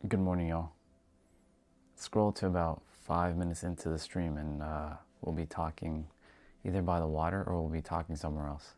Good morning, y'all. Scroll to about 5 minutes into the stream and we'll be talking either by the water or we'll be talking somewhere else.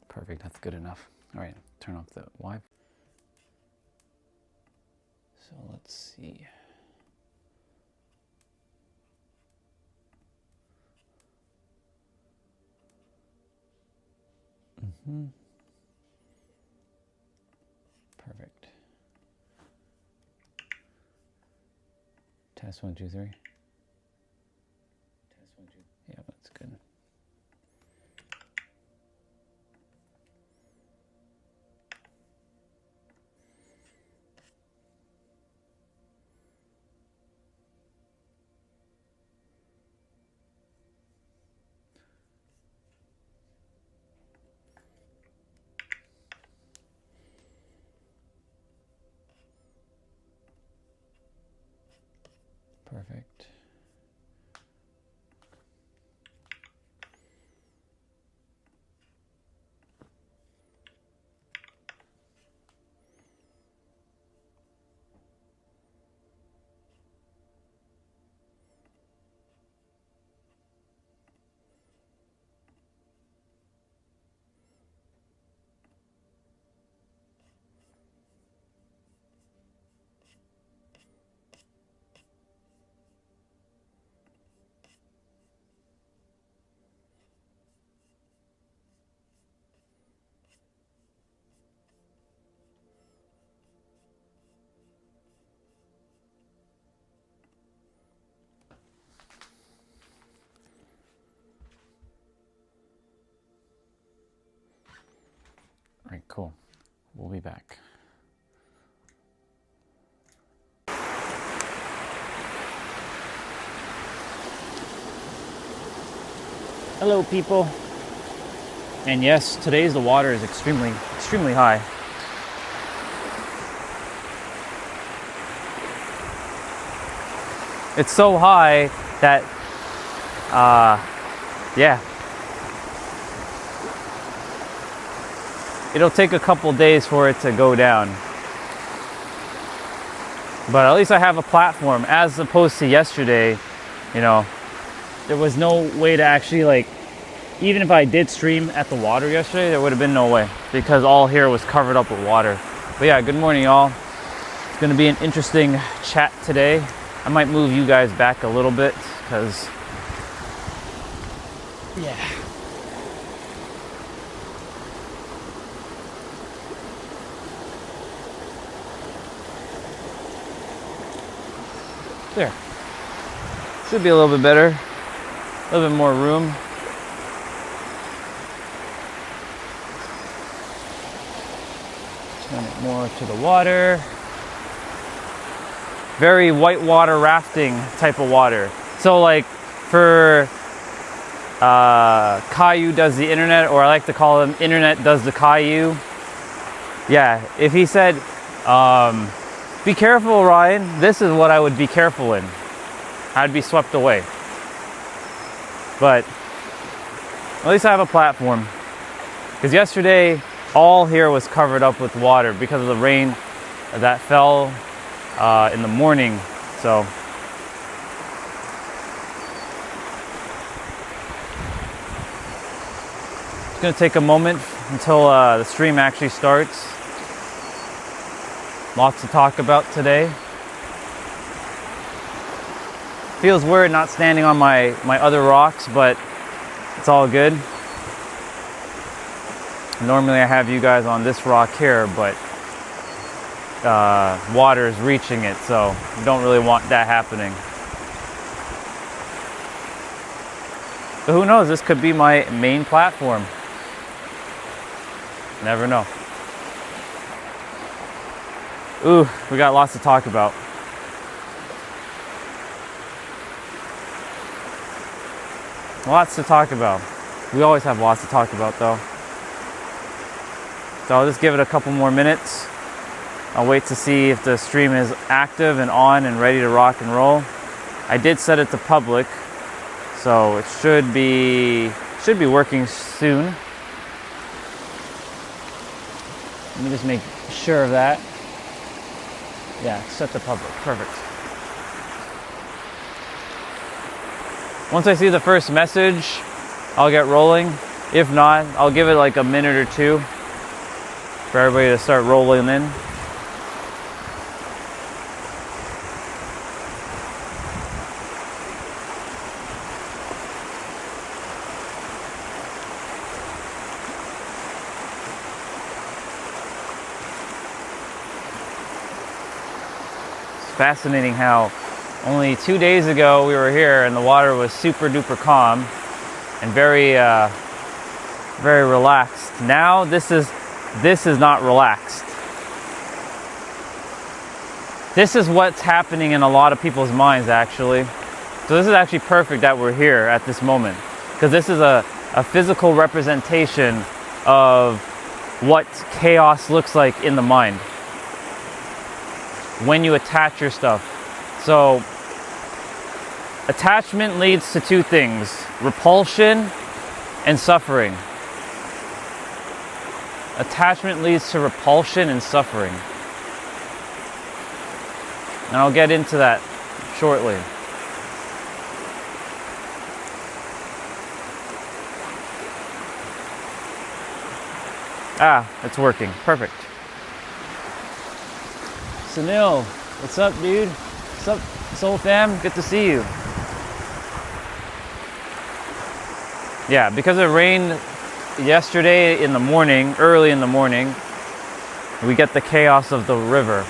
Perfect, that's good enough. All right, turn off the Wi-Fi. So let's see. Perfect. Test 1, 2, 3. Test 1, 2. Yeah, that's good. Perfect. All right, cool. We'll be back. Hello, people. And yes, today's the water is extremely high. It's so high that, yeah. It'll take a couple days for it to go down. But at least I have a platform as opposed to yesterday, you know, there was no way to actually, like, even if I did stream at the water yesterday, there would have been no way because all here was covered up with water. But yeah, good morning, y'all. It's gonna be an interesting chat today. I might move you guys back a little bit because, yeah. There. Should be a little bit better. A little bit more room. Turn it more to the water. Very whitewater rafting type of water. So like for Caillou does the internet, or I like to call him internet does the Caillou. Yeah, if he said, be careful, Ryan, this is what I would be careful in. I'd be swept away. But at least I have a platform. Because yesterday, all here was covered up with water because of the rain that fell in the morning. So it's going to take a moment until the stream actually starts. Lots to talk about today. Feels weird not standing on my other rocks, but it's all good. Normally I have you guys on this rock here, but water is reaching it, so I don't really want that happening. But who knows, this could be my main platform. Never know. Ooh, we got lots to talk about. Lots to talk about. We always have lots to talk about though. So I'll just give it a couple more minutes. I'll wait to see if the stream is active and on and ready to rock and roll. I did set it to public, so it should be working soon. Let me just make sure of that. Yeah, set to public. Perfect. Once I see the first message, I'll get rolling. If not, I'll give it like a minute or two for everybody to start rolling in. Fascinating how only 2 days ago we were here and the water was super duper calm and very relaxed. Now this is not relaxed. This is what's happening in a lot of people's minds actually. So this is actually perfect that we're here at this moment, because this is a physical representation of what chaos looks like in the mind when you attach your stuff. So attachment leads to two things: repulsion and suffering. Attachment leads to repulsion and suffering. And I'll get into that shortly. Ah, it's working. Perfect. Sunil, what's up, dude? What's up, Soul Fam? Good to see you. Yeah, because it rained yesterday in the morning, early in the morning, we get the chaos of the river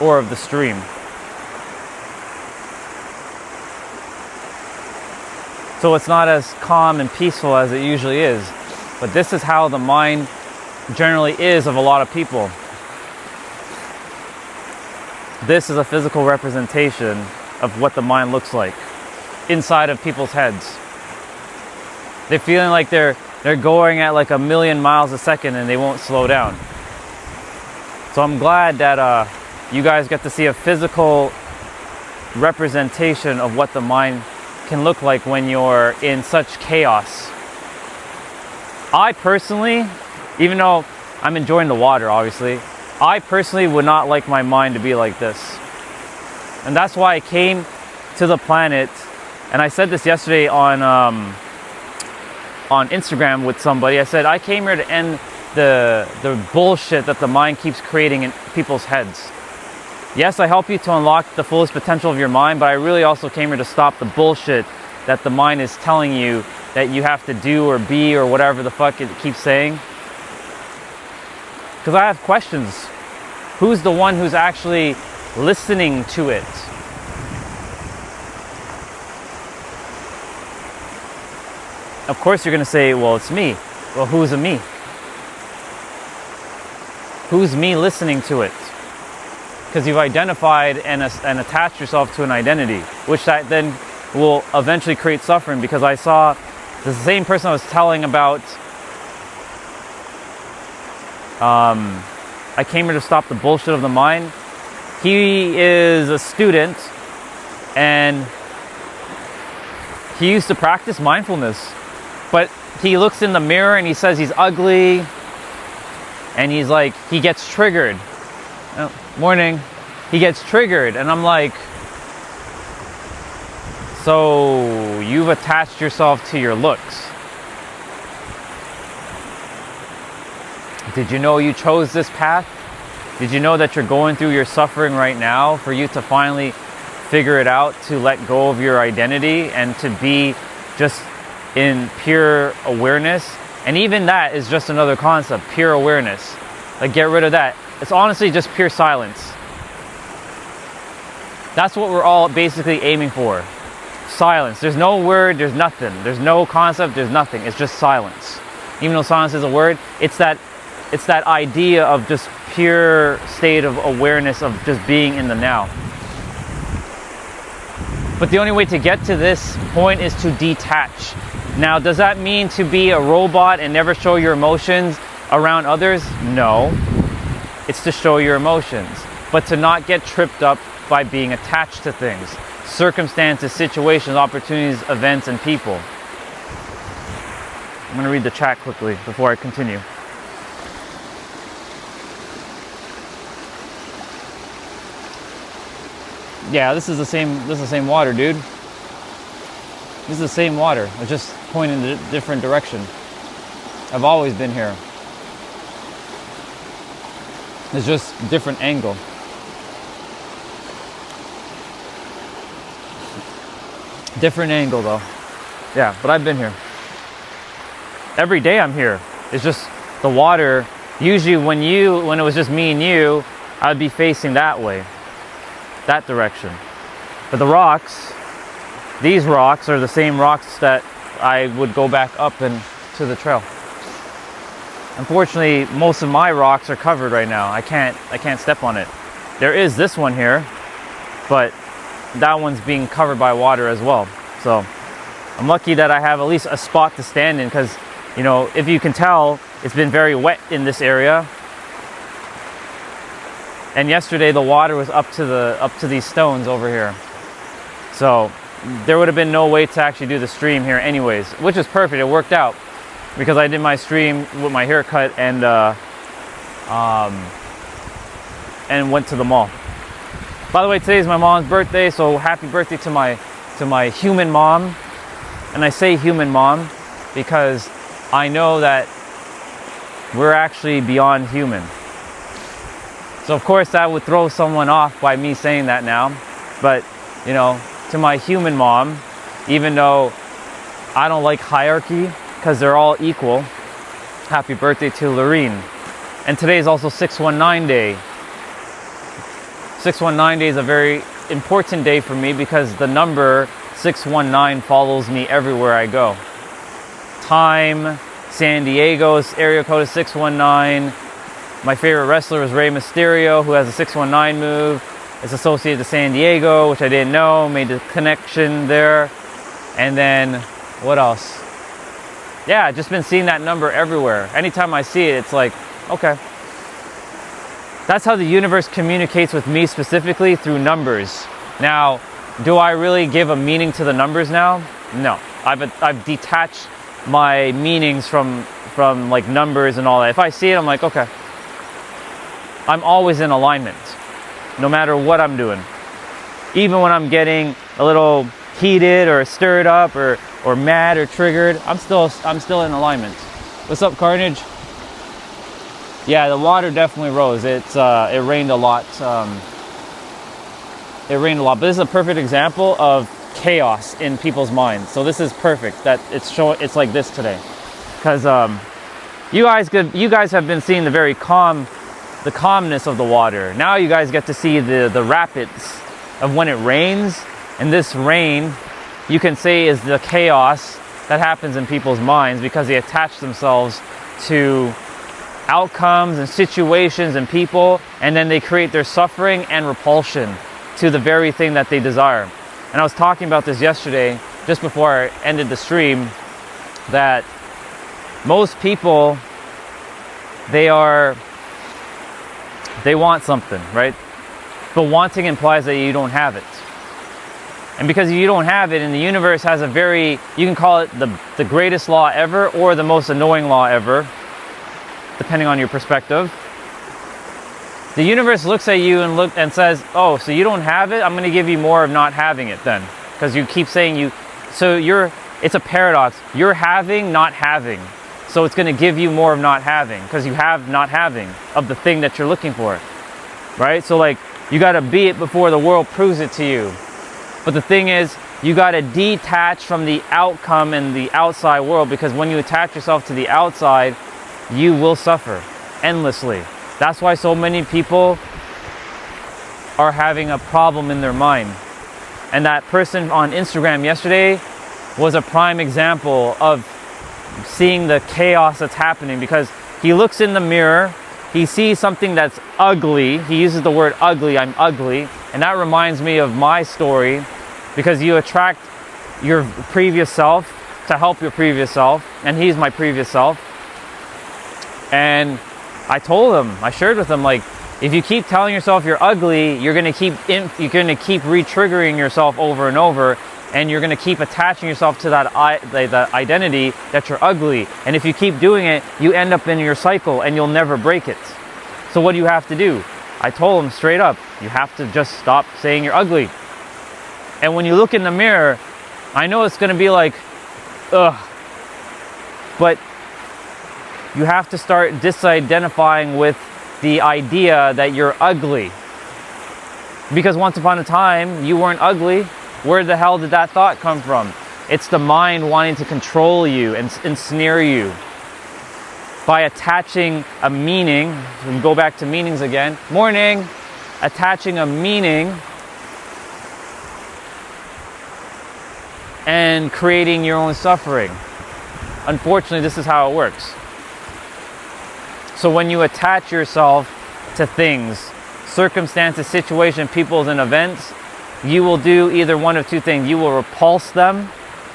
or of the stream. So it's not as calm and peaceful as it usually is. But this is how the mind generally is of a lot of people. This is a physical representation of what the mind looks like inside of people's heads. They're feeling like they're going at like 1,000,000 miles a second and they won't slow down. So I'm glad that you guys get to see a physical representation of what the mind can look like when you're in such chaos. I personally, even though I'm enjoying the water obviously, I personally would not like my mind to be like this. And that's why I came to the planet, and I said this yesterday on Instagram with somebody. I said, I came here to end the bullshit that the mind keeps creating in people's heads. Yes, I help you to unlock the fullest potential of your mind, but I really also came here to stop the bullshit that the mind is telling you that you have to do or be or whatever the fuck it keeps saying. Because I have questions. Who's the one who's actually listening to it? Of course you're going to say, well, it's me. Well, who's a me? Who's me listening to it? Because you've identified and attached yourself to an identity, which that then will eventually create suffering. Because I saw the same person I was telling about, I came here to stop the bullshit of the mind. He is a student and he used to practice mindfulness, but he looks in the mirror and he says he's ugly and he's like, he gets triggered. Oh, morning. He gets triggered and I'm like, so you've attached yourself to your looks. Did you know you chose this path? Did you know that you're going through your suffering right now for you to finally figure it out, to let go of your identity and to be just in pure awareness? And even that is just another concept, pure awareness. Like, get rid of that. It's honestly just pure silence. That's what we're all basically aiming for. Silence. There's no word, there's nothing. There's no concept, there's nothing. It's just silence. Even though silence is a word, it's that idea of just pure state of awareness, of just being in the now. But the only way to get to this point is to detach. Now, does that mean to be a robot and never show your emotions around others? No. It's to show your emotions, but to not get tripped up by being attached to things, circumstances, situations, opportunities, events, and people. I'm going to read the chat quickly before I continue. Yeah, this is the same water, dude. This is the same water. It's just pointing in a different direction. I've always been here. It's just a different angle. Different angle though. Yeah, but I've been here. Every day I'm here. It's just the water. Usually when it was just me and you, I'd be facing that way, that direction. But the rocks, these rocks are the same rocks that I would go back up and to the trail. Unfortunately, most of my rocks are covered right now. I can't step on it. There is this one here, but that one's being covered by water as well. So I'm lucky that I have at least a spot to stand in, because, you know, if you can tell, it's been very wet in this area. And yesterday the water was up to these stones over here. So there would have been no way to actually do the stream here anyways, which is perfect. It worked out because I did my stream with my haircut and went to the mall. By the way, today is my mom's birthday, so happy birthday to my human mom. And I say human mom because I know that we're actually beyond human. So of course that would throw someone off by me saying that now. But, you know, to my human mom, even though I don't like hierarchy because they're all equal, happy birthday to Lorene. And today is also 619 day. 619 day is a very important day for me because the number 619 follows me everywhere I go. Time, San Diego's area code is 619. My favorite wrestler is Rey Mysterio, who has a 619 move. It's associated to San Diego, which I didn't know, made the connection there. And then, what else? Yeah, I've just been seeing that number everywhere. Anytime I see it, it's like, okay. That's how the universe communicates with me specifically, through numbers. Now, do I really give a meaning to the numbers now? No. I've detached my meanings from like numbers and all that. If I see it, I'm like, okay. I'm always in alignment, no matter what I'm doing. Even when I'm getting a little heated or stirred up or mad or triggered, I'm still in alignment. What's up, Carnage? Yeah, the water definitely rose. It rained a lot. It rained a lot, but this is a perfect example of chaos in people's minds. So this is perfect that it's like this today, because you guys have been seeing the calmness of the water. Now you guys get to see the rapids of when it rains, and this rain, you can say, is the chaos that happens in people's minds because they attach themselves to outcomes and situations and people, and then they create their suffering and repulsion to the very thing that they desire. And I was talking about this yesterday, just before I ended the stream, that most people, they want something, right? But wanting implies that you don't have it. And because you don't have it, and the universe has you can call it the greatest law ever or the most annoying law ever, depending on your perspective. The universe looks at you and says, oh, so you don't have it? I'm going to give you more of not having it then. Because you keep saying it's a paradox. You're having, not having. So it's going to give you more of not having, because you have not having of the thing that you're looking for. right? So like, you gotta be it before the world proves it to you. But the thing is, you gotta detach from the outcome and the outside world, because when you attach yourself to the outside, you will suffer endlessly. That's why so many people are having a problem in their mind. And that person on Instagram yesterday was a prime example of seeing the chaos that's happening, because he looks in the mirror, he sees something that's ugly, he uses the word ugly, I'm ugly, and that reminds me of my story, because you attract your previous self to help your previous self, and he's my previous self. And I told him, I shared with him, like, if you keep telling yourself you're ugly, you're gonna keep re-triggering yourself over and over, and you're gonna keep attaching yourself to that identity that you're ugly. And if you keep doing it, you end up in your cycle and you'll never break it. So what do you have to do? I told him straight up, you have to just stop saying you're ugly. And when you look in the mirror, I know it's gonna be like, ugh, but you have to start disidentifying with the idea that you're ugly. Because once upon a time, you weren't ugly. Where the hell did that thought come from? It's the mind wanting to control you and ensnare you. By attaching a meaning, we go back to meanings again. Morning. Attaching a meaning and creating your own suffering. Unfortunately, this is how it works. So when you attach yourself to things, circumstances, situations, peoples, and events, you will do either one of two things. You will repulse them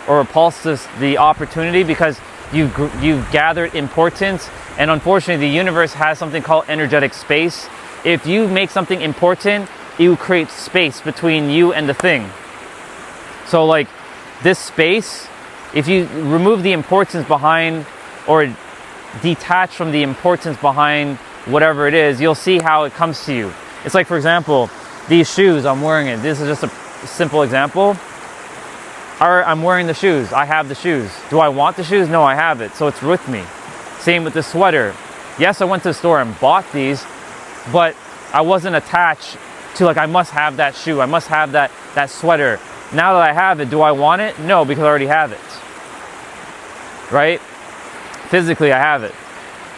or repulse the opportunity, because you've gathered importance. And unfortunately, the universe has something called energetic space. If you make something important, it will create space between you and the thing. So like this space, if you remove the importance behind, or detach from the importance behind whatever it is, you'll see how it comes to you. It's like, for example, these shoes, I'm wearing it. This is just a simple example. I'm wearing the shoes. I have the shoes. Do I want the shoes? No, I have it. So it's with me. Same with the sweater. Yes, I went to the store and bought these, but I wasn't attached to like, I must have that shoe. I must have that sweater. Now that I have it, do I want it? No, because I already have it. Right? Physically, I have it.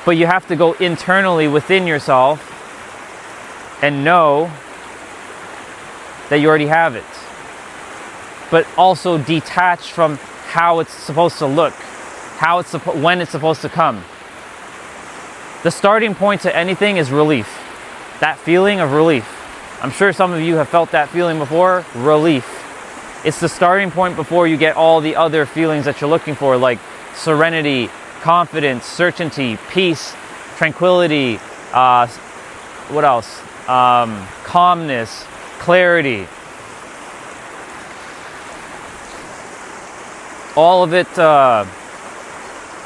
But you have to go internally within yourself and know that you already have it. But also detach from how it's supposed to look, when it's supposed to come. The starting point to anything is relief. That feeling of relief. I'm sure some of you have felt that feeling before. Relief. It's the starting point before you get all the other feelings that you're looking for, like serenity, confidence, certainty, peace, tranquility, what else? Calmness, clarity. All of it, I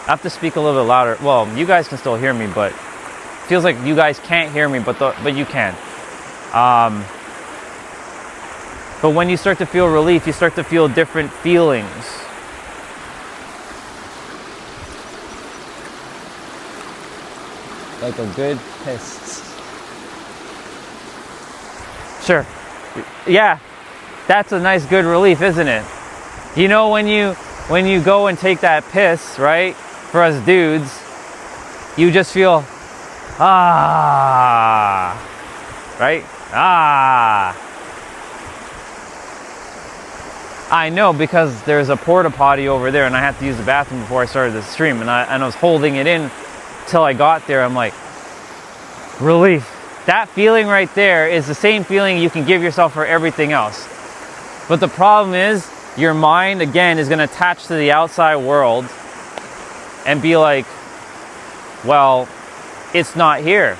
have to speak a little bit louder. Well, you guys can still hear me, but it feels like you guys can't hear me, but you can. But when you start to feel relief, you start to feel different feelings. Like a good piss. Sure. Yeah, that's a nice, good relief, isn't it? You know, when you go and take that piss, right? For us dudes, you just feel, right? I know, because there's a porta potty over there and I had to use the bathroom before I started the stream, and I was holding it in till I got there. I'm like, relief. That feeling right there is the same feeling you can give yourself for everything else. But the problem is, your mind, again, is going to attach to the outside world and be like, well, it's not here,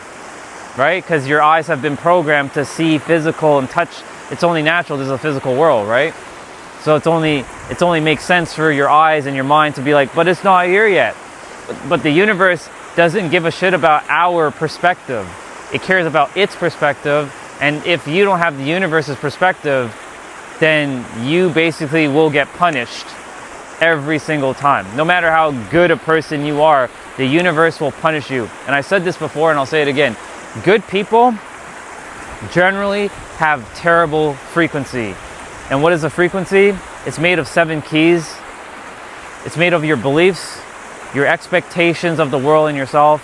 right? Because your eyes have been programmed to see physical and touch. It's only natural. There's a physical world, right? So it's only makes sense for your eyes and your mind to be like, but it's not here yet. But the universe doesn't give a shit about our perspective. It cares about its perspective. And if you don't have the universe's perspective, then you basically will get punished every single time. No matter how good a person you are, the universe will punish you. And I said this before and I'll say it again. Good people generally have terrible frequency. And what is a frequency? It's made of 7 keys. It's made of your beliefs, your expectations of the world and yourself,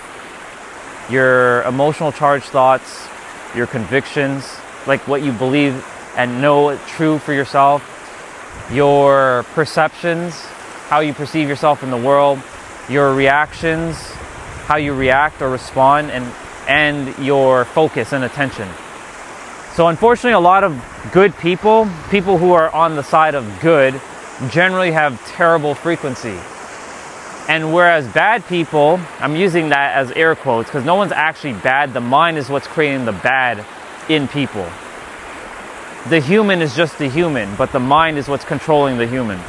your emotional charged thoughts, your convictions, like what you believe and know true for yourself, your perceptions, how you perceive yourself in the world, your reactions, how you react or respond, and your focus and attention. So unfortunately, a lot of good people who are on the side of good, generally have terrible frequency. And whereas bad people, I'm using that as air quotes because no one's actually bad. The mind is what's creating the bad in people. The human is just the human, but the mind is what's controlling the human.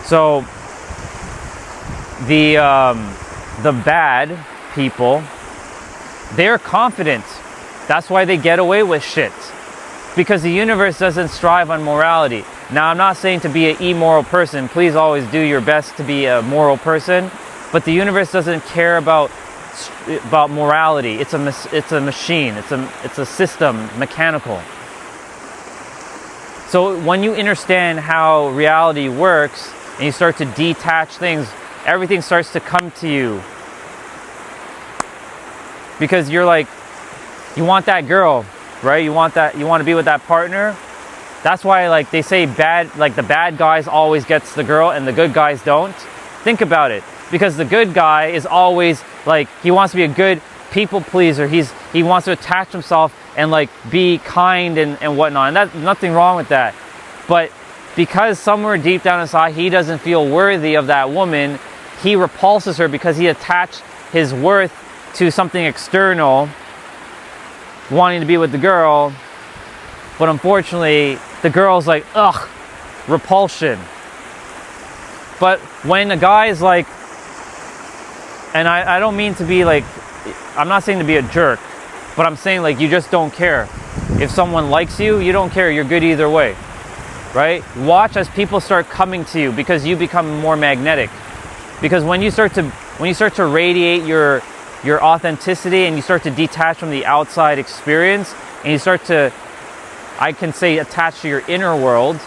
So the bad people, they're confident. That's why they get away with shit. Because the universe doesn't strive on morality. Now, I'm not saying to be an immoral person. Please always do your best to be a moral person. But the universe doesn't care about morality. It's a machine. It's a system, mechanical. So when you understand how reality works and you start to detach things, everything starts to come to you. Because you're like, you want that girl, right? You want to be with that partner. That's why, like, they say the bad guys always gets the girl and the good guys don't. Think about it. Because the good guy is always like, he wants to be a good people pleaser. He wants to attach himself and like be kind and whatnot. And that's nothing wrong with that. But because somewhere deep down inside he doesn't feel worthy of that woman, he repulses her because he attached his worth to something external, wanting to be with the girl. But unfortunately, the girl's like, ugh, repulsion. But when a guy is like, and I don't mean to be like, I'm not saying to be a jerk, but I'm saying like you just don't care. If someone likes you, you don't care. You're good either way, right? Watch as people start coming to you because you become more magnetic. Because when you start to radiate your authenticity and you start to detach from the outside experience and you start to, I can say, attach to your inner world,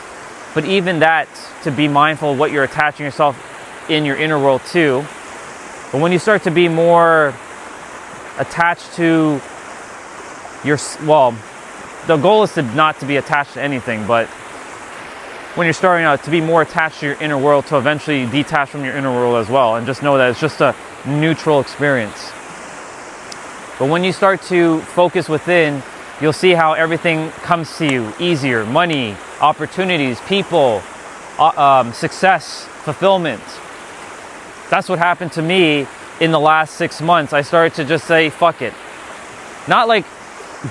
but even that, to be mindful of what you're attaching yourself in your inner world to. But when you start to be more attached to your, well, the goal is not to be attached to anything, but when you're starting out, to be more attached to your inner world, to eventually detach from your inner world as well, and just know that it's just a neutral experience. But when you start to focus within, you'll see how everything comes to you easier. Money, opportunities, people, success, fulfillment. That's what happened to me in the last 6 months. I started to just say, fuck it. Not like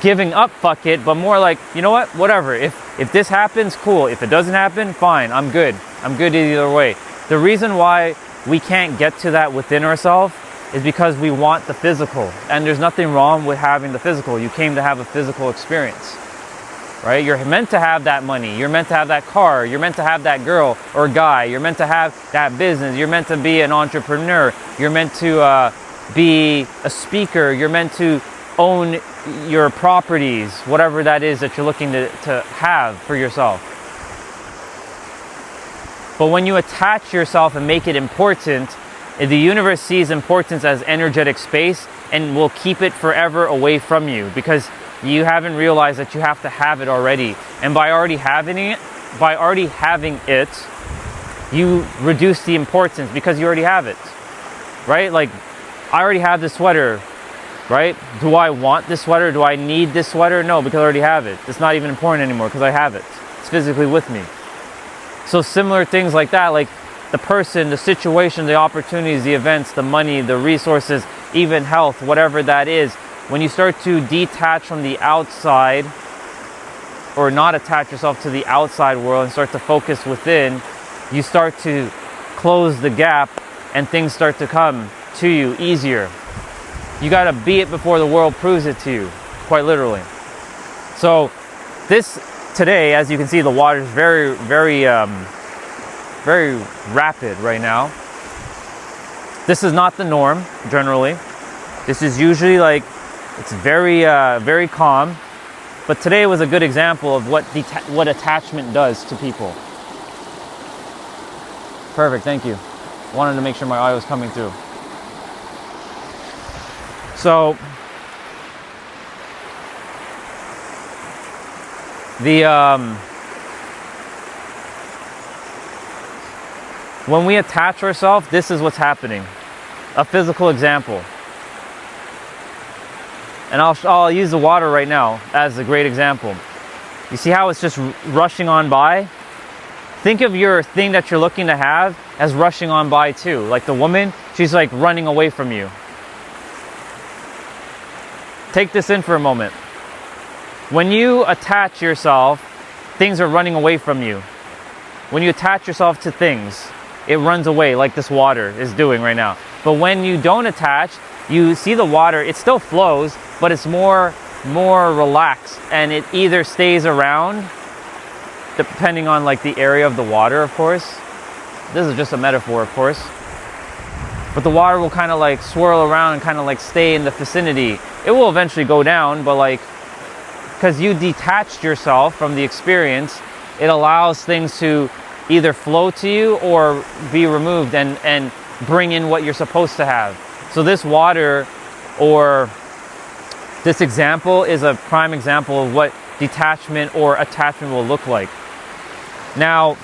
giving up, fuck it, but more like, you know what, whatever. If this happens, cool. If it doesn't happen, fine, I'm good. I'm good either way. The reason why we can't get to that within ourselves is because we want the physical. And there's nothing wrong with having the physical. You came to have a physical experience, right? You're meant to have that money. You're meant to have that car. You're meant to have that girl or guy. You're meant to have that business. You're meant to be an entrepreneur. You're meant to be a speaker. You're meant to own your properties, whatever that is that you're looking to have for yourself. But when you attach yourself and make it important, the universe sees importance as energetic space and will keep it forever away from you because you haven't realized that you have to have it already. And by already having it, you reduce the importance because you already have it, right? Like, I already have this sweater, right? Do I want this sweater? Do I need this sweater? No, because I already have it. It's not even important anymore because I have it. It's physically with me. So similar things like that, like the person, the situation, the opportunities, the events, the money, the resources, even health, whatever that is, when you start to detach from the outside or not attach yourself to the outside world and start to focus within, you start to close the gap and things start to come to you easier. You got to be it before the world proves it to you, quite literally. So this today, as you can see, the water is very, very, very rapid right now. This is not the norm, generally. This is usually like, it's very, very calm. But today was a good example of what attachment does to people. Perfect, thank you. Wanted to make sure my eye was coming through. So, when we attach ourselves, this is what's happening. A physical example. And I'll use the water right now as a great example. You see how it's just rushing on by? Think of your thing that you're looking to have as rushing on by too. Like the woman, she's like running away from you. Take this in for a moment. When you attach yourself, things are running away from you. When you attach yourself to things, it runs away like this water is doing right now. But when you don't attach, you see the water, it still flows, but it's more relaxed, and it either stays around, depending on like the area of the water, of course. This is just a metaphor, of course. But the water will kind of like swirl around and kind of like stay in the vicinity. It will eventually go down, but like, because you detached yourself from the experience, it allows things to either flow to you or be removed and bring in what you're supposed to have. So this water, or this example, is a prime example of what detachment or attachment will look like. Now,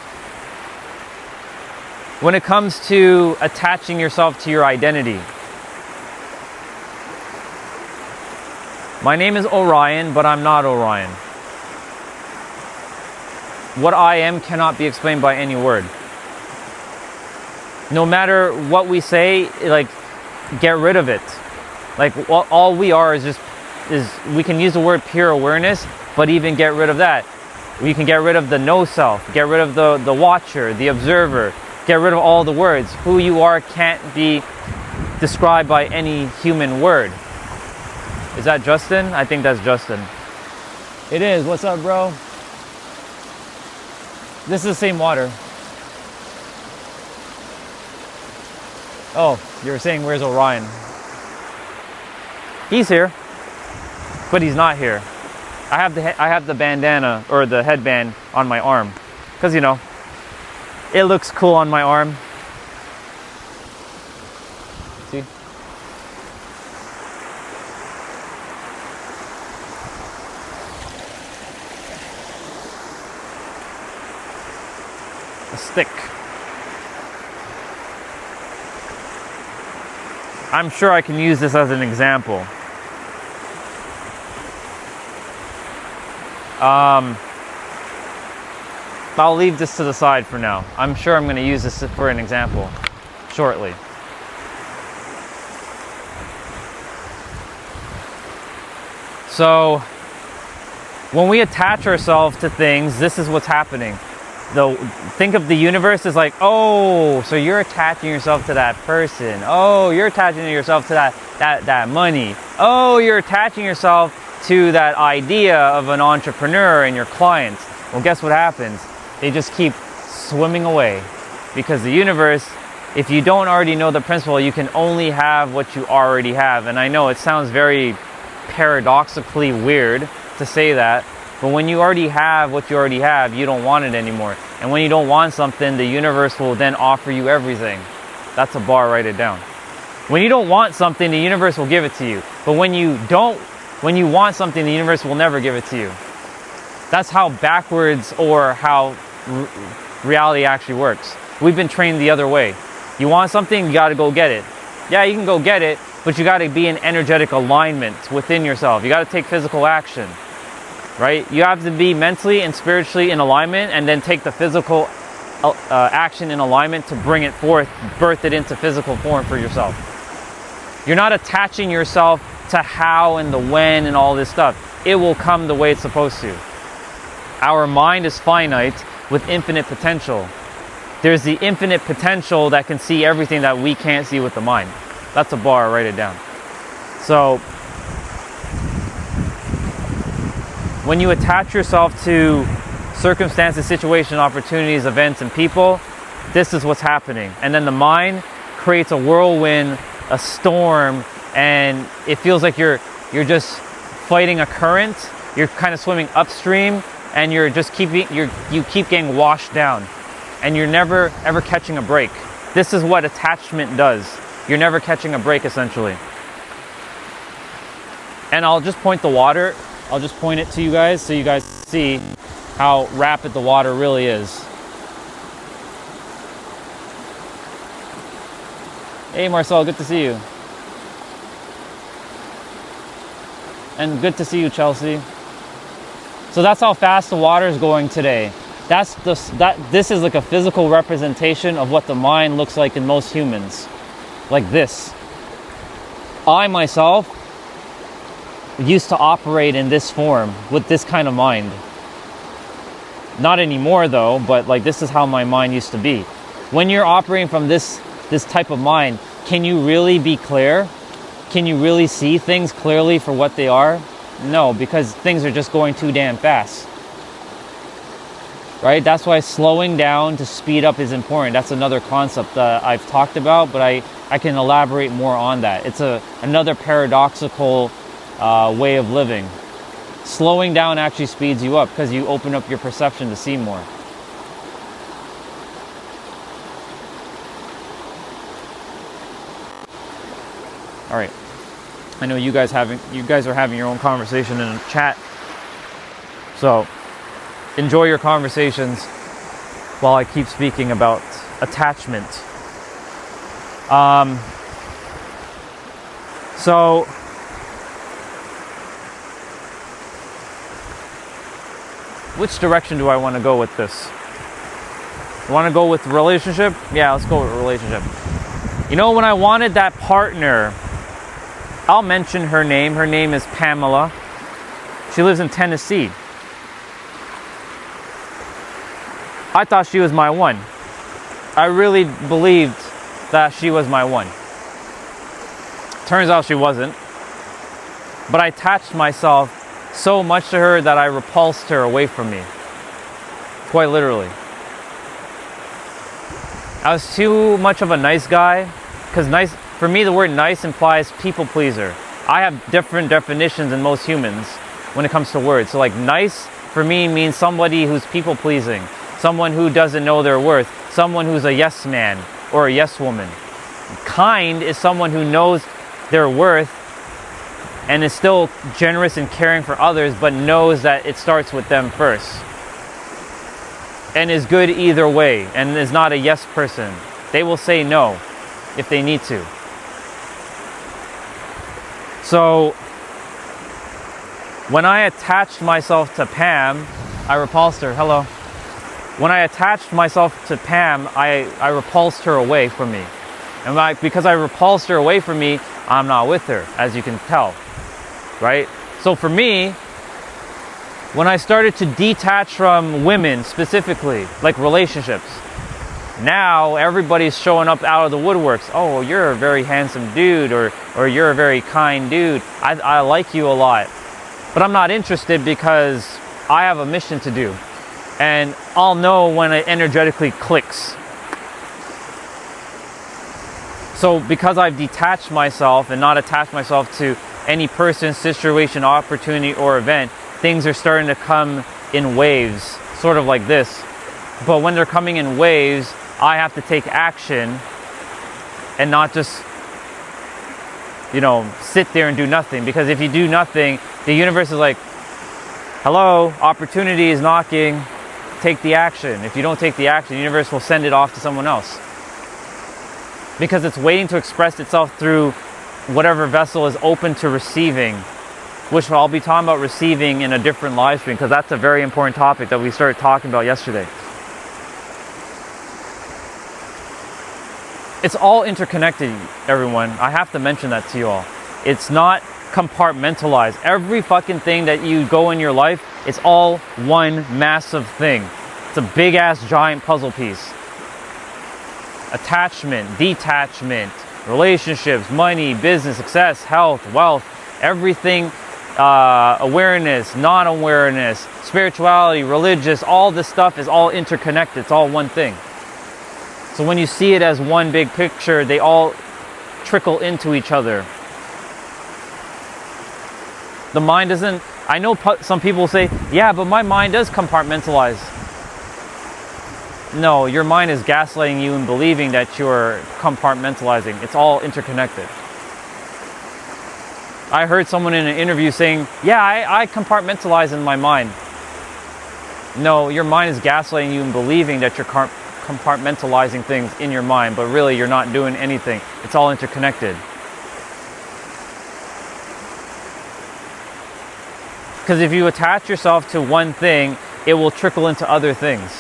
when it comes to attaching yourself to your identity, my name is Orion, but I'm not Orion. What I am cannot be explained by any word. No matter what we say, like, get rid of it. Like, all we are is we can use the word pure awareness, but even get rid of that. We can get rid of the no self, get rid of the watcher, the observer, get rid of all the words. Who you are can't be described by any human word. Is that Justin? I think that's Justin. It is. What's up, bro? This is the same water. Oh, you were saying where's Orion? He's here, but he's not here. I have the bandana or the headband on my arm, because you know, it looks cool on my arm. See? A stick. I'm sure I can use this as an example. I'll leave this to the side for now. I'm sure I'm going to use this for an example shortly. So, when we attach ourselves to things, this is what's happening. Think of the universe as like, oh, so you're attaching yourself to that person. Oh, you're attaching yourself to that money. Oh, you're attaching yourself to that idea of an entrepreneur and your clients. Well, guess what happens? They just keep swimming away, because the universe, if you don't already know the principle, you can only have what you already have. And I know it sounds very paradoxically weird to say that, but when you already have what you already have, you don't want it anymore. And when you don't want something, the universe will then offer you everything. That's a bar, write it down. When you don't want something, the universe will give it to you. But when you want something, the universe will never give it to you. That's how backwards, or how reality actually works. We've been trained the other way. You want something, you gotta go get it. Yeah, you can go get it, but you gotta be in energetic alignment within yourself. You gotta take physical action. Right? You have to be mentally and spiritually in alignment, and then take the physical action in alignment to bring it forth, birth it into physical form for yourself. You're not attaching yourself to how and the when and all this stuff. It will come the way it's supposed to. Our mind is finite with infinite potential. There's the infinite potential that can see everything that we can't see with the mind. That's a bar, write it down. So, when you attach yourself to circumstances, situations, opportunities, events, and people, this is what's happening. And then the mind creates a whirlwind, a storm, and it feels like you're just fighting a current. you're kind of swimming upstream, and you keep getting washed down, and you're never ever catching a break. This is what attachment does. You're never catching a break, essentially. And I'll just point the water. I'll just point it to you guys so you guys see how rapid the water really is. Hey Marcel, good to see you. And good to see you, Chelsea. So that's how fast the water is going today. This is like a physical representation of what the mind looks like in most humans. Like this. I myself used to operate in this form with this kind of mind. Not anymore though, but like this is how my mind used to be. When you're operating from this type of mind, can you really be clear? Can you really see things clearly for what they are? No, because things are just going too damn fast. Right? That's why slowing down to speed up is important. That's another concept that I've talked about, but I can elaborate more on that. It's another paradoxical way of living. Slowing down actually speeds you up because you open up your perception to see more. All right. I know you guys are having your own conversation in the chat. So enjoy your conversations while I keep speaking about attachment. So which direction do I want to go with this? I want to go with relationship? Yeah, let's go with relationship. You know, when I wanted that partner, I'll mention her name. Her name is Pamela. She lives in Tennessee. I thought she was my one. I really believed that she was my one. Turns out she wasn't. But I attached myself so much to her that I repulsed her away from me. Quite literally. I was too much of a nice guy, because nice, for me the word nice implies people pleaser. I have different definitions than most humans when it comes to words. So like nice for me means somebody who's people pleasing, someone who doesn't know their worth, someone who's a yes man or a yes woman. Kind is someone who knows their worth and is still generous and caring for others, but knows that it starts with them first. And is good either way, and is not a yes person. They will say no if they need to. So, when I attached myself to Pam, I repulsed her. Hello. When I attached myself to Pam, I repulsed her away from me. And because I repulsed her away from me, I'm not with her, as you can tell. Right? So for me, when I started to detach from women specifically, like relationships, now everybody's showing up out of the woodworks. Oh, you're a very handsome dude, or you're a very kind dude. I like you a lot. But I'm not interested because I have a mission to do. And I'll know when it energetically clicks. So because I've detached myself and not attached myself to any person, situation, opportunity, or event, things are starting to come in waves, sort of like this. But when they're coming in waves, I have to take action and not just, sit there and do nothing. Because if you do nothing, the universe is like, hello, opportunity is knocking, take the action. If you don't take the action, the universe will send it off to someone else. Because it's waiting to express itself through whatever vessel is open to receiving, which I'll be talking about receiving in a different live stream, because that's a very important topic that we started talking about yesterday. It's all interconnected, everyone. I have to mention that to you all. It's not compartmentalized. Every fucking thing that you go in your life, it's all one massive thing. It's a big ass giant puzzle piece. Attachment, detachment, relationships, money, business, success, health, wealth, everything, awareness, non-awareness, spirituality, religious, all this stuff is all interconnected. It's all one thing. So when you see it as one big picture, they all trickle into each other. The mind doesn't I know some people say, yeah, but my mind does compartmentalize. No, your mind is gaslighting you and believing that you're compartmentalizing. It's all interconnected. I heard someone in an interview saying, yeah, I compartmentalize in my mind. No, your mind is gaslighting you and believing that you're compartmentalizing things in your mind, but really you're not doing anything. It's all interconnected. Because if you attach yourself to one thing, it will trickle into other things.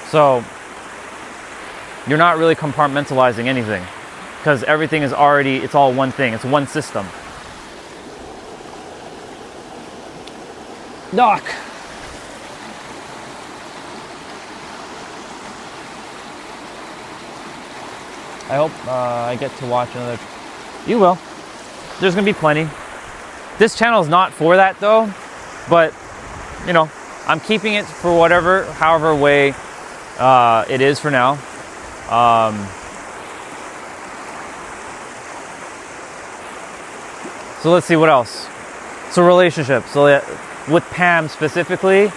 So you're not really compartmentalizing anything, because everything is already, it's all one thing. It's one system. Doc. I hope I get to watch another. You will. There's going to be plenty. This channel is not for that though, but you know, I'm keeping it for whatever, however way it is for now. So let's see what else. So relationships. So with Pam specifically,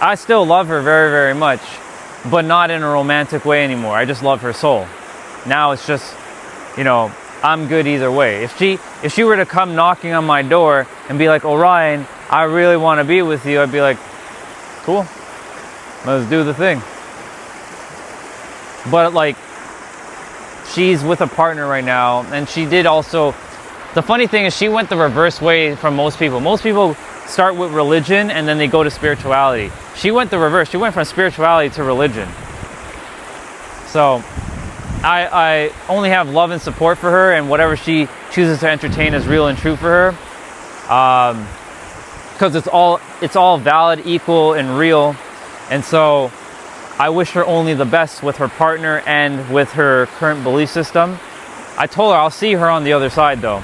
I still love her very, very much, but not in a romantic way anymore. I just love her soul. Now it's just, you know, I'm good either way. If she were to come knocking on my door and be like, Orion, I really want to be with you, I'd be like, cool, let's do the thing. But like, she's with a partner right now, and she did also, the funny thing is she went the reverse way from most people. Most people start with religion and then they go to spirituality. She went the reverse. She went from spirituality to religion. So I only have love and support for her, and whatever she chooses to entertain is real and true for her. Because it's all valid, equal, and real. And so I wish her only the best with her partner and with her current belief system. I told her I'll see her on the other side though.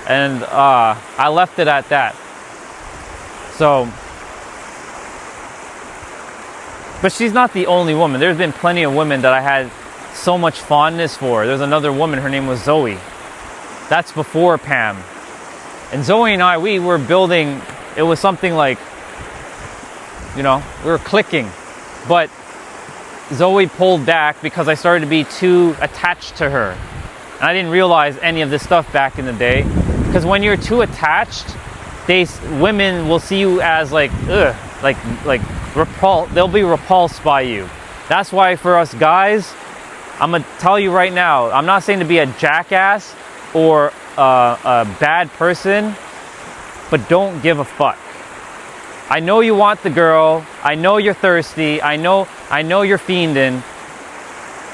And I left it at that. So, but she's not the only woman. There's been plenty of women that I had so much fondness for. There's another woman, her name was Zoe. That's before Pam. And Zoe and I, we were building, it was something like, you know, we were clicking. But Zoe pulled back because I started to be too attached to her. And I didn't realize any of this stuff back in the day. Because when you're too attached, women will see you as like, ugh, like they'll be repulsed by you. That's why for us guys, I'm gonna tell you right now, I'm not saying to be a jackass or a bad person, but don't give a fuck. I know you want the girl, I know you're thirsty, I know you're fiending,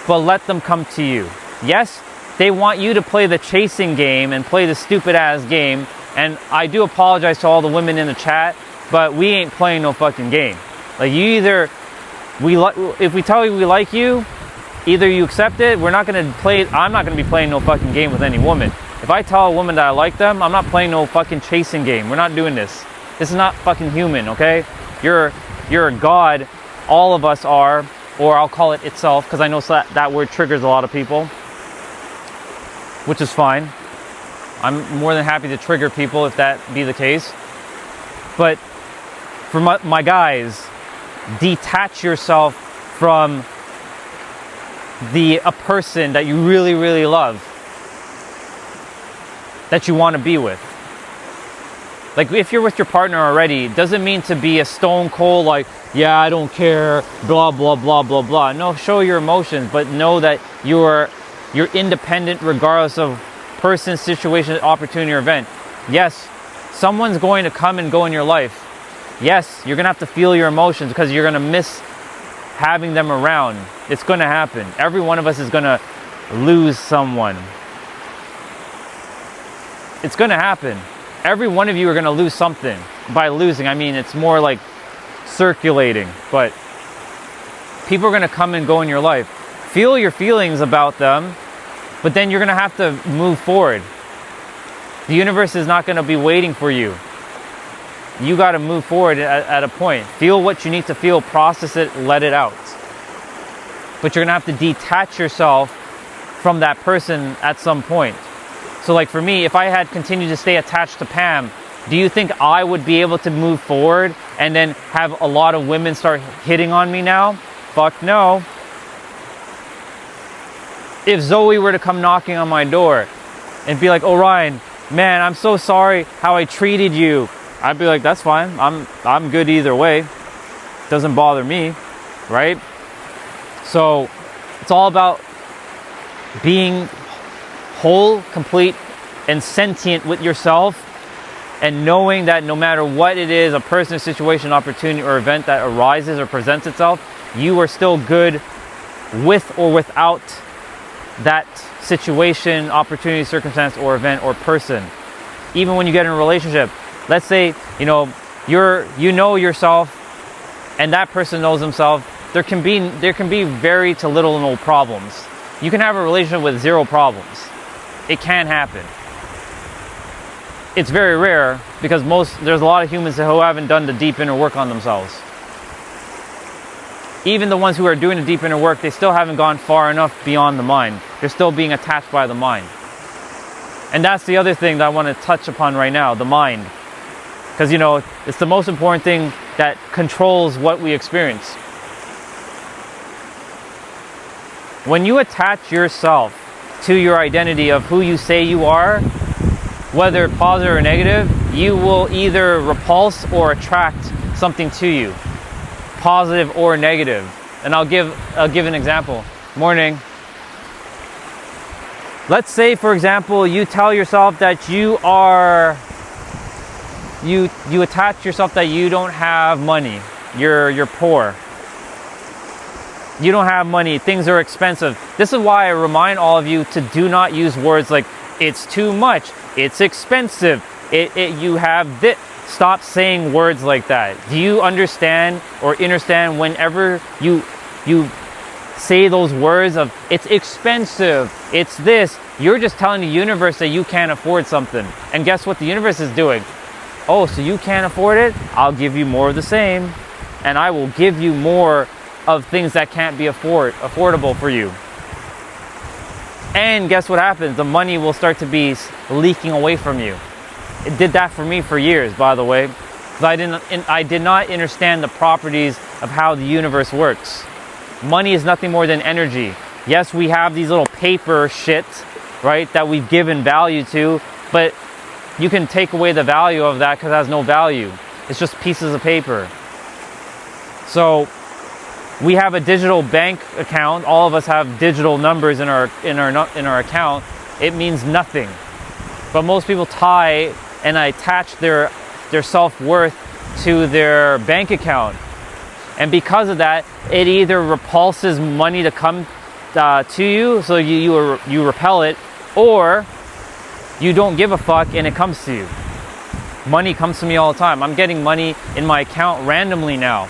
but let them come to you. Yes, they want you to play the chasing game and play the stupid ass game, and I do apologize to all the women in the chat, but we ain't playing no fucking game. Like, you either, if we tell you we like you, either you accept it. We're not gonna play it. I'm not gonna be playing no fucking game with any woman. If I tell a woman that I like them, I'm not playing no fucking chasing game. We're not doing this. This is not fucking human, okay? You're a god. All of us are, or I'll call it itself, because I know that word triggers a lot of people, which is fine. I'm more than happy to trigger people if that be the case. But for my guys, detach yourself from a person that you really, really love, that you want to be with. Like, if you're with your partner already, it doesn't mean to be a stone cold, like, yeah, I don't care, blah, blah, blah, blah, blah. No, show your emotions, but know that you're independent regardless of person, situation, opportunity, or event. Yes, someone's going to come and go in your life. Yes, you're going to have to feel your emotions because you're going to miss having them around. It's going to happen. Every one of us is going to lose someone. It's going to happen. Every one of you are going to lose something. By losing, I mean it's more like circulating. But people are going to come and go in your life. Feel your feelings about them, but then you're going to have to move forward. The universe is not going to be waiting for you. You got to move forward at a point. Feel what you need to feel, process it, let it out. But you're going to have to detach yourself from that person at some point. So like for me, if I had continued to stay attached to Pam, Do you think I would be able to move forward and then have a lot of women start hitting on me now? Fuck no. If Zoe were to come knocking on my door and be like, Orion, man, I'm so sorry how I treated you, I'd be like, that's fine. I'm good either way. Doesn't bother me, right? So it's all about being whole, complete, and sentient with yourself, and knowing that no matter what it is, a person, situation, opportunity, or event that arises or presents itself, you are still good with or without that situation, opportunity, circumstance, or event, or person. Even when you get in a relationship, let's say, you know yourself and that person knows himself, there can be very to little or no problems. You can have a relationship with zero problems. It can happen. It's very rare because there's a lot of humans who haven't done the deep inner work on themselves. Even the ones who are doing the deep inner work, they still haven't gone far enough beyond the mind. They're still being attached by the mind. And that's the other thing that I want to touch upon right now, the mind. Because, it's the most important thing that controls what we experience. When you attach yourself to your identity of who you say you are, whether positive or negative, you will either repulse or attract something to you, positive or negative. And I'll give an example. Morning. Let's say, for example, you tell yourself that you attach yourself that you don't have money. You're poor. You don't have money. Things are expensive. This is why I remind all of you to do not use words like it's too much, it's expensive, you have this. Stop saying words like that. Do you understand or understand whenever you say those words of it's expensive, it's this, you're just telling the universe that you can't afford something. And guess what the universe is doing? Oh, so you can't afford it? I'll give you more of the same. And I will give you more of things that can't be affordable for you. And guess what happens? The money will start to be leaking away from you. It did that for me for years, by the way, because I did not understand the properties of how the universe works. Money is nothing more than energy. Yes, we have these little paper shit, right, that we've given value to, but you can take away the value of that because it has no value. It's just pieces of paper. So we have a digital bank account. All of us have digital numbers in our account. It means nothing. But most people tie and attach their self-worth to their bank account. And because of that, it either repulses money to come to you, so you repel it, or you don't give a fuck and it comes to you. Money comes to me all the time. I'm getting money in my account randomly now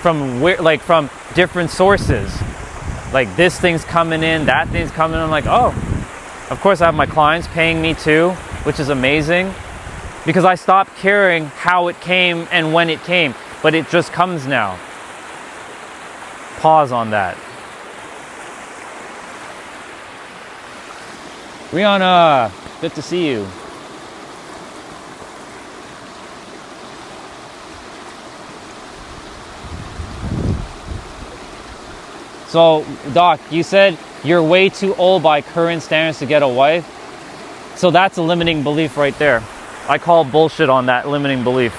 from different sources. Like this thing's coming in, that thing's coming in. I'm like, oh, of course I have my clients paying me too, which is amazing, because I stopped caring how it came and when it came, but it just comes now. Pause on that. Rihanna, good to see you. So, Doc, you said you're way too old by current standards to get a wife. So that's a limiting belief right there. I call bullshit on that limiting belief.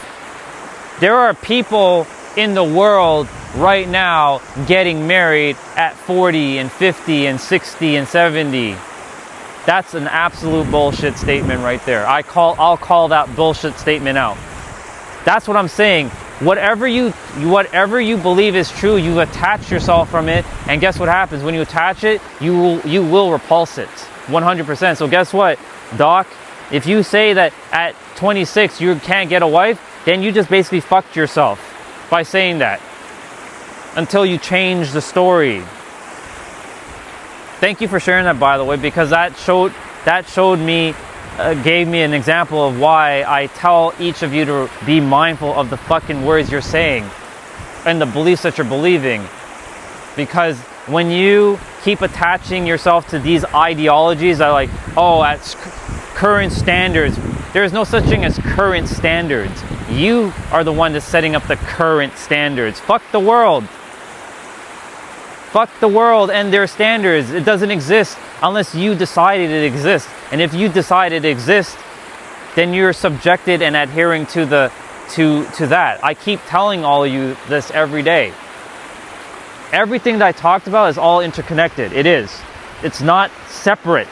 There are people in the world right now getting married at 40 and 50 and 60 and 70. That's an absolute bullshit statement right there. I'll call that bullshit statement out. That's what I'm saying. Whatever you believe is true, you attach yourself from it, and guess what happens when you attach it? You will repulse it 100%. So guess what, Doc? If you say that at 26 you can't get a wife, then you just basically fucked yourself by saying that until you change the story. Thank you for sharing that, by the way, because that showed me, gave me an example of why I tell each of you to be mindful of the fucking words you're saying and the beliefs that you're believing. Because when you keep attaching yourself to these ideologies that are like, oh, at current standards, There is no such thing as current standards. You are the one that's setting up the current standards. Fuck the world. Fuck the world and their standards. It doesn't exist unless you decided it exists. And if you decide it exists, then you're subjected and adhering to that. I keep telling all of you this every day. Everything that I talked about is all interconnected. It is. It's not separate.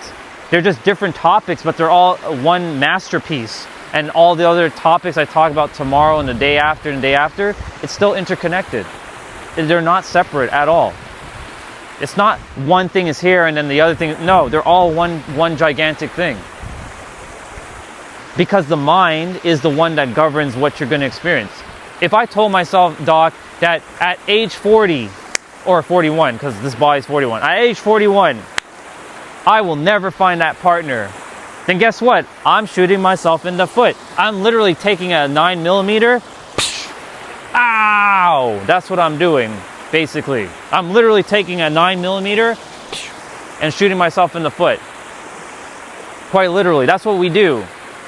They're just different topics, but they're all one masterpiece. And all the other topics I talk about tomorrow and the day after and the day after, it's still interconnected. They're not separate at all. It's not one thing is here and then the other thing. No, they're all one gigantic thing. Because the mind is the one that governs what you're going to experience. If I told myself, Doc, that at age 40, or 41, because this body's 41, at age 41, I will never find that partner, then guess what? I'm shooting myself in the foot. I'm literally taking a 9mm. Ow! That's what I'm doing, basically. I'm literally taking a 9mm and shooting myself in the foot. Quite literally, that's what we do.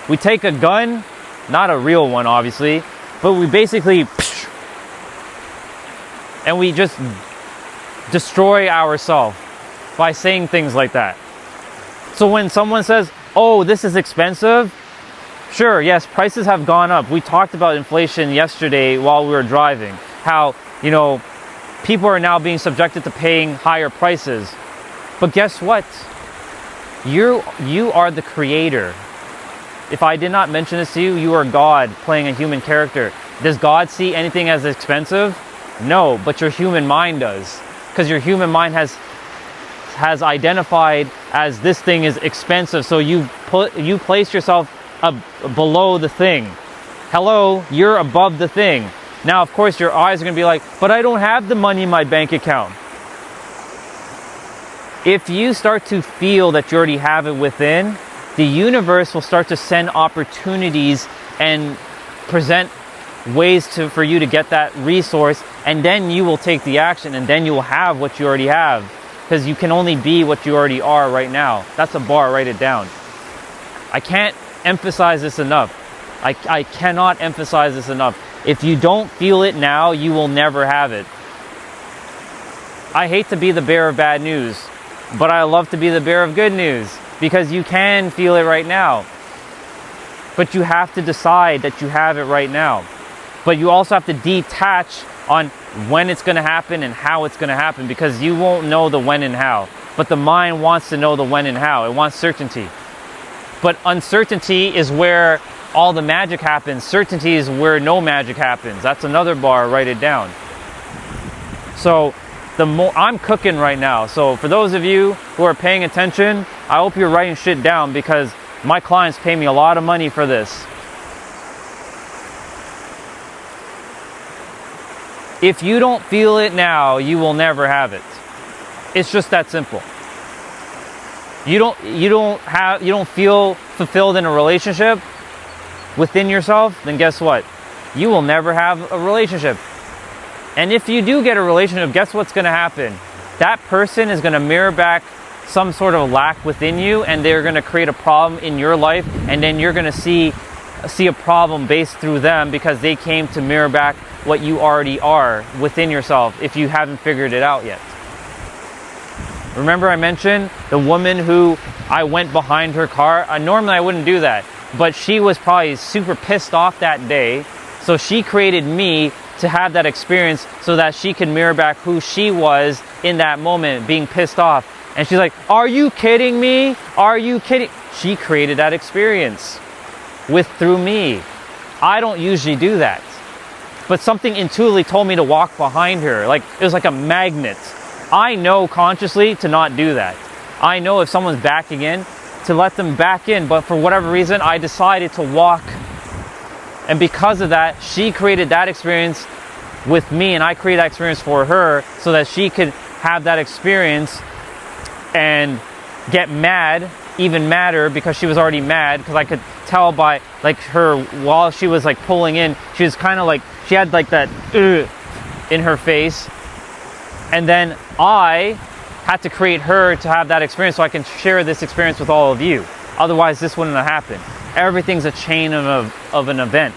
We take a gun, not a real one obviously, but we basically, and we just destroy ourselves by saying things like that. So when someone says, oh, this is expensive, sure, yes, prices have gone up. We talked about inflation yesterday while we were driving, how, you know, people are now being subjected to paying higher prices. But guess what? You are the creator. If I did not mention this to you, you are God playing a human character. Does God see anything as expensive? No, but your human mind does. Because your human mind has identified as this thing is expensive. So you place yourself below the thing. Hello, you're above the thing. Now, of course, your eyes are going to be like, but I don't have the money in my bank account. If you start to feel that you already have it within, the universe will start to send opportunities and present ways for you to get that resource, and then you will take the action, and then you will have what you already have, because you can only be what you already are right now. That's a bar, write it down. I can't emphasize this enough. I cannot emphasize this enough. If you don't feel it now, you will never have it. I hate to be the bearer of bad news, but I love to be the bearer of good news. Because you can feel it right now. But you have to decide that you have it right now. But you also have to detach on when it's going to happen and how it's going to happen, because you won't know the when and how. But the mind wants to know the when and how. It wants certainty. But uncertainty is where all the magic happens. Certainty is where no magic happens. That's another bar, write it down. So I'm cooking right now. So for those of you who are paying attention, I hope you're writing shit down, because my clients pay me a lot of money for this. If you don't feel it now, you will never have it. It's just that simple. You don't feel fulfilled in a relationship within yourself, then guess what? You will never have a relationship. And if you do get a relationship, guess what's going to happen? That person is going to mirror back some sort of lack within you, and they're going to create a problem in your life, and then you're going to see a problem based through them, because they came to mirror back what you already are within yourself if you haven't figured it out yet. Remember I mentioned the woman who I went behind her car? Normally I wouldn't do that, but she was probably super pissed off that day, so she created me to have that experience so that she could mirror back who she was in that moment, being pissed off. And she's like, are you kidding me? Are you kidding? She created that experience through me. I don't usually do that. But something intuitively told me to walk behind her. Like, it was like a magnet. I know consciously to not do that. I know if someone's backing in, to let them back in. But for whatever reason, I decided to walk. And because of that, she created that experience with me, and I created that experience for her so that she could have that experience and get mad, even madder, because she was already mad, because I could tell by like her, while she was like pulling in, she was kind of like, she had like that in her face, and then I had to create her to have that experience so I can share this experience with all of you. Otherwise this wouldn't have happened. Everything's a chain of an event.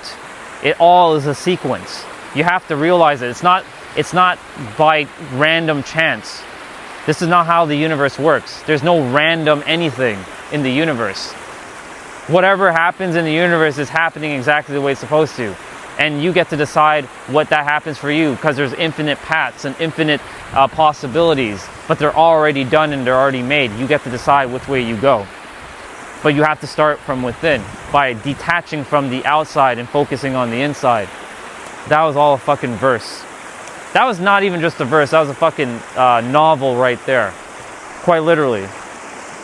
It all is a sequence. You have to realize it. It's not by random chance. This is not how the universe works. There's no random anything in the universe. Whatever happens in the universe is happening exactly the way it's supposed to. And you get to decide what that happens for you, because there's infinite paths and infinite possibilities, but they're already done and they're already made. You get to decide which way you go. But you have to start from within by detaching from the outside and focusing on the inside. That was all a fucking verse. That was not even just a verse. That was a fucking novel right there. Quite literally.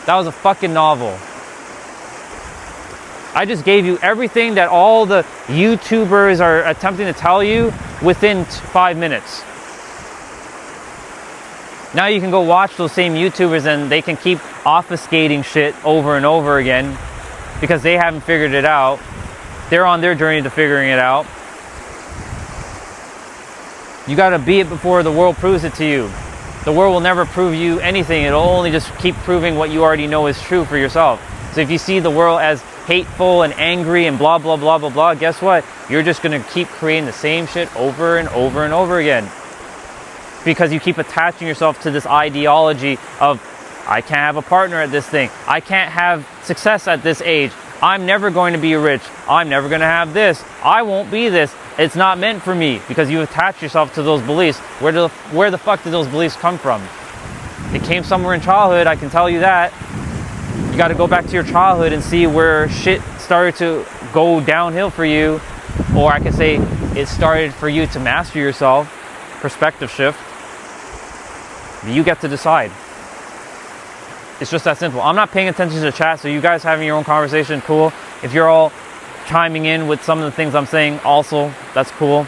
That was a fucking novel. I just gave you everything that all the YouTubers are attempting to tell you within 5 minutes. Now you can go watch those same YouTubers and they can keep obfuscating shit over and over again because they haven't figured it out. They're on their journey to figuring it out. You gotta be it before the world proves it to you. The world will never prove you anything. It'll only just keep proving what you already know is true for yourself. So if you see the world as hateful and angry and blah, blah, blah, blah, blah, guess what? You're just gonna keep creating the same shit over and over and over again. Because you keep attaching yourself to this ideology of, I can't have a partner at this thing. I can't have success at this age. I'm never going to be rich. I'm never going to have this. I won't be this. It's not meant for me, because you attach yourself to those beliefs. Where the fuck did those beliefs come from? It came somewhere in childhood, I can tell you that. You got to go back to your childhood and see where shit started to go downhill for you. Or I could say it started for you to master yourself. Perspective shift. You get to decide. It's just that simple. I'm not paying attention to the chat, so you guys having your own conversation, cool. If you're all chiming in with some of the things I'm saying, also, that's cool.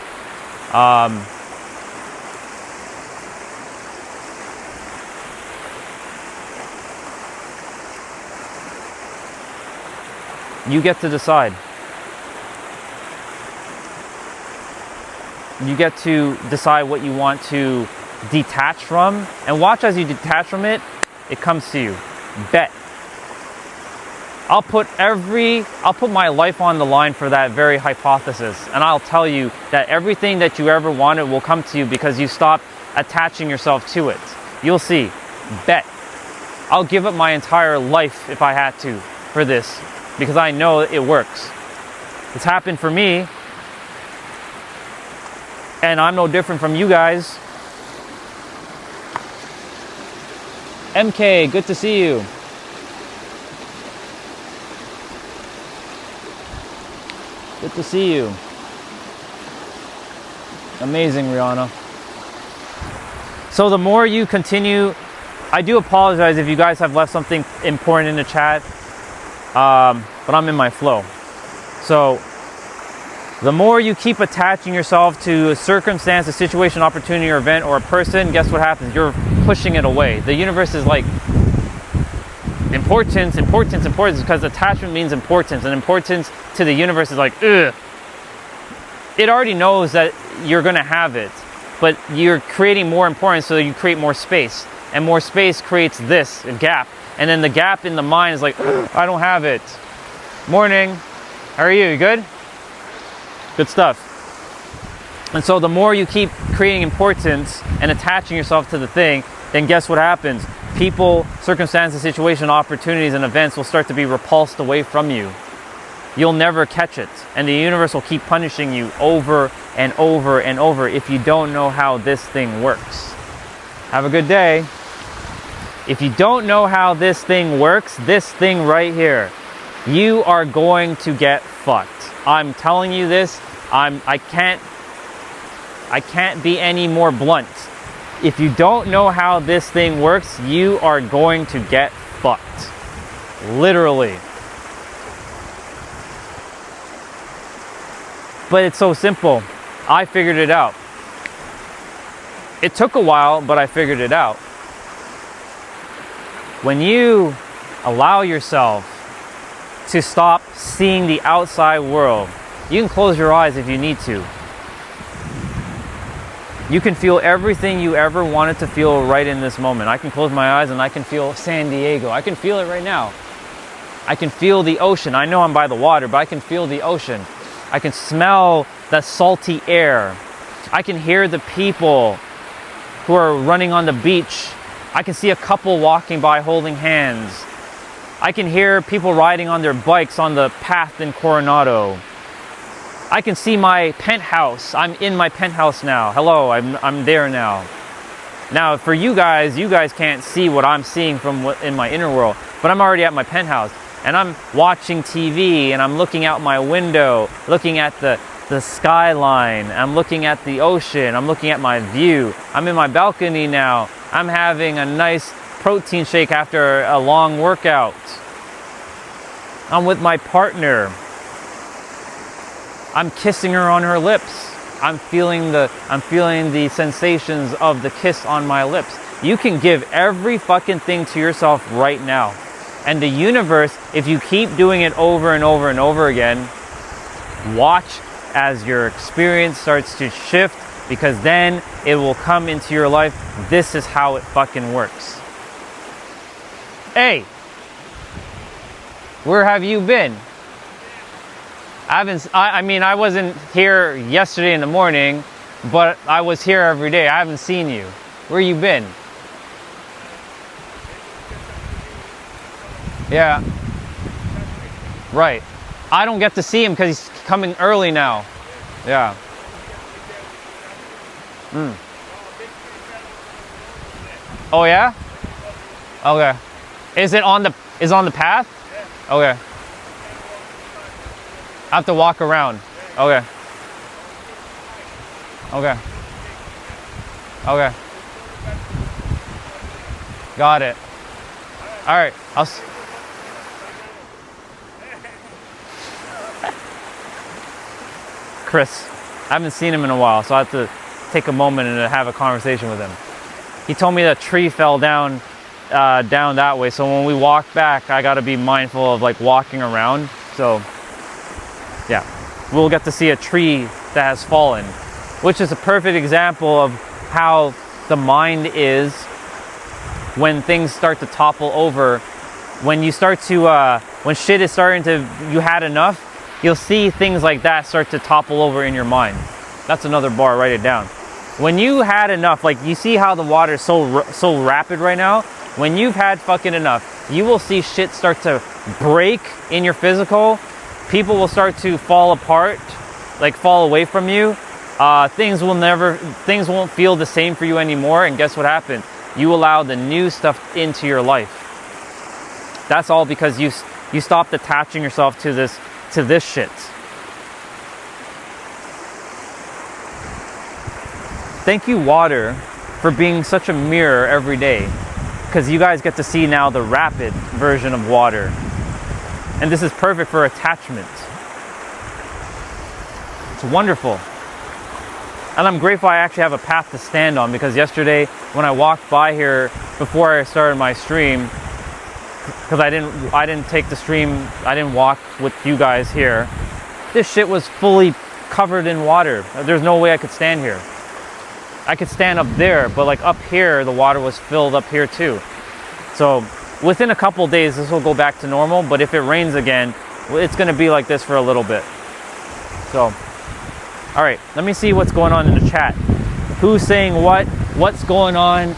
You get to decide. You get to decide what you want to detach from, and watch as you detach from it, it comes to you. Bet. I'll put my life on the line for that very hypothesis, and I'll tell you that everything that you ever wanted will come to you because you stop attaching yourself to it. You'll see. Bet. I'll give up my entire life if I had to for this, because I know it works. It's happened for me, and I'm no different from you guys. MK, good to see you. Good to see you. Amazing, Rihanna. So the more you continue, I do apologize if you guys have left something important in the chat, but I'm in my flow. So the more you keep attaching yourself to a circumstance, a situation, opportunity, or event, or a person, guess what happens? You're pushing it away. The universe is like, importance, because attachment means importance, and importance to the universe is like, ugh. It already knows that you're gonna have it, but you're creating more importance, so you create more space, and more space creates this, a gap, and then the gap in the mind is like, ugh, I don't have it. Morning, how are you? You good? Good stuff. And so the more you keep creating importance and attaching yourself to the thing, then guess what happens? People, circumstances, situations, opportunities, and events will start to be repulsed away from you. You'll never catch it. And the universe will keep punishing you over and over and over if you don't know how this thing works. Have a good day. If you don't know how this thing works, this thing right here, you are going to get fucked. I'm telling you this. I can't be any more blunt. If you don't know how this thing works, you are going to get fucked. Literally. But it's so simple. I figured it out. It took a while, but I figured it out. When you allow yourself to stop seeing the outside world, you can close your eyes if you need to. You can feel everything you ever wanted to feel right in this moment. I can close my eyes and I can feel San Diego. I can feel it right now. I can feel the ocean. I know I'm by the water, but I can feel the ocean. I can smell the salty air. I can hear the people who are running on the beach. I can see a couple walking by holding hands. I can hear people riding on their bikes on the path in Coronado. I can see my penthouse. I'm in my penthouse now. Hello, I'm there now. Now, for you guys can't see what I'm seeing from in my inner world, but I'm already at my penthouse, and I'm watching TV, and I'm looking out my window, looking at the skyline. I'm looking at the ocean. I'm looking at my view. I'm in my balcony now. I'm having a nice protein shake after a long workout. I'm with my partner. I'm kissing her on her lips. I'm feeling the sensations of the kiss on my lips. You can give every fucking thing to yourself right now. And the universe, if you keep doing it over and over and over again, watch as your experience starts to shift, because then it will come into your life. This is how it fucking works. Hey, where have you been? I wasn't here yesterday in the morning, but I was here every day. I haven't seen you. Where you been? Yeah. Right. I don't get to see him because he's coming early now. Yeah. Oh yeah? Okay. Is on the path? Okay. I have to walk around. Okay. Okay. Okay. Got it. All right. Chris, I haven't seen him in a while, so I have to take a moment and have a conversation with him. He told me that a tree fell down that way, so when we walk back, I got to be mindful of like walking around. So yeah, we'll get to see a tree that has fallen, which is a perfect example of how the mind is when things start to topple over. When you start to, when shit is starting to, you had enough, you'll see things like that start to topple over in your mind. That's another bar, write it down. When you had enough, like you see how the water is so rapid right now, when you've had fucking enough, you will see shit start to break in your physical. People will start to fall apart, like fall away from you. Things won't feel the same for you anymore. And guess what happened? You allow the new stuff into your life. That's all because you stopped attaching yourself to this shit. Thank you, water, for being such a mirror every day, because you guys get to see now the rapid version of water. And this is perfect for attachment. It's wonderful. And I'm grateful I actually have a path to stand on, because yesterday when I walked by here before I started my stream, because I didn't take the stream, I didn't walk with you guys here, this shit was fully covered in water. There's no way I could stand here. I could stand up there, but like up here, the water was filled up here too. So within a couple of days, this will go back to normal, but if it rains again, it's gonna be like this for a little bit. So, all right, let me see what's going on in the chat. Who's saying what? What's going on?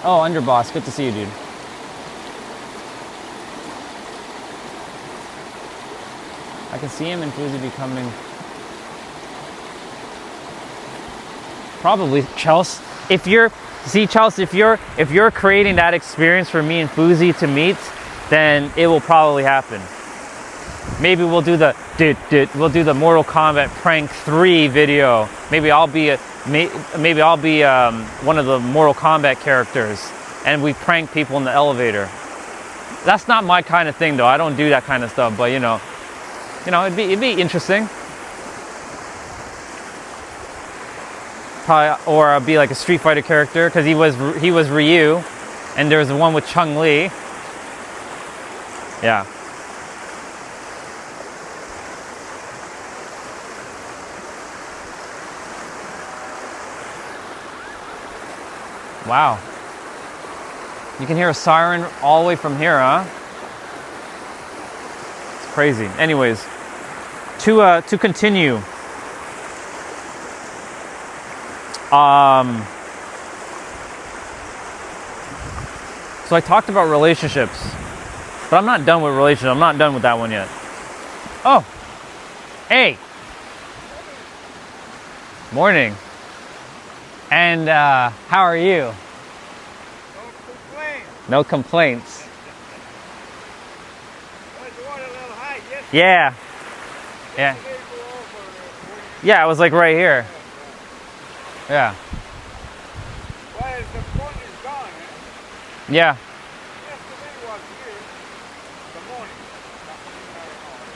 Oh, Underboss, good to see you, dude. I can see him and Fuzi becoming probably Chelsea. Chelsea, if you're creating that experience for me and Fuzi to meet, then it will probably happen. Maybe we'll do the Mortal Kombat Prank 3 video. Maybe I'll be one of the Mortal Kombat characters, and we prank people in the elevator. That's not my kind of thing, though. I don't do that kind of stuff. But you know, it'd be interesting. Probably, or I'll be like a Street Fighter character, because he was Ryu, and there's the one with Chun-Li. Yeah. Wow. You can hear a siren all the way from here, huh? It's crazy. Anyways, to continue. So I talked about relationships, but I'm not done with relationships. I'm not done with that one yet. Oh, hey. Morning. And how are you? No complaints. Yeah. Yeah. Yeah, it was like right here. Yeah. Yeah.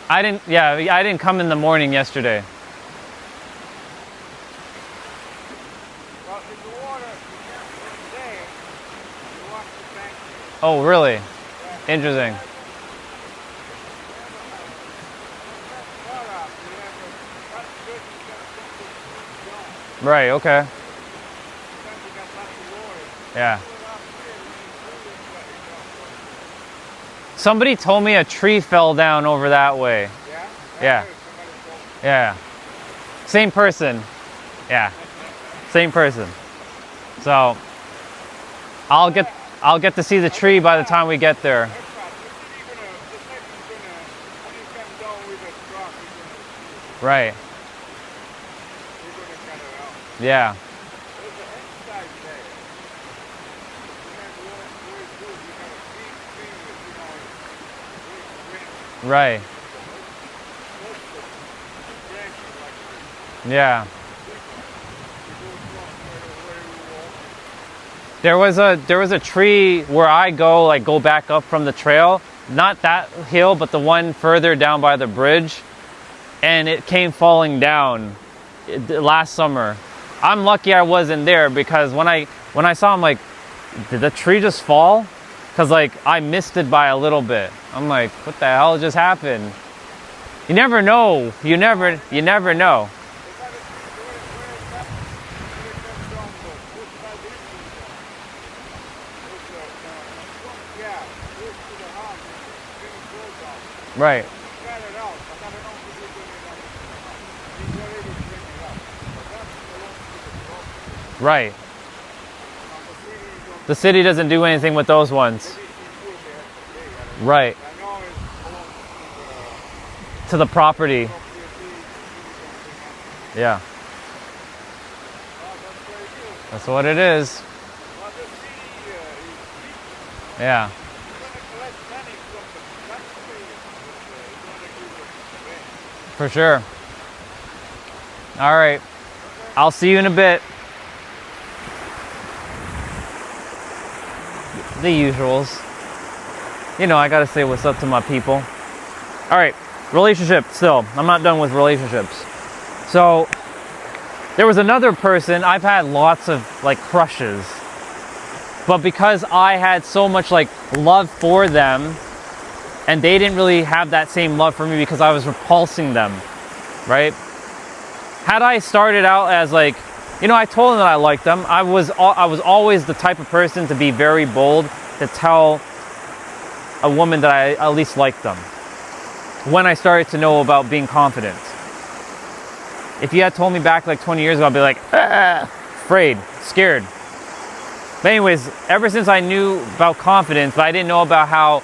I didn't come in the morning yesterday. Oh, really? Interesting. Right, okay. Yeah. Somebody told me a tree fell down over that way. Yeah. Yeah. Same person. Yeah. Same person. So I'll get to see the tree by the time we get there. Right. Yeah. Right. Yeah. There was a tree where I go back up from the trail, not that hill, but the one further down by the bridge, and it came falling down last summer. I'm lucky I wasn't there because when I saw, I'm like, did the tree just fall? Because like I missed it by a little bit. I'm like, what the hell just happened? You never know. You never know. Right. Right. The city doesn't do anything with those ones. Right. To the property. Yeah. That's what it is. Yeah. For sure. All right. I'll see you in a bit. The usuals. You know, I gotta say what's up to my people. All right. Relationship still. I'm not done with relationships. So there was another person. I've had lots of like crushes. But because I had so much like love for them, and they didn't really have that same love for me because I was repulsing them, right? Had I started out as like, you know, I told them that I liked them. I was always the type of person to be very bold to tell a woman that I at least liked them. When I started to know about being confident. If you had told me back like 20 years ago, I'd be like, afraid, scared. But anyways, ever since I knew about confidence, but I didn't know about how,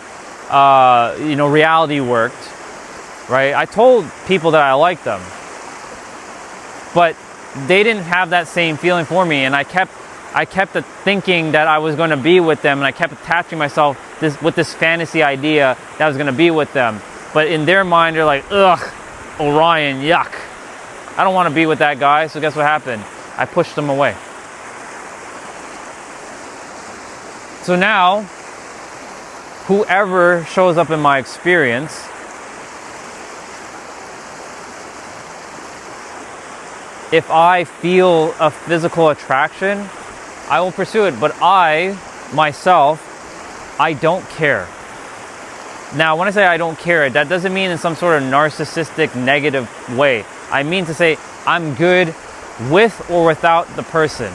reality worked, right? I told people that I liked them, but they didn't have that same feeling for me, and I kept thinking that I was going to be with them, and I kept attaching myself with this fantasy idea that I was going to be with them. But in their mind, they're like, ugh, Orion, yuck. I don't want to be with that guy. So guess what happened? I pushed them away. So now, whoever shows up in my experience, if I feel a physical attraction, I will pursue it. But I, myself, I don't care. Now, when I say I don't care, that doesn't mean in some sort of narcissistic, negative way. I mean to say I'm good with or without the person.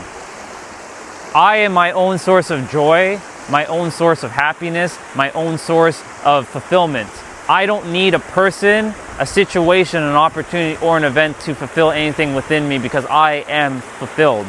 I am my own source of joy, my own source of happiness, my own source of fulfillment. I don't need a person, a situation, an opportunity, or an event to fulfill anything within me because I am fulfilled.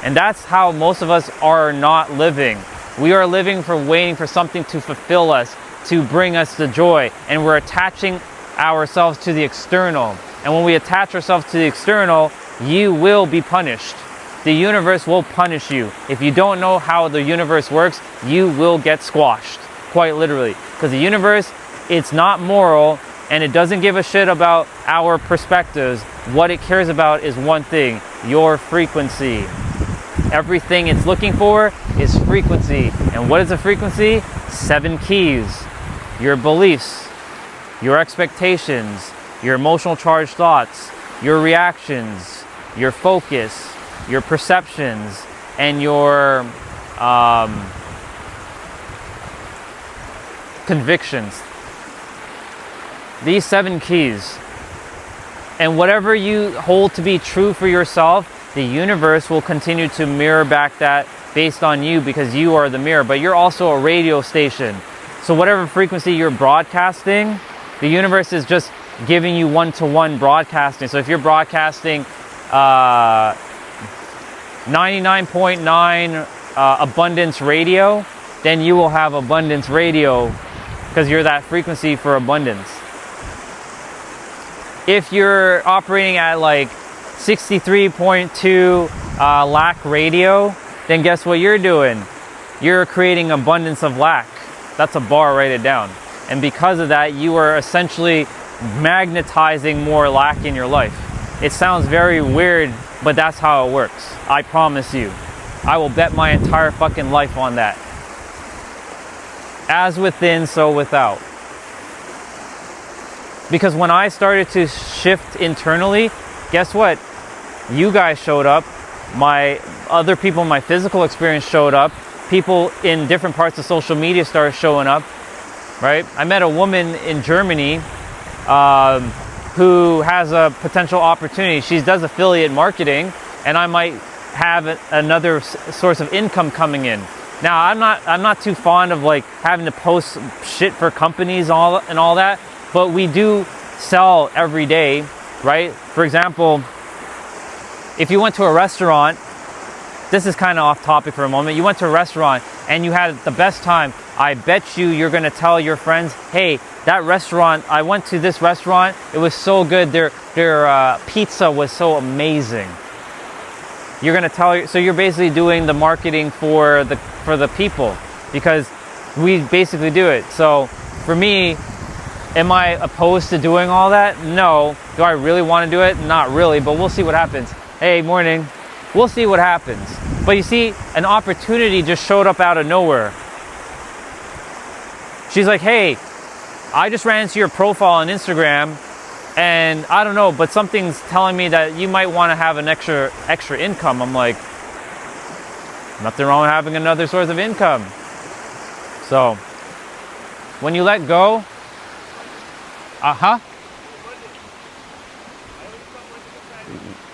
And that's how most of us are not living. We are living for waiting for something to fulfill us, to bring us the joy. And we're attaching ourselves to the external. And when we attach ourselves to the external, you will be punished. The universe will punish you. If you don't know how the universe works, you will get squashed, quite literally. Because the universe, it's not moral, and it doesn't give a shit about our perspectives. What it cares about is one thing: your frequency. Everything it's looking for is frequency. And what is a frequency? 7 keys. Your beliefs, your expectations, your emotional charged thoughts, your reactions, your focus, your perceptions, and your convictions. These 7 keys. And whatever you hold to be true for yourself, the universe will continue to mirror back that based on you, because you are the mirror. But you're also a radio station. So whatever frequency you're broadcasting, the universe is just giving you one-to-one broadcasting. So if you're broadcasting 99.9 abundance radio, then you will have abundance radio because you're that frequency for abundance. If you're operating at like 63.2 lack radio, then guess what you're doing? You're creating abundance of lack. That's a bar, write it down. And because of that, you are essentially magnetizing more lack in your life. It sounds very weird, but that's how it works. I promise you. I will bet my entire fucking life on that. As within, so without. Because when I started to shift internally, guess what? You guys showed up. My other people in my physical experience showed up. People in different parts of social media started showing up, right? I met a woman in Germany who has a potential opportunity. She does affiliate marketing, and I might have another source of income coming in. Now, I'm not too fond of like having to post shit for companies and all that, but we do sell every day, right? For example, if you went to a restaurant, this is kind of off topic for a moment. You went to a restaurant and you had the best time. I bet you're going to tell your friends, hey, that restaurant, I went to this restaurant. It was so good. Their pizza was so amazing. You're going to tell, so you're basically doing the marketing for the people, because we basically do it. So for me, am I opposed to doing all that? No. Do I really want to do it? Not really, but we'll see what happens. Hey, morning. We'll see what happens. But you see, an opportunity just showed up out of nowhere. She's like, hey, I just ran into your profile on Instagram, and I don't know, but something's telling me that you might want to have an extra income. I'm like, nothing wrong with having another source of income. So, when you let go,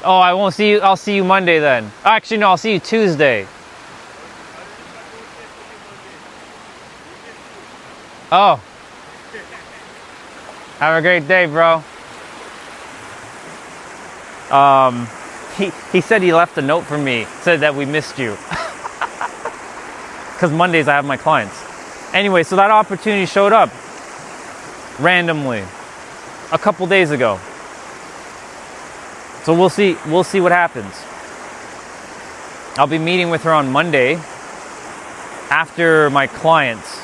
oh, I won't see you. I'll see you Monday then. Actually, no, I'll see you Tuesday. Oh. Have a great day, bro. He said he left a note for me. Said that we missed you. Because Mondays I have my clients. Anyway, so that opportunity showed up randomly a couple days ago. So we'll see what happens. I'll be meeting with her on Monday after my clients.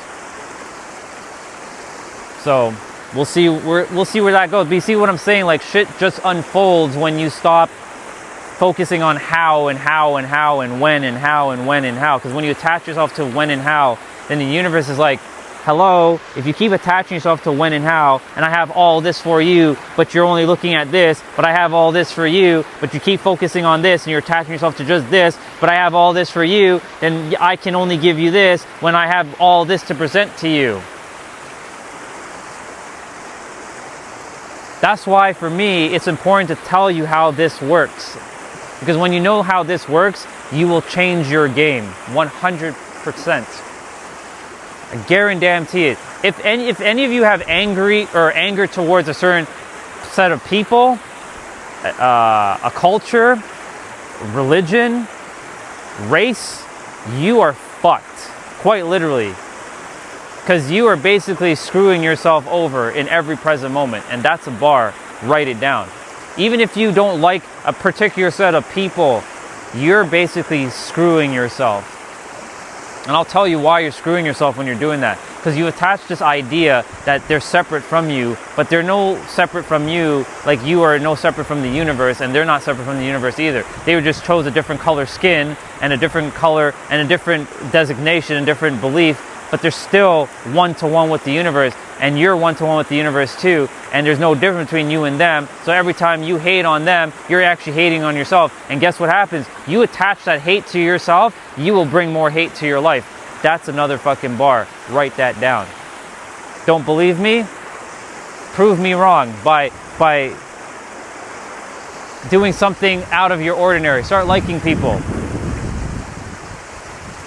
So we'll see where that goes. But you see what I'm saying? Like, shit just unfolds when you stop focusing on how and how and how and when and how and when and how. Because when you attach yourself to when and how, then the universe is like, hello, if you keep attaching yourself to when and how, and I have all this for you, but you're only looking at this, but I have all this for you, but you keep focusing on this and you're attaching yourself to just this, but I have all this for you, then I can only give you this when I have all this to present to you. That's why for me, it's important to tell you how this works. Because when you know how this works, you will change your game 100%. I guarantee it. If any of you have anger towards a certain set of people, a culture, religion, race, you are fucked, quite literally. Because you are basically screwing yourself over in every present moment, and that's a bar. Write it down. Even if you don't like a particular set of people, you're basically screwing yourself. And I'll tell you why you're screwing yourself when you're doing that. Because you attach this idea that they're separate from you, but they're no separate from you, like you are no separate from the universe, and they're not separate from the universe either. They just chose a different color skin, and a different color, and a different designation, and different belief, but they're still one-to-one with the universe, and you're one-to-one with the universe too, and there's no difference between you and them. So every time you hate on them, you're actually hating on yourself. And guess what happens? You attach that hate to yourself, you will bring more hate to your life. That's another fucking bar. Write that down. Don't believe me? Prove me wrong by doing something out of your ordinary. Start liking people.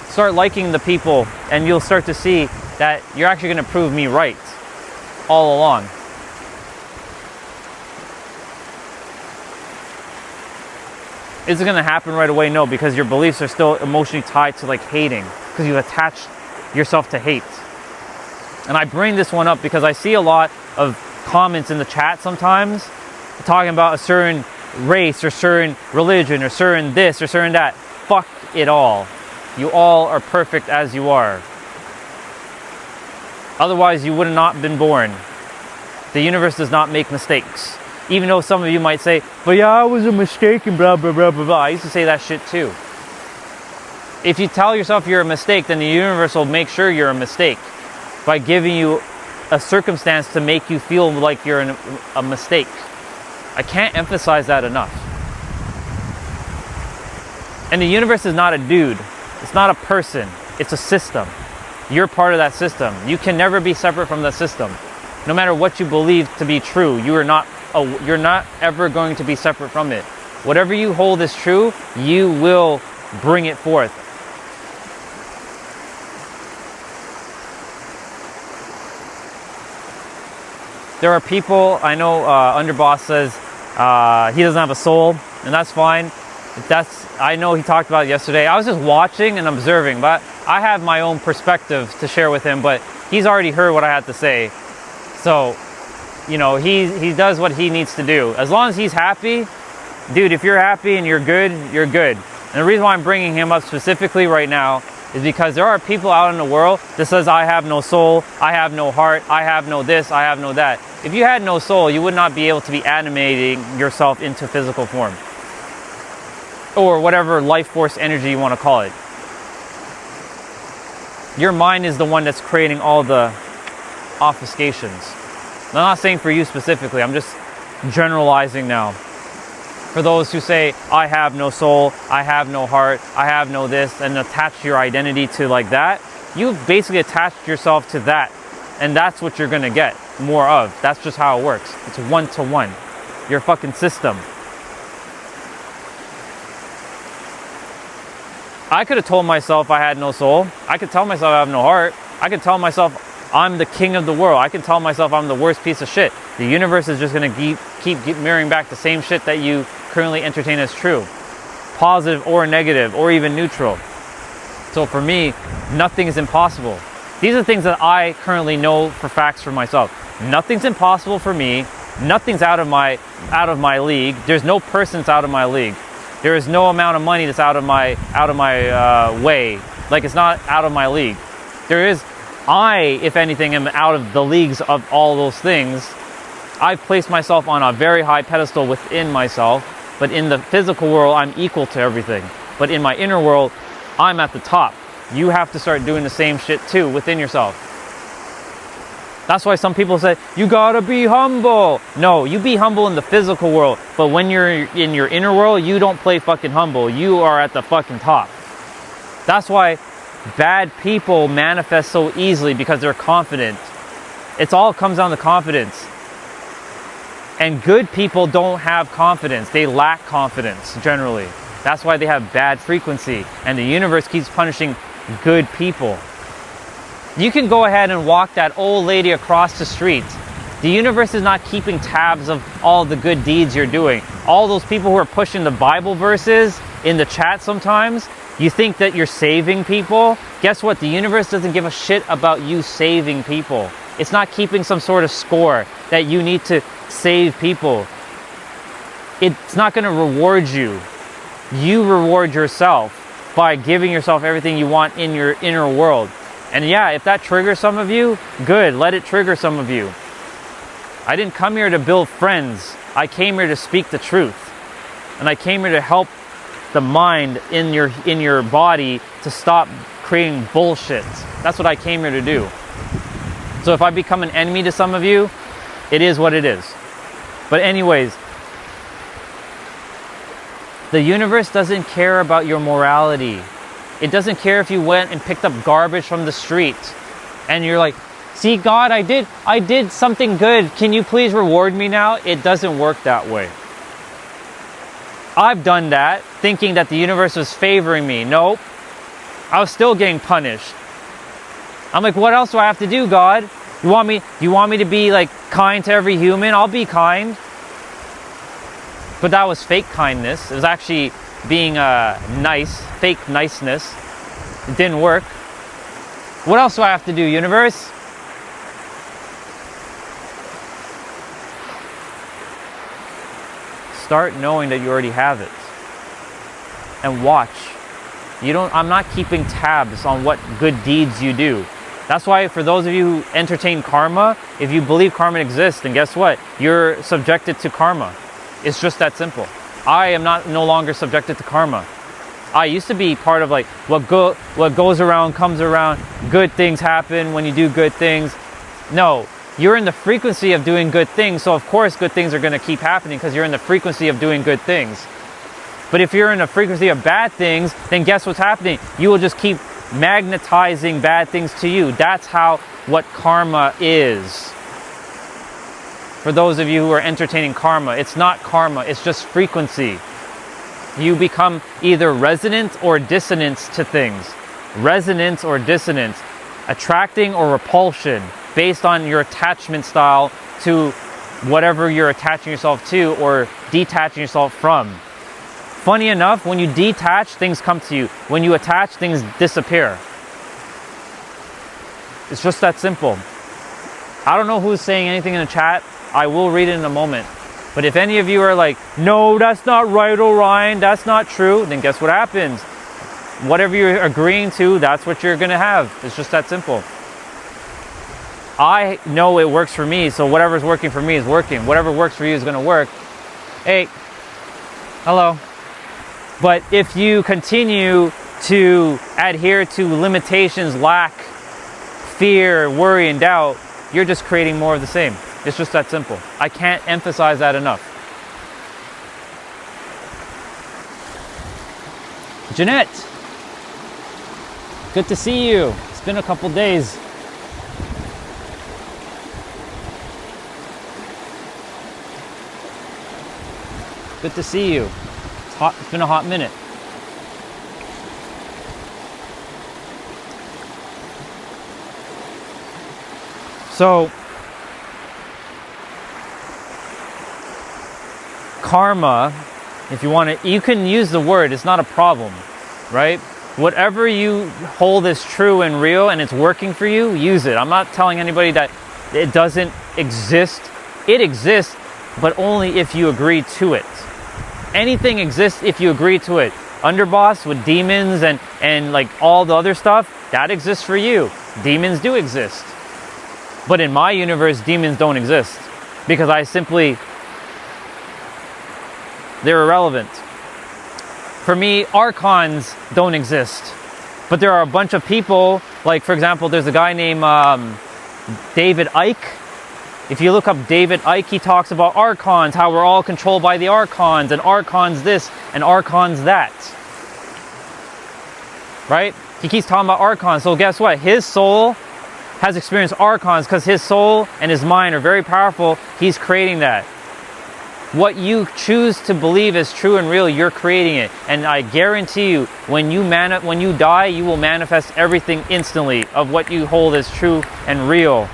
Start liking the people, and you'll start to see that you're actually going to prove me right all along. Is it going to happen right away? No, because your beliefs are still emotionally tied to like hating, because you attach yourself to hate. And I bring this one up because I see a lot of comments in the chat sometimes talking about a certain race or certain religion or certain this or certain that. Fuck it all. You all are perfect as you are. Otherwise, you would have not been born. The universe does not make mistakes. Even though some of you might say, but yeah, I was a mistake and blah, blah, blah, blah, blah. I used to say that shit too. If you tell yourself you're a mistake, then the universe will make sure you're a mistake by giving you a circumstance to make you feel like you're a mistake. I can't emphasize that enough. And the universe is not a dude. It's not a person. It's a system. You're part of that system. You can never be separate from the system. No matter what you believe to be true, you're not ever going to be separate from it. Whatever you hold as true, you will bring it forth. There are people, I know Underboss says he doesn't have a soul, and that's fine. I know he talked about it yesterday. I was just watching and observing, but I have my own perspective to share with him, but he's already heard what I had to say. So, you know, he does what he needs to do. As long as he's happy, dude, if you're happy and you're good, you're good. And the reason why I'm bringing him up specifically right now is because there are people out in the world that says, I have no soul, I have no heart, I have no this, I have no that. If you had no soul, you would not be able to be animating yourself into physical form. Or whatever life force energy you want to call it. Your mind is the one that's creating all the obfuscations. I'm not saying for you specifically, I'm just generalizing now. For those who say, I have no soul, I have no heart, I have no this, and attach your identity to like that, you've basically attached yourself to that. And that's what you're going to get more of. That's just how it works. It's one-to-one. Your fucking system. I could have told myself I had no soul. I could tell myself I have no heart. I could tell myself I'm the king of the world. I can tell myself I'm the worst piece of shit. The universe is just going to keep mirroring back the same shit that you currently entertain as true. Positive or negative or even neutral. So for me, nothing is impossible. These are things that I currently know for facts for myself. Nothing's impossible for me. Nothing's out of my league. There's no person that's out of my league. There is no amount of money that's out of my way. Like, it's not out of my league. There is, if anything, am out of the leagues of all those things. I've placed myself on a very high pedestal within myself, but in the physical world, I'm equal to everything. But in my inner world, I'm at the top. You have to start doing the same shit too within yourself. That's why some people say, you gotta be humble. No, you be humble in the physical world, but when you're in your inner world, you don't play fucking humble. You are at the fucking top. That's why bad people manifest so easily, because they're confident. It all comes down to confidence. And good people don't have confidence. They lack confidence, generally. That's why they have bad frequency. And the universe keeps punishing good people. You can go ahead and walk that old lady across the street. The universe is not keeping tabs of all the good deeds you're doing. All those people who are pushing the Bible verses in the chat sometimes, you think that you're saving people. Guess what? The universe doesn't give a shit about you saving people. It's not keeping some sort of score that you need to save people. It's not going to reward you. You reward yourself by giving yourself everything you want in your inner world. And yeah, if that triggers some of you, good, let it trigger some of you. I didn't come here to build friends. I came here to speak the truth. And I came here to help the mind in your body to stop creating bullshit. That's what I came here to do. So if I become an enemy to some of you, it is what it is. But anyways, the universe doesn't care about your morality. It doesn't care if you went and picked up garbage from the street and you're like, see, God, I did something good. Can you please reward me now? It doesn't work that way. I've done that thinking that the universe was favoring me. Nope. I was still getting punished. I'm like, what else do I have to do, God? You want me to be like kind to every human? I'll be kind. But that was fake kindness. It was actually being nice, fake niceness. It didn't work. What else do I have to do, universe? Start knowing that you already have it. And watch. I'm not keeping tabs on what good deeds you do. That's why for those of you who entertain karma, if you believe karma exists, then guess what? You're subjected to karma. It's just that simple. I am no longer subjected to karma. I used to be part of like what goes around comes around. Good things happen when you do good things. No, you're in the frequency of doing good things, so of course good things are going to keep happening because you're in the frequency of doing good things. But if you're in the frequency of bad things, then guess what's happening? You will just keep magnetizing bad things to you. That's what karma is. For those of you who are entertaining karma, it's not karma, it's just frequency. You become either resonant or dissonant to things. Resonance or dissonance. Attracting or repulsion based on your attachment style to whatever you're attaching yourself to or detaching yourself from. Funny enough, when you detach, things come to you. When you attach, things disappear. It's just that simple. I don't know who's saying anything in the chat. I will read it in a moment. But if any of you are like, no, that's not right, Orion, that's not true, then guess what happens? Whatever you're agreeing to, that's what you're going to have. It's just that simple. I know it works for me, so whatever's working for me is working. Whatever works for you is going to work. Hey, hello. But if you continue to adhere to limitations, lack, fear, worry, and doubt, you're just creating more of the same. It's just that simple. I can't emphasize that enough. Jeanette, good to see you. It's been a couple days. Good to see you. It's hot. It's been a hot minute. So, karma, if you want to, you can use the word, it's not a problem, right? Whatever you hold as true and real and it's working for you, use it. I'm not telling anybody that it doesn't exist. It exists, but only if you agree to it. Anything exists if you agree to it. Underboss with demons and like all the other stuff, that exists for you. Demons do exist. But in my universe, demons don't exist because they're irrelevant. For me, archons don't exist. But there are a bunch of people, like for example, there's a guy named David Icke. If you look up David Icke, he talks about archons, how we're all controlled by the archons, and archons this, and archons that. Right? He keeps talking about archons, so guess what? His soul has experienced archons because his soul and his mind are very powerful. He's creating that. What you choose to believe is true and real, you're creating it. And I guarantee you, when you die, you will manifest everything instantly of what you hold as true and real.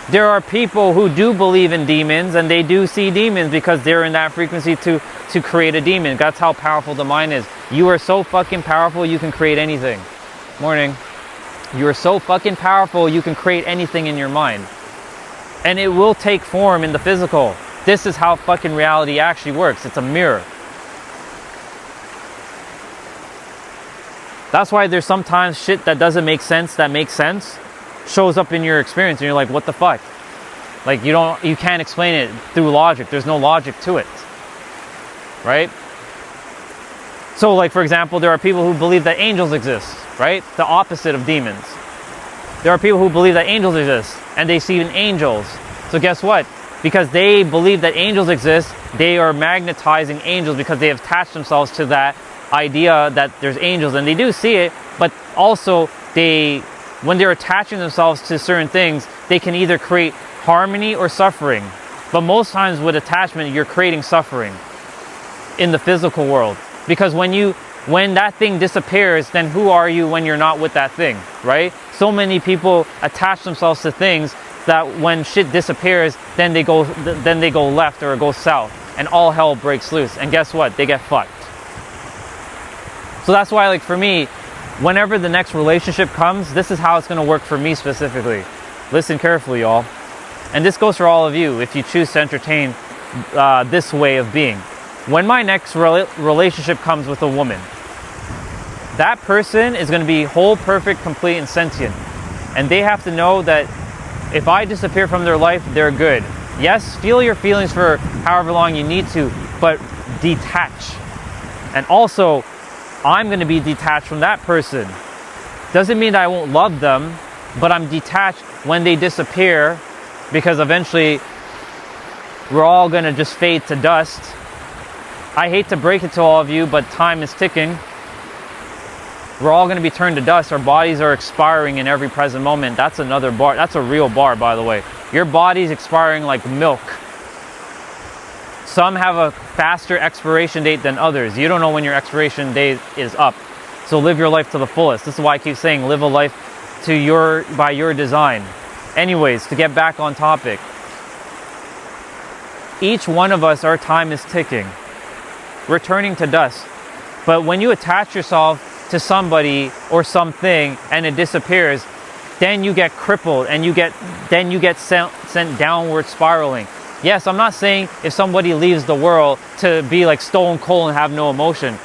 There are people who do believe in demons, and they do see demons because they're in that frequency to create a demon. That's how powerful the mind is. You are so fucking powerful, you can create anything. Morning. You are so fucking powerful, you can create anything in your mind. And it will take form in the physical. This is how fucking reality actually works. It's a mirror. That's why there's sometimes shit that doesn't make sense that makes sense shows up in your experience and you're like, what the fuck? Like you can't explain it through logic. There's no logic to it. Right? So like, for example, there are people who believe that angels exist, right? The opposite of demons. There are people who believe that angels exist and they see angels. So guess what? Because they believe that angels exist, they are magnetizing angels because they have attached themselves to that idea that there's angels, and they do see it, but also when they're attaching themselves to certain things, they can either create harmony or suffering. But most times with attachment, you're creating suffering in the physical world. Because when that thing disappears, then who are you when you're not with that thing, right? So many people attach themselves to things that when shit disappears, then they go left or go south, and all hell breaks loose. And guess what? They get fucked. So that's why, like, for me, whenever the next relationship comes, this is how it's going to work for me specifically. Listen carefully, y'all. And this goes for all of you if you choose to entertain this way of being. When my next relationship comes with a woman, that person is going to be whole, perfect, complete, and sentient. And they have to know that if I disappear from their life, they're good. Yes, feel your feelings for however long you need to, but detach. And also, I'm going to be detached from that person. Doesn't mean that I won't love them, but I'm detached when they disappear, because eventually we're all going to just fade to dust. I hate to break it to all of you, but time is ticking. We're all going to be turned to dust. Our bodies are expiring in every present moment. That's another bar. That's a real bar, by the way. Your body's expiring like milk. Some have a faster expiration date than others. You don't know when your expiration date is up. So live your life to the fullest. This is why I keep saying live a life by your design. Anyways, to get back on topic. Each one of us, our time is ticking. We're turning to dust. But when you attach yourself to somebody or something and it disappears, then you get crippled and you get sent downward spiraling. Yes, I'm not saying if somebody leaves the world to be like stone cold and have no emotion.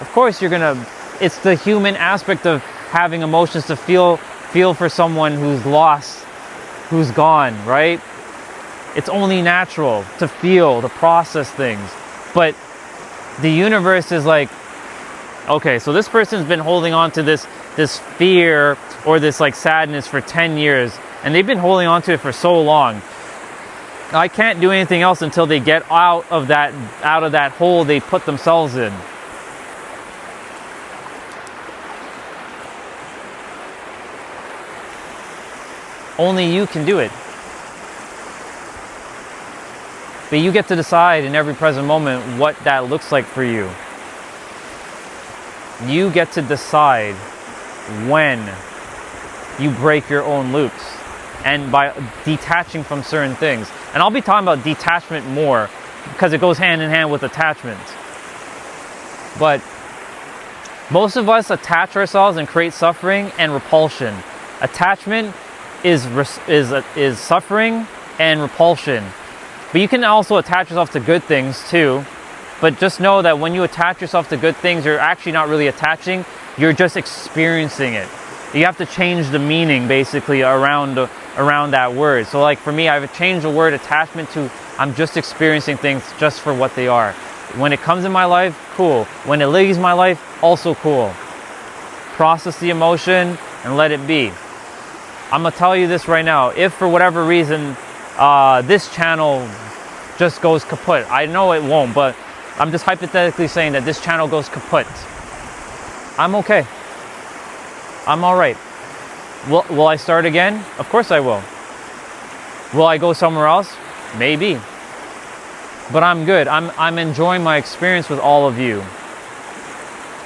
Of course it's the human aspect of having emotions, to feel for someone who's lost, who's gone, right? It's only natural to feel, to process things. But the universe is like, okay, so this person's been holding on to this fear or this like sadness for 10 years, and they've been holding on to it for so long. I can't do anything else until they get out of that hole they put themselves in. Only you can do it. But you get to decide in every present moment what that looks like for you. You get to decide when you break your own loops, and by detaching from certain things. And I'll be talking about detachment more because it goes hand in hand with attachment. But most of us attach ourselves and create suffering and repulsion. Attachment is suffering and repulsion. But you can also attach yourself to good things too. But just know that when you attach yourself to good things, you're actually not really attaching, you're just experiencing it. You have to change the meaning basically around that word. So like for me, I've changed the word attachment to I'm just experiencing things just for what they are. When it comes in my life, cool. When it leaves my life, also cool. Process the emotion and let it be. I'm gonna tell you this right now. If for whatever reason this channel just goes kaput, I know it won't, but I'm just hypothetically saying that this channel goes kaput, I'm okay. I'm all right. Will I start again? Of course I will. Will I go somewhere else? Maybe. But I'm good. I'm enjoying my experience with all of you.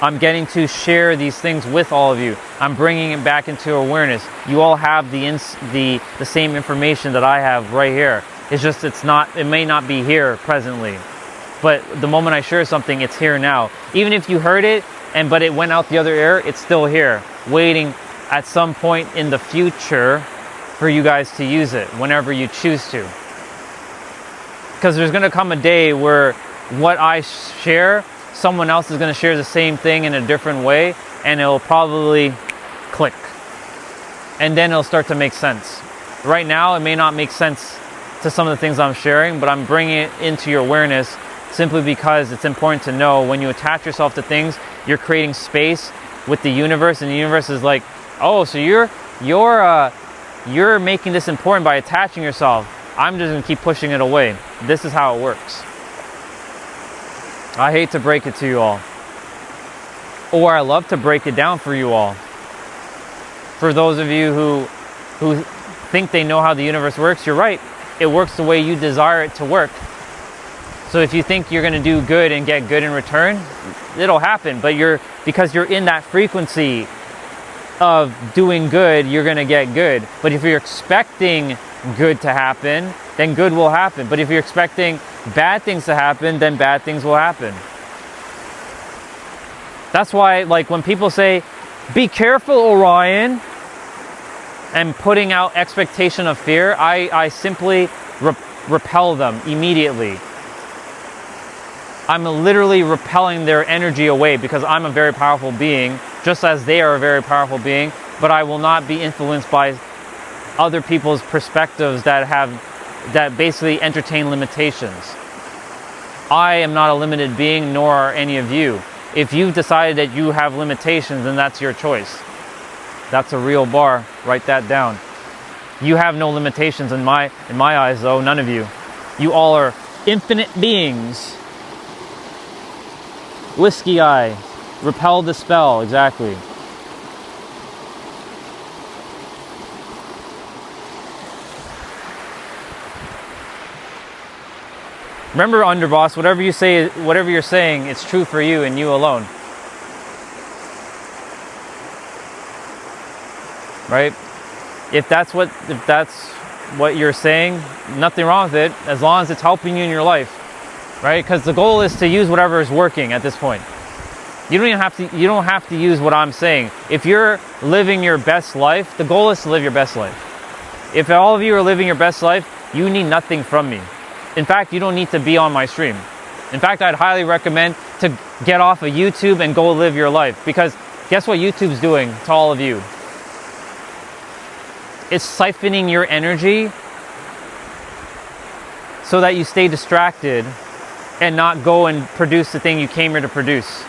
I'm getting to share these things with all of you. I'm bringing it back into awareness. You all have the same information that I have right here. It's just it may not be here presently. But the moment I share something, it's here now. Even if you heard it but it went out the other ear, it's still here, waiting at some point in the future for you guys to use it whenever you choose to. Because there's going to come a day where what I share, someone else is going to share the same thing in a different way, and it'll probably click. And then it'll start to make sense. Right now, it may not make sense to some of the things I'm sharing, but I'm bringing it into your awareness simply because it's important to know when you attach yourself to things, you're creating space with the universe, and the universe is like, oh, so you're making this important by attaching yourself. I'm just going to keep pushing it away. This is how it works. I hate to break it to you all. Or I love to break it down for you all. For those of you who think they know how the universe works, you're right. It works the way you desire it to work. So if you think you're going to do good and get good in return, it'll happen. But because you're in that frequency of doing good, you're going to get good. But if you're expecting good to happen, then good will happen. But if you're expecting bad things to happen, then bad things will happen. That's why, like, when people say, be careful, Orion, and putting out expectation of fear, I simply repel them immediately. I'm literally repelling their energy away because I'm a very powerful being, just as they are a very powerful being, but I will not be influenced by other people's perspectives that basically entertain limitations. I am not a limited being, nor are any of you. If you've decided that you have limitations, then that's your choice. That's a real bar. Write that down. You have no limitations in my eyes, though. None of you. You all are infinite beings. Whiskey eye. Repel the spell. Exactly. Remember, Underboss, whatever you're saying, it's true for you and you alone. Right? If that's what you're saying, nothing wrong with it, as long as it's helping you in your life. Right? Because the goal is to use whatever is working at this point. You don't have to use what I'm saying. If you're living your best life, the goal is to live your best life. If all of you are living your best life, you need nothing from me. In fact, you don't need to be on my stream. In fact, I'd highly recommend to get off of YouTube and go live your life. Because guess what YouTube's doing to all of you? It's siphoning your energy so that you stay distracted and not go and produce the thing you came here to produce.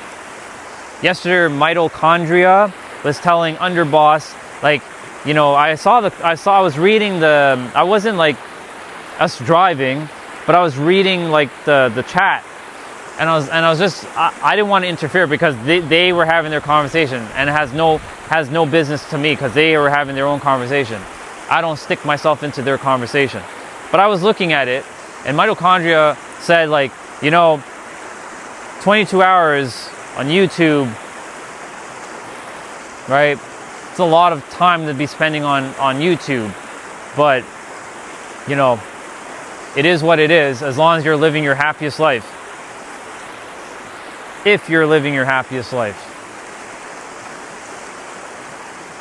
Yesterday, Mitochondria was telling Underboss, like, you know, I was reading I wasn't like us driving, but I was reading like the chat, and I didn't want to interfere because they were having their conversation, and it has no business to me because they were having their own conversation. I don't stick myself into their conversation. But I was looking at it, and Mitochondria said, like, you know, 22 hours on YouTube, right? It's a lot of time to be spending on YouTube, but, you know, it is what it is, as long as you're living your happiest life. If you're living your happiest life.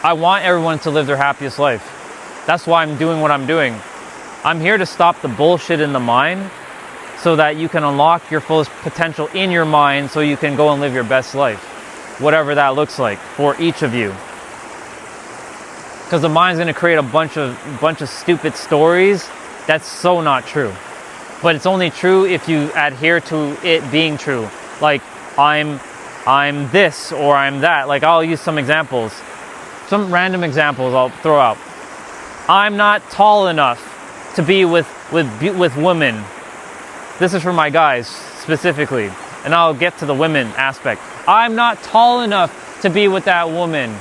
I want everyone to live their happiest life. That's why I'm doing what I'm doing. I'm here to stop the bullshit in the mind so that you can unlock your fullest potential in your mind so you can go and live your best life. Whatever that looks like for each of you. Because the mind's going to create a bunch of stupid stories. That's so not true. But it's only true if you adhere to it being true. Like, I'm this or I'm that. Like, I'll use some examples. Some random examples I'll throw out. I'm not tall enough to be with women. This is for my guys specifically. And I'll get to the women aspect. I'm not tall enough to be with that woman.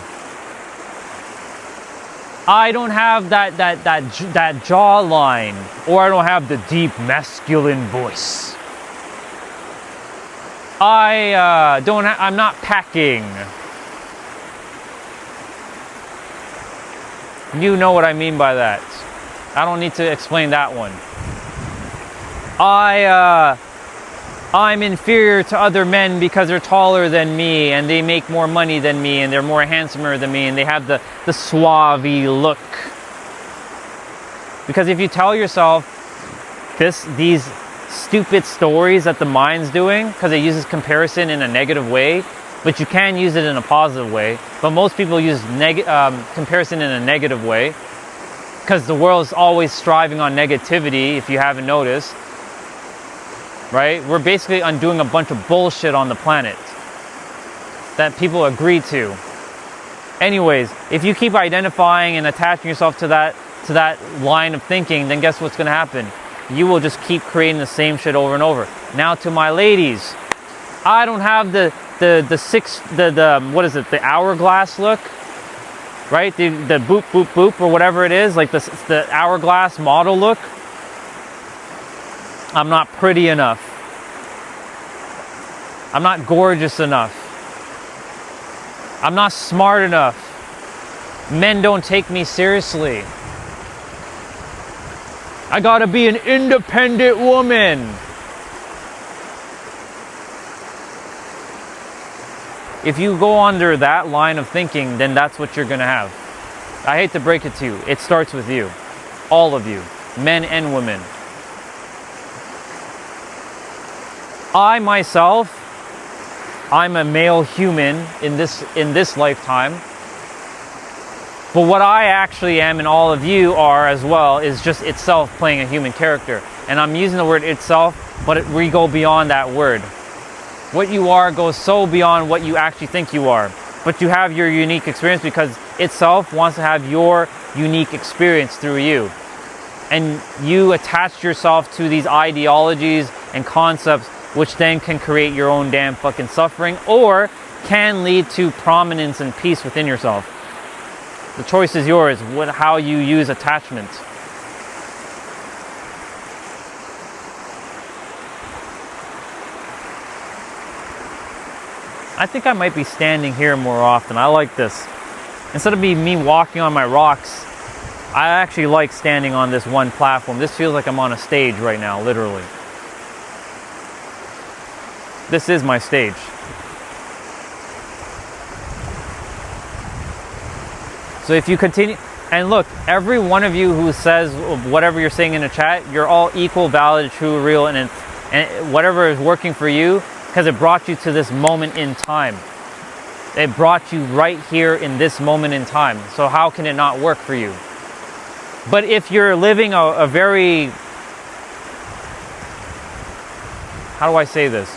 I don't have that jawline, or I don't have the deep masculine voice. I'm not packing. You know what I mean by that. I don't need to explain that one. I'm inferior to other men because they're taller than me and they make more money than me and they're more handsomer than me and they have the suave look. Because if you tell yourself these stupid stories that the mind's doing, because it uses comparison in a negative way, but you can use it in a positive way. But most people use comparison in a negative way because the world is always striving on negativity, if you haven't noticed. Right? We're basically undoing a bunch of bullshit on the planet that people agree to. Anyways, if you keep identifying and attaching yourself to that line of thinking, then guess what's going to happen? You will just keep creating the same shit over and over. Now to my ladies, I don't have the hourglass look, right? The boop boop boop or whatever it is, like the hourglass model look. I'm not pretty enough. I'm not gorgeous enough. I'm not smart enough. Men don't take me seriously. I gotta be an independent woman. If you go under that line of thinking, then that's what you're gonna have. I hate to break it to you. It starts with you. All of you. Men and women. I myself, I'm a male human in this lifetime. But what I actually am, and all of you are as well, is just itself playing a human character. And I'm using the word itself, but we go beyond that word. What you are goes so beyond what you actually think you are. But you have your unique experience because itself wants to have your unique experience through you. And you attach yourself to these ideologies and concepts, which then can create your own damn fucking suffering or can lead to prominence and peace within yourself. The choice is yours, how you use attachment. I think I might be standing here more often. I like this. Instead of me walking on my rocks, I actually like standing on this one platform. This feels like I'm on a stage right now, literally. This is my stage. So if you continue, and look, every one of you who says whatever you're saying in the chat, you're all equal, valid, true, real, and whatever is working for you, because it brought you to this moment in time. It brought you right here in this moment in time. So how can it not work for you? But if you're living a very, how do I say this?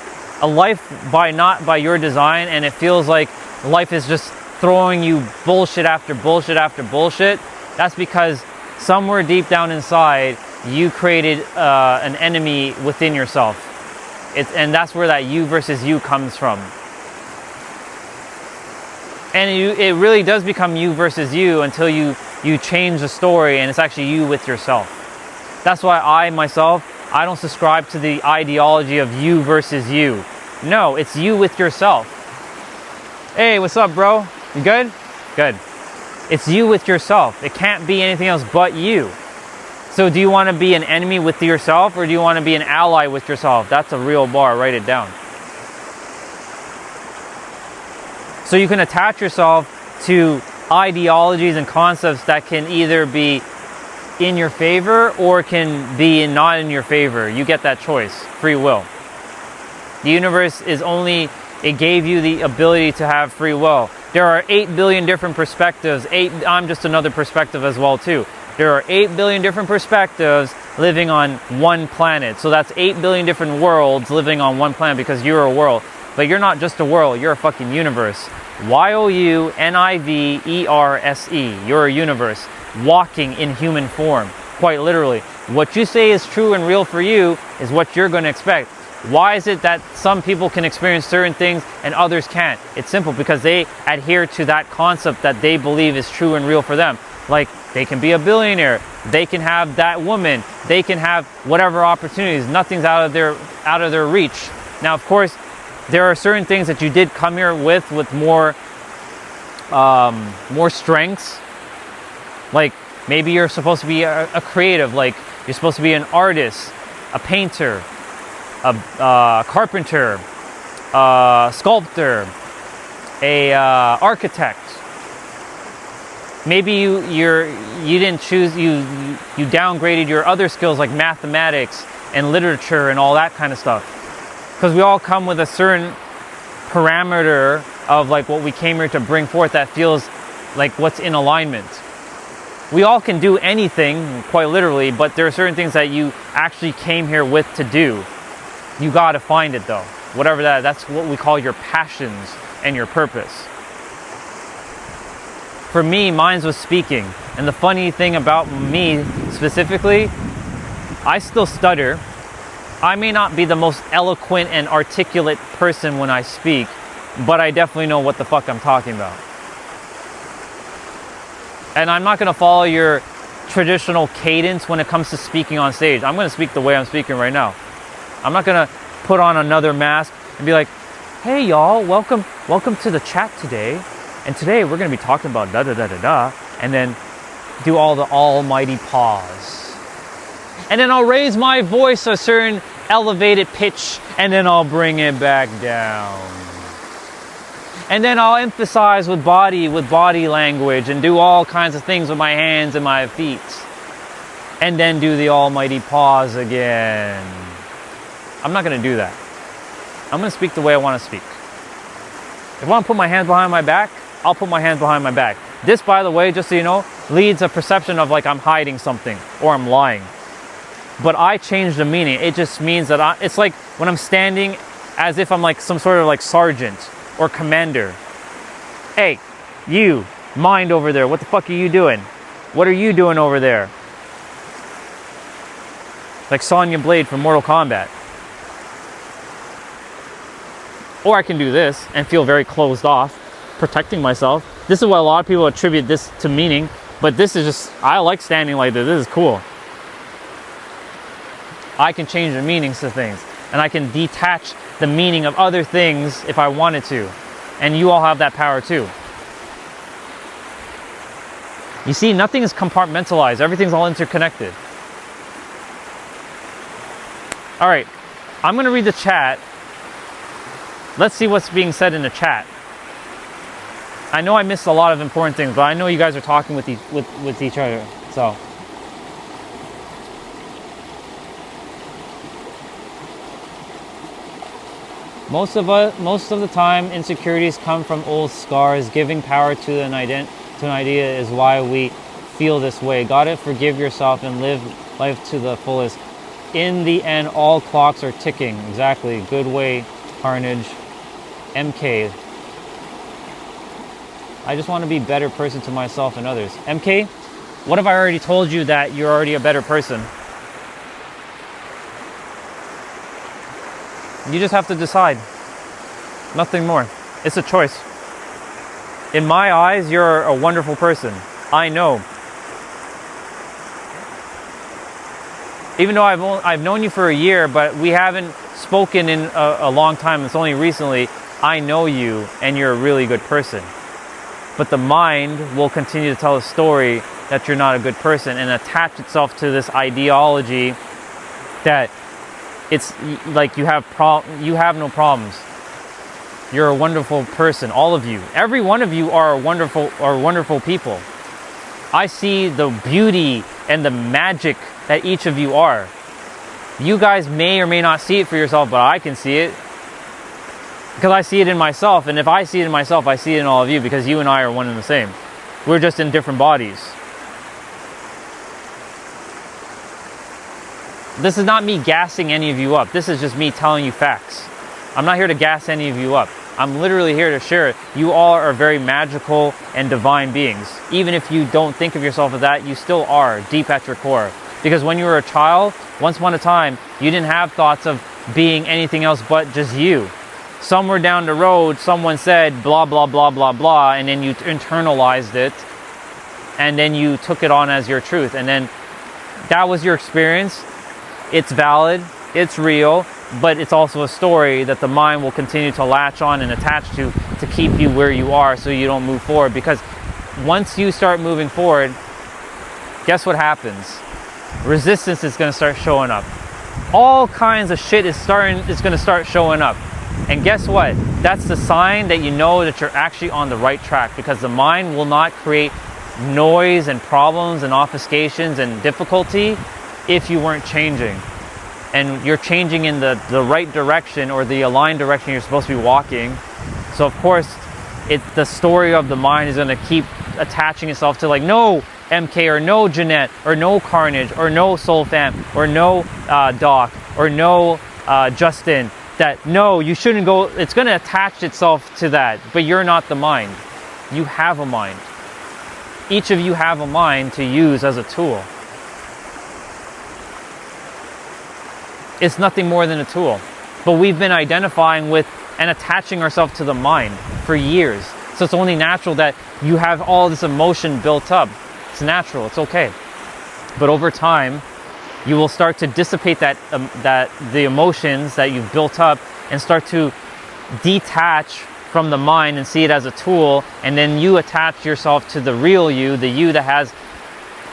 A life not by your design, and it feels like life is just throwing you bullshit after bullshit after bullshit, that's because somewhere deep down inside you created an enemy within yourself. And that's where that you versus you comes from. And it really does become you versus you until you change the story and it's actually you with yourself. That's why I don't subscribe to the ideology of you versus you. No, it's you with yourself. Hey, what's up, bro? You good? Good. It's you with yourself. It can't be anything else but you. So do you want to be an enemy with yourself or do you want to be an ally with yourself? That's a real bar. Write it down. So you can attach yourself to ideologies and concepts that can either be in your favor or can be not in your favor. You get that choice. Free will. The universe it gave you the ability to have free will. There are 8 billion different perspectives. I'm just another perspective as well too. There are 8 billion different perspectives living on one planet. So that's 8 billion different worlds living on one planet because you're a world. But you're not just a world, you're a fucking universe. YOUNIVERSE. You're a universe walking in human form, quite literally. What you say is true and real for you is what you're going to expect. Why is it that some people can experience certain things and others can't? It's simple, because they adhere to that concept that they believe is true and real for them. Like, they can be a billionaire, they can have that woman, they can have whatever opportunities. Nothing's out of their reach. Now, of course, there are certain things that you did come here with more strengths. Like, maybe you're supposed to be a creative, like you're supposed to be an artist, a painter, a carpenter, a sculptor, a architect. Maybe you didn't choose, you downgraded your other skills like mathematics and literature and all that kind of stuff. Because we all come with a certain parameter of like what we came here to bring forth that feels like what's in alignment. We all can do anything, quite literally, but there are certain things that you actually came here with to do. You gotta find it though. Whatever that's what we call your passions and your purpose. For me, mine was speaking. And the funny thing about me specifically, I still stutter. I may not be the most eloquent and articulate person when I speak, but I definitely know what the fuck I'm talking about. And I'm not gonna follow your traditional cadence when it comes to speaking on stage. I'm gonna speak the way I'm speaking right now. I'm not gonna put on another mask and be like, hey y'all, welcome to the chat today. And today we're gonna be talking about da da da da da, and then do all the almighty pause. And then I'll raise my voice a certain elevated pitch, and then I'll bring it back down. And then I'll emphasize with body language, and do all kinds of things with my hands and my feet. And then do the almighty pause again. I'm not gonna do that. I'm gonna speak the way I wanna speak. If I wanna put my hands behind my back, I'll put my hands behind my back. This, by the way, just so you know, leads a perception of like I'm hiding something or I'm lying. But I changed the meaning. It just means that it's like when I'm standing as if I'm like some sort of like sergeant or commander. Hey, you, mind over there, what the fuck are you doing? What are you doing over there? Like Sonya Blade from Mortal Kombat. Or I can do this and feel very closed off, protecting myself. This is what a lot of people attribute this to meaning, but this is just, I like standing like this. This is cool. I can change the meanings to things, and I can detach the meaning of other things if I wanted to. And you all have that power too. You see, nothing is compartmentalized. Everything's all interconnected. All right, I'm gonna read the chat. Let's see what's being said in the chat. I know I missed a lot of important things, but I know you guys are talking with each other, so. Most of the time, insecurities come from old scars. Giving power to an idea is why we feel this way. Gotta forgive yourself and live life to the fullest. In the end, all clocks are ticking. Exactly. Good way, Carnage. MK. I just want to be a better person to myself and others. MK, what if I already told you that you're already a better person? You just have to decide. Nothing more. It's a choice. In my eyes, you're a wonderful person. I know. Even though I've known you for a year, but we haven't spoken in a long time. It's only recently. I know you, and you're a really good person. But the mind will continue to tell a story that you're not a good person and attach itself to this ideology that it's like you have no problems. You're a wonderful person, all of you. Every one of you are wonderful people. I see the beauty and the magic that each of you are. You guys may or may not see it for yourself, but I can see it. Because I see it in myself, and if I see it in myself, I see it in all of you, because you and I are one and the same. We're just in different bodies. This is not me gassing any of you up. This is just me telling you facts. I'm not here to gas any of you up. I'm literally here to share it. You all are very magical and divine beings. Even if you don't think of yourself as that, you still are deep at your core. Because when you were a child, once upon a time, you didn't have thoughts of being anything else but just you. Somewhere down the road, someone said blah, blah, blah, blah, blah, and then you internalized it. and then you took it on as your truth, and then that was your experience. It's valid, it's real, but it's also a story that the mind will continue to latch on and attach to keep you where you are so you don't move forward. Because once you start moving forward, guess what happens? Resistance is going to start showing up. All kinds of shit is going to start showing up. And guess what? That's the sign that you know that you're actually on the right track, because the mind will not create noise and problems and obfuscations and difficulty if you weren't changing. And you're changing in the right direction, or the aligned direction you're supposed to be walking. So of course, the story of the mind is going to keep attaching itself to, like, no MK, or no Jeanette, or no Carnage, or no Soul Fam, or no Doc, or no Justin. That no, you shouldn't go. It's going to attach itself to that, but you're not the mind. You have a mind. Each of you have a mind to use as a tool. It's nothing more than a tool. But we've been identifying with and attaching ourselves to the mind for years. So it's only natural that you have all this emotion built up. It's natural, it's okay. But over time, you will start to dissipate that the emotions that you've built up, and start to detach from the mind and see it as a tool, and then you attach yourself to the real you, the you that has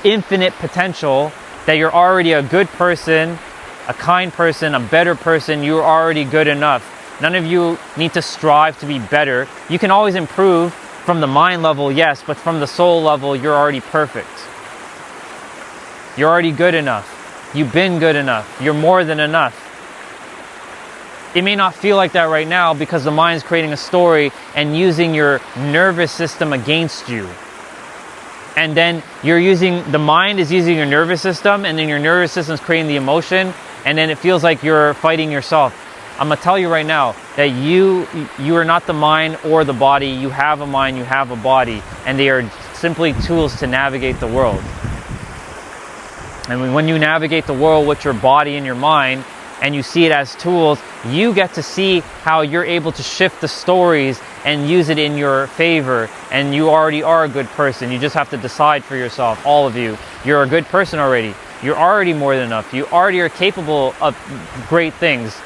infinite potential, that you're already a good person, a kind person, a better person. You're already good enough. None of you need to strive to be better. You can always improve from the mind level, yes, but from the soul level, you're already perfect. You're already good enough. You've been good enough. You're more than enough. It may not feel like that right now because the mind's creating a story and using your nervous system against you. And then the mind is using your nervous system, and then your nervous system is creating the emotion, and then it feels like you're fighting yourself. I'm going to tell you right now that you are not the mind or the body. You have a mind, you have a body, and they are simply tools to navigate the world. And when you navigate the world with your body and your mind, and you see it as tools, you get to see how you're able to shift the stories and use it in your favor. And you already are a good person. You just have to decide for yourself, all of you. You're a good person already. You're already more than enough. You already are capable of great things.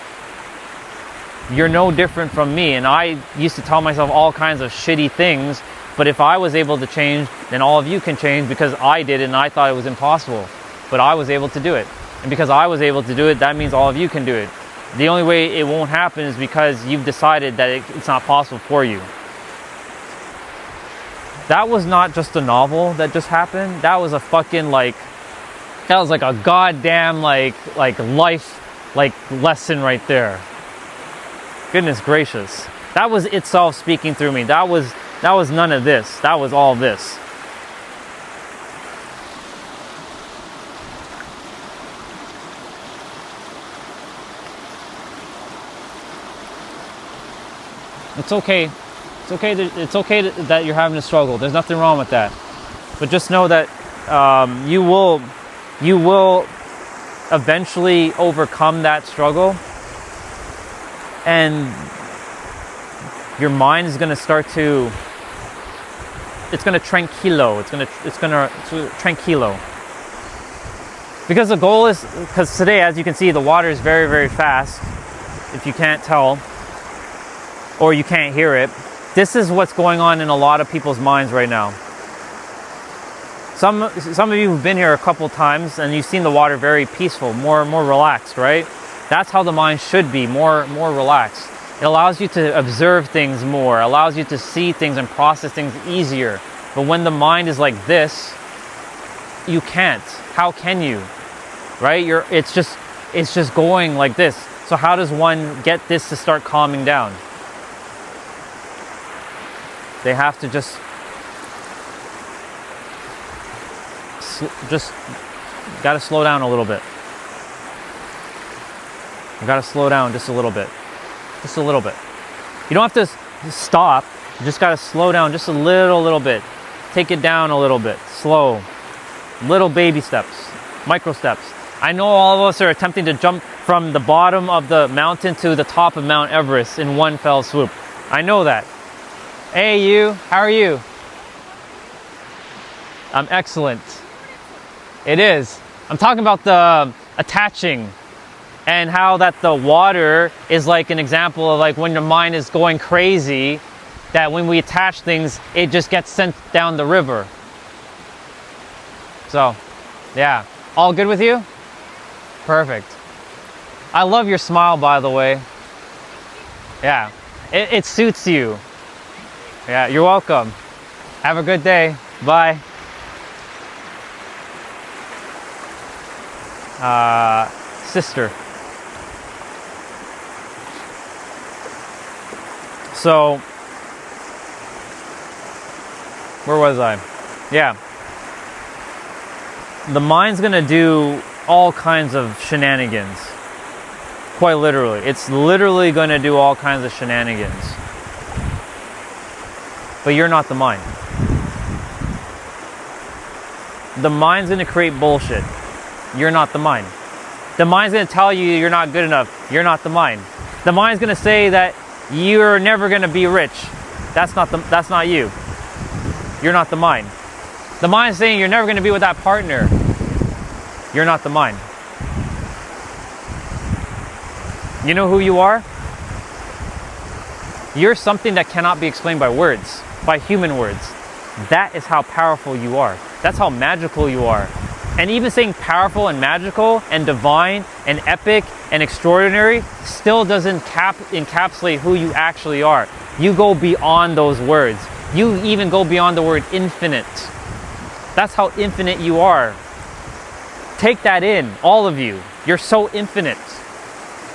You're no different from me. And I used to tell myself all kinds of shitty things, but if I was able to change, then all of you can change, because I did it and I thought it was impossible. But I was able to do it. And because I was able to do it, that means all of you can do it. The only way it won't happen is because you've decided that it's not possible for you. That was not just a novel that just happened. That was a fucking that was like a goddamn like life lesson right there. Goodness gracious. That was itself speaking through me. That was none of this. That was all this. It's okay. It's okay that you're having a struggle. There's nothing wrong with that. But just know that you will eventually overcome that struggle, and your mind is going to start to. It's going to tranquilo. It's going to tranquilo. Because the goal is, because today, as you can see, the water is very, very fast. If you can't tell, or you can't hear it, this is what's going on in a lot of people's minds right now. Some of you have been here a couple times and you've seen the water very peaceful, more relaxed, right? That's how the mind should be, more relaxed. It allows you to observe things more, allows you to see things and process things easier. But when the mind is like this, you can't. How can you? Right? It's just going like this. So how does one get this to start calming down? They have to just gotta slow down a little bit. You gotta slow down just a little bit. Just a little bit. You don't have to stop. You just gotta slow down just a little bit. Take it down a little bit. Slow. Little baby steps. Micro steps. I know all of us are attempting to jump from the bottom of the mountain to the top of Mount Everest in one fell swoop. I know that. Hey you, how are you? I'm excellent. It is. I'm talking about the attaching and how that the water is like an example of like when your mind is going crazy, that when we attach things, it just gets sent down the river. So, yeah. All good with you? Perfect. I love your smile, by the way. Yeah. It suits you. Yeah, you're welcome. Have a good day. Bye. Sister. So, where was I? Yeah. The mind's gonna do all kinds of shenanigans. Quite literally. It's literally gonna do all kinds of shenanigans. But you're not the mind. The mind's gonna create bullshit. You're not the mind. The mind's gonna tell you you're not good enough. You're not the mind. The mind's gonna say that you're never gonna be rich. That's not you. You're not the mind. The mind's saying you're never gonna be with that partner. You're not the mind. You know who you are? You're something that cannot be explained by words, by human words. That is how powerful you are. That's how magical you are. And even saying powerful and magical and divine and epic and extraordinary still doesn't encapsulate who you actually are. You go beyond those words. You even go beyond the word infinite. That's how infinite you are. Take that in, all of you. You're so infinite.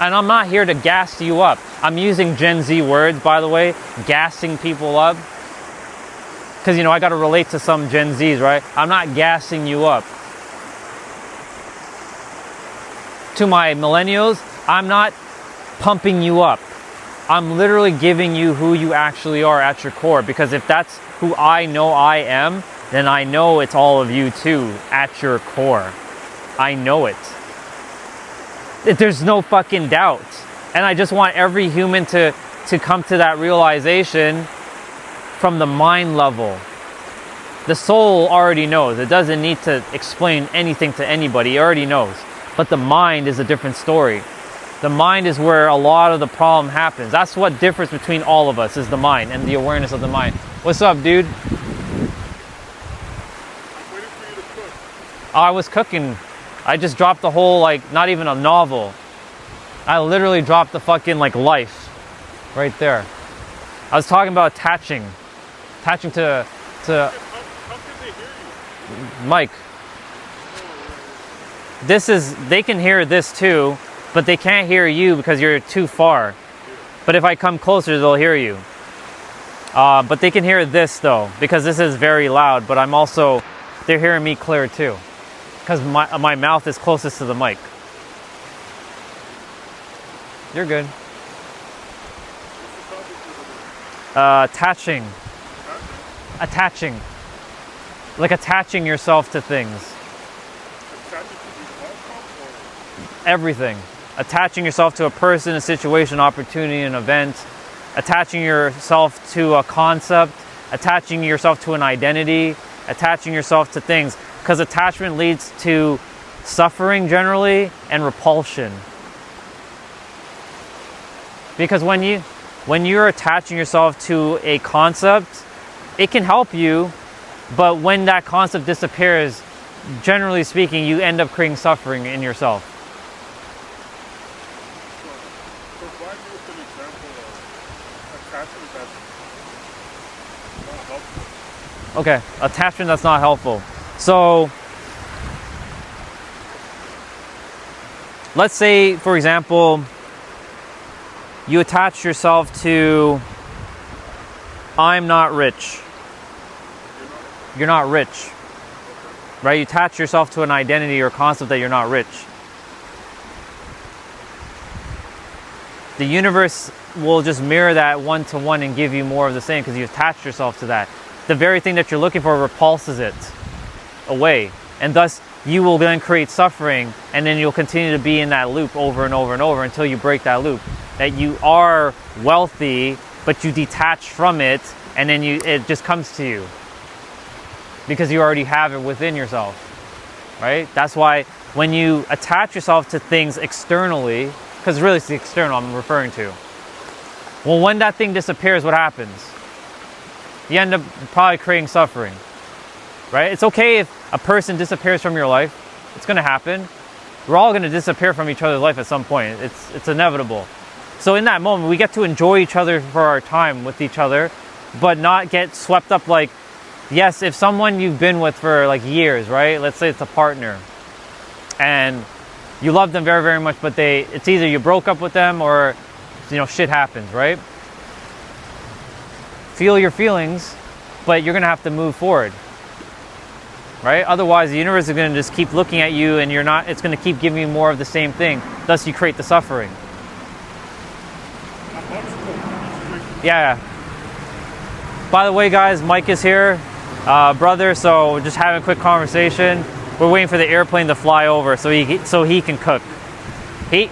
And I'm not here to gas you up. I'm using Gen Z words, by the way, gassing people up. Because, you know, I got to relate to some Gen Zs, right? I'm not gassing you up. To my millennials, I'm not pumping you up. I'm literally giving you who you actually are at your core. Because if that's who I know I am, then I know it's all of you too at your core. I know it. There's no fucking doubt. And I just want every human to come to that realization from the mind level. The soul already knows. It doesn't need to explain anything to anybody. It already knows. But the mind is a different story. The mind is where a lot of the problem happens. That's what differs between all of us, is the mind and the awareness of the mind. What's up, dude? I'm waiting for you to cook. Oh, I was cooking. I just dropped the whole, like, not even a novel. I literally dropped the fucking, like, life right there. I was talking about attaching to How can they hear you? Mike. They can hear this too, but they can't hear you because you're too far. But if I come closer, they'll hear you. But they can hear this though, because this is very loud, but they're hearing me clear too. Because my mouth is closest to the mic. You're good. Attaching. Like attaching yourself to things. Attaching to the outcome or? Everything. Attaching yourself to a person, a situation, opportunity, an event. Attaching yourself to a concept. Attaching yourself to an identity. Attaching yourself to things. Because attachment leads to suffering generally and repulsion. Because when you're attaching yourself to a concept, it can help you, but when that concept disappears, generally speaking, you end up creating suffering in yourself. Provide me with an example of attachment that's not helpful. Okay, attachment that's not helpful. So, let's say, for example, you attach yourself to, I'm not rich. You're not rich. Right? You attach yourself to an identity or concept that you're not rich. The universe will just mirror that one-to-one and give you more of the same because you attach yourself to that. The very thing that you're looking for repulses it away. And thus, you will then create suffering, and then you'll continue to be in that loop over and over and over until you break that loop. That you are wealthy, but you detach from it, and then it just comes to you. because you already have it within yourself, right? That's why when you attach yourself to things externally, because really it's the external I'm referring to. Well, when that thing disappears, what happens? You end up probably creating suffering, right? It's okay if a person disappears from your life. It's going to happen. We're all going to disappear from each other's life at some point. It's inevitable. So in that moment, we get to enjoy each other for our time with each other, but not get swept up like, yes, if someone you've been with for like years, right? Let's say it's a partner, and you love them very, very much, but it's either you broke up with them or, shit happens, right? Feel your feelings, but you're going to have to move forward, right? Otherwise, the universe is going to just keep looking at you, and it's going to keep giving you more of the same thing. Thus, you create the suffering. Yeah. By the way, guys, Mike is here, brother, so we're just having a quick conversation. We're waiting for the airplane to fly over so he can cook.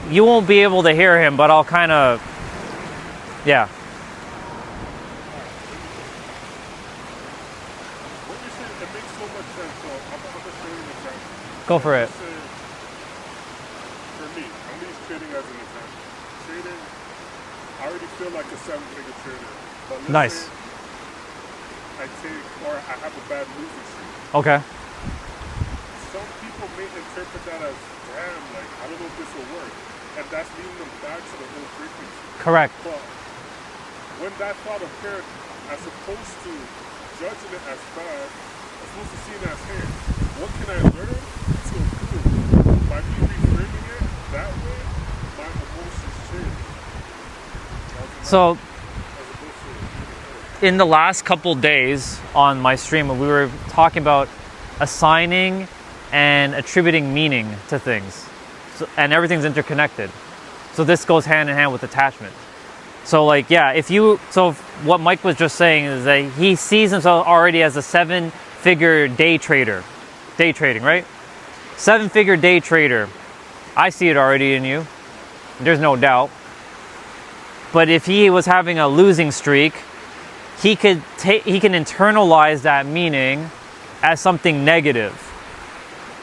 You won't be able to hear him, but I'll kind of, yeah. What you said, it makes so much sense. So I'm going to show you an example. Go for it. For me, I'm just trading as an example. Trading, I already feel like a 7-figure trader. But let's say I have a bad losing streak. Okay. Some people may interpret that as, damn, like, I don't know if this will work. And that's leading them back to the whole frequency. Correct. But when that thought occurred, as opposed to judging it as bad, as opposed to seeing it as, hey, what can I learn to improve? By me reframing it that way, my emotions change. So, in the last couple days on my stream, we were talking about assigning and attributing meaning to things. And everything's interconnected. So this goes hand in hand with attachment. So what Mike was just saying is that he sees himself already as a 7-figure day trader. Day trading, right? 7-figure day trader. I see it already in you. There's no doubt. But if he was having a losing streak, he can internalize that meaning as something negative.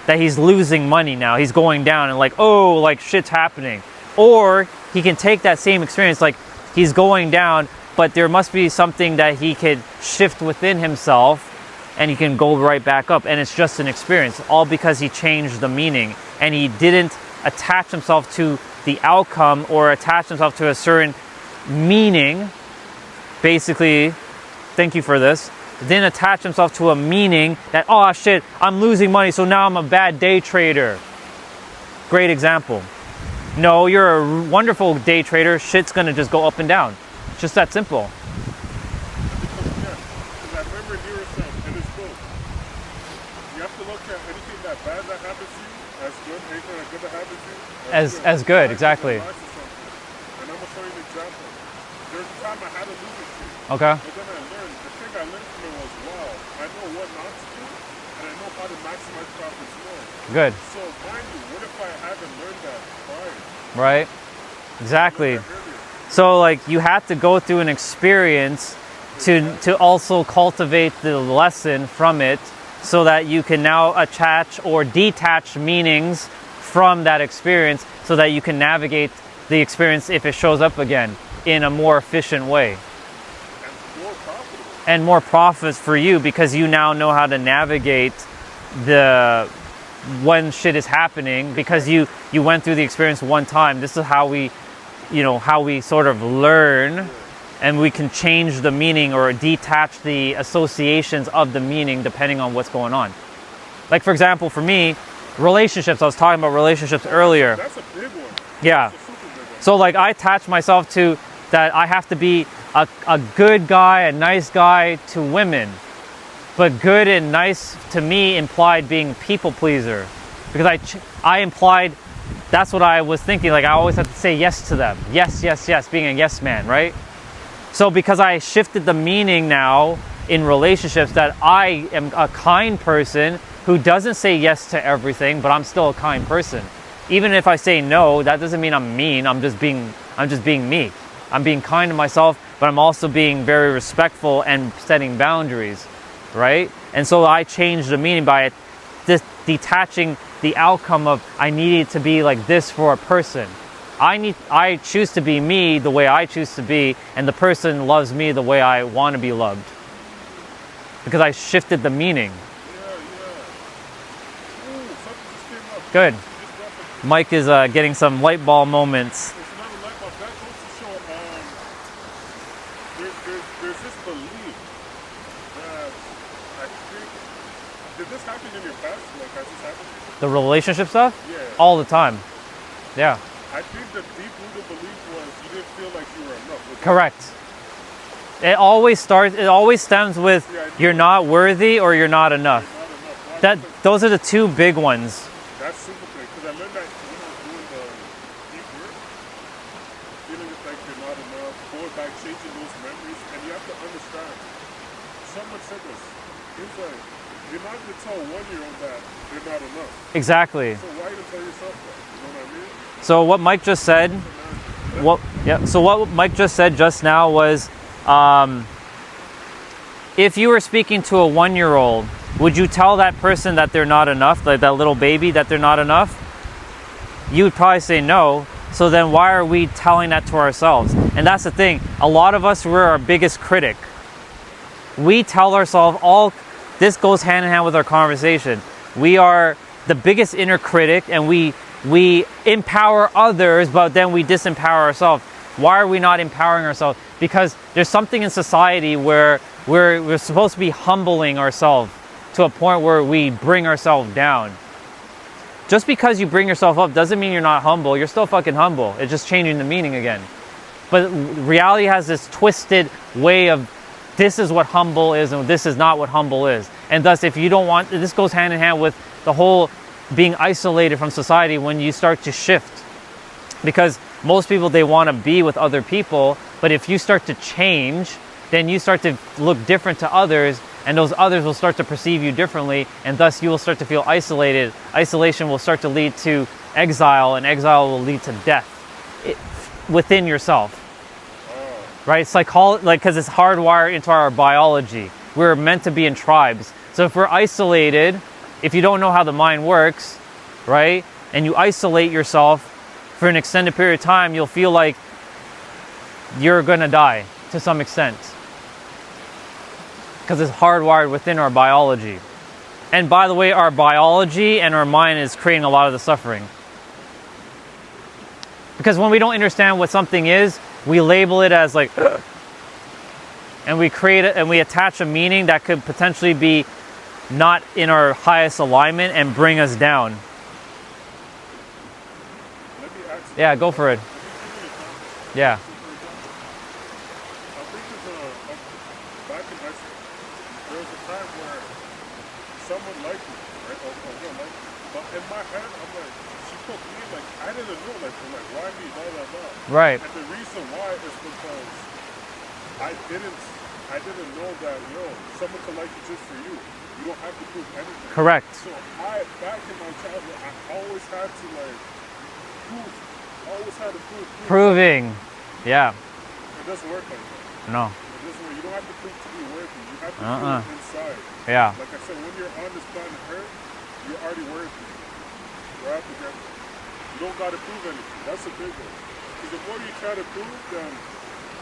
That he's losing money now. He's going down and shit's happening. Or he can take that same experience, like he's going down, but there must be something that he could shift within himself and he can go right back up. And it's just an experience, all because he changed the meaning and he didn't attach himself to the outcome or attach himself to a certain meaning. Basically, thank you for this. Didn't attach himself to a meaning that, oh shit, I'm losing money, so now I'm a bad day trader. Great example. No, you're a wonderful day trader. Shit's gonna just go up and down. It's just that simple. Because I remember Nero said in his book, you have to look at anything that bad that happens to you as good, anything that good that happens to you as good, exactly. And I'm gonna show you an example. There's a time I had a losing streak. Okay. But then the thing I learned from it was, wow, I know what not to do, and I know how to maximize profits more. Good. So mind you, what if I haven't learned that prior? Right. Exactly. So you have to go through an experience to also cultivate the lesson from it so that you can now attach or detach meanings from that experience so that you can navigate the experience if it shows up again in a more efficient way. And more profits for you because you now know how to navigate when shit is happening because you went through the experience one time. This is how we sort of learn, and we can change the meaning or detach the associations of the meaning depending on what's going on. Like for example, for me, relationships. I was talking about relationships earlier. That's a big one. Yeah. That's a super big one. So I attach myself to that I have to be a good guy, a nice guy to women. But good and nice to me implied being people pleaser. Because I implied, that's what I was thinking. I always have to say yes to them. Yes, yes, yes, being a yes man, right? So because I shifted the meaning now in relationships that I am a kind person who doesn't say yes to everything, but I'm still a kind person. Even if I say no, that doesn't mean I'm mean. I'm just being me. I'm being kind to myself, but I'm also being very respectful and setting boundaries, right? And so I changed the meaning by detaching the outcome of I needed to be like this for a person. I choose to be me the way I choose to be, and the person loves me the way I want to be loved. Because I shifted the meaning. Good. Mike is getting some light bulb moments. It's another light bulb. That goes to show there's this belief that I think, did this happen in your past? Like, has this happened to you? The relationship stuff? Yeah. All the time. Yeah. I think the deep-rooted belief was you didn't feel like you were enough. Correct. It always stems with you're not worthy or you're not enough. Those are the two big ones. That's super clear, because I learned that when I was doing the deep work, feeling like you're not enough, going back, changing those memories, and you have to understand, someone said this, it's like, you're not going to tell a 1-year-old that they're not enough. Exactly. So why even tell yourself that? You know what I mean? So what Mike just said, So what Mike just said just now was, if you were speaking to a 1-year-old, would you tell that person that they're not enough, like that little baby that they're not enough? You would probably say no. So then why are we telling that to ourselves? And that's the thing. A lot of us, we're our biggest critic. We tell ourselves this goes hand in hand with our conversation. We are the biggest inner critic, and we empower others, but then we disempower ourselves. Why are we not empowering ourselves? Because there's something in society where we're supposed to be humbling ourselves to a point where we bring ourselves down. Just because you bring yourself up doesn't mean you're not humble. You're still fucking humble. It's just changing the meaning again. But reality has this twisted way of this is what humble is and this is not what humble is. And thus, if you don't want, this goes hand in hand with the whole being isolated from society when you start to shift. Because most people, they want to be with other people, but if you start to change, then you start to look different to others, and those others will start to perceive you differently, and thus you will start to feel isolated. Isolation will start to lead to exile, and exile will lead to death within yourself. Right? It's because it's hardwired into our biology. We're meant to be in tribes. So if we're isolated, if you don't know how the mind works, right, and you isolate yourself for an extended period of time, you'll feel like you're gonna die to some extent. Because it's hardwired within our biology. And by the way, our biology and our mind is creating a lot of the suffering. Because when we don't understand what something is, we label it as like, and we create it and we attach a meaning that could potentially be not in our highest alignment and bring us down. Yeah, go for it. Yeah. Someone liked me, right? Or girl liked me. But in my head, I'm like, she took me, like, I didn't know, like, why me, blah, blah, blah. Right. And the reason why is because I didn't know that, someone can like you just for you. You don't have to prove anything. Correct. So back in my childhood, I always had to, like, prove. Always had to prove. Proving. Yeah. It doesn't work like that. No. It doesn't work. You don't have to prove to be worthy. You have to prove inside. Yeah. Like I said, when you're on this planet Earth, you're already worthy. You're out together. You don't got to prove anything. That's a big one. Because the more you try to prove, then...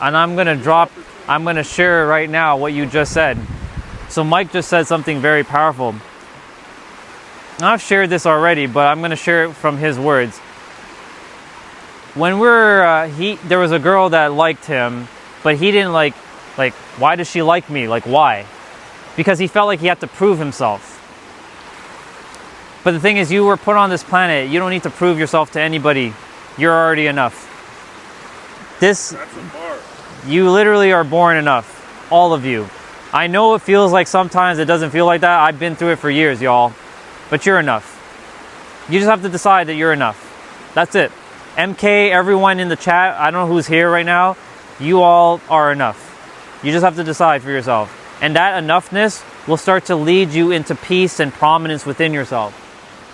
And I'm going to share right now what you just said. So Mike just said something very powerful. And I've shared this already, but I'm going to share it from his words. When there was a girl that liked him, but he didn't like, why does she like me? Like, why? Because he felt like he had to prove himself. But the thing is, you were put on this planet. You don't need to prove yourself to anybody. You're already enough. That's a bar. You literally are born enough. All of you. I know it feels like sometimes it doesn't feel like that. I've been through it for years, y'all. But you're enough. You just have to decide that you're enough. That's it. MK, everyone in the chat, I don't know who's here right now. You all are enough. You just have to decide for yourself. And that enoughness will start to lead you into peace and prominence within yourself.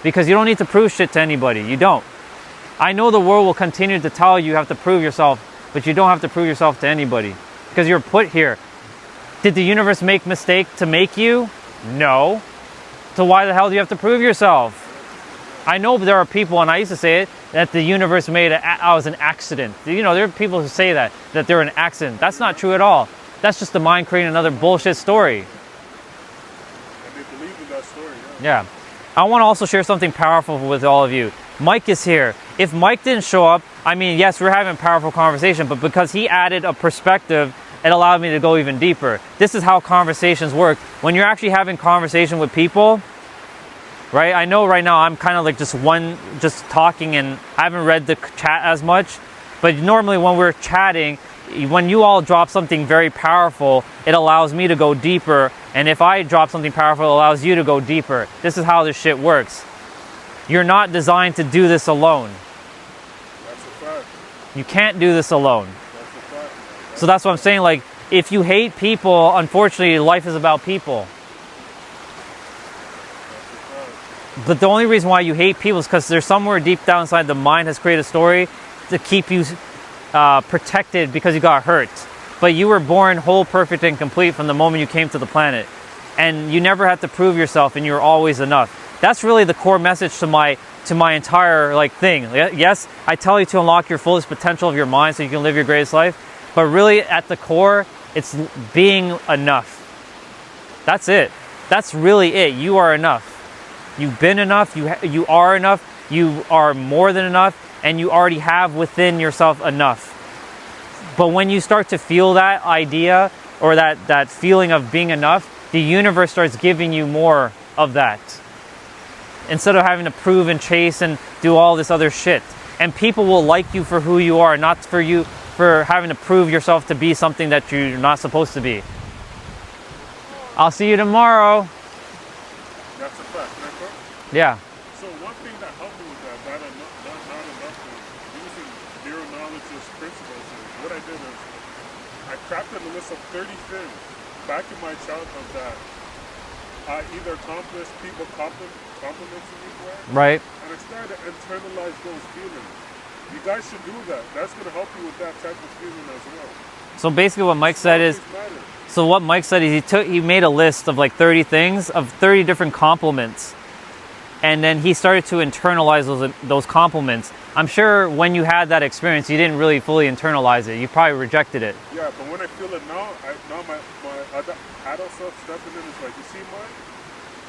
Because you don't need to prove shit to anybody. You don't. I know the world will continue to tell you have to prove yourself, but you don't have to prove yourself to anybody. Because you're put here. Did the universe make mistake to make you? No. So why the hell do you have to prove yourself? I know there are people, and I used to say it, that the universe I was an accident. You know, there are people who say that they're an accident. That's not true at all. That's just the mind creating another bullshit story. And they believe in that story, Yeah. I want to also share something powerful with all of you. Mike is here. If Mike didn't show up, I mean, yes, we're having a powerful conversation, but because he added a perspective, it allowed me to go even deeper. This is how conversations work. When you're actually having conversation with people, right? I know right now I'm kind of like just talking, and I haven't read the chat as much, but normally when we're chatting, when you all drop something very powerful, it allows me to go deeper. And if I drop something powerful, it allows you to go deeper. This is how this shit works. You're not designed to do this alone. That's a fact. You can't do this alone. That's a fact. So that's what I'm saying. Like, if you hate people, unfortunately, life is about people. But the only reason why you hate people is because there's somewhere deep down inside the mind has created a story to keep you protected because you got hurt. But you were born whole, perfect, and complete from the moment you came to the planet. And you never had to prove yourself, and you're always enough. That's really the core message to my entire thing. Yes, I tell you to unlock your fullest potential of your mind so you can live your greatest life. But really, at the core, it's being enough. That's it. That's really it. You are enough. You've been enough. You are enough. You are more than enough. And you already have within yourself enough. But when you start to feel that idea or that feeling of being enough, the universe starts giving you more of that. Instead of having to prove and chase and do all this other shit. And people will like you for who you are, not for you for having to prove yourself to be something that you're not supposed to be. I'll see you tomorrow. That's a fact, right? Yeah. So one thing that helped me with that, not enough is using zero knowledge's principles. And what I did is I crafted a list of 30 things back in my childhood that I either accomplished, people complimented me for, Right. and I started to internalize those feelings. You guys should do that. That's going to help you with that type of feeling as well. So basically what Mike said is, he made a list of like 30 things, of 30 different compliments. And then he started to internalize those compliments. I'm sure when you had that experience, you didn't really fully internalize it. You probably rejected it. Yeah, but when I feel it now, my adult self stepping in is like, you see, Mike,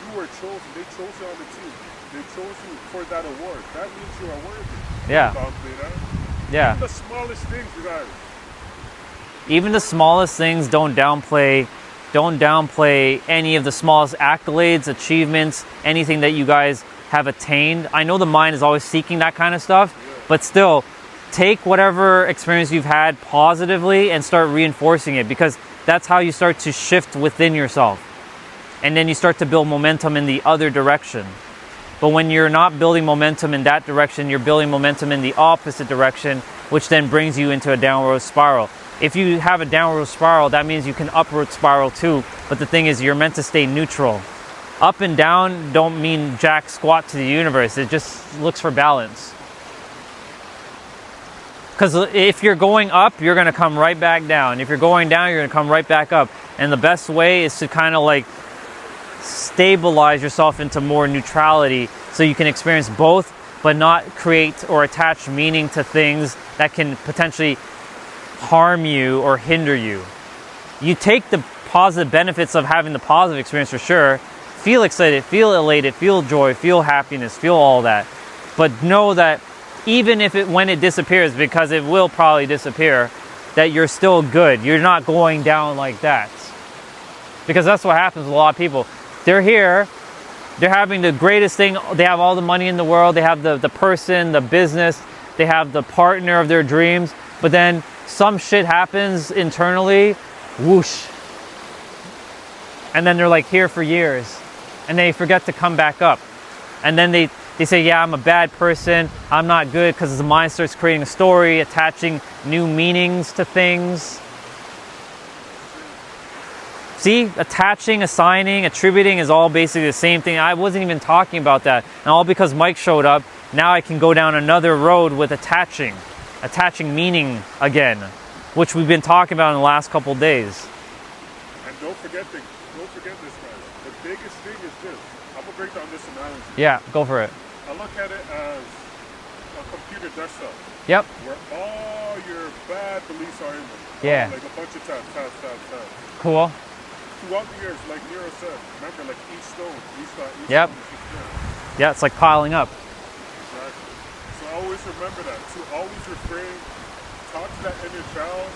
you were chosen. They chose you on the team. They chose you for that award. That means you are worthy. Yeah. Yeah. Even the smallest things, you guys. Even the smallest things, don't downplay any of the smallest accolades, achievements, anything that you guys have attained. I know the mind is always seeking that kind of stuff, but still, take whatever experience you've had positively and start reinforcing it, because that's how you start to shift within yourself. And then you start to build momentum in the other direction. But when you're not building momentum in that direction, you're building momentum in the opposite direction, which then brings you into a downward spiral. If you have a downward spiral, that means you can upward spiral too. But the thing is, you're meant to stay neutral. Up and down don't mean jack squat to the universe. It just looks for balance. Because if you're going up, you're going to come right back down. If you're going down, you're going to come right back up. And the best way is to kind of like stabilize yourself into more neutrality so you can experience both, but not create or attach meaning to things that can potentially harm you or hinder you. You take the positive benefits of having the positive experience for sure. Feel excited, feel elated, feel joy, feel happiness, feel all that. But know that even if when it disappears, because it will probably disappear, that you're still good. You're not going down like that. Because that's what happens with a lot of people. They're here, they're having the greatest thing, they have all the money in the world, they have the person, the business, they have the partner of their dreams, but then some shit happens internally, whoosh. And then they're like here for years. And they forget to come back up. And then they say, yeah, I'm a bad person, I'm not good, because the mind starts creating a story, attaching new meanings to things. See, attaching, assigning, attributing is all basically the same thing. I wasn't even talking about that. And all because Mike showed up, now I can go down another road with attaching meaning again, which we've been talking about in the last couple days. And don't forget this, guys. The biggest break down this analogy. Yeah, go for it. I look at it as a computer desktop Yep. where all your bad beliefs are in there. Yeah. Like a bunch of tabs. Cool. Throughout the years, like Nero said, remember, like each stone, each Yep. stone is each stone. Yeah, it's like piling up. Exactly. So always remember that. To always refrain, talk to that inner child,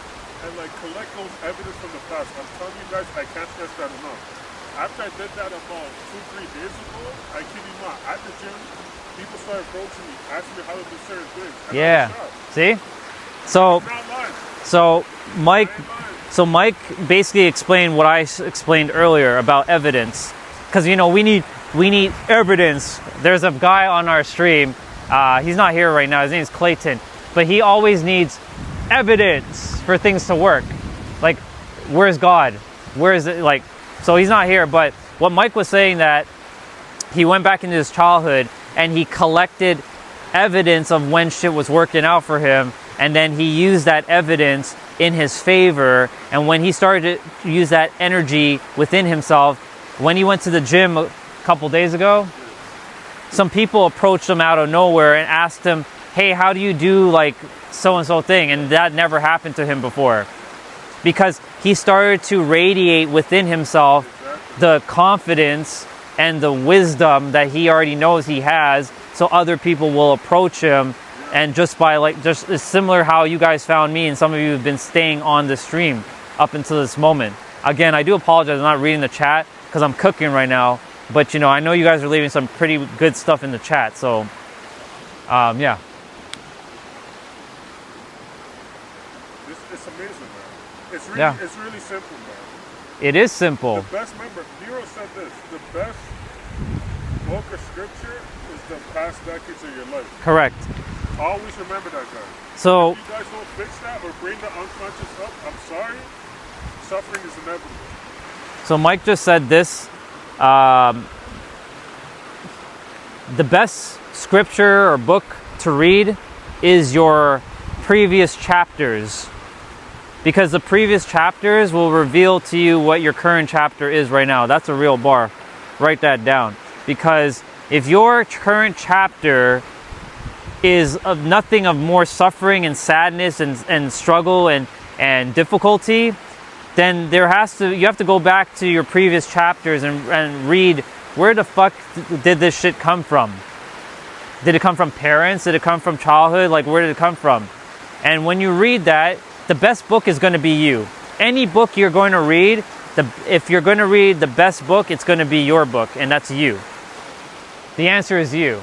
and like collect those evidence from the past. I'm telling you guys, I can't stress that enough. After I did that about 2-3 days ago, I kid you not, at the gym, people started approaching me, asking me how to do certain things. And Yeah. I was shocked. See? So I'm not lying. so Mike I ain't lying. so Mike basically explained what I explained earlier about evidence. Cuz you know, we need evidence. There's a guy on our stream. He's not here right now. His name is Clayton, but he always needs evidence for things to work. Like, where's God? Where is it? Like, so he's not here. But what Mike was saying, that he went back into his childhood and he collected evidence of when shit was working out for him, and then he used that evidence in his favor. And when he started to use that energy within himself, when he went to the gym a couple days ago, some people approached him out of nowhere and asked him, hey, how do you do like so-and-so thing? And that never happened to him before, because he started to radiate within himself the confidence and the wisdom that he already knows he has, so other people will approach him. And just by like, just it's similar how you guys found me, and some of you have been staying on the stream up until this moment. Again, I do apologize, I'm not reading the chat because I'm cooking right now, but you know, I know you guys are leaving some pretty good stuff in the chat, so yeah. It's amazing, man. It's really, Yeah. it's really simple, man. It is simple. The best, remember, Nero said this, the best book of scripture is the past decades of your life. Correct. Always remember that, guys. So If you guys don't fix that or bring the unconscious up, I'm sorry, suffering is inevitable. So Mike just said this, the best scripture or book to read is your previous chapters, because the previous chapters will reveal to you what your current chapter is right now. That's a real bar. Write that down. Because if your current chapter is of nothing of more suffering and sadness and struggle and difficulty, then you have to go back to your previous chapters and read, where the fuck did this shit come from? Did it come from parents? Did it come from childhood? Like, where did it come from? And when you read that, the best book is going to be you. Any book you're going to read, if you're going to read the best book, it's going to be your book, and that's you. The answer is you.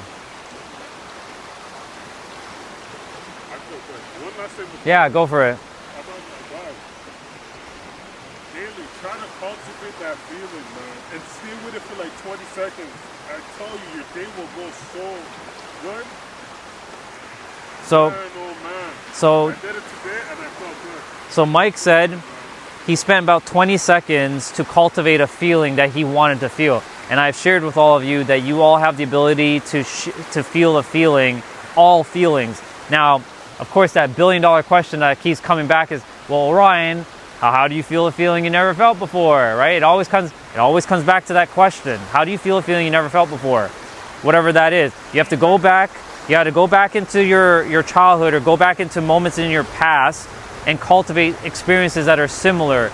I feel good. One last thing before Yeah, go for it. about my God. Daily, try to cultivate that feeling, man, and stay with it for like 20 seconds. I tell you, your day will go so good. So, Man, oh man. so I did it today and I felt good. So Mike said he spent about 20 seconds to cultivate a feeling that he wanted to feel. And I've shared with all of you that you all have the ability to feel a feeling, all feelings. Now, of course, that billion-dollar question that keeps coming back is, well, Ryan, how do you feel a feeling you never felt before, right? It always comes back to that question. How do you feel a feeling you never felt before? Whatever that is. You have to go back. You got to go back into your childhood, or go back into moments in your past and cultivate experiences that are similar.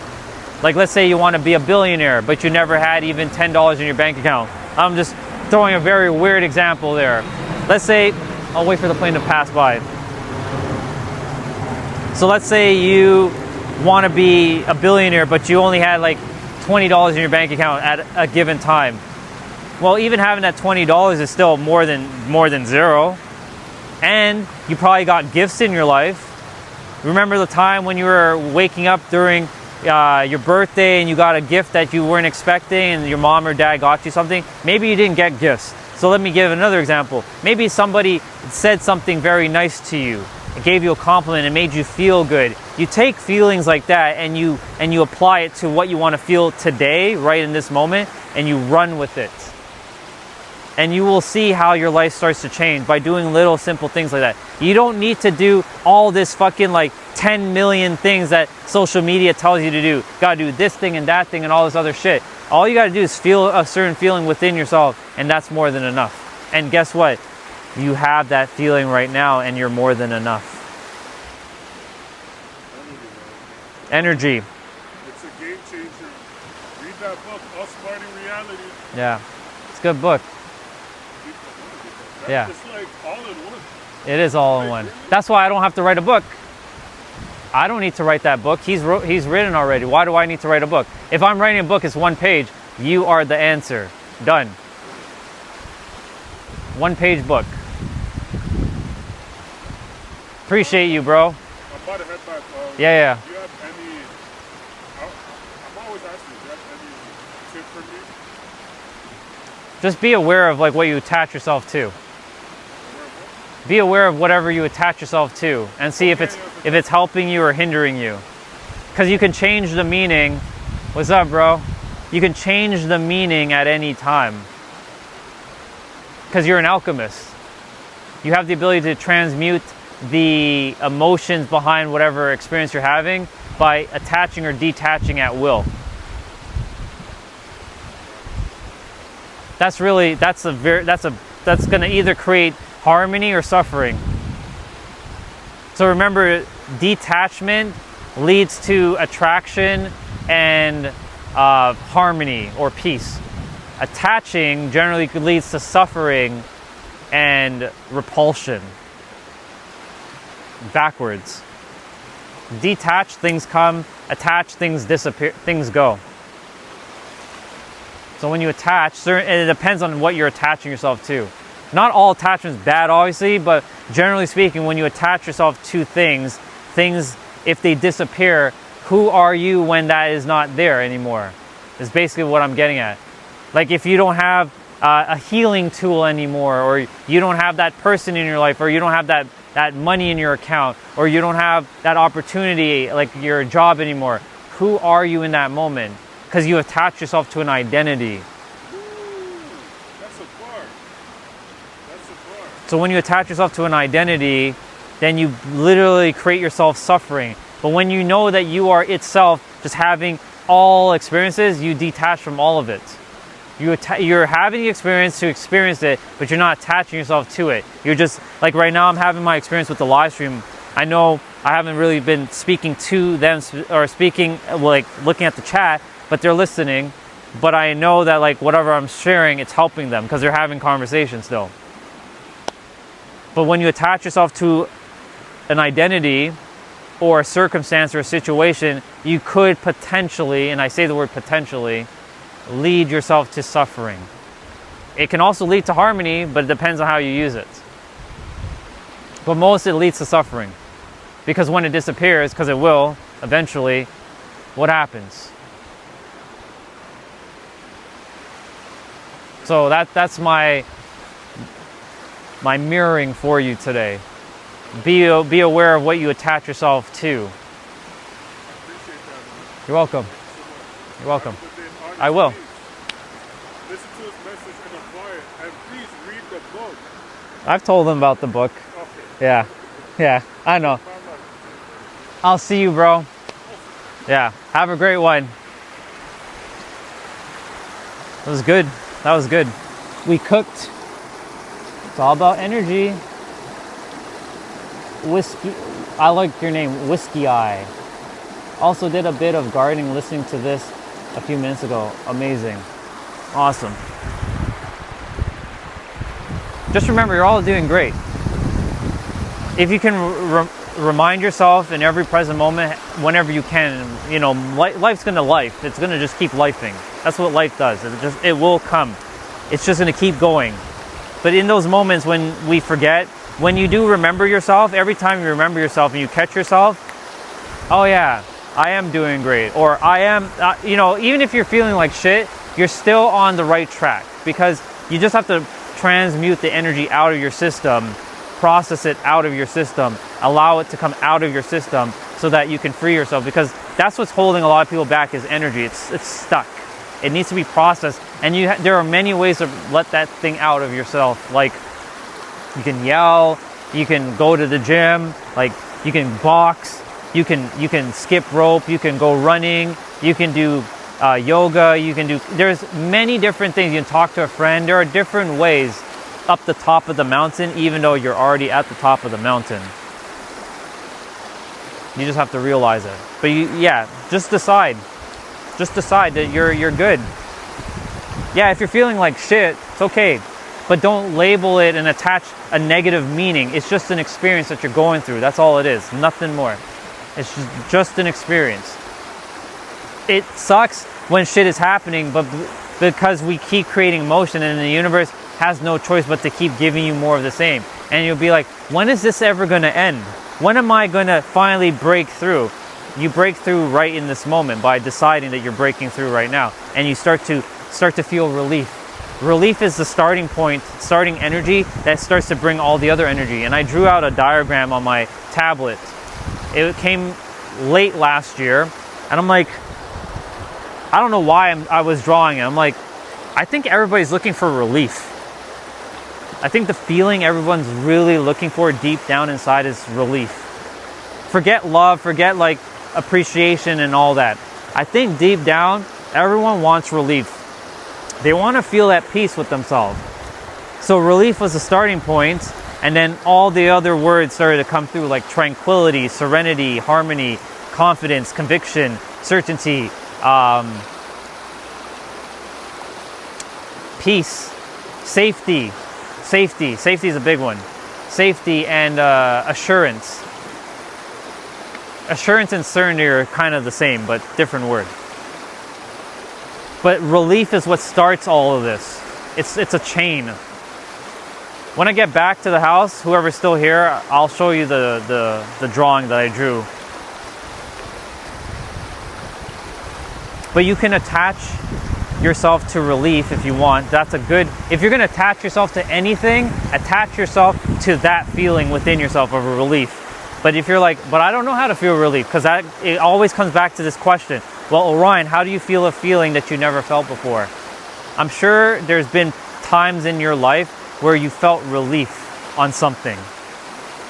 Like, let's say you want to be a billionaire, but you never had even $10 in your bank account. I'm just throwing a very weird example there. Let's say, I'll wait for the plane to pass by. So let's say you want to be a billionaire, but you only had like $20 in your bank account at a given time. Well, even having that $20 is still more than zero. And you probably got gifts in your life. Remember the time when you were waking up during your birthday and you got a gift that you weren't expecting, and your mom or dad got you something? Maybe you didn't get gifts. So let me give another example. Maybe somebody said something very nice to you. It gave you a compliment and made you feel good. You take feelings like that and you apply it to what you want to feel today, right in this moment, and you run with it. and you will see how your life starts to change by doing little simple things like that. You don't need to do all this fucking like 10 million things that social media tells you to do. Gotta do this thing and that thing and all this other shit. All you gotta do is feel a certain feeling within yourself, and that's more than enough. And guess what? You have that feeling right now, and you're more than enough. Energy. It's a game changer. Read that book, Outsmarting Reality. Yeah, it's a good book. Yeah. It's like all in one. It is all in one. That's why I don't have to write a book. I don't need to write that book. He's written already. Why do I need to write a book? If I'm writing a book, it's one page. You are the answer. Done. One page book. Appreciate you, bro. I'm about to head back. Yeah. Do you have any? I'm always asking. Do you have any tip for me? Just be aware of like what you attach yourself to. Be aware of whatever you attach yourself to, and see if it's helping you or hindering you. Because you can change the meaning. What's up, bro? You can change the meaning at any time. Because you're an alchemist. You have the ability to transmute the emotions behind whatever experience you're having by attaching or detaching at will. That's going to either create harmony or suffering. So remember, detachment leads to attraction and harmony or peace. Attaching generally leads to suffering and repulsion. Backwards. Detach, things come. Attach, things disappear. Things go. So when you attach, it depends on what you're attaching yourself to. Not all attachments bad, obviously, but generally speaking, when you attach yourself to things, if they disappear, who are you when that is not there anymore? Is basically what I'm getting at. Like if you don't have a healing tool anymore, or you don't have that person in your life, or you don't have that money in your account, or you don't have that opportunity, like your job anymore, who are you in that moment? Because you attach yourself to an identity. So when you attach yourself to an identity, then you literally create yourself suffering. But when you know that you are itself, just having all experiences, you detach from all of it. You're having the experience to experience it, but you're not attaching yourself to it. You're just, like right now I'm having my experience with the live stream. I know I haven't really been speaking to them or speaking, like looking at the chat, but they're listening. But I know that like whatever I'm sharing, it's helping them because they're having conversations still. But when you attach yourself to an identity or a circumstance or a situation, you could potentially, and I say the word potentially, lead yourself to suffering. It can also lead to harmony, but it depends on how you use it. But most it leads to suffering. Because when it disappears, because it will, eventually, what happens? So that's my mirroring for you today. Be aware of what you attach yourself to. You're welcome. You're welcome. I will. Listen to his message and apply it. And please read the book. I've told them about the book. Okay. Yeah, I know. I'll see you, bro. Yeah, have a great one. That was good. We cooked. It's all about energy. Whiskey. I like your name, Whiskey Eye. Also did a bit of gardening listening to this a few minutes ago. Amazing. Awesome. Just remember, you're all doing great. If you can remind yourself in every present moment, whenever you can, you know, life's gonna life. It's gonna just keep lifing. That's what life does. It will come. It's just gonna keep going. But in those moments when we forget, when you do remember yourself, every time you remember yourself and you catch yourself, oh yeah, I am doing great. Or I am, even if you're feeling like shit, you're still on the right track, because you just have to transmute the energy out of your system, process it out of your system, allow it to come out of your system so that you can free yourself, because that's what's holding a lot of people back is energy. It's stuck. It needs to be processed, and there are many ways to let that thing out of yourself. Like, you can yell, you can go to the gym, like you can box, you can skip rope, you can go running, you can do yoga, there's many different things. You can talk to a friend. There are different ways up the top of the mountain, even though you're already at the top of the mountain. You just have to realize it. But just decide that you're good. Yeah, if you're feeling like shit, it's okay. But don't label it and attach a negative meaning. It's just an experience that you're going through. That's all it is. Nothing more. It's just an experience. It sucks when shit is happening, but because we keep creating motion, and the universe has no choice but to keep giving you more of the same. And you'll be like, when is this ever going to end? When am I going to finally break through? You break through right in this moment by deciding that you're breaking through right now, and you start to feel relief. Relief is the starting point, starting energy that starts to bring all the other energy. And I drew out a diagram on my tablet. It came late last year, and I'm like, I don't know why I was drawing it. I'm like, I think everybody's looking for relief. I think the feeling everyone's really looking for deep down inside is relief. Forget love, forget like appreciation and all that. I think deep down, everyone wants relief. They want to feel at peace with themselves. So relief was the starting point, and then all the other words started to come through, like tranquility, serenity, harmony, confidence, conviction, certainty, peace, safety. Safety is a big one. Safety and assurance. Assurance and certainty are kind of the same, but different word. But relief is what starts all of this. It's a chain. When I get back to the house, whoever's still here, I'll show you the drawing that I drew. But you can attach yourself to relief if you want. That's a good, if you're going to attach yourself to anything, attach yourself to that feeling within yourself of a relief. But if you're like, but I don't know how to feel relief, because it always comes back to this question. Well, Orion, how do you feel a feeling that you never felt before? I'm sure there's been times in your life where you felt relief on something.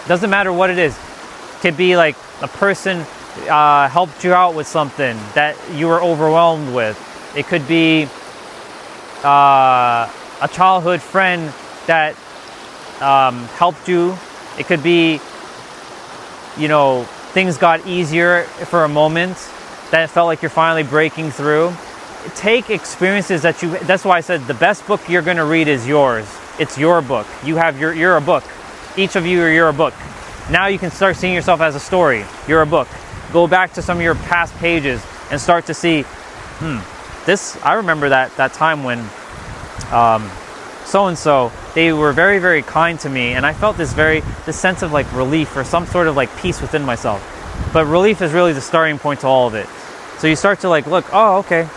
Doesn't matter what it is. It could be like a person helped you out with something that you were overwhelmed with. It could be a childhood friend that helped you. It could be, things got easier for a moment that it felt like you're finally breaking through. Take experiences that's why I said the best book you're going to read is yours. It's your book. You're a book. Each of you're a book. Now you can start seeing yourself as a story. You're a book. Go back to some of your past pages and start to see, I remember that time when so-and-so, they were very, very kind to me, and I felt this sense of like relief or some sort of like peace within myself. But relief is really the starting point to all of it. So you start to like look, oh, okay.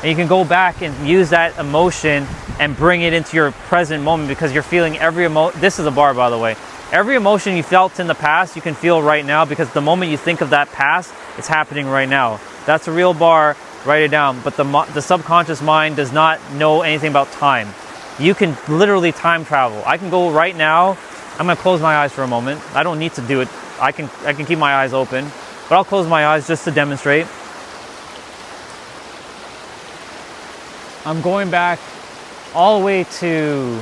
And you can go back and use that emotion and bring it into your present moment, because you're feeling every emotion. This is a bar, by the way. Every emotion you felt in the past, you can feel right now, because the moment you think of that past, it's happening right now. That's a real bar. Write it down. But the subconscious mind does not know anything about time. You can literally time travel. I can go right now. I'm going to close my eyes for a moment. I don't need to do it. I can keep my eyes open, but I'll close my eyes just to demonstrate. I'm going back all the way to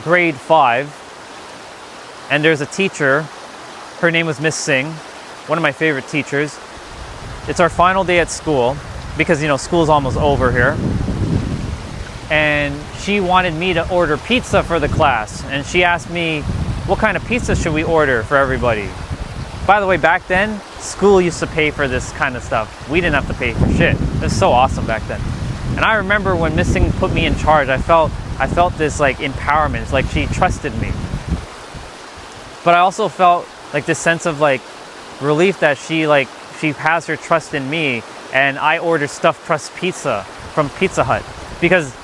grade 5, and there's a teacher. Her name was Miss Singh, one of my favorite teachers. It's our final day at school, because school's almost over here. And she wanted me to order pizza for the class, and she asked me, what kind of pizza should we order for everybody? By the way, back then, school used to pay for this kind of stuff. We didn't have to pay for shit. It was so awesome back then. And I remember when Miss Singh put me in charge, I felt this like empowerment. It's like she trusted me. But I also felt like this sense of like relief that she has her trust in me, and I ordered stuffed crust pizza from Pizza Hut, because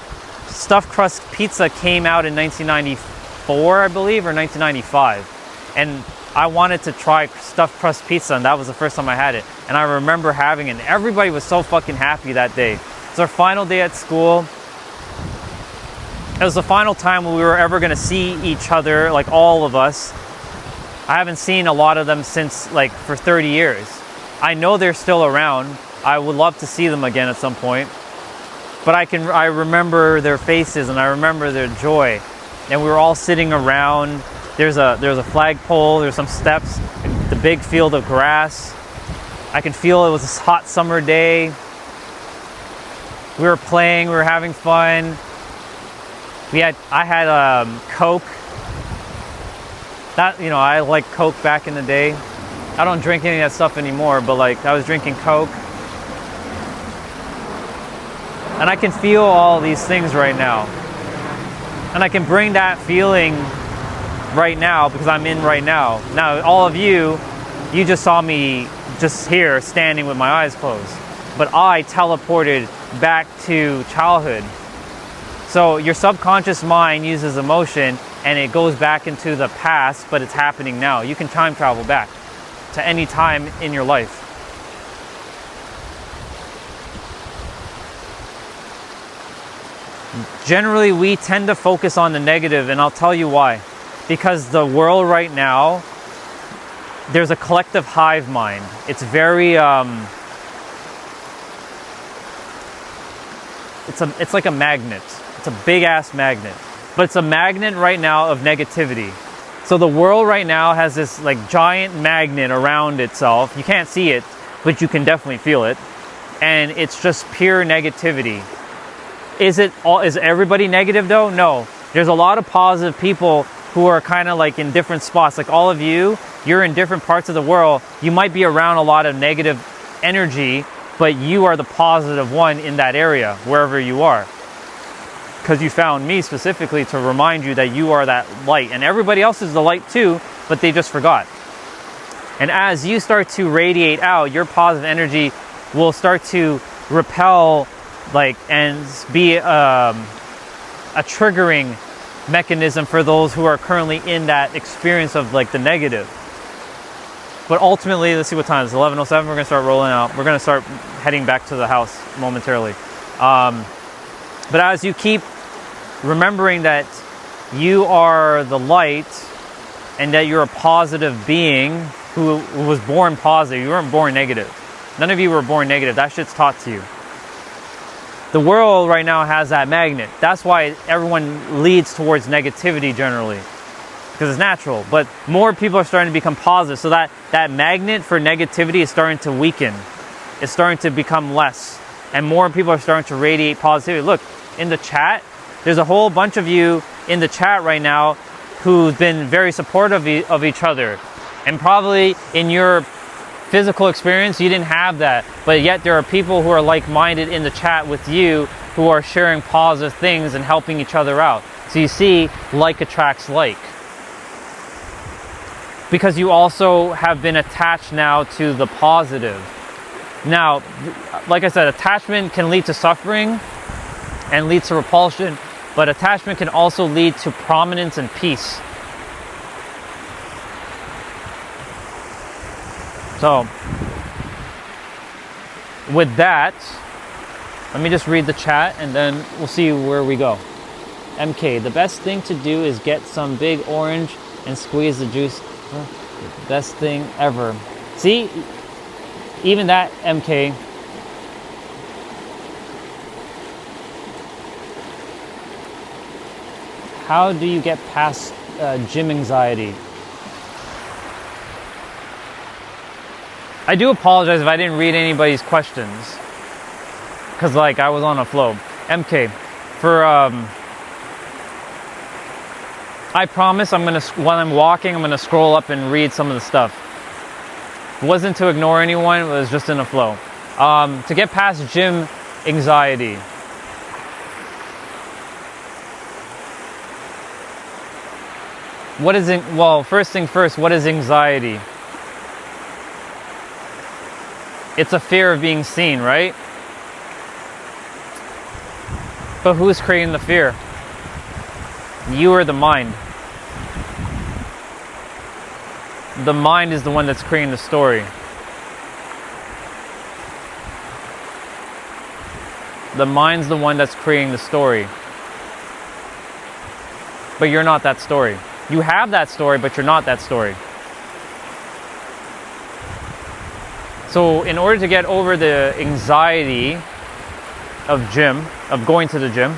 stuffed crust pizza came out in 1994, I believe, or 1995. And I wanted to try stuffed crust pizza, and that was the first time I had it. And I remember having it, and everybody was so fucking happy that day. It's our final day at school. It was the final time when we were ever gonna see each other, like all of us. I haven't seen a lot of them since like for 30 years. I know they're still around. I would love to see them again at some point. But I remember their faces and I remember their joy. And we were all sitting around. There's a flagpole, there's some steps, the big field of grass. I can feel it was a hot summer day. We were playing, we were having fun. I had Coke. That, you know, I like Coke back in the day. I don't drink any of that stuff anymore, but like I was drinking Coke. And I can feel all these things right now. And I can bring that feeling right now because I'm in right now. Now, all of you just saw me just here standing with my eyes closed. But I teleported back to childhood. So your subconscious mind uses emotion and it goes back into the past, but it's happening now. You can time travel back to any time in your life. Generally, we tend to focus on the negative, and I'll tell you why. Because the world right now, there's a collective hive mind. It's very, it's like a magnet. It's a big ass magnet. But it's a magnet right now of negativity. So the world right now has this like giant magnet around itself. You can't see it, but you can definitely feel it. And it's just pure negativity. Is everybody negative though? No. There's a lot of positive people who are kind of like in different spots. Like all of you, you're in different parts of the world. You might be around a lot of negative energy, but you are the positive one in that area, wherever you are. Because you found me specifically to remind you that you are that light. And everybody else is the light too, but they just forgot. And as you start to radiate out, your positive energy will start to repel and be a triggering mechanism for those who are currently in that experience of like the negative. But ultimately, let's see what time it is. 11:07. We're gonna start rolling out. We're gonna start heading back to the house momentarily. But as you keep remembering that you are the light and that you're a positive being who was born positive, you weren't born negative. None of you were born negative. That shit's taught to you. The world right now has that magnet. That's why everyone leads towards negativity generally, because it's natural. But more people are starting to become positive. So that magnet for negativity is starting to weaken. It's starting to become less. And more people are starting to radiate positivity. Look, in the chat, there's a whole bunch of you in the chat right now who've been very supportive of each other. And probably in your physical experience, you didn't have that, but yet there are people who are like-minded in the chat with you who are sharing positive things and helping each other out. So you see, like attracts like. Because you also have been attached now to the positive. Now, like I said, attachment can lead to suffering and lead to repulsion, but attachment can also lead to prominence and peace. So, with that, let me just read the chat and then we'll see where we go. MK, the best thing to do is get some big orange and squeeze the juice. Best thing ever. See, even that, MK. How do you get past gym anxiety? I do apologize if I didn't read anybody's questions, because like I was on a flow. MK, for I promise while I'm walking, I'm gonna scroll up and read some of the stuff. It wasn't to ignore anyone, it was just in a flow. To get past gym anxiety. Well, first thing first, what is anxiety? It's a fear of being seen, right? But who's creating the fear? You or the mind? the mind is the one that's creating the story. The mind's the one that's creating the story. But you're not that story. You have that story, but you're not that story. So in order to get over the anxiety of going to the gym,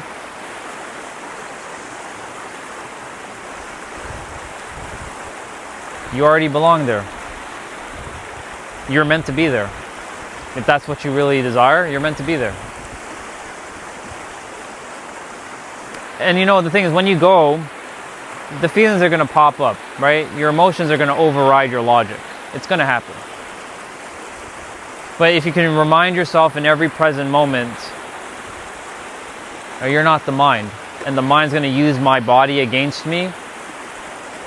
you already belong there. You're meant to be there. If that's what you really desire, you're meant to be there. And you know, the thing is, when you go, the feelings are going to pop up, right? Your emotions are going to override your logic. It's going to happen. But if you can remind yourself in every present moment, you're not the mind, and the mind's going to use my body against me,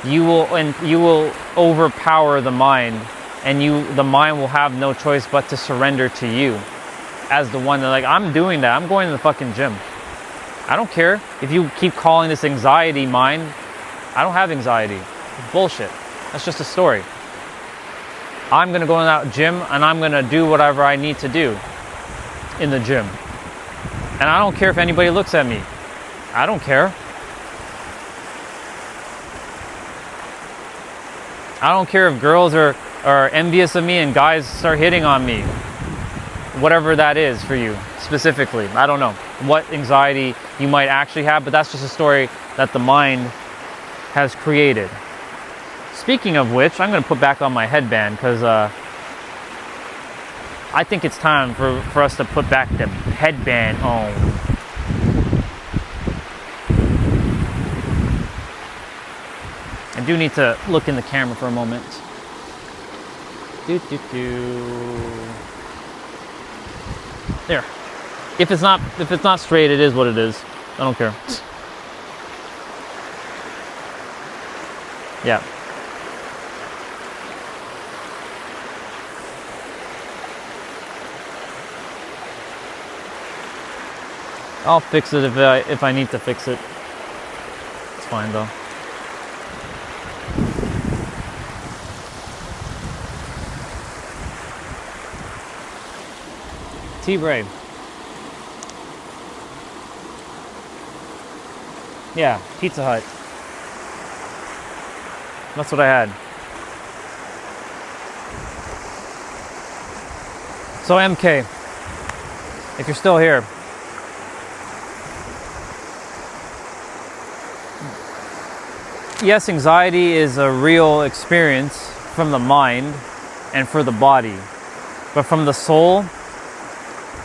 you will overpower the mind, and the mind will have no choice but to surrender to you as the one that, like, I'm doing that. I'm going to the fucking gym. I don't care if you keep calling this anxiety mind. I don't have anxiety. It's bullshit. That's just a story. I'm going to go in that gym and I'm going to do whatever I need to do in the gym. And I don't care if anybody looks at me. I don't care. I don't care if girls are envious of me and guys start hitting on me. Whatever that is for you specifically. I don't know what anxiety you might actually have, but that's just a story that the mind has created. Speaking of which, I'm going to put back on my headband because I think it's time for us to put back the headband on. I do need to look in the camera for a moment. There. If it's not straight, it is what it is. I don't care. Yeah. I'll fix it if I need to fix it. It's fine though. T-Brave. Yeah, Pizza Hut. That's what I had. So MK, if you're still here, yes, anxiety is a real experience from the mind and for the body, but from the soul,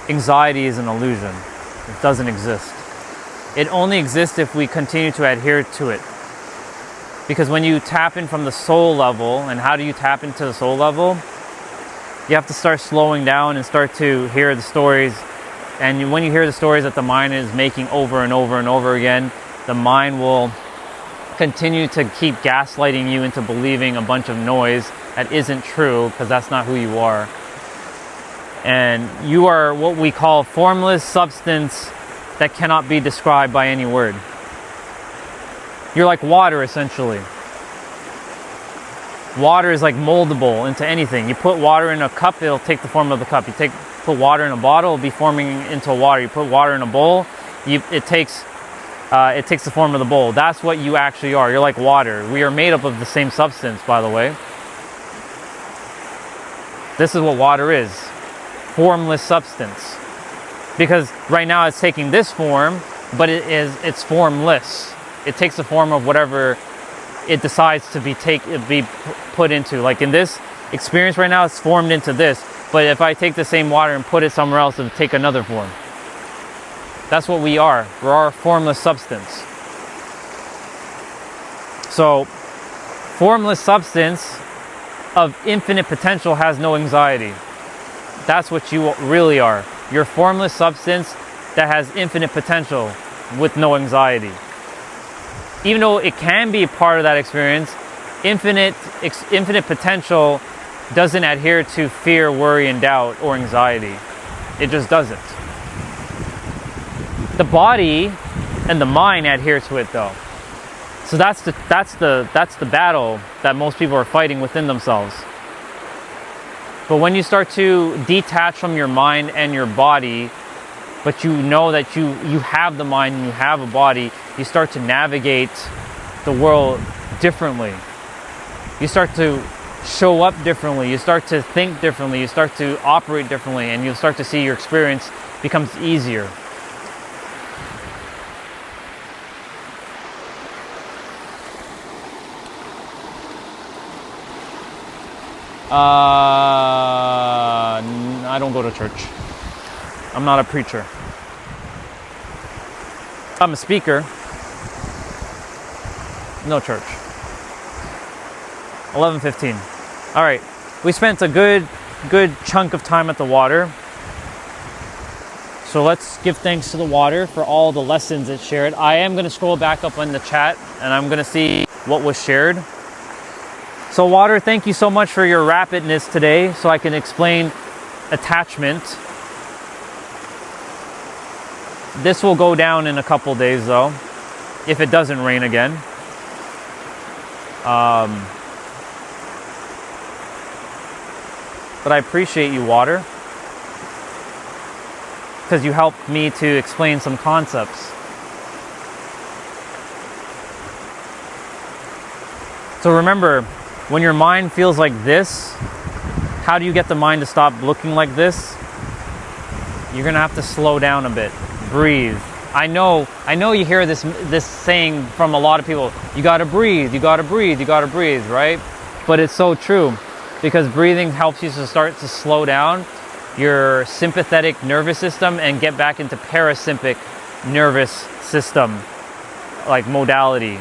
anxiety is an illusion. It doesn't exist. It only exists if we continue to adhere to it. Because when you tap in from the soul level, and how do you tap into the soul level? You have to start slowing down and start to hear the stories. And when you hear the stories that the mind is making over and over and over again, the mind will continue to keep gaslighting you into believing a bunch of noise that isn't true, because that's not who you are. And you are what we call formless substance that cannot be described by any word. You're like water, essentially. Water is like moldable into anything. You put water in a cup, it'll take the form of the cup. You put water in a bottle, it'll be forming into water. You put water in a bowl, it takes the form of the bowl. That's what you actually are. You're like water. We are made up of the same substance, by the way. This is what water is. Formless substance. Because right now it's taking this form, but it's formless. It takes the form of whatever it decides to be put into. Like in this experience right now, it's formed into this. But if I take the same water and put it somewhere else, it'll take another form. That's what we are. We're our formless substance. So, formless substance of infinite potential has no anxiety. That's what you really are. You're formless substance that has infinite potential with no anxiety. Even though it can be a part of that experience, infinite potential doesn't adhere to fear, worry, and doubt or anxiety. It just doesn't. The body and the mind adhere to it though. So that's the battle that most people are fighting within themselves. But when you start to detach from your mind and your body, but you know that you have the mind and you have a body, you start to navigate the world differently. You start to show up differently. You start to think differently. You start to operate differently, and you'll start to see your experience becomes easier. I don't go to church. I'm not a preacher. I'm a speaker. No church. 11:15. All right. We spent a good chunk of time at the water. So let's give thanks to the water for all the lessons it shared. I am going to scroll back up on the chat and I'm going to see what was shared. So water, thank you so much for your rapidness today so I can explain attachment. This will go down in a couple days though, if it doesn't rain again. But I appreciate you, water, because you helped me to explain some concepts. So remember, when your mind feels like this, how do you get the mind to stop looking like this? You're gonna have to slow down a bit. Breathe. I know you hear this saying from a lot of people, you gotta breathe, you gotta breathe, you gotta breathe, right? But it's so true, because breathing helps you to start to slow down your sympathetic nervous system and get back into parasympathetic nervous system, like modality.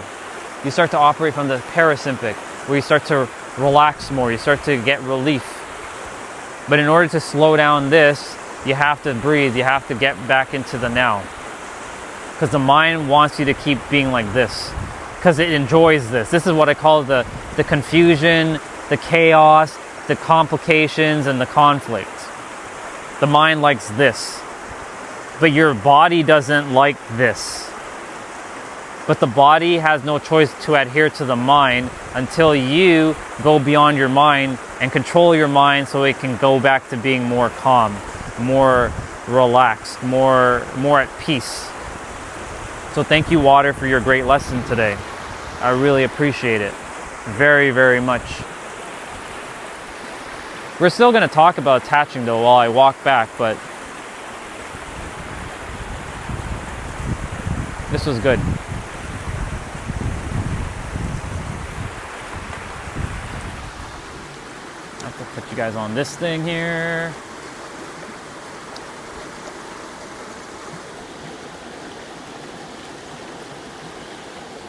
You start to operate from the parasympathetic, where you start to relax more, you start to get relief. But in order to slow down this, you have to breathe, you have to get back into the now. Because the mind wants you to keep being like this, because it enjoys this. This is what I call the confusion, the chaos, the complications, and the conflict. The mind likes this, but your body doesn't like this. But the body has no choice to adhere to the mind until you go beyond your mind and control your mind so it can go back to being more calm, more relaxed, more at peace. So thank you, water, for your great lesson today. I really appreciate it very, very much. We're still going to talk about attaching though while I walk back, but this was good. I have to put you guys on this thing here.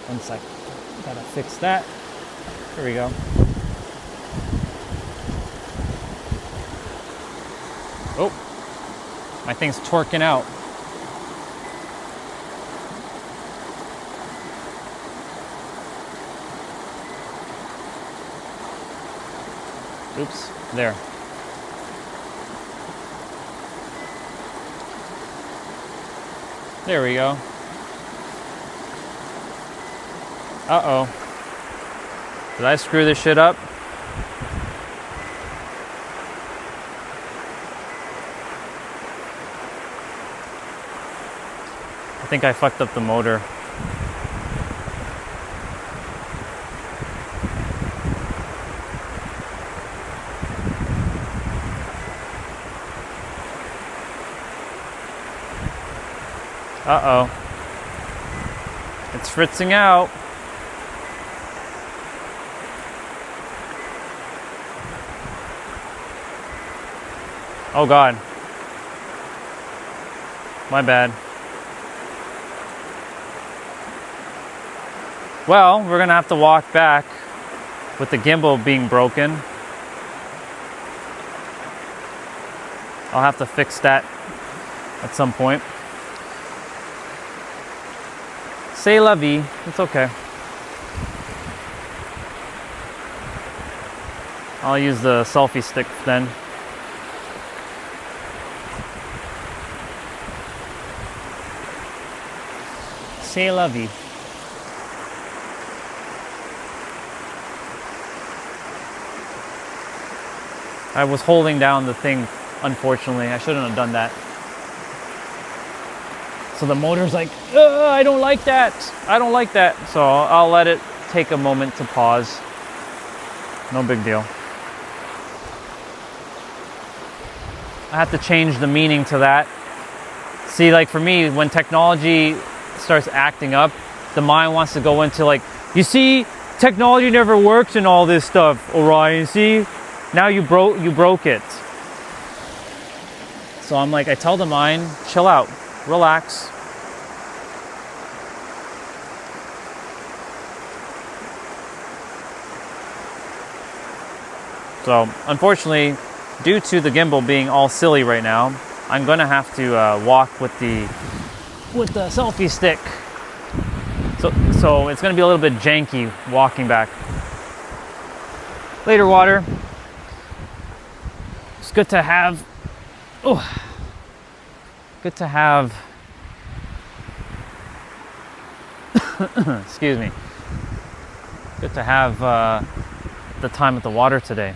One sec. Gotta fix that. Here we go. Oh, my thing's torquing out. Oops, there. There we go. Uh-oh. Did I screw this shit up? I think I fucked up the motor. Uh-oh. It's fritzing out. Oh God. My bad. Well, we're gonna have to walk back with the gimbal being broken. I'll have to fix that at some point. C'est la vie. It's okay. I'll use the selfie stick then. C'est la vie. I was holding down the thing, unfortunately. I shouldn't have done that. So the motor's like, I don't like that. I don't like that. So I'll let it take a moment to pause. No big deal. I have to change the meaning to that. See, like for me, when technology starts acting up, the mind wants to go into like, you see, technology never works and all this stuff, Orion. See, now you broke it. So I'm like, I tell the mind, chill out, relax. So unfortunately, due to the gimbal being all silly right now, I'm gonna have to walk with the selfie stick. So it's gonna be a little bit janky walking back. Later, water. It's good to have. Oh, good to have. Excuse me. Good to have the time at the water today.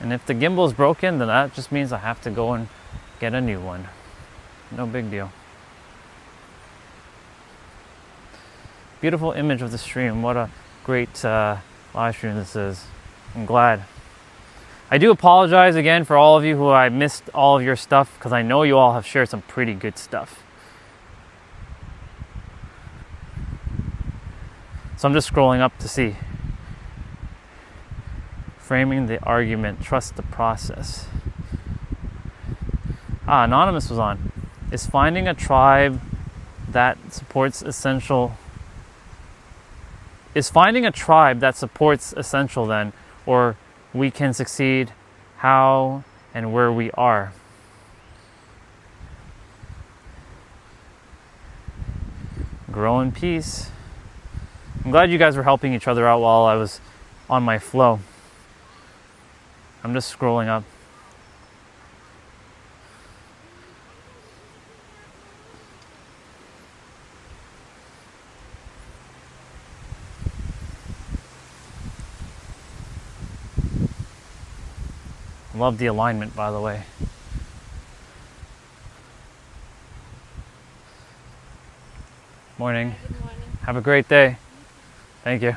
And if the gimbal is broken, then that just means I have to go and get a new one. No big deal. Beautiful image of the stream. What a great live stream this is. I'm glad. I do apologize again for all of you who I missed all of your stuff, because I know you all have shared some pretty good stuff. So I'm just scrolling up to see. Framing the argument, trust the process. Anonymous was on. Is finding a tribe that supports essential then, or we can succeed how and where we are? Grow in peace. I'm glad you guys were helping each other out while I was on my flow. I'm just scrolling up. Love the alignment, by the way. Morning. Good morning. Have a great day. Thank you.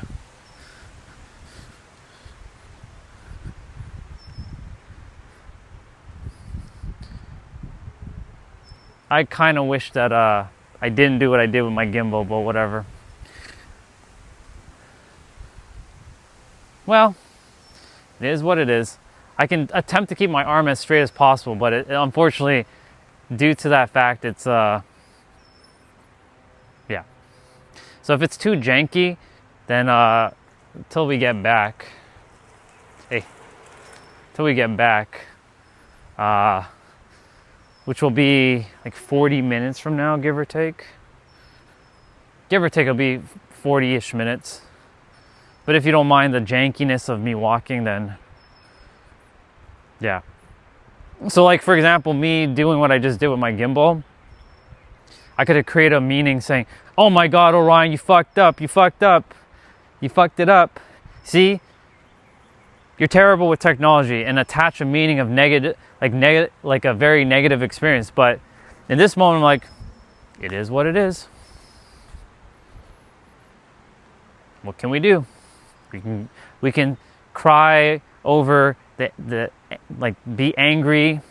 I kind of wish that I didn't do what I did with my gimbal, but whatever. Well, it is what it is. I can attempt to keep my arm as straight as possible, but unfortunately, due to that fact, it's yeah. So if it's too janky, then until we get back, which will be like 40 minutes from now, give or take. Give or take, it'll be 40-ish minutes. But if you don't mind the jankiness of me walking, then yeah. So like, for example, me doing what I just did with my gimbal, I could have created a meaning saying, oh my God, Orion, you fucked up, you fucked up, you fucked it up. See? You're terrible with technology, and attach a meaning of negative, like a very negative experience. But in this moment, I'm like, it is what it is. What can we do? We can cry over the like, be angry.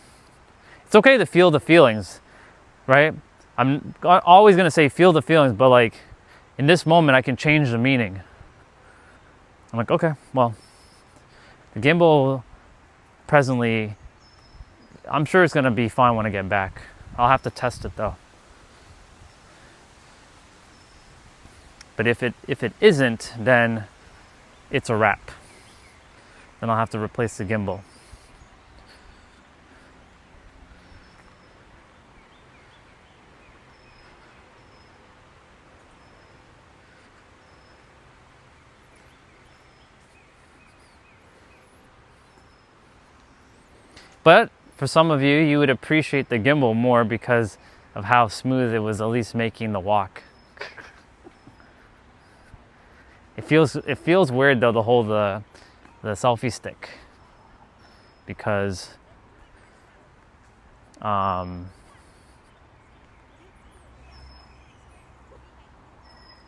It's okay to feel the feelings, right? I'm always gonna say feel the feelings, but like in this moment, I can change the meaning. I'm like, okay, well. The gimbal presently, I'm sure it's going to be fine when I get back. I'll have to test it though. But if it isn't, then it's a wrap. Then I'll have to replace the gimbal. But for some of you, you would appreciate the gimbal more because of how smooth it was, at least making the walk. It feels weird though, the whole the selfie stick, because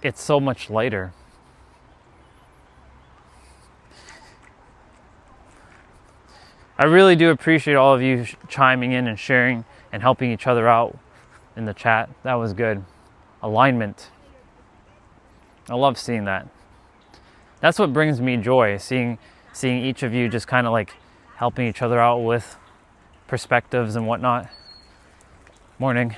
it's so much lighter. I really do appreciate all of you chiming in and sharing and helping each other out in the chat. That was good. Alignment. I love seeing that. That's what brings me joy, seeing each of you just kind of like helping each other out with perspectives and whatnot. Morning.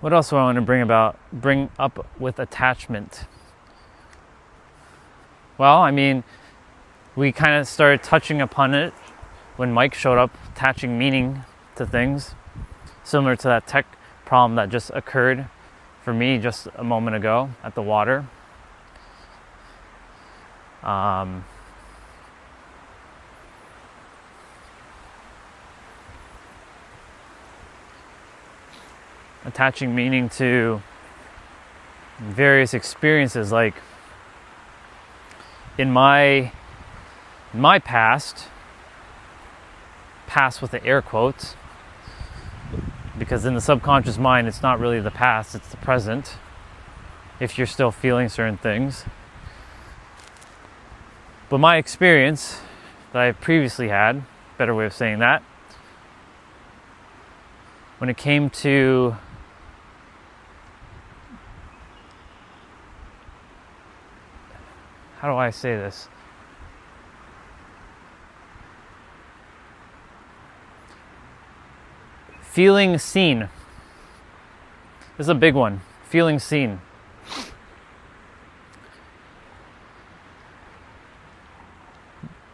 What else do I want to bring up with attachment? Well, I mean, we kind of started touching upon it when Mike showed up, attaching meaning to things, similar to that tech problem that just occurred for me just a moment ago at the water. Attaching meaning to various experiences, like in my past with the air quotes, because in the subconscious mind it's not really the past, it's the present, if you're still feeling certain things. But my experience that I previously had, better way of saying that, when it came to how do I say this? Feeling seen. This is a big one. Feeling seen.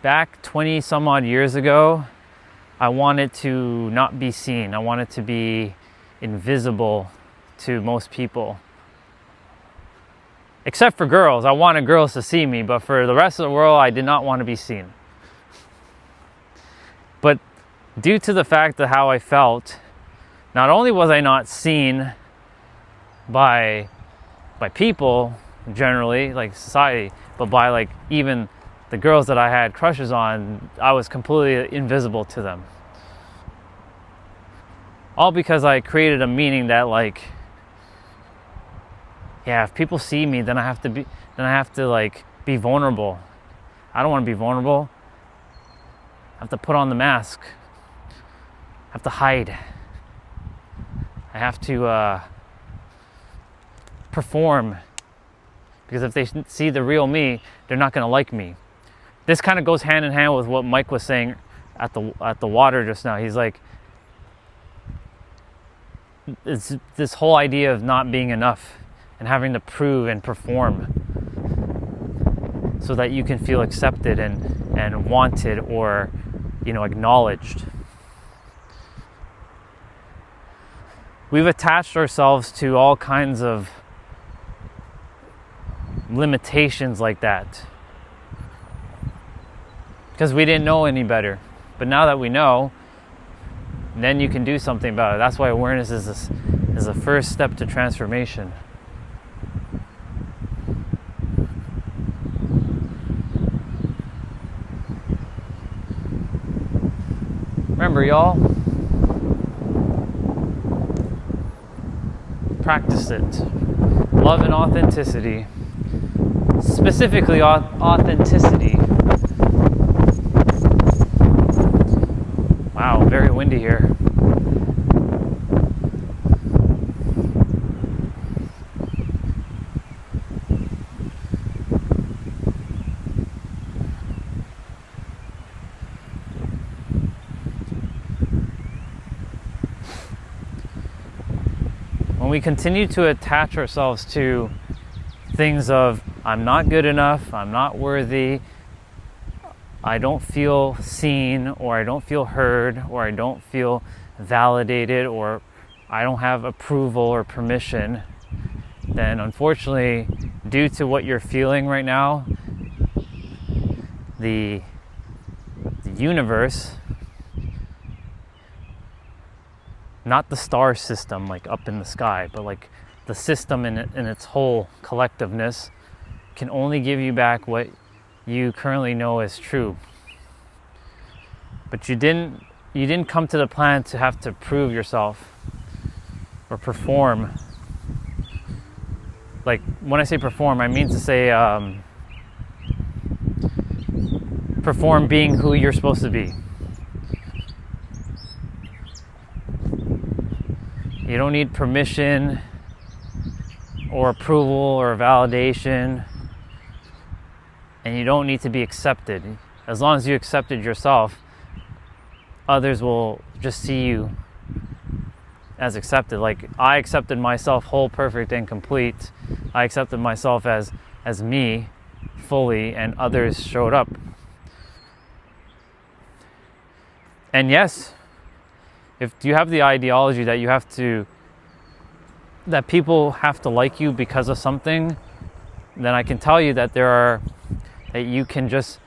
Back 20 some odd years ago, I wanted to not be seen. I wanted to be invisible to most people. Except for girls. I wanted girls to see me, but for the rest of the world, I did not want to be seen. But due to the fact of how I felt, not only was I not seen by people generally, like society, but by like even the girls that I had crushes on, I was completely invisible to them. All because I created a meaning that like, yeah, if people see me, then I have to like be vulnerable. I don't want to be vulnerable. I have to put on the mask. I have to hide. I have to perform. Because if they see the real me, they're not going to like me. This kind of goes hand in hand with what Mike was saying at the water just now. He's like, it's this whole idea of not being enough and having to prove and perform so that you can feel accepted and wanted or, acknowledged. We've attached ourselves to all kinds of limitations like that because we didn't know any better. But now that we know, then you can do something about it. That's why awareness is the first step to transformation. Remember, y'all, practice it. Love and authenticity. Specifically, authenticity. Wow, very windy here. When we continue to attach ourselves to things of, I'm not good enough, I'm not worthy, I don't feel seen, or I don't feel heard, or I don't feel validated, or I don't have approval or permission, then unfortunately, due to what you're feeling right now, the universe, not the star system like up in the sky, but like the system in its whole collectiveness, can only give you back what you currently know as true. But you didn't come to the planet to have to prove yourself or perform. Like, when I say perform, I mean to say perform being who you're supposed to be. You don't need permission or approval or validation, and you don't need to be accepted. As long as you accepted yourself, others will just see you as accepted. Like, I accepted myself whole, perfect, and complete. I accepted myself as me fully, and others showed up. And yes, if you have the ideology that people have to like you because of something, then I can tell you that that you can just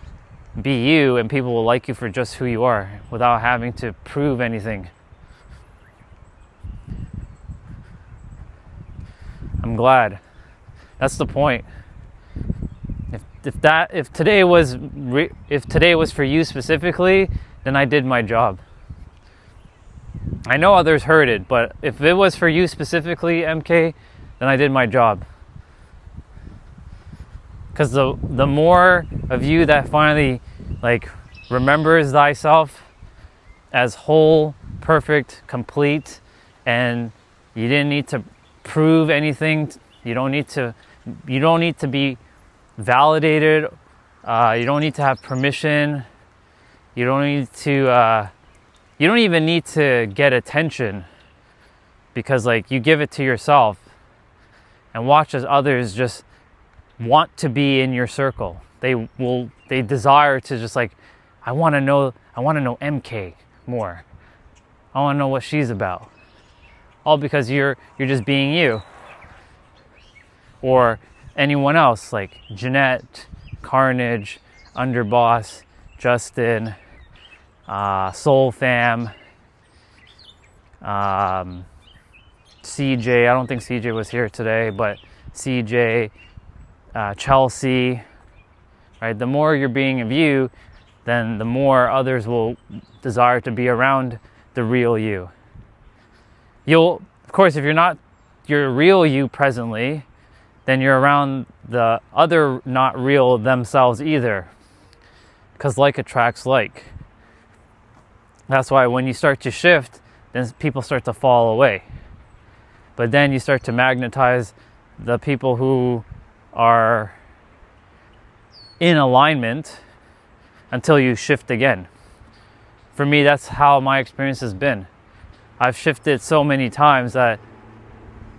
be you, and people will like you for just who you are without having to prove anything. I'm glad. That's the point. If today was for you specifically, then I did my job. I know others heard it, but if it was for you specifically, MK, then I did my job. Because the more of you that finally remembers thyself as whole, perfect, complete, and you didn't need to prove anything. You don't need to be validated. You don't need to have permission. You don't even need to get attention, because you give it to yourself, and watch as others just want to be in your circle. They desire to just I want to know MK more. I want to know what she's about. All because you're just being you. Or anyone else like Jeanette, Carnage, Underboss, Justin, Soul Fam, CJ. I don't think CJ was here today, but CJ, Chelsea, right? The more you're being of you, then the more others will desire to be around the real you. Of course, if you're not your real you presently, then you're around the other not real themselves either. Because like attracts like. That's why when you start to shift, then people start to fall away. But then you start to magnetize the people who are in alignment until you shift again. For me, that's how my experience has been. I've shifted so many times that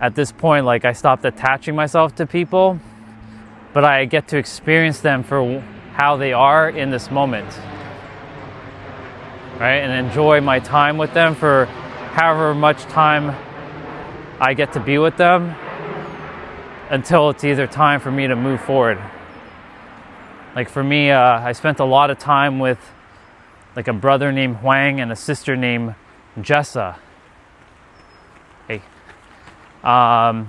at this point, I stopped attaching myself to people, but I get to experience them for how they are in this moment, right? And enjoy my time with them for however much time I get to be with them, until it's either time for me to move forward. For me, I spent a lot of time with a brother named Huang and a sister named Jessa. Hey. I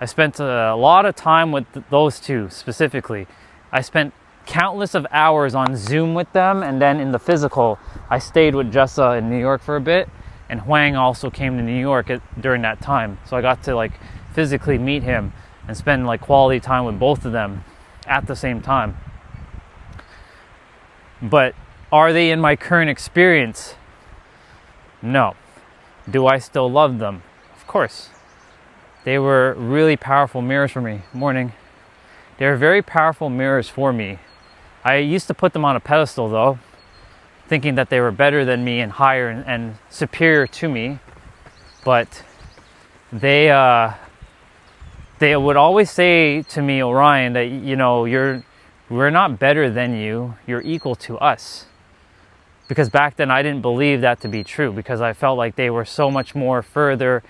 spent a lot of time with those two specifically. I spent countless of hours on Zoom with them, and then in the physical, I stayed with Jessa in New York for a bit, and Huang also came to New York during that time. So I got to physically meet him and spend quality time with both of them at the same time. But are they in my current experience? No. Do I still love them? Of course. They were really powerful mirrors for me. Morning. They were very powerful mirrors for me. I used to put them on a pedestal though, thinking that they were better than me and higher and superior to me. But they would always say to me, Orion, that We're not better than you. You're equal to us. Because back then I didn't believe that to be true, because I felt like they were so much more further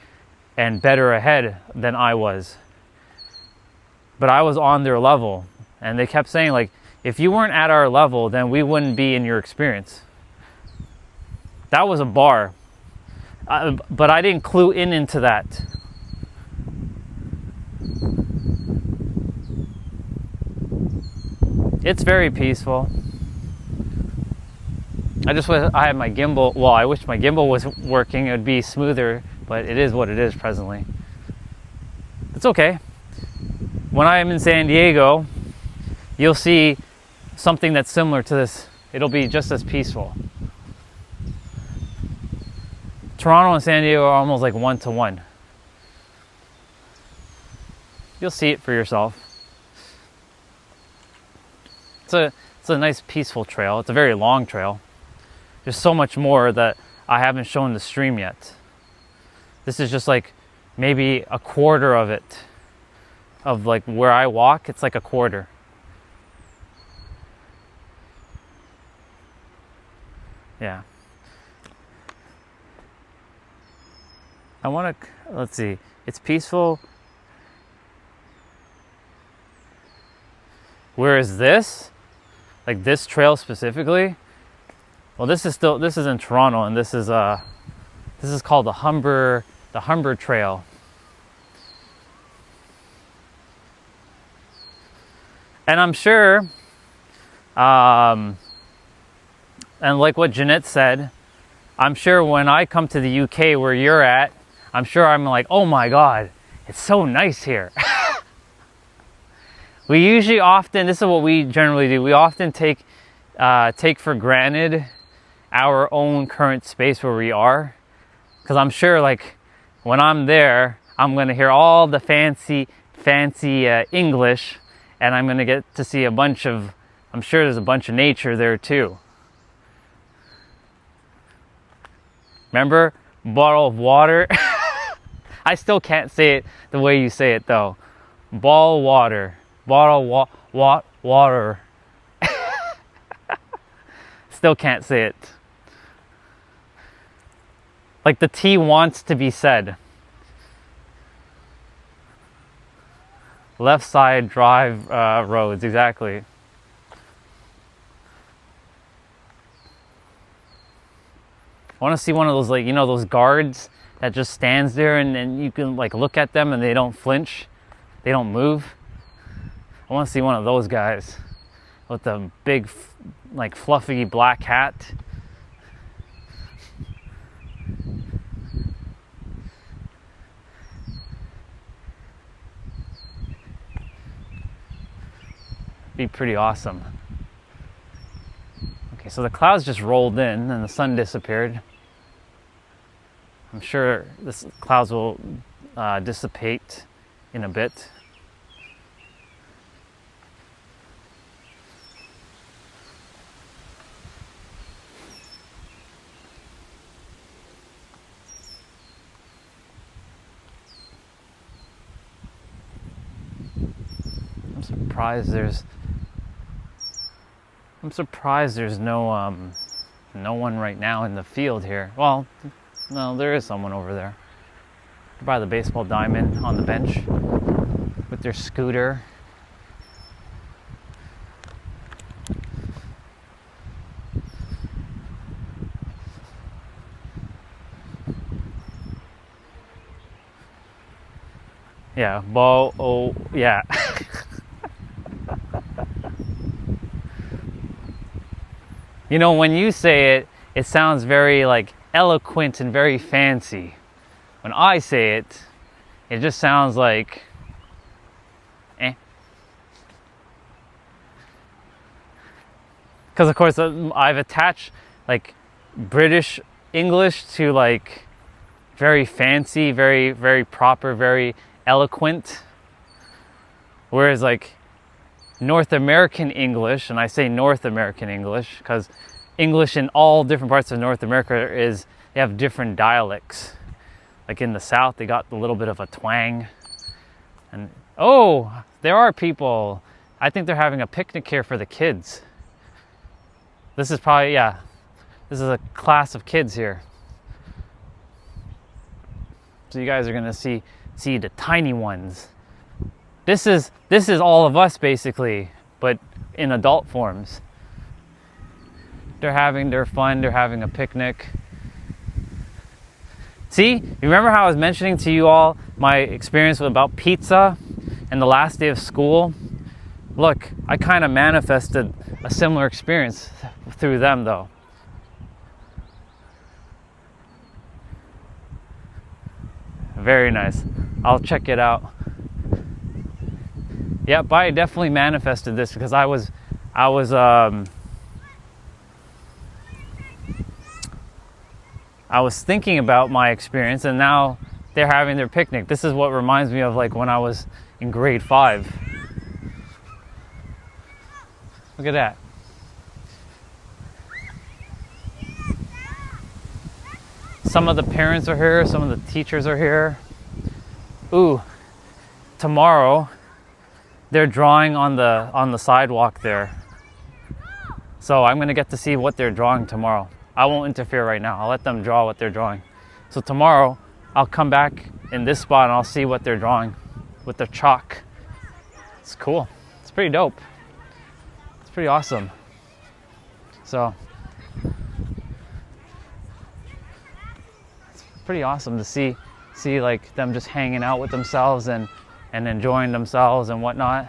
and better ahead than I was. But I was on their level. And they kept saying, like, if you weren't at our level, then we wouldn't be in your experience. That was a bar. But I didn't clue into that. It's very peaceful. I just wish I had my gimbal. Well, I wish my gimbal was working. It would be smoother, but it is what it is presently. It's okay. When I am in San Diego, you'll see something that's similar to this. It'll be just as peaceful. Toronto and San Diego are almost like 1-to-1. You'll see it for yourself. It's a nice peaceful trail. It's a very long trail. There's so much more that I haven't shown the stream yet. This is just like maybe a quarter of it. Of like where I walk, it's like a quarter. Yeah. I want to, let's see, it's peaceful. Where is this? Like this trail specifically? Well, this is in Toronto, and this is called the Humber Trail. And I'm sure, and like what Jeanette said, I'm sure when I come to the UK where you're at, I'm sure I'm like, oh my God, it's so nice here. We usually often, this is what we generally do, we often take for granted our own current space where we are. Because I'm sure like when I'm there, I'm going to hear all the fancy English, and I'm going to get to see I'm sure there's a bunch of nature there too. Remember? Bottle of water. I still can't say it the way you say it though. Bottle water. Bottle water. Still can't say it. Like the T wants to be said. Left side drive roads, exactly. I want to see one of those, like, you know, those guards that just stands there and you can like look at them and they don't flinch. They don't move. I want to see one of those guys with the big, like, fluffy black hat. Be pretty awesome. Okay, so the clouds just rolled in and the sun disappeared. I'm sure this clouds will dissipate in a bit. I'm surprised there's no one right now in the field here. Well, no, there is someone over there by the baseball diamond on the bench with their scooter. Yeah, yeah. You know, when you say it, it sounds very like eloquent and very fancy. When I say it, it just sounds like eh. Because of course I've attached like British English to like very fancy, very, very proper, very eloquent. Whereas like North American English, and I say North American English because English in all different parts of North America they have different dialects. Like in the South, they got a little bit of a twang. And oh, there are people I think they're having a picnic here for the kids. This is probably, yeah, this is a class of kids here. So you guys are gonna see the tiny ones. This is all of us basically, but in adult forms. They're having their fun, they're having a picnic. See, you remember how I was mentioning to you all my experience about pizza and the last day of school? Look, I kind of manifested a similar experience through them though. Very nice. I'll check it out. Yep, I definitely manifested this because I was thinking about my experience, and now they're having their picnic. This is what reminds me of like when I was in grade 5. Look at that. Some of the parents are here, some of the teachers are here. Ooh, tomorrow they're drawing on the sidewalk there. So I'm gonna get to see what they're drawing tomorrow. I won't interfere right now. I'll let them draw what they're drawing. So tomorrow I'll come back in this spot and I'll see what they're drawing with the chalk. It's cool. It's pretty dope. It's pretty awesome. So it's pretty awesome to see like them just hanging out with themselves and enjoying themselves and whatnot.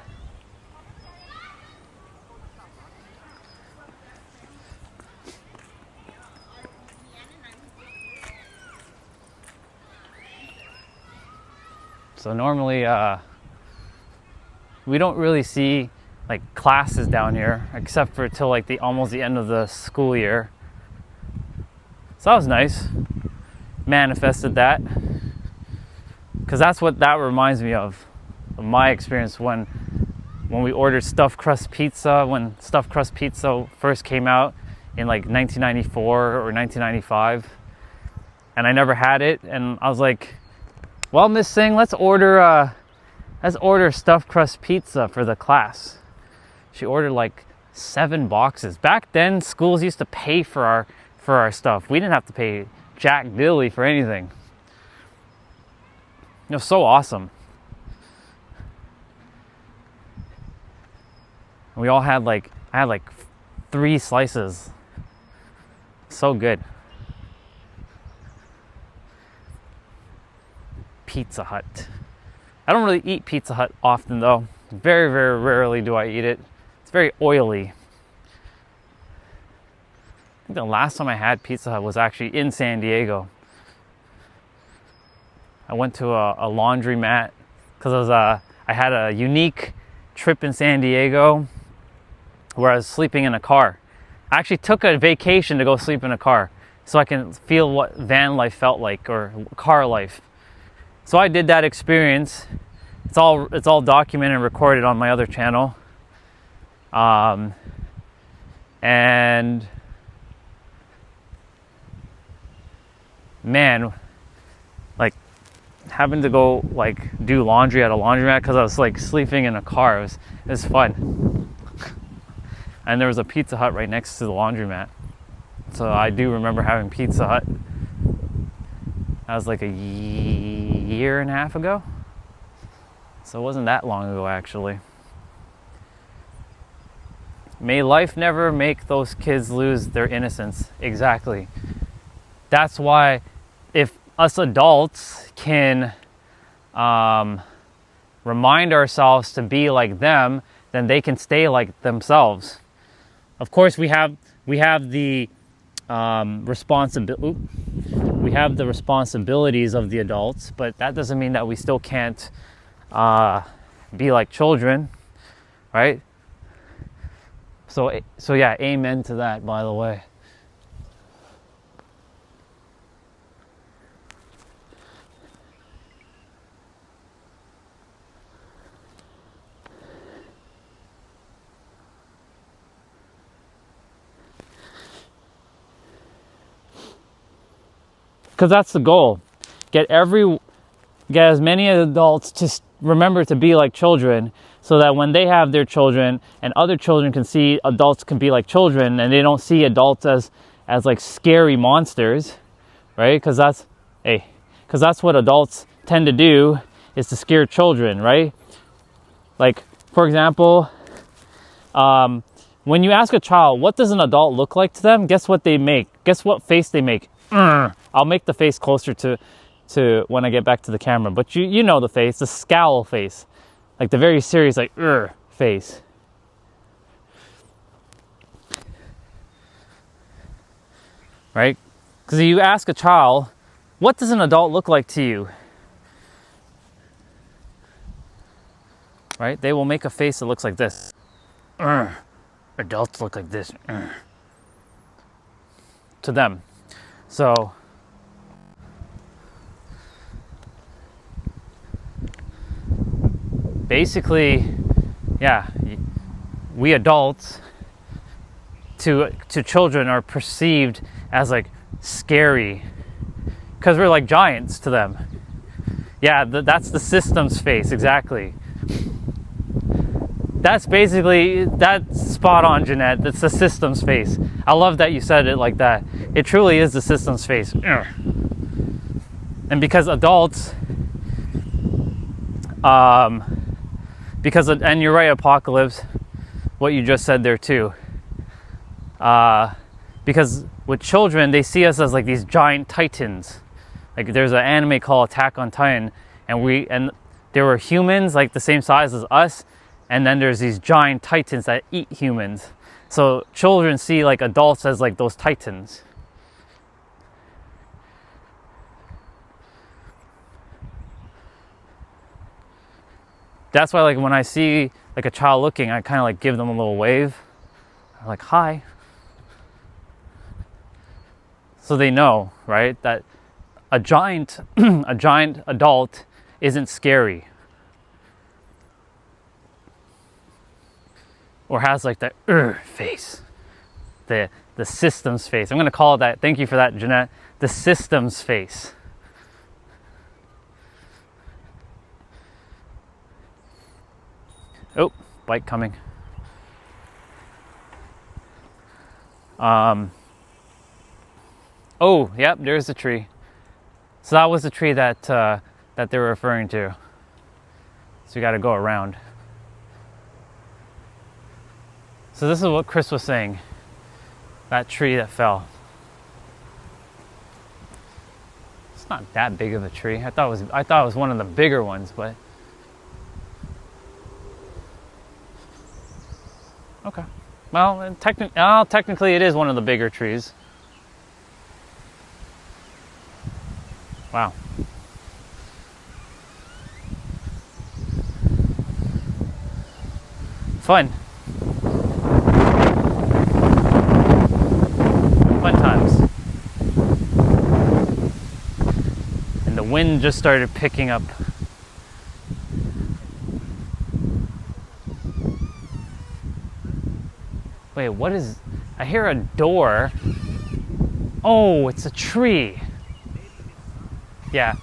So normally we don't really see like classes down here except for till like almost the end of the school year. So that was nice. Manifested that because that's what that reminds me of my experience when we ordered stuffed crust pizza, when stuffed crust pizza first came out in like 1994 or 1995, and I never had it, and I was like, well, Miss Singh, let's order stuffed crust pizza for the class. She ordered like 7 boxes. Back then, schools used to pay for our stuff. We didn't have to pay jack diddly for anything. It was so awesome. We all had I had 3 slices. So good. Pizza Hut. I don't really eat Pizza Hut often though. Very, very rarely do I eat it. It's very oily. I think the last time I had Pizza Hut was actually in San Diego. I went to a laundromat because I had a unique trip in San Diego where I was sleeping in a car. I actually took a vacation to go sleep in a car so I can feel what van life felt like, or car life. So I did that experience. It's all documented and recorded on my other channel. And man, like having to go like do laundry at a laundromat because I was like sleeping in a car. It was fun. And there was a Pizza Hut right next to the laundromat. So I do remember having Pizza Hut. That was like a year and a half ago. So it wasn't that long ago actually. May life never make those kids lose their innocence. Exactly. That's why if us adults can remind ourselves to be like them, then they can stay like themselves. Of course, we have the responsibility. We have the responsibilities of the adults, but that doesn't mean that we still can't be like children, right? So yeah, amen to that, by the way. Because that's the goal. Get as many adults remember to be like children, so that when they have their children and other children can see adults can be like children, and they don't see adults as like scary monsters, right? Because that's what adults tend to do, is to scare children, right? Like, for example, when you ask a child, what does an adult look like to them? Guess what they make? Guess what face they make? I'll make the face closer to when I get back to the camera. But you know the face, the scowl face. Like the very serious, like, face. Right? Because you ask a child, what does an adult look like to you? Right? They will make a face that looks like this. Adults look like this. To them. So, basically, yeah, we adults to children are perceived as like scary because we're like giants to them. Yeah, that's the system's face, exactly. That's spot on, Jeanette. That's the system's face. I love that you said it like that. It truly is the system's face. And because adults, and you're right, Apocalypse, what you just said there too. Because with children, they see us as like these giant titans. Like there's an anime called Attack on Titan, and there were humans like the same size as us, and then there's these giant titans that eat humans. So children see like adults as like those titans. That's why like when I see like a child looking, I kind of like give them a little wave. I'm like, hi. So they know, right, that a giant adult isn't scary. Or has like that face. The system's face. I'm gonna call it that. Thank you for that, Jeanette. The system's face. Oh, bike coming. Oh, yep, there's the tree. So that was the tree that they were referring to. So you got to go around. So this is what Chris was saying. That tree that fell. It's not that big of a tree. I thought it was one of the bigger ones, but okay. Well, technically it is one of the bigger trees. Wow. Fun. Fun times. And the wind just started picking up. Wait, what is... I hear a door. Oh, it's a tree. Yeah,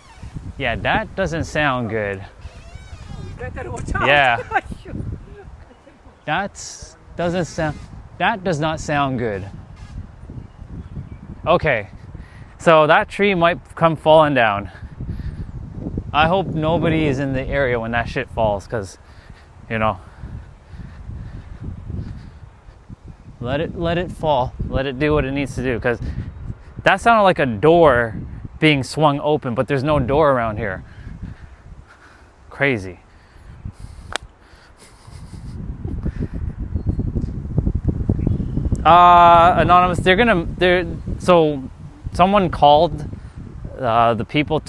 that doesn't sound good. Yeah, that does not sound good. Okay, so that tree might come falling down. I hope nobody is in the area when that shit falls, because, you know, let it fall. Let it do what it needs to do, because that sounded like a door being swung open, but there's no door around here. Crazy. Anonymous, so someone called the people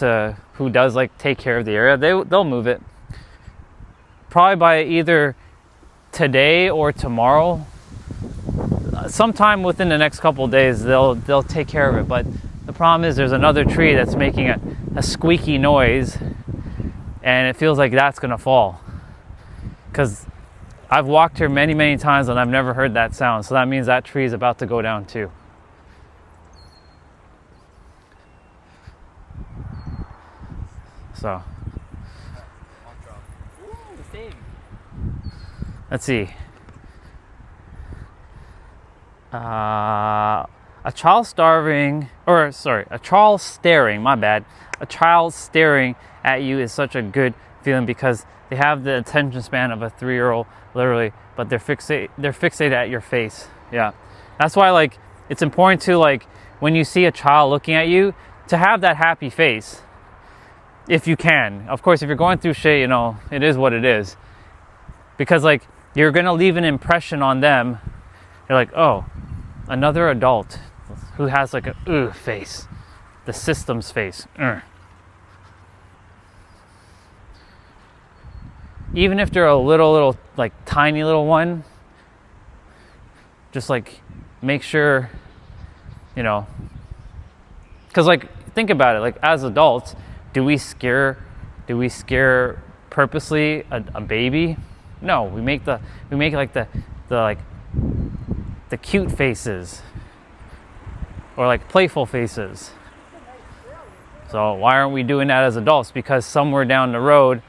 who does like take care of the area. They'll move it. Probably by either today or tomorrow. Sometime within the next couple of days, they'll take care of it. But the problem is there's another tree that's making a squeaky noise, and it feels like that's gonna fall. Because I've walked here many, many times and I've never heard that sound. So that means that tree is about to go down too. So, let's see. A child starving, or sorry, a child staring, my bad. A child staring at you is such a good feeling because they have the attention span of a 3-year-old, literally, but they're fixated at your face. Yeah. That's why, like, it's important to, like, when you see a child looking at you, to have that happy face. If you can. Of course, if you're going through shit, you know, it is what it is. Because, like, you're going to leave an impression on them. You're like, oh, another adult who has, like, a face. The system's face. Even if they're a little, like, tiny little one, just, like, make sure, you know, because, like, think about it, like, as adults, do we scare purposely a baby? No, we make like the cute faces, or like playful faces. So why aren't we doing that as adults? Because somewhere down the road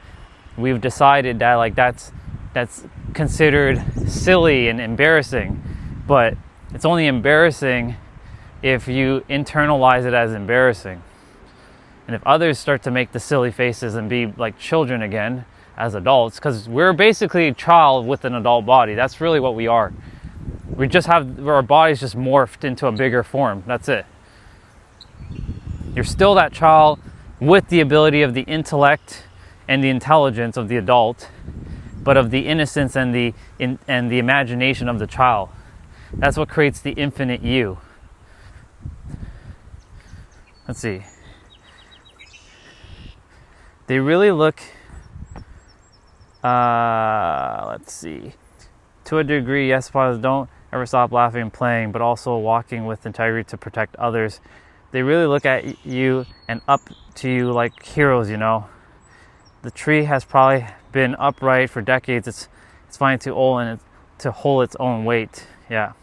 we've decided that, like, that's considered silly and embarrassing. But it's only embarrassing if you internalize it as embarrassing. And if others start to make the silly faces and be like children again as adults, because we're basically a child with an adult body. That's really what we are. We just have our bodies just morphed into a bigger form. That's it. You're still that child with the ability of the intellect and the intelligence of the adult, but of the innocence and the imagination of the child. That's what creates the infinite you. Let's see. They really look, let's see. To a degree, yes, fathers don't ever stop laughing and playing, but also walking with integrity to protect others. They really look at you and up to you like heroes, you know. The tree has probably been upright for decades. It's fine to hold its own weight. Yeah.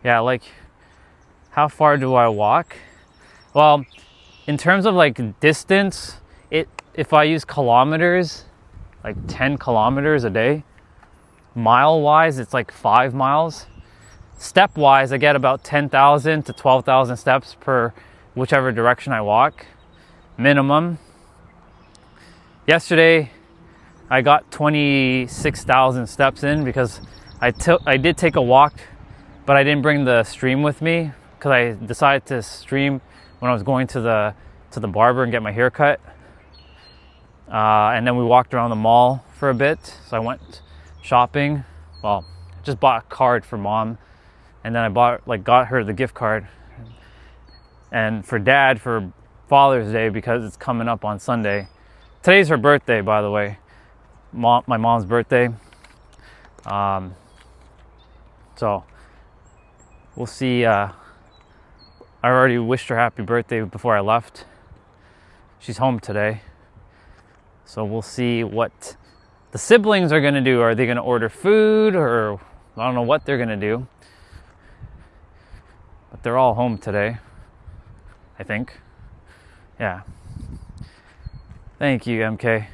Yeah, like, how far do I walk? Well, in terms of, like, distance, if I use kilometers, like 10 kilometers a day. Mile-wise, it's like 5 miles. Step-wise, I get about 10,000 to 12,000 steps per whichever direction I walk, minimum. Yesterday, I got 26,000 steps in because I did take a walk, but I didn't bring the stream with me because I decided to stream when I was going to the barber and get my hair cut. And then we walked around the mall for a bit. So I went shopping. Well, just bought a card for mom, and then I got her the gift card. And for dad, for Father's Day, because it's coming up on Sunday. Today's her birthday, by the way. My mom's birthday. So we'll see. I already wished her happy birthday before I left. She's home today. So we'll see what the siblings are going to do. Are they going to order food, or I don't know what they're going to do. But they're all home today, I think. Yeah. Thank you, MK.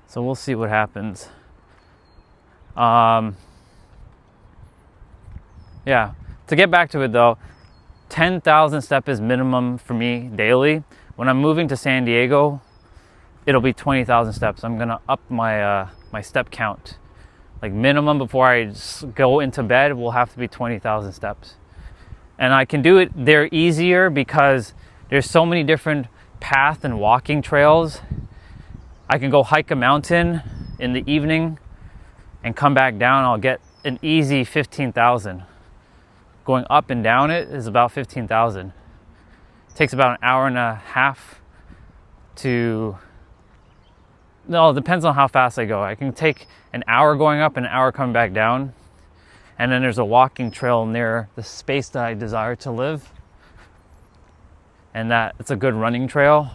So we'll see what happens. Yeah. To get back to it though, 10,000 steps is minimum for me daily. When I'm moving to San Diego, it'll be 20,000 steps. I'm gonna up my my step count. Like minimum before I go into bed will have to be 20,000 steps. And I can do it there easier because there's so many different path and walking trails. I can go hike a mountain in the evening and come back down. I'll get an easy 15,000. Going up and down it is about 15,000. It takes about an hour and a half to... No, it depends on how fast I go. I can take an hour going up and an hour coming back down. And then there's a walking trail near the space that I desire to live. And that it's a good running trail.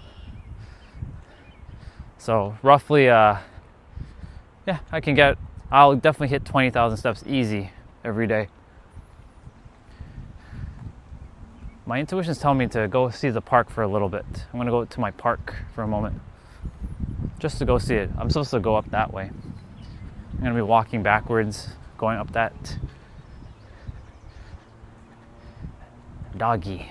So roughly, yeah, I'll definitely hit 20,000 steps easy every day. My intuition's telling me to go see the park for a little bit. I'm gonna go to my park for a moment, just to go see it. I'm supposed to go up that way. I'm gonna be walking backwards, going up that doggy.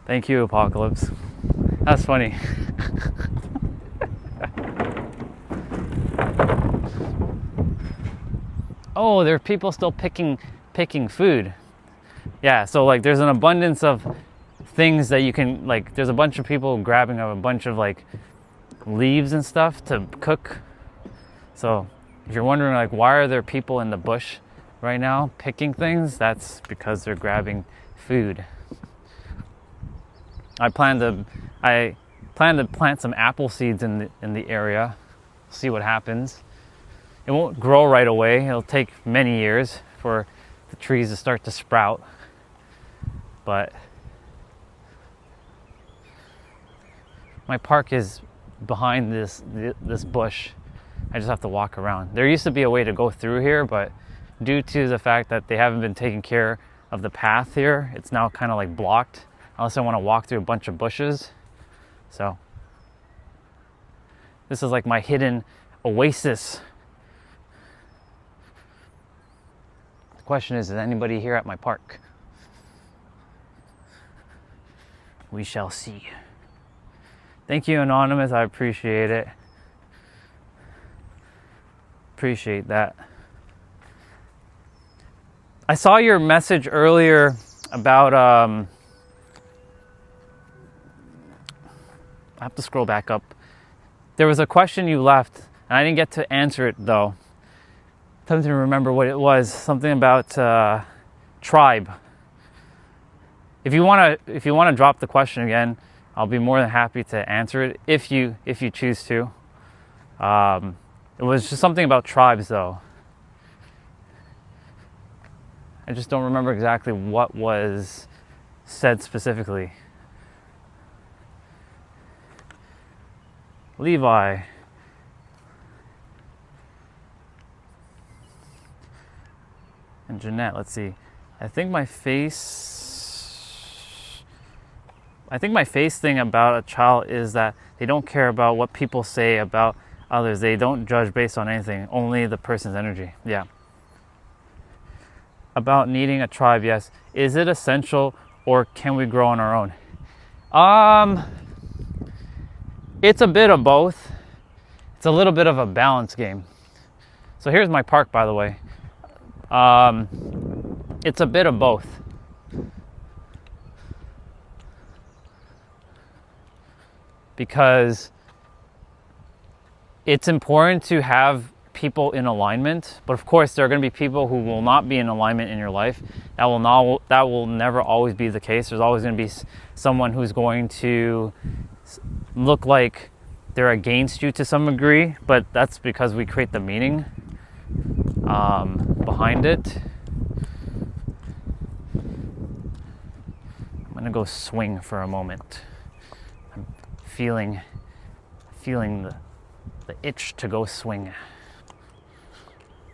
Thank you, Apocalypse. That's funny. Oh, there are people still picking food. Yeah, so like there's an abundance of things that you can, like, there's a bunch of people grabbing a bunch of like leaves and stuff to cook. So if you're wondering like why are there people in the bush right now picking things, that's because they're grabbing food. I plan to plant some apple seeds in the area, see what happens. It won't grow right away. It'll take many years for the trees to start to sprout. But my park is behind this bush. I just have to walk around. There used to be a way to go through here, but due to the fact that they haven't been taking care of the path here, it's now kind of like blocked, unless I want to walk through a bunch of bushes. So this is like my hidden oasis. The question is anybody here at my park? We shall see. Thank you, Anonymous. I appreciate it. Appreciate that. I saw your message earlier about I have to scroll back up. There was a question you left, and I didn't get to answer it though. Something to remember what it was. Something about tribe. If you wanna drop the question again, I'll be more than happy to answer it if you choose to. It was just something about tribes though. I just don't remember exactly what was said specifically. Levi. And Jeanette, let's see. I think my face thing about a child is that they don't care about what people say about others. They don't judge based on anything, only the person's energy. Yeah. About needing a tribe, yes. Is it essential or can we grow on our own? It's a bit of both. It's a little bit of a balance game. So here's my park, by the way. It's a bit of both. Because it's important to have people in alignment, but of course there are going to be people who will not be in alignment in your life. That will never always be the case. There's always going to be someone who's going to look like they're against you to some degree, but that's because we create the meaning behind it. I'm gonna go swing for a moment. I'm feeling the itch to go swing.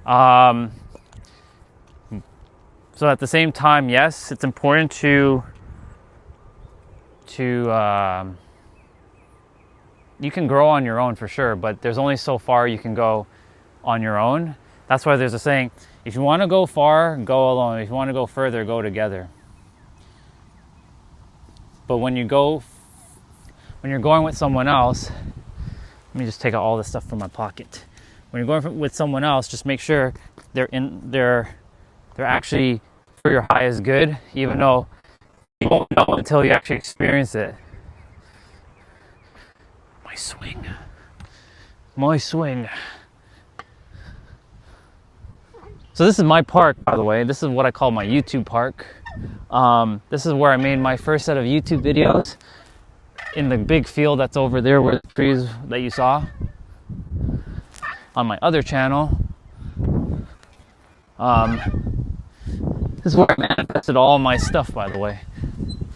So at the same time, yes, it's important to you can grow on your own for sure, but there's only so far you can go on your own. That's why there's a saying, if you want to go far, go alone. If you want to go further, go together. But when you're going with someone else, let me just take out all this stuff from my pocket. When you're going with someone else, just make sure they're actually for your highest good, even though you won't know until you actually experience it. My swing. So this is my park, by the way. This is what I call my YouTube park. This is where I made my first set of YouTube videos, in the big field that's over there where the trees that you saw. On my other channel, this is where I manifested all my stuff, by the way.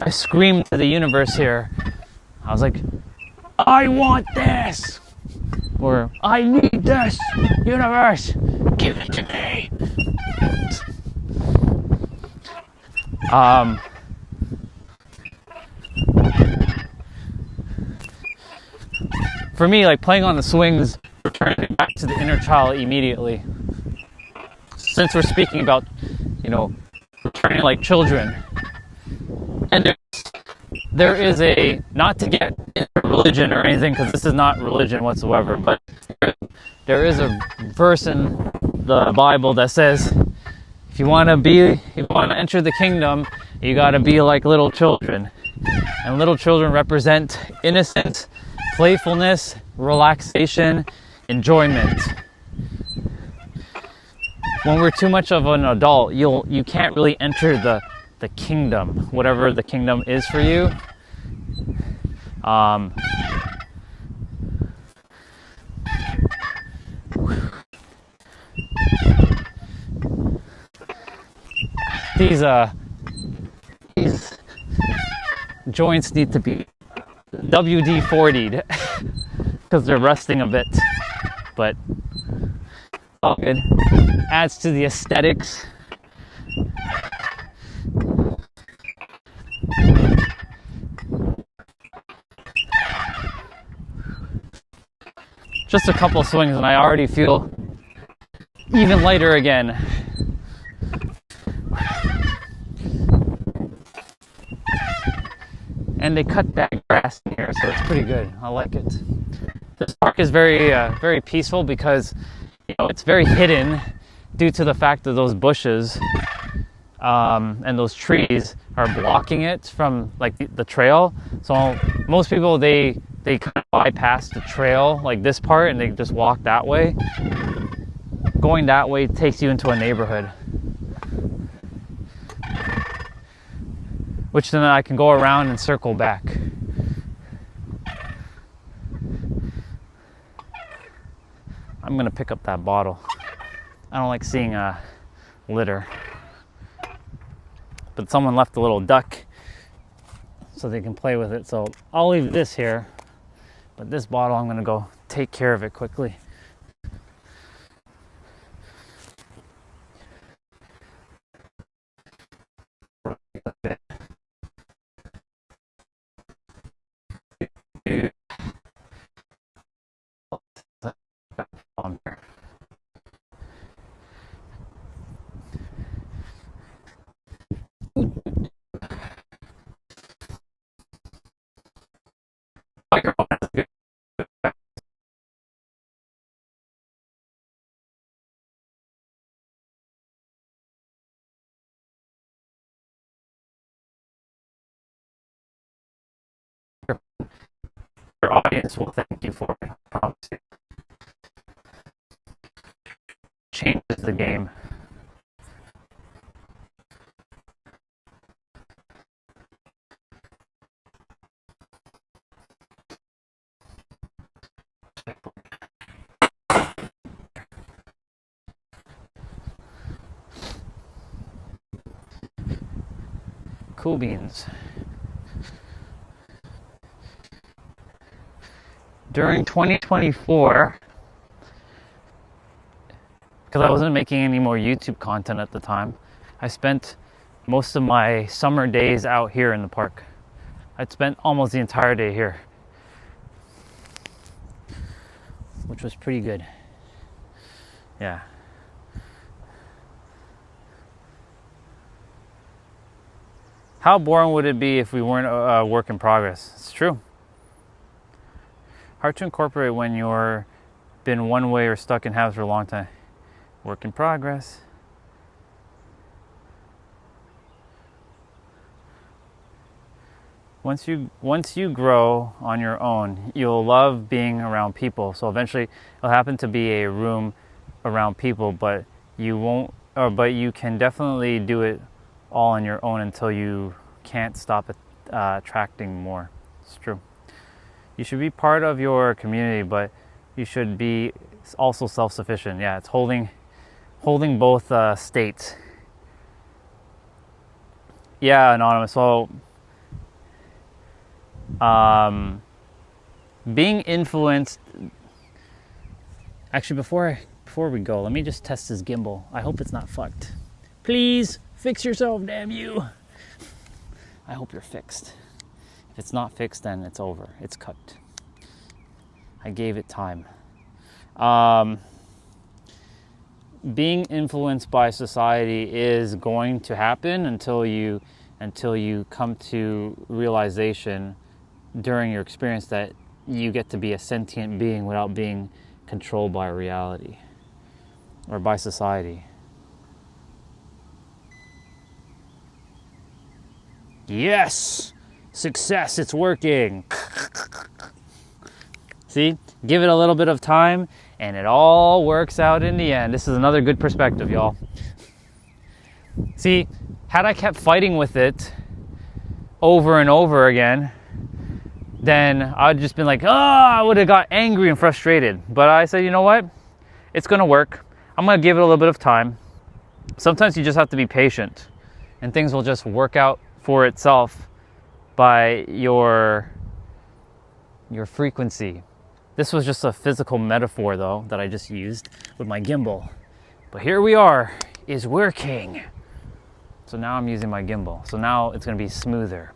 I screamed to the universe here. I was like, I want this! Or, I need this! Universe, give it to me! For me, like playing on the swings, returning back to the inner child immediately. Since we're speaking about, returning like children. And there is a, not to get into religion or anything, because this is not religion whatsoever, but there is a verse in the Bible that says, if you want to enter the kingdom, you got to be like little children. And little children represent innocence, playfulness, relaxation, enjoyment. When we're too much of an adult, you can't really enter the kingdom, whatever the kingdom is for you. These joints need to be WD-40'd because they're rusting a bit, but all good. Adds to the aesthetics. Just a couple swings and I already feel even lighter again. And they cut back grass in here, so it's pretty good. I like it. This park is very peaceful because it's very hidden due to the fact that those bushes and those trees are blocking it from like the trail. So most people they kind of bypass the trail, like this part, and they just walk that way. Going that way takes you into a neighborhood, which then I can go around and circle back. I'm gonna pick up that bottle. I don't like seeing litter. But someone left a little duck so they can play with it. So I'll leave this here. But this bottle, I'm gonna go take care of it quickly. Your audience will thank you for it. I promise you. Changes the game. Cool beans. During 2024, because I wasn't making any more YouTube content at the time, I spent most of my summer days out here in the park. I'd spent almost the entire day here, which was pretty good. Yeah. How boring would it be if we weren't a work in progress? It's true. Hard to incorporate when you're been one way or stuck in habits for a long time. Work in progress. Once you grow on your own, you'll love being around people. So eventually it'll happen to be a room around people, but but you can definitely do it all on your own until you can't stop attracting more. It's true. You should be part of your community, but you should be also self-sufficient. Yeah, it's holding both states. Yeah, Anonymous. So Being influenced. Actually, before we go, let me just test this gimbal. I hope it's not fucked. Please fix yourself, damn you. I hope you're fixed. If it's not fixed, then it's over. It's cut. I gave it time. Being influenced by society is going to happen until you come to realization during your experience that you get to be a sentient being without being controlled by reality or by society. Yes! Success, it's working. See? Give it a little bit of time and it all works out in the end. This is another good perspective, y'all. See, had I kept fighting with it over and over again, then I'd just been like, I would have got angry and frustrated. But I said, you know what? It's going to work. I'm going to give it a little bit of time. Sometimes you just have to be patient and things will just work out for itself by your frequency. This was just a physical metaphor, though, that I just used with my gimbal. But here we are, is working. So now I'm using my gimbal. So now it's going to be smoother.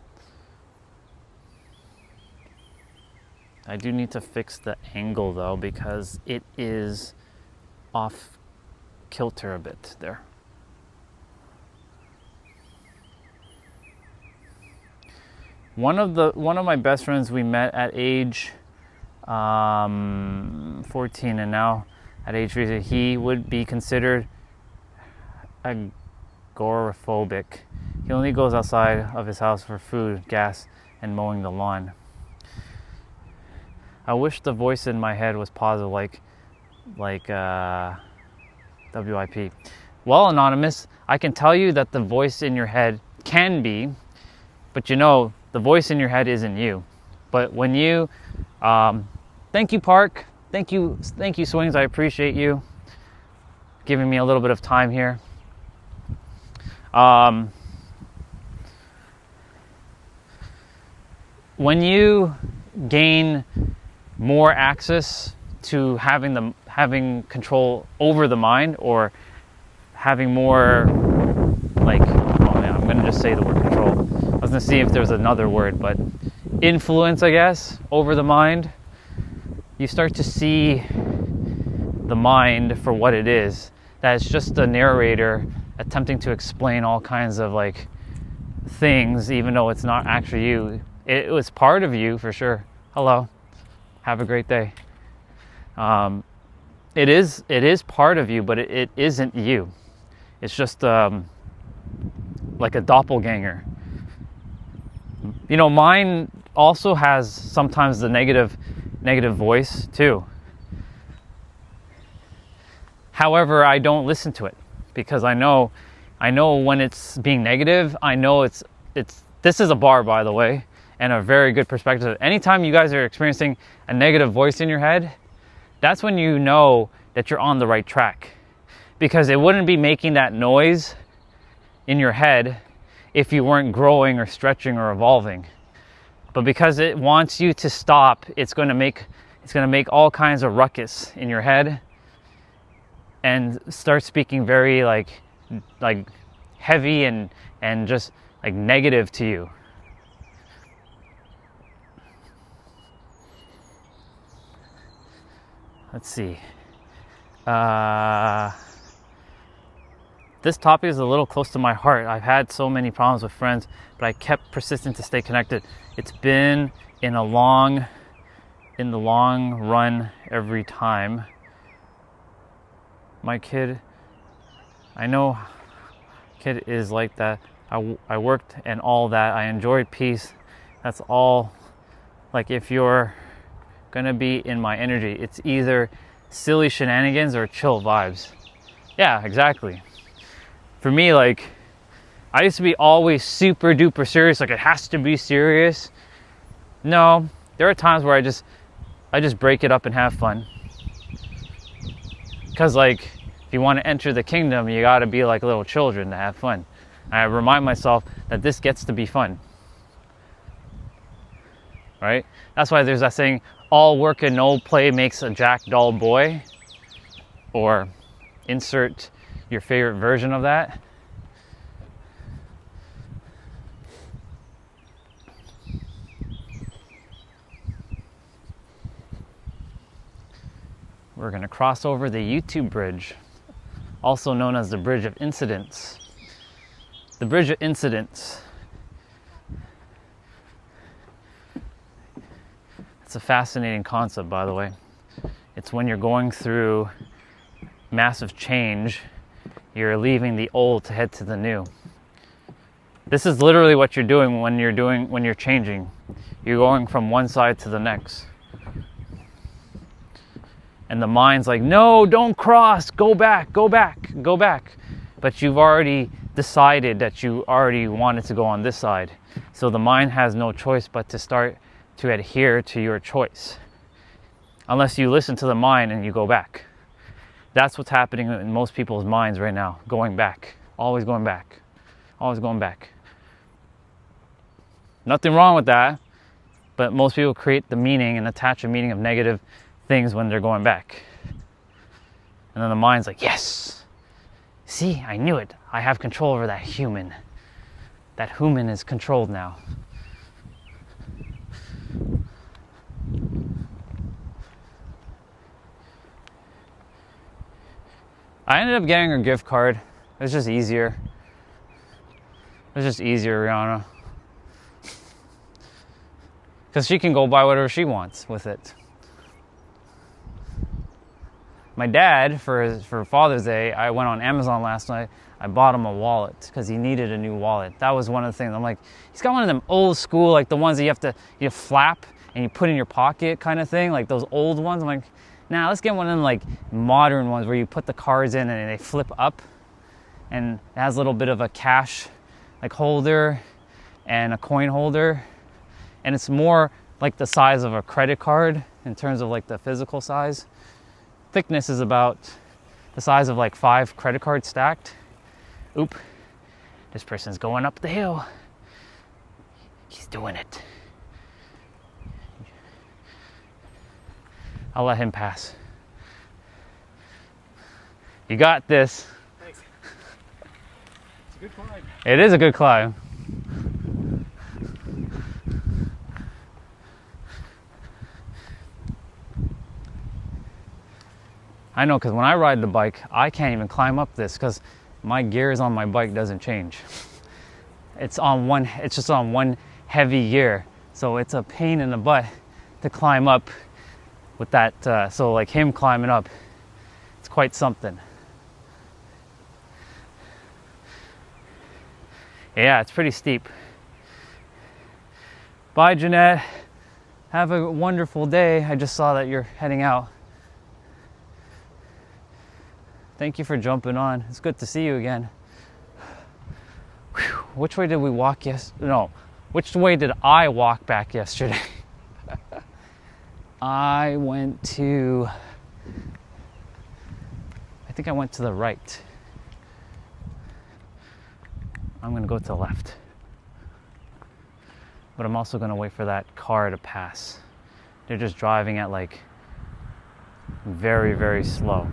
I do need to fix the angle, though, because it is off kilter a bit there. One of my best friends we met at age 14, and now at age 3, he would be considered agoraphobic. He only goes outside of his house for food, gas, and mowing the lawn. I wish the voice in my head was positive, like WIP. Well, Anonymous, I can tell you that the voice in your head can be, but you know, the voice in your head isn't you. But when you, thank you, Park. Thank you, Swings. I appreciate you giving me a little bit of time here. When you gain more access to having control over the mind, or having more, like, I'm going to just say the word control. I was going to see if there's another word, but influence, I guess, over the mind. You start to see the mind for what it is. That it's just a narrator attempting to explain all kinds of like things, even though it's not actually you. It was part of you for sure. Hello. Have a great day. It is part of you, but it isn't you. It's just like a doppelganger. You know, mine also has sometimes the negative voice too. However, I don't listen to it because I know when it's being negative. I know it's this is a bar, by the way, and a very good perspective. Anytime you guys are experiencing a negative voice in your head, that's when you know that you're on the right track, because it wouldn't be making that noise in your head if you weren't growing or stretching or evolving. But because it wants you to stop, it's going to make all kinds of ruckus in your head and start speaking very like heavy and just like negative to you. Let's see. This topic is a little close to my heart. I've had so many problems with friends, but I kept persistent to stay connected. It's been in the long run every time. My kid, I know kid is like that. I worked and all that. I enjoyed peace. That's all. Like, if you're gonna be in my energy, it's either silly shenanigans or chill vibes. Yeah, exactly. For me, like, I used to be always super duper serious, like it has to be serious. No, there are times where I just break it up and have fun. Because, like, if you want to enter the kingdom, you got to be like little children to have fun. I remind myself that this gets to be fun. right? That's why there's that saying, all work and no play makes a jack dull boy, or insert your favorite version of that. We're going to cross over the YouTube Bridge, also known as the Bridge of Incidents. The Bridge of Incidents. It's a fascinating concept, by the way. It's when you're going through massive change, you're leaving the old to head to the new. This is literally what you're doing when you're changing. You're going from one side to the next. And the mind's like, no, don't cross, go back, go back, go back. But you've already decided that you already wanted to go on this side. So the mind has no choice but to start to adhere to your choice. Unless you listen to the mind and you go back. That's what's happening in most people's minds right now. Going back, always going back, always going back. Nothing wrong with that, but most people create the meaning and attach a meaning of negative things when they're going back. And then the mind's like, yes, see, I knew it. I have control over that human. That human is controlled now. I ended up getting her gift card. It was just easier. It was just easier, Rihanna. Because she can go buy whatever she wants with it. My dad, for Father's Day, I went on Amazon last night. I bought him a wallet because he needed a new wallet. That was one of the things. I'm like, he's got one of them old school, like the ones that you flap and you put in your pocket kind of thing, like those old ones. I'm like, nah, let's get one of them like modern ones where you put the cards in and they flip up, and it has a little bit of a cash like holder and a coin holder, and it's more like the size of a credit card in terms of like the physical size. Thickness is about the size of like 5 credit cards stacked. Oop, this person's going up the hill. He's doing it. I'll let him pass. You got this. Thanks. It's a good climb. It is a good climb. I know, because when I ride the bike, I can't even climb up this because my gears on my bike doesn't change. It's just on one heavy gear. So it's a pain in the butt to climb up with that. So like him climbing up, it's quite something. Yeah, it's pretty steep. Bye, Jeanette. Have a wonderful day. I just saw that you're heading out. Thank you for jumping on. It's good to see you again. Whew. Which way did we walk which way did I walk back yesterday? I think I went to the right. I'm gonna go to the left. But I'm also gonna wait for that car to pass. They're just driving at like very, very slow.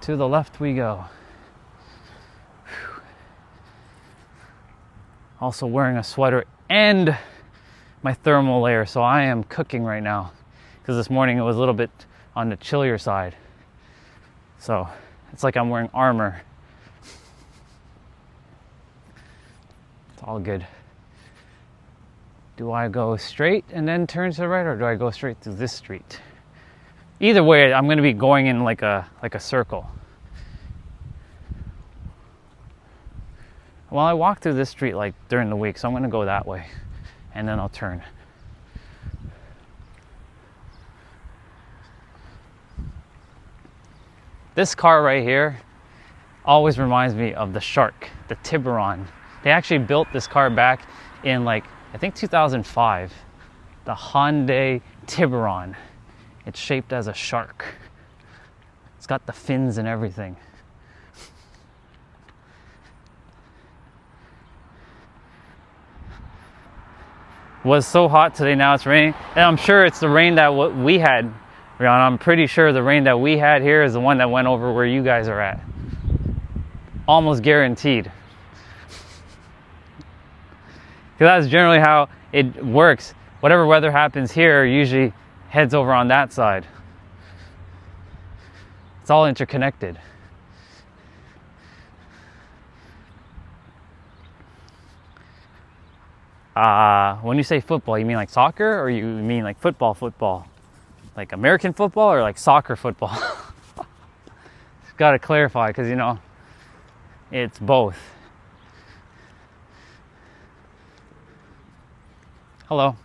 To the left we go. Whew. Also wearing a sweater and my thermal layer, so I am cooking right now because this morning it was a little bit on the chillier side. So it's like I'm wearing armor. It's all good. Do I go straight and then turn to the right, or do I go straight through this street? Either way, I'm going to be going in like a circle. Well, I walk through this street like during the week, so I'm going to go that way, and then I'll turn. This car right here always reminds me of the shark, the Tiburon. They actually built this car back in like, I think 2005, the Hyundai Tiburon. It's shaped as a shark. It's got the fins and everything. was so hot today, now it's raining. And I'm sure it's the rain that we had, Rihanna. I'm pretty sure the rain that we had here is the one that went over where you guys are at. Almost guaranteed. Because that's generally how it works. Whatever weather happens here usually heads over on that side. It's all interconnected. When you say football, you mean like soccer, or you mean like football? Like American football or like soccer football? Got to clarify, because you know, it's both. Hello.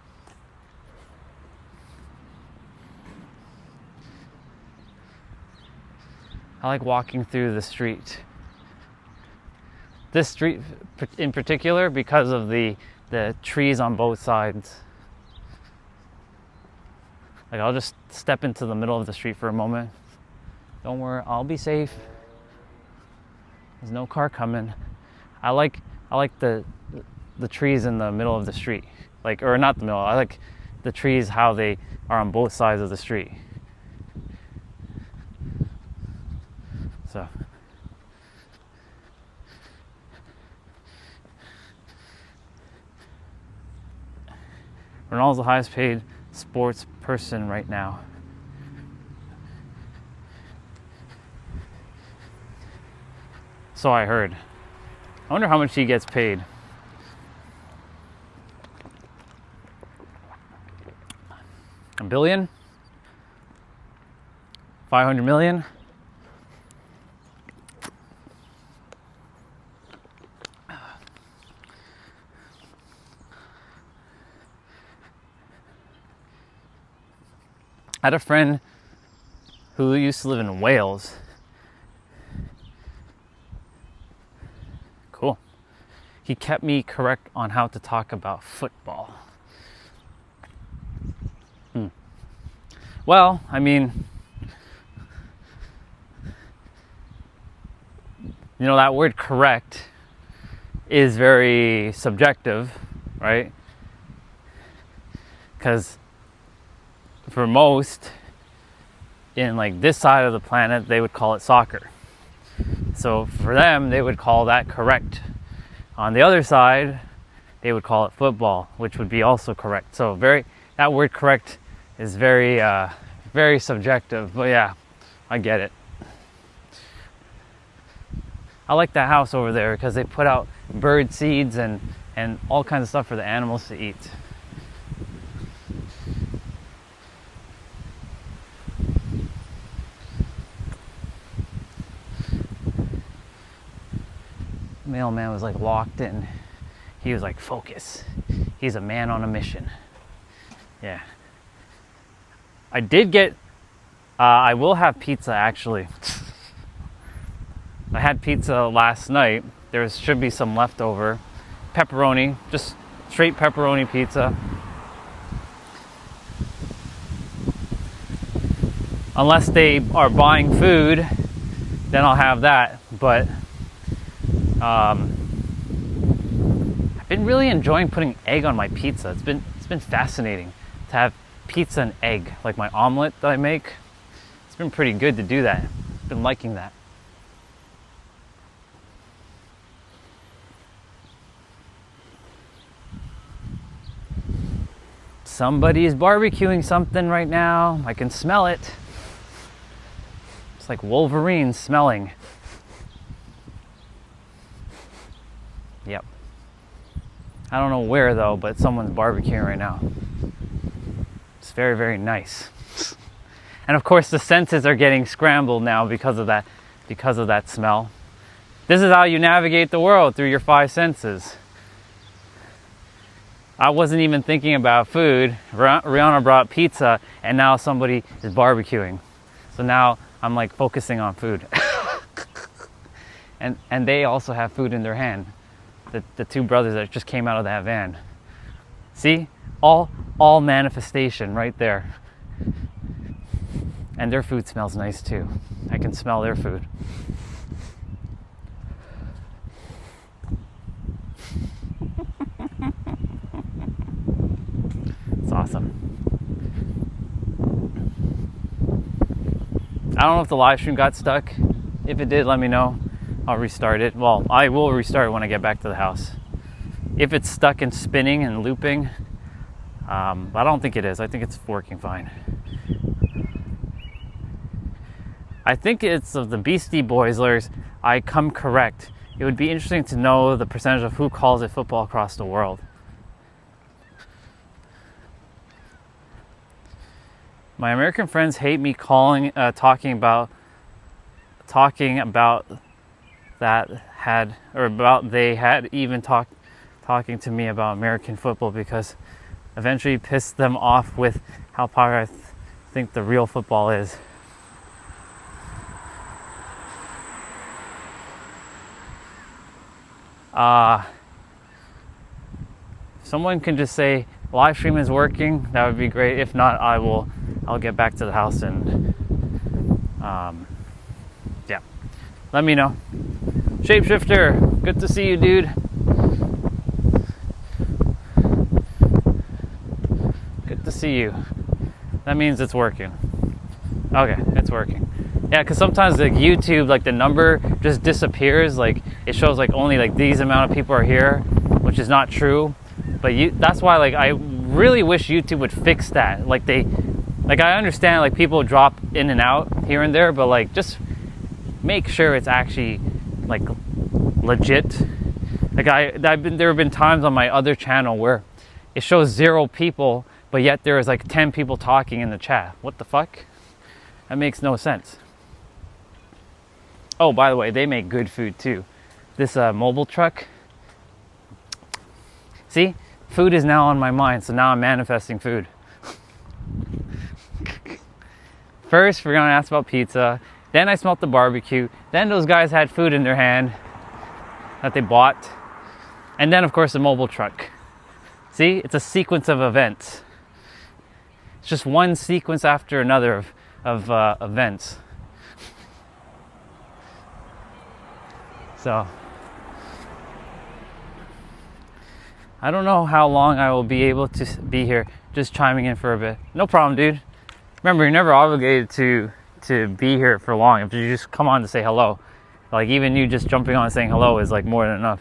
I like walking through the street. This street in particular, because of the trees on both sides. Like, I'll just step into the middle of the street for a moment. Don't worry, I'll be safe. There's no car coming. I like the trees in the middle of the street. Like, or not the middle, I like the trees how they are on both sides of the street. So Ronaldo's the highest paid sports person right now. So I heard. I wonder how much he gets paid. $1 billion? 500 million? I had a friend who used to live in Wales. Cool. He kept me correct on how to talk about football. Well, I mean, you know, that word correct is very subjective, right? Because for most, in like this side of the planet, they would call it soccer. So for them, they would call that correct. On the other side, they would call it football, which would be also correct. So that word correct is very subjective, but yeah, I get it. I like that house over there because they put out bird seeds and all kinds of stuff for the animals to eat. Mailman was like locked in. He was like, focus. He's a man on a mission. Yeah. I did get, I will have pizza actually. I had pizza last night. There should be some leftover. Pepperoni, just straight pepperoni pizza. Unless they are buying food, then I'll have that. But I've been really enjoying putting egg on my pizza. It's been fascinating to have pizza and egg, like my omelet that I make. It's been pretty good to do that. I've been liking that. Somebody is barbecuing something right now. I can smell it. It's like Wolverine smelling. Yep. I don't know where though, but someone's barbecuing right now. It's very, very nice. And of course the senses are getting scrambled now because of that smell. This is how you navigate the world, through your 5 senses. I wasn't even thinking about food. Rihanna brought pizza and now somebody is barbecuing. So now I'm like focusing on food. and they also have food in their hand. The 2 brothers that just came out of that van. See? All manifestation right there. And their food smells nice too. I can smell their food. Awesome. I don't know if the live stream got stuck. If it did, let me know. I'll restart it. Well, I will restart it when I get back to the house. If it's stuck and spinning and looping, I don't think it is. I think it's working fine. I think it's of the Beastie Boys lyrics, I come correct. It would be interesting to know the percentage of who calls it football across the world. My American friends hate me talking about they had even talking to me about American football because eventually pissed them off with how popular I think the real football is. Someone can just say live stream is working, that would be great. If not, I'll get back to the house and yeah, let me know. Shapeshifter, good to see you, dude. Good to see you. That means it's working. Okay, it's working. Yeah, because sometimes like YouTube, like the number just disappears. Like it shows like only like these amount of people are here, which is not true. But that's why like I really wish YouTube would fix that. Like I understand like people drop in and out here and there, but like just make sure it's actually like legit. Like there have been times on my other channel where it shows 0 people, but yet there is like 10 people talking in the chat. What the fuck? That makes no sense. Oh, by the way, they make good food too. This mobile truck. See, food is now on my mind, so now I'm manifesting food. First, we're gonna ask about pizza. Then I smelled the barbecue. Then those guys had food in their hand that they bought. And then, of course, the mobile truck. See, it's a sequence of events. It's just one sequence after another of events. So, I don't know how long I will be able to be here, just chiming in for a bit. No problem, dude. Remember, you're never obligated to be here for long. If you just come on to say hello. Like, even you just jumping on and saying hello is like more than enough.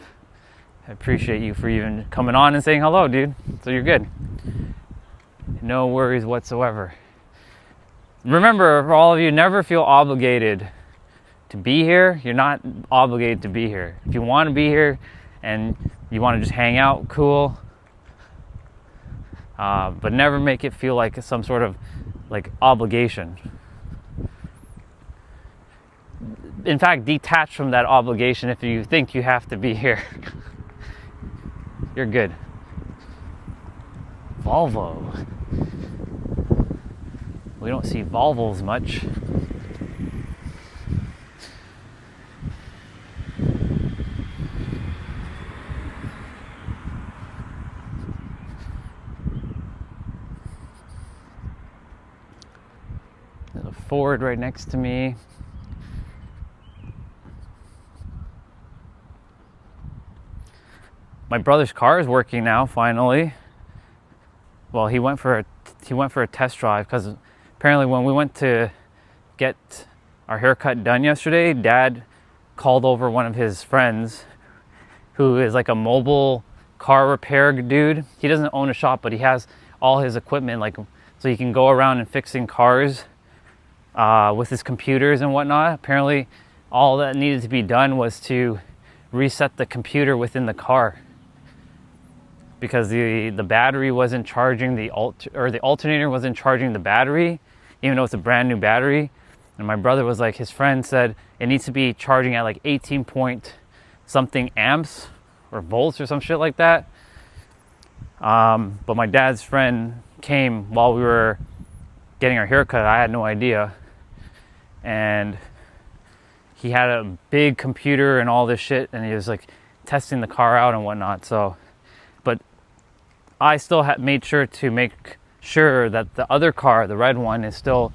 I appreciate you for even coming on and saying hello, dude. So you're good. No worries whatsoever. Remember, for all of you, never feel obligated to be here. You're not obligated to be here. If you want to be here and you want to just hang out, cool. But never make it feel like some sort of like obligation. In fact, detach from that obligation if you think you have to be here. You're good. Volvo. We don't see Volvos much. There's a Ford right next to me. My brother's car is working now, finally. Well, he went for a test drive because apparently when we went to get our haircut done yesterday, Dad called over one of his friends who is like a mobile car repair dude. He doesn't own a shop, but he has all his equipment, like so he can go around and fixing cars with his computers and whatnot. Apparently, all that needed to be done was to reset the computer within the car, because the battery wasn't charging the alternator wasn't charging the battery, even though it's a brand new battery. And my brother was like, his friend said it needs to be charging at like 18 point something amps or volts or some shit like that. But my dad's friend came while we were getting our haircut. I had no idea. And he had a big computer and all this shit, and he was like testing the car out and whatnot. So, but I still made sure to make sure that the other car, the red one, is still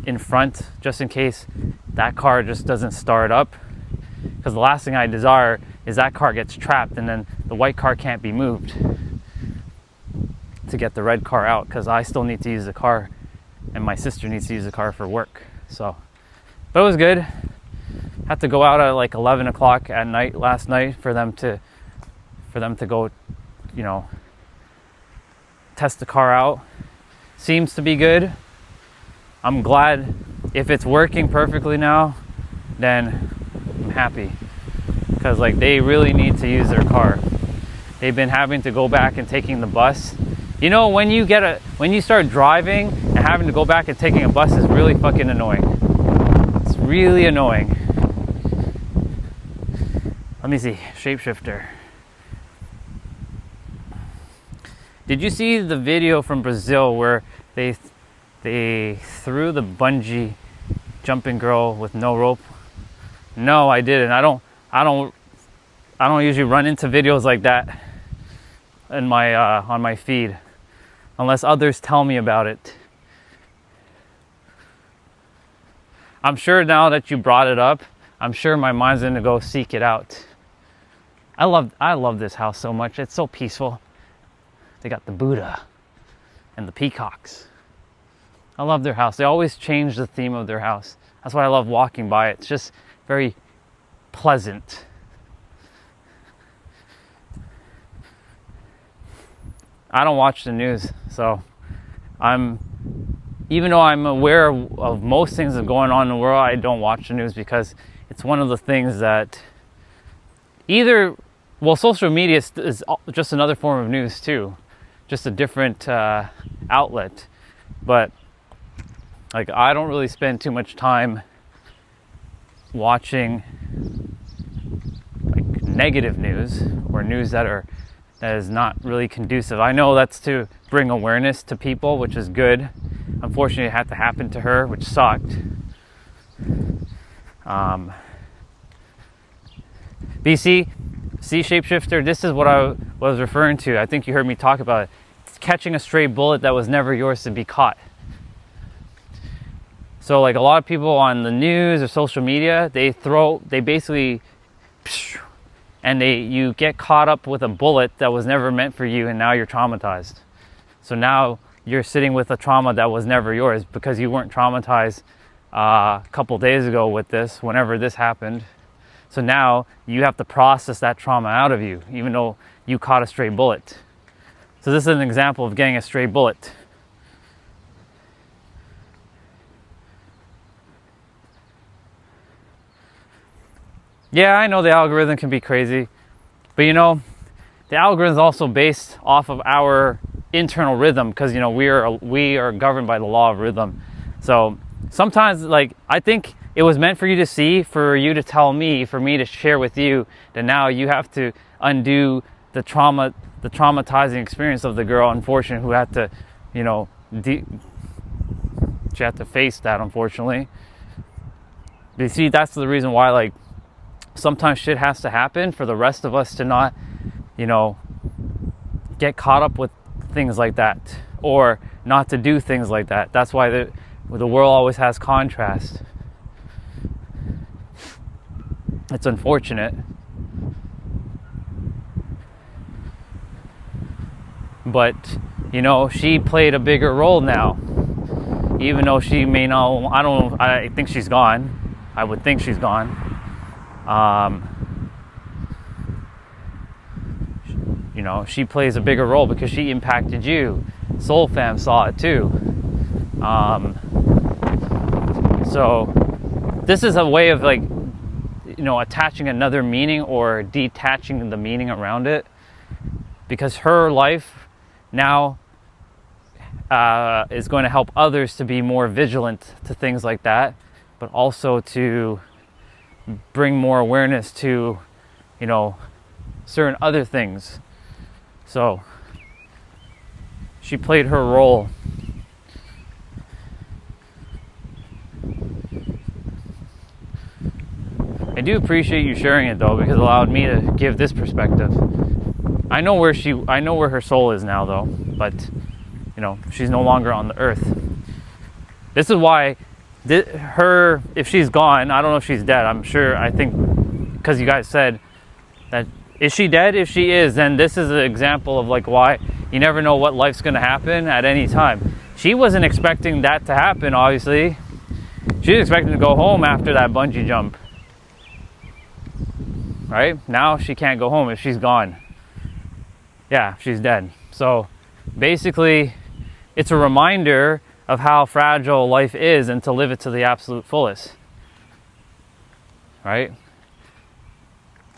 in front, just in case that car just doesn't start up. Because the last thing I desire is that car gets trapped and then the white car can't be moved. to get the red car out, because I still need to use the car and my sister needs to use the car for work. So, but it was good. Had to go out at like 11 o'clock at night last night for them to go, you know, test the car out. Seems to be good. I'm glad. If it's working perfectly now, then I'm happy, because like they really need to use their car. They've been having to go back and taking the bus. You know, when you start driving and having to go back and taking a bus is really fucking annoying. It's really annoying. Let me see, shapeshifter. Did you see the video from Brazil where they threw the bungee jumping girl with no rope? No, I didn't. I don't usually run into videos like that in my on my feed unless others tell me about it. I'm sure now that you brought it up, I'm sure my mind's gonna go seek it out. I love this house so much. It's so peaceful. They got the Buddha and the peacocks. I love their house. They always change the theme of their house. That's why I love walking by it. It's just very pleasant. I don't watch the news, so even though I'm aware of most things that are going on in the world, I don't watch the news because it's one of the things that social media is just another form of news too, just a different outlet. But like, I don't really spend too much time watching like negative news or news that is not really conducive. I know that's to bring awareness to people, which is good. Unfortunately, it had to happen to her, which sucked. BC, see shapeshifter, this is what I was referring to. I think you heard me talk about it. It's catching a stray bullet that was never yours to be caught. So like a lot of people on the news or social media, they basically, and you get caught up with a bullet that was never meant for you, and now you're traumatized. So now you're sitting with a trauma that was never yours because you weren't traumatized a couple days ago with this, whenever this happened. So now you have to process that trauma out of you, even though you caught a stray bullet. So this is an example of getting a stray bullet. Yeah, I know the algorithm can be crazy, but you know, the algorithm is also based off of our internal rhythm, because you know we are governed by the law of rhythm. So sometimes, like, I think it was meant for you to see, for you to tell me, for me to share with you, that now you have to undo the traumatizing experience of the girl, unfortunately, who had to, you know, she had to face that, unfortunately. But you see, that's the reason why, like, sometimes shit has to happen for the rest of us to not, you know, get caught up with things like that, or not to do things like that. That's why the world always has contrast. It's unfortunate. But, you know, she played a bigger role now. Even though she may not, I think she's gone. I would think she's gone. You know, she plays a bigger role because she impacted you. Soul Fam saw it too. So this is a way of, like, you know, attaching another meaning or detaching the meaning around it, because her life now is going to help others to be more vigilant to things like that, but also to bring more awareness to, you know, certain other things. So she played her role. I do appreciate you sharing it though, because it allowed me to give this perspective. I know where her soul is now though, but you know, she's no longer on the earth. This is why if she's gone, I don't know if she's dead. I think because you guys said that, is she dead? If she is, then this is an example of like why you never know what life's going to happen at any time. She wasn't expecting that to happen, obviously. She was expecting to go home after that bungee jump. Right? Now she can't go home if she's gone. Yeah, she's dead. So basically, it's a reminder of how fragile life is and to live it to the absolute fullest. Right?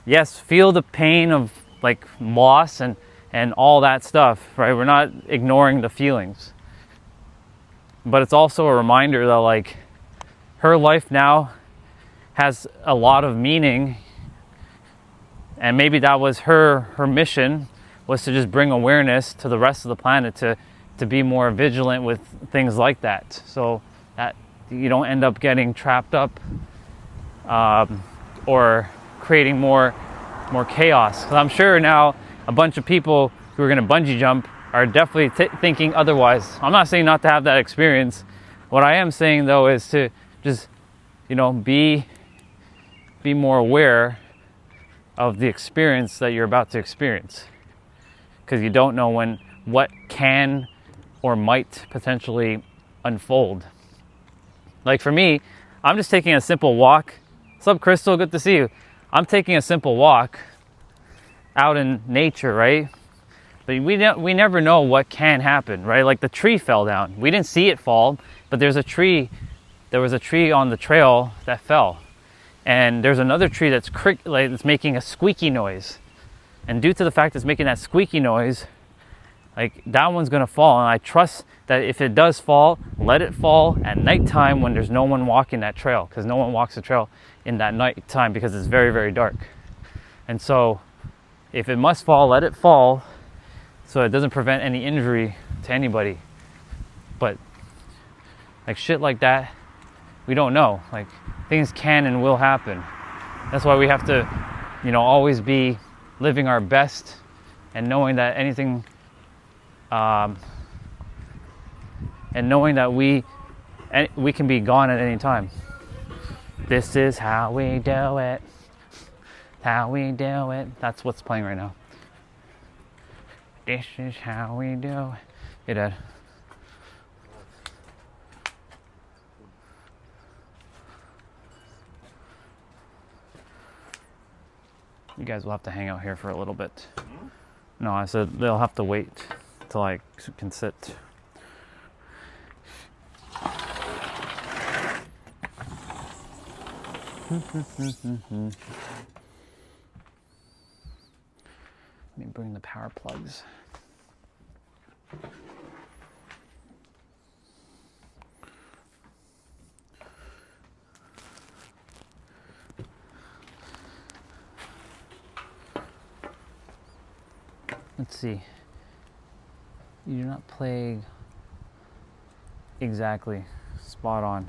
Yes, feel the pain of like loss and all that stuff, right? We're not ignoring the feelings. But it's also a reminder that like her life now has a lot of meaning, and maybe that was her mission, was to just bring awareness to the rest of the planet to be more vigilant with things like that, so that you don't end up getting trapped up or creating more chaos. Because I'm sure now a bunch of people who are going to bungee jump are definitely thinking otherwise. I'm not saying not to have that experience. What I am saying though is to just, be more aware of the experience that you're about to experience, because you don't know what can or might potentially unfold. Like for me, I'm just taking a simple walk. What's up, Crystal? Good to see you. I'm taking a simple walk out in nature, right? But we never know what can happen, right? Like the tree fell down. We didn't see it fall, but there was a tree on the trail that fell. And there's another tree that's making a squeaky noise. And due to the fact it's making that squeaky noise, like that one's gonna fall. And I trust that if it does fall, let it fall at nighttime when there's no one walking that trail, because no one walks the trail in that nighttime because it's very, very dark. And so if it must fall, let it fall, so it doesn't prevent any injury to anybody. But like shit like that, we don't know. Like things can and will happen. That's why we have to, always be living our best and knowing that anything, and knowing that we can be gone at any time. This is how we do it. How we do it. That's what's playing right now. This is how we do it. Hey, Dad. You guys will have to hang out here for a little bit. No, I said they'll have to wait till I can sit. Let me bring the power plugs. Let's see. You do not plague. Exactly. Spot on.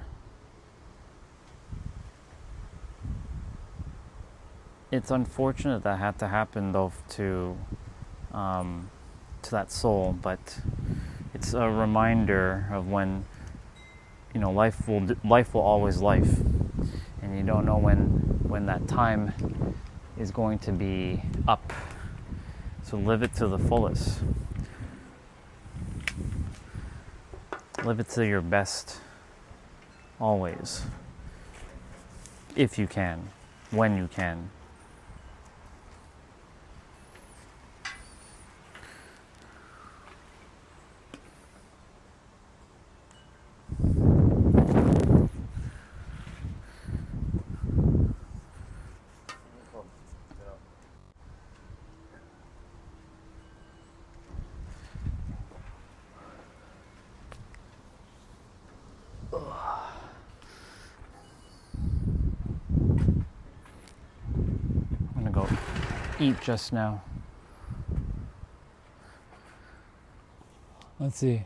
It's unfortunate that had to happen though to that soul, but it's a reminder of when life will always life, and you don't know when that time is going to be up. So live it to the fullest. Live it to your best, always. If you can, when you can. Eat just now. Let's see.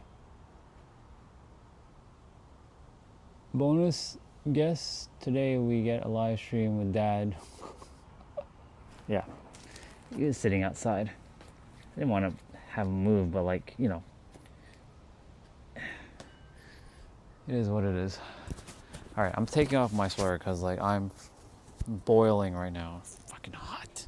Bonus guest today, we get a live stream with Dad. Yeah, he was sitting outside. I didn't want to have him move, but it is what it is. All right, I'm taking off my sweater because I'm boiling right now. It's fucking hot.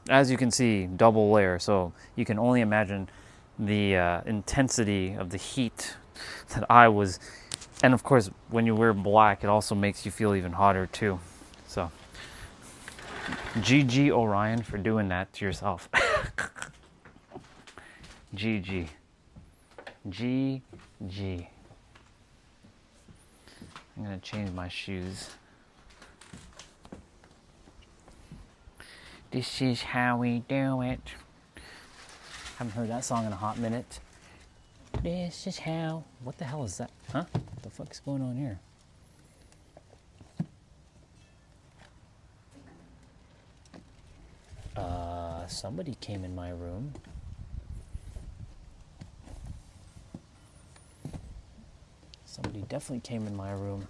As you can see, double layer, so you can only imagine the intensity of the heat that I was. And of course, when you wear black, it also makes you feel even hotter too. So, GG Orion for doing that to yourself. GG. GG. I'm gonna change my shoes. This is how we do it. Haven't heard that song in a hot minute. This is how. What the hell is that? Huh? What the fuck's going on here? Somebody came in my room. Somebody definitely came in my room.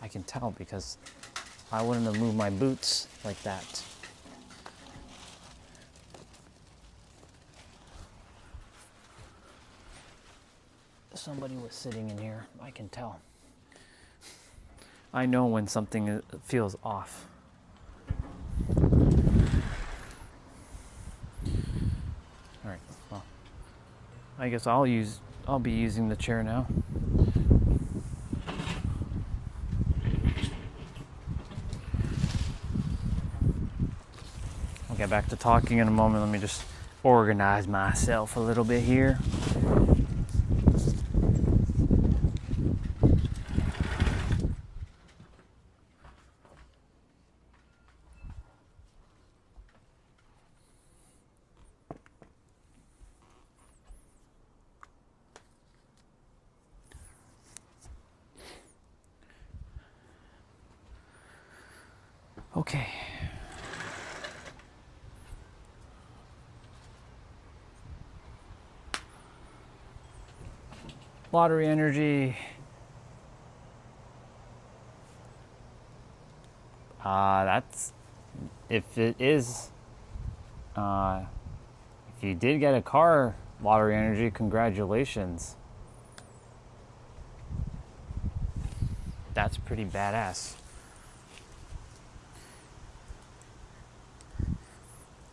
I can tell because I wouldn't have moved my boots like that. Somebody was sitting in here. I can tell. I know when something feels off. All right. Well, I guess I'll be using the chair now. I'll get back to talking in a moment. Let me just organize myself a little bit here. Okay. Lottery energy. That's if it is. If you did get a car, lottery energy, congratulations. That's pretty badass.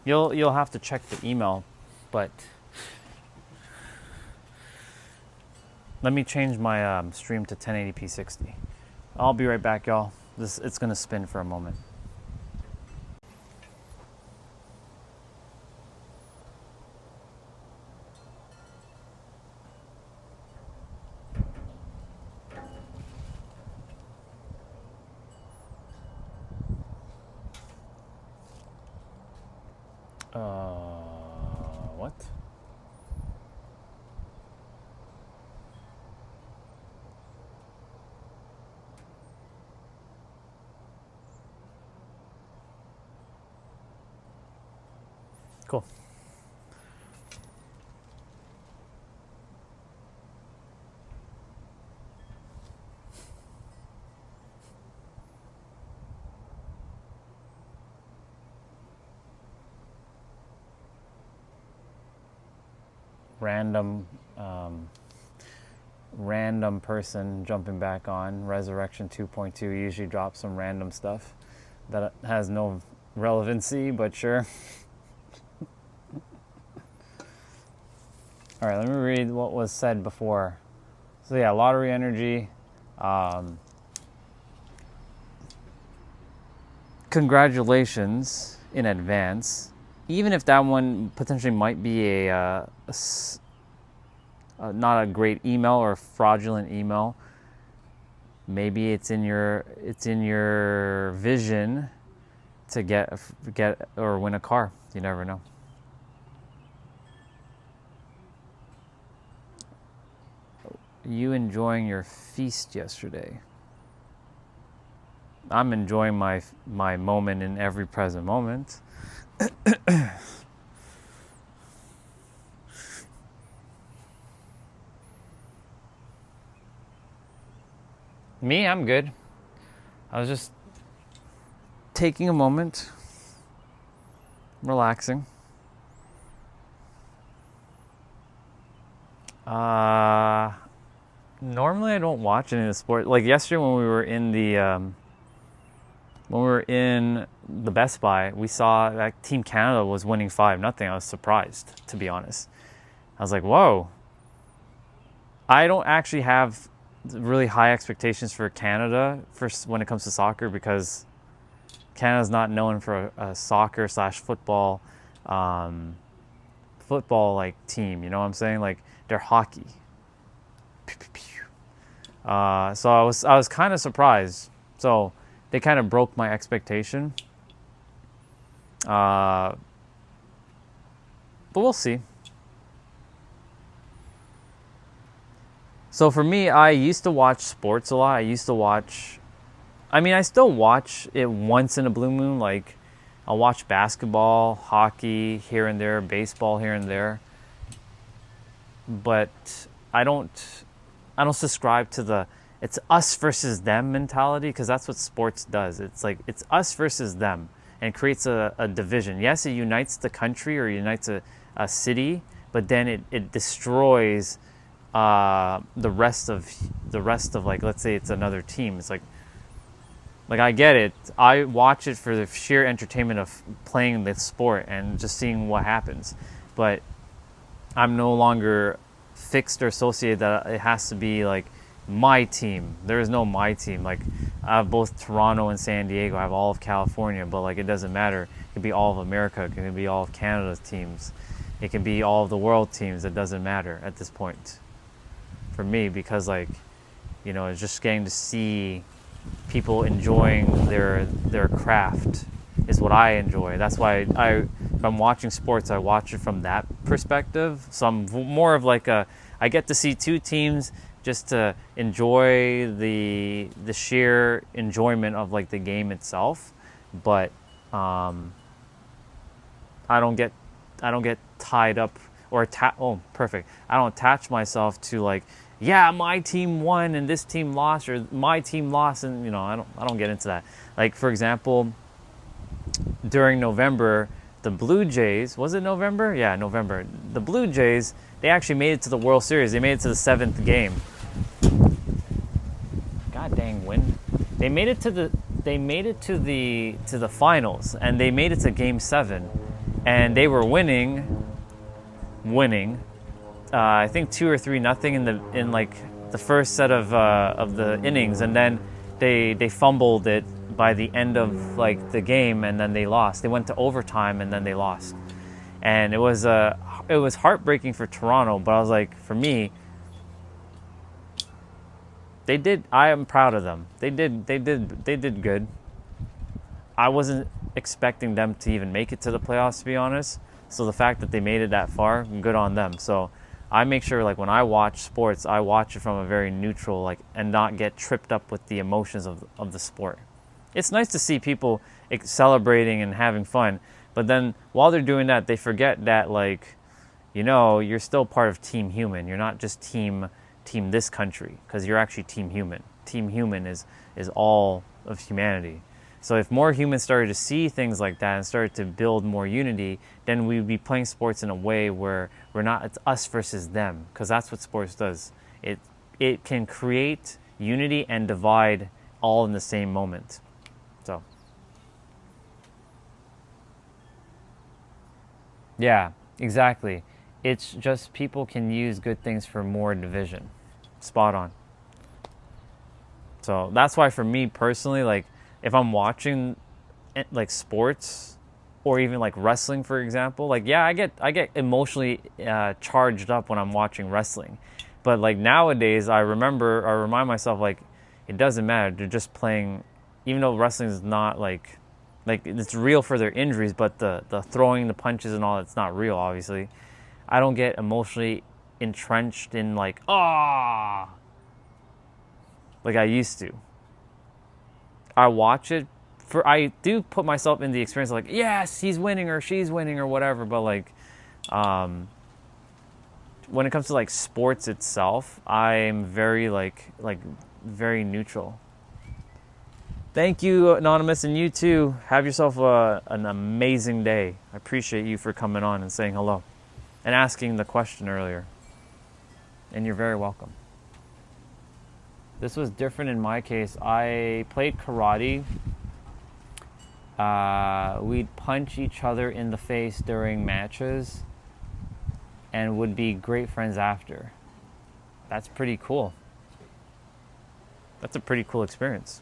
You'll have to check the email, but let me change my stream to 1080p 60. I'll be right back, y'all. It's gonna spin for a moment. What? Cool. Random person jumping back on. Resurrection 2.2 usually drops some random stuff that has no relevancy, but sure. All right, let me read what was said before. So yeah, lottery energy. Congratulations in advance. Even if that one potentially might be not a great email or a fraudulent email, maybe it's in your vision to get or win a car. You never know. You enjoying your feast yesterday? I'm enjoying my moment in every present moment. Me, I'm good. I was just taking a moment, relaxing. Normally, I don't watch any of the sport. Like yesterday, when we were in the Best Buy, we saw that Team Canada was winning 5-0. I was surprised, to be honest. I was like, whoa. I don't actually have really high expectations for Canada when it comes to soccer, because Canada's not known for a soccer slash football like team. You know what I'm saying? Like, they're hockey. So I was kind of surprised. So they kind of broke my expectation. But we'll see. So for me, I used to watch sports a lot. I still watch it once in a blue moon. Like, I'll watch basketball, hockey here and there, baseball here and there. But I don't subscribe to the it's us versus them mentality, because that's what sports does. It's like it's us versus them, and it creates a division. Yes, it unites the country or unites a city, but then it destroys the rest of like, let's say it's another team. It's like I get it. I watch it for the sheer entertainment of playing the sport and just seeing what happens, but I'm no longer fixed or associated that it has to be like my team. There is no my team. Like, I have both Toronto and San Diego. I have all of California, but like, it doesn't matter. It could be all of America. It can be all of Canada's teams. It can be all of the world teams. It doesn't matter at this point for me, because like, you know, it's just getting to see people enjoying their craft is what I enjoy. That's why if I'm watching sports, I watch it from that perspective. So I'm more of like I get to see two teams just to enjoy the sheer enjoyment of like the game itself. But I don't get tied up or perfect. I don't attach myself to like, yeah, my team won and this team lost, or my team lost, and you know, I don't get into that. Like, for example, during November, the Blue Jays, was it November? Yeah, November. The Blue Jays, they actually made it to the World Series. They made it to the 7th game. God dang wind. They made it to the finals, and they made it to Game 7, and they were winning. I think 2 or 3-0 in like the first set of the innings, and then they fumbled it by the end of like the game, and then they lost. They went to overtime, and then they lost, and it was heartbreaking for Toronto. But I was like, for me, I am proud of them. They did good. I wasn't expecting them to even make it to the playoffs, to be honest. So the fact that they made it that far, good on them. So I make sure, like, when I watch sports, I watch it from a very neutral, like, and not get tripped up with the emotions of the sport. It's nice to see people celebrating and having fun, but then while they're doing that, they forget that, like, you know, you're still part of Team Human. You're not just team this country, because you're actually Team Human. Team Human is all of humanity. So if more humans started to see things like that and started to build more unity, then we'd be playing sports in a way where it's us versus them, because that's what sports does. It can create unity and divide all in the same moment. So yeah, exactly. It's just people can use good things for more division. Spot on. So that's why, for me personally, like, if I'm watching like sports or even like wrestling, for example, like, yeah, I get emotionally charged up when I'm watching wrestling. But like nowadays, I remind myself, like, it doesn't matter. They're just playing, even though wrestling is not like it's real for their injuries, but the throwing the punches and all, it's not real, obviously. I don't get emotionally entrenched in like, like I used to. I watch it I do put myself in the experience of like, yes, he's winning or she's winning or whatever, but like when it comes to like sports itself, I'm very like very neutral. Thank you, Anonymous, and you too. Have yourself an amazing day. I appreciate you for coming on and saying hello and asking the question earlier. And you're very welcome. This was different in my case. I played karate. We'd punch each other in the face during matches and would be great friends after. That's pretty cool. That's a pretty cool experience.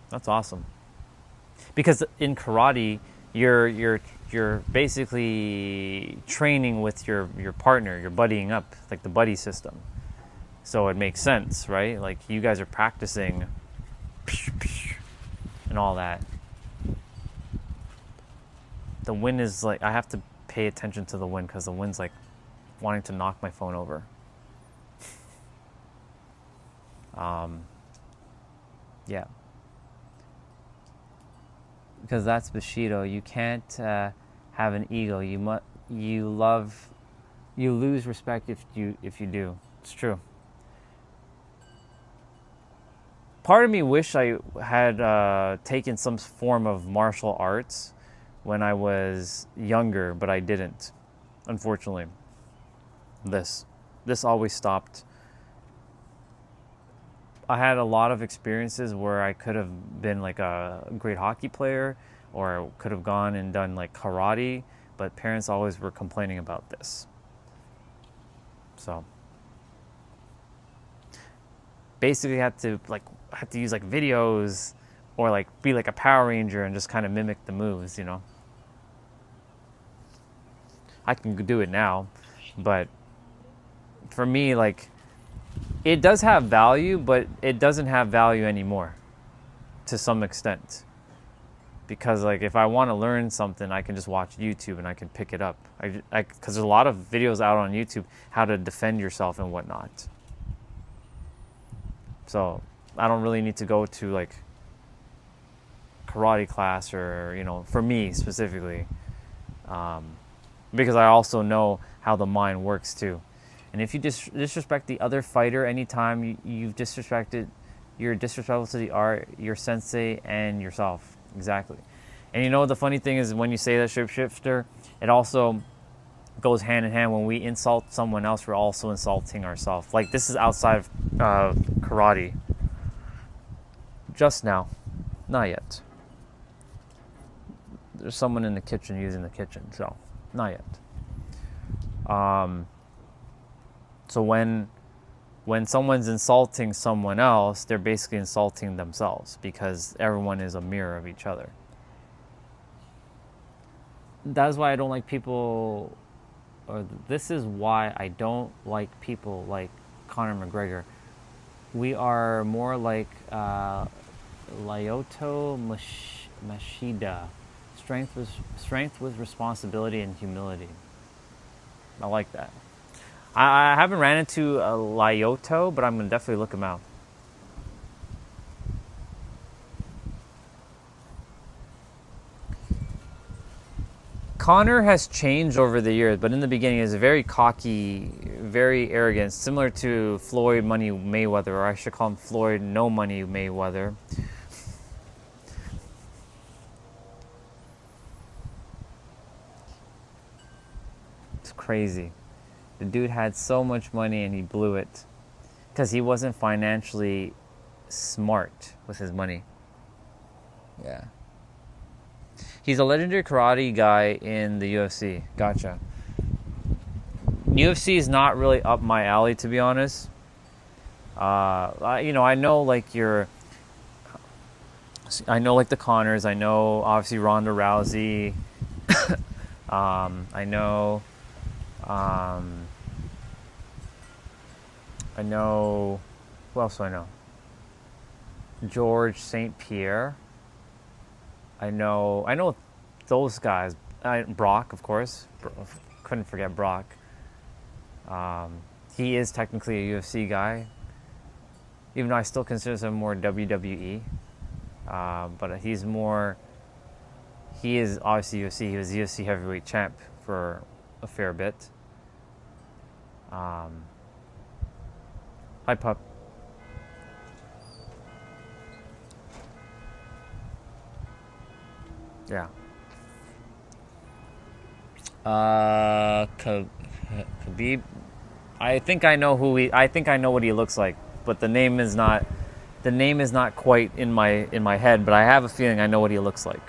That's awesome. Because in karate, you're basically training with your partner. You're buddying up, like the buddy system. So it makes sense, right? Like you guys are practicing and all that. The wind is like, I have to pay attention to the wind because the wind's like wanting to knock my phone over. Yeah. Because that's Bushido. You can't have an ego. You lose respect if you do. It's true. Part of me wish I had taken some form of martial arts when I was younger, but I didn't. Unfortunately, this always stopped. I had a lot of experiences where I could have been like a great hockey player, or could have gone and done like karate, but parents always were complaining about this. So basically had to use like videos or like be like a Power Ranger and just kind of mimic the moves, you know. I can do it now, but for me, like, it does have value, but it doesn't have value anymore to some extent. Because like if I want to learn something, I can just watch YouTube and I can pick it up. Because there's a lot of videos out on YouTube how to defend yourself and whatnot. So I don't really need to go to like karate class or, you know, for me specifically. Because I also know how the mind works too. And if you disrespect the other fighter anytime, you've disrespected, you're disrespectful to the art, your sensei, and yourself. Exactly. And you know, the funny thing is when you say that, shapeshifter, it also goes hand in hand. When we insult someone else, we're also insulting ourselves. Like this is outside of karate. Just now. Not yet. There's someone in the kitchen using the kitchen, so not yet. So when someone's insulting someone else, they're basically insulting themselves because everyone is a mirror of each other. That's why I don't like people, or this is why I don't like people like Conor McGregor. We are more like Lyoto Machida. Strength with responsibility and humility. I like that. I haven't ran into a Lyoto, but I'm going to definitely look him out. Conor has changed over the years, but in the beginning he was very cocky, very arrogant, similar to Floyd Money Mayweather, or I should call him Floyd No Money Mayweather. It's crazy. The dude had so much money and he blew it because he wasn't financially smart with his money. Yeah. He's a legendary karate guy in the UFC. Gotcha. UFC is not really up my alley, to be honest. I know like I know like the Conors. I know obviously Ronda Rousey. I know. I know. Who else do I know? George St. Pierre. I know those guys. Brock, of course. Couldn't forget Brock. He is technically a UFC guy, even though I still consider him more WWE. But he is obviously UFC. He was UFC heavyweight champ for a fair bit. Hi, pup. Yeah. Khabib I think I know who he. I think I know what he looks like, but the name is not. The name is not quite in my head, but I have a feeling I know what he looks like.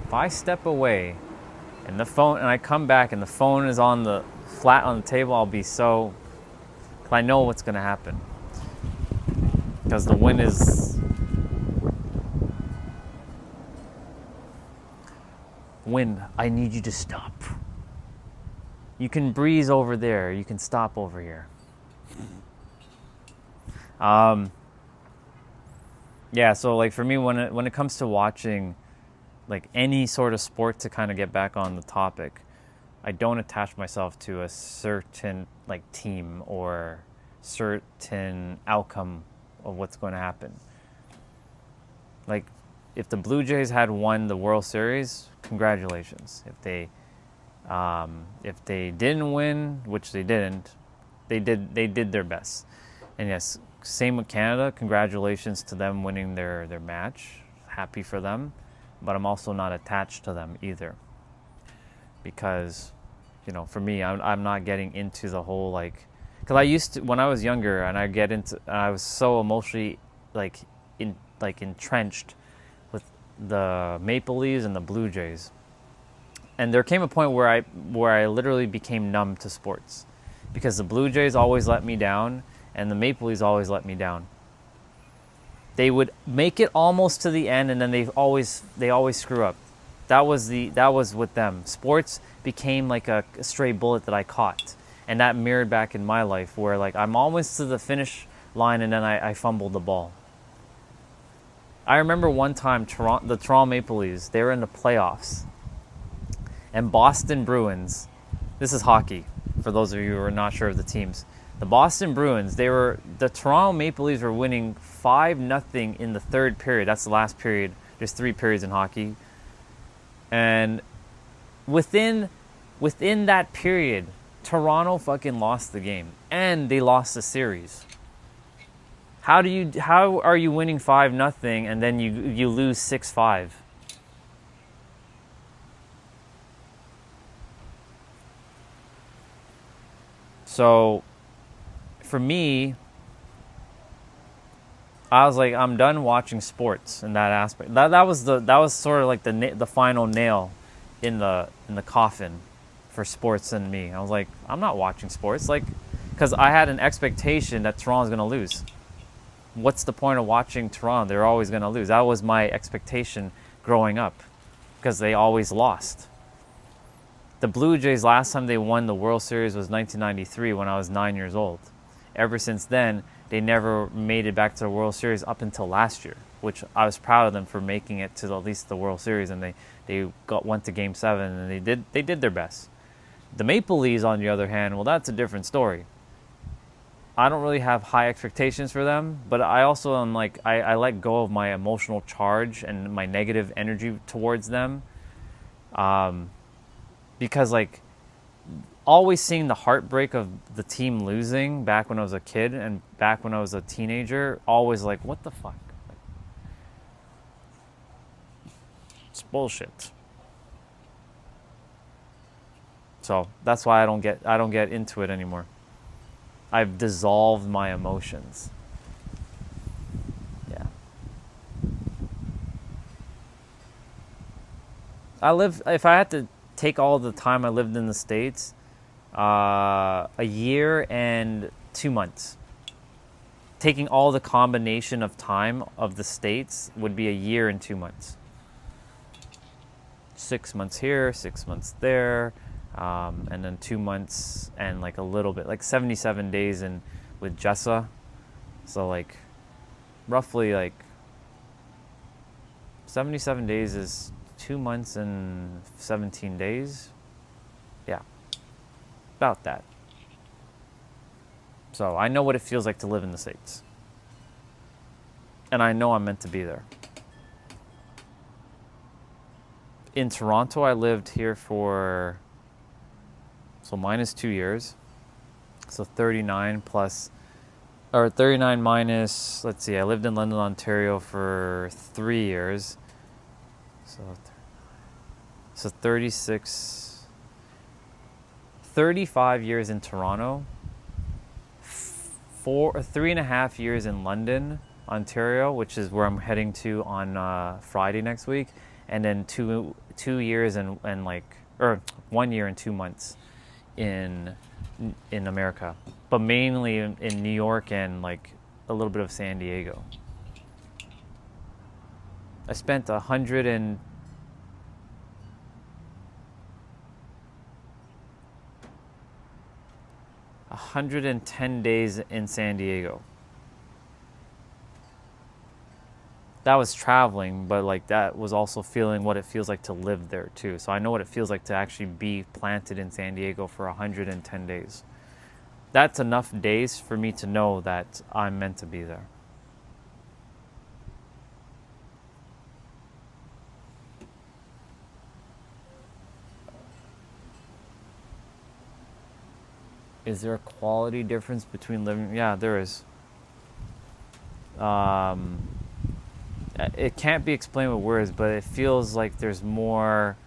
If I step away and the phone and I come back and the phone is on the flat on the table, I'll be so. Cause I know what's gonna happen. Because the wind is. Wind, I need you to stop. You can breeze over there. You can stop over here. Yeah, so like for me, when it comes to watching like any sort of sport, to kind of get back on the topic, I don't attach myself to a certain like team or certain outcome of what's going to happen. Like if the Blue Jays had won the World Series, congratulations. If they didn't win, which they didn't, they did their best. And yes, same with Canada. Congratulations to them winning their match. Happy for them, but I'm also not attached to them either, because, you know, for me, I'm not getting into the whole like, because I used to when I was younger, and I was so emotionally like entrenched with the Maple Leafs and the Blue Jays. And there came a point where I literally became numb to sports, because the Blue Jays always let me down and the Maple Leafs always let me down. They would make it almost to the end and then they always screw up. That was with them. Sports became like a stray bullet that I caught, and that mirrored back in my life where like I'm almost to the finish line and then I fumbled the ball. I remember one time the Toronto Maple Leafs, they were in the playoffs. And Boston Bruins, this is hockey, for those of you who are not sure of the teams. The Boston Bruins, the Toronto Maple Leafs were winning 5-0 in the third period. That's the last period. There's 3 periods in hockey. And within that period, Toronto fucking lost the game. And they lost the series. How are you winning 5-0 and then you lose 6-5? So, for me, I was like, I'm done watching sports in that aspect. That was sort of like the final nail in the coffin for sports and me. I was like, I'm not watching sports, like, because I had an expectation that Toronto's going to lose. What's the point of watching Toronto? They're always going to lose. That was my expectation growing up, because they always lost. The Blue Jays, last time they won the World Series was 1993 when I was 9 years old. Ever since then, they never made it back to the World Series up until last year, which I was proud of them for making it to at least the World Series, and they went to Game 7 and they did their best. The Maple Leafs, on the other hand, well, that's a different story. I don't really have high expectations for them, but I also am like, I let go of my emotional charge and my negative energy towards them. Because like always seeing the heartbreak of the team losing back when I was a kid and back when I was a teenager, always like, what the fuck? It's bullshit. So that's why I don't get into it anymore. I've dissolved my emotions. Yeah. If I had to take all the time I lived in the States, a year and 2 months. Taking all the combination of time of the States would be a year and 2 months. 6 months here, 6 months there, and then 2 months and like a little bit, like 77 days in with Jessa. So like roughly like 77 days is 2 months and 17 days. Yeah, about that. So I know what it feels like to live in the States. And I know I'm meant to be there. In Toronto, I lived here for, so minus 2 years. So 39 plus or 39 minus, let's see, I lived in London, Ontario for 3 years. So 36, 35 years in Toronto, 3.5 years in London, Ontario, which is where I'm heading to on Friday next week, and then 2 years and like, or 1 year and 2 months in America, but mainly in New York and like a little bit of San Diego. I spent 110 days in San Diego. That was traveling, but like that was also feeling what it feels like to live there too. So I know what it feels like to actually be planted in San Diego for 110 days. That's enough days for me to know that I'm meant to be there. Is there a quality difference between living? Yeah, there is. It can't be explained with words, but it feels like there's more.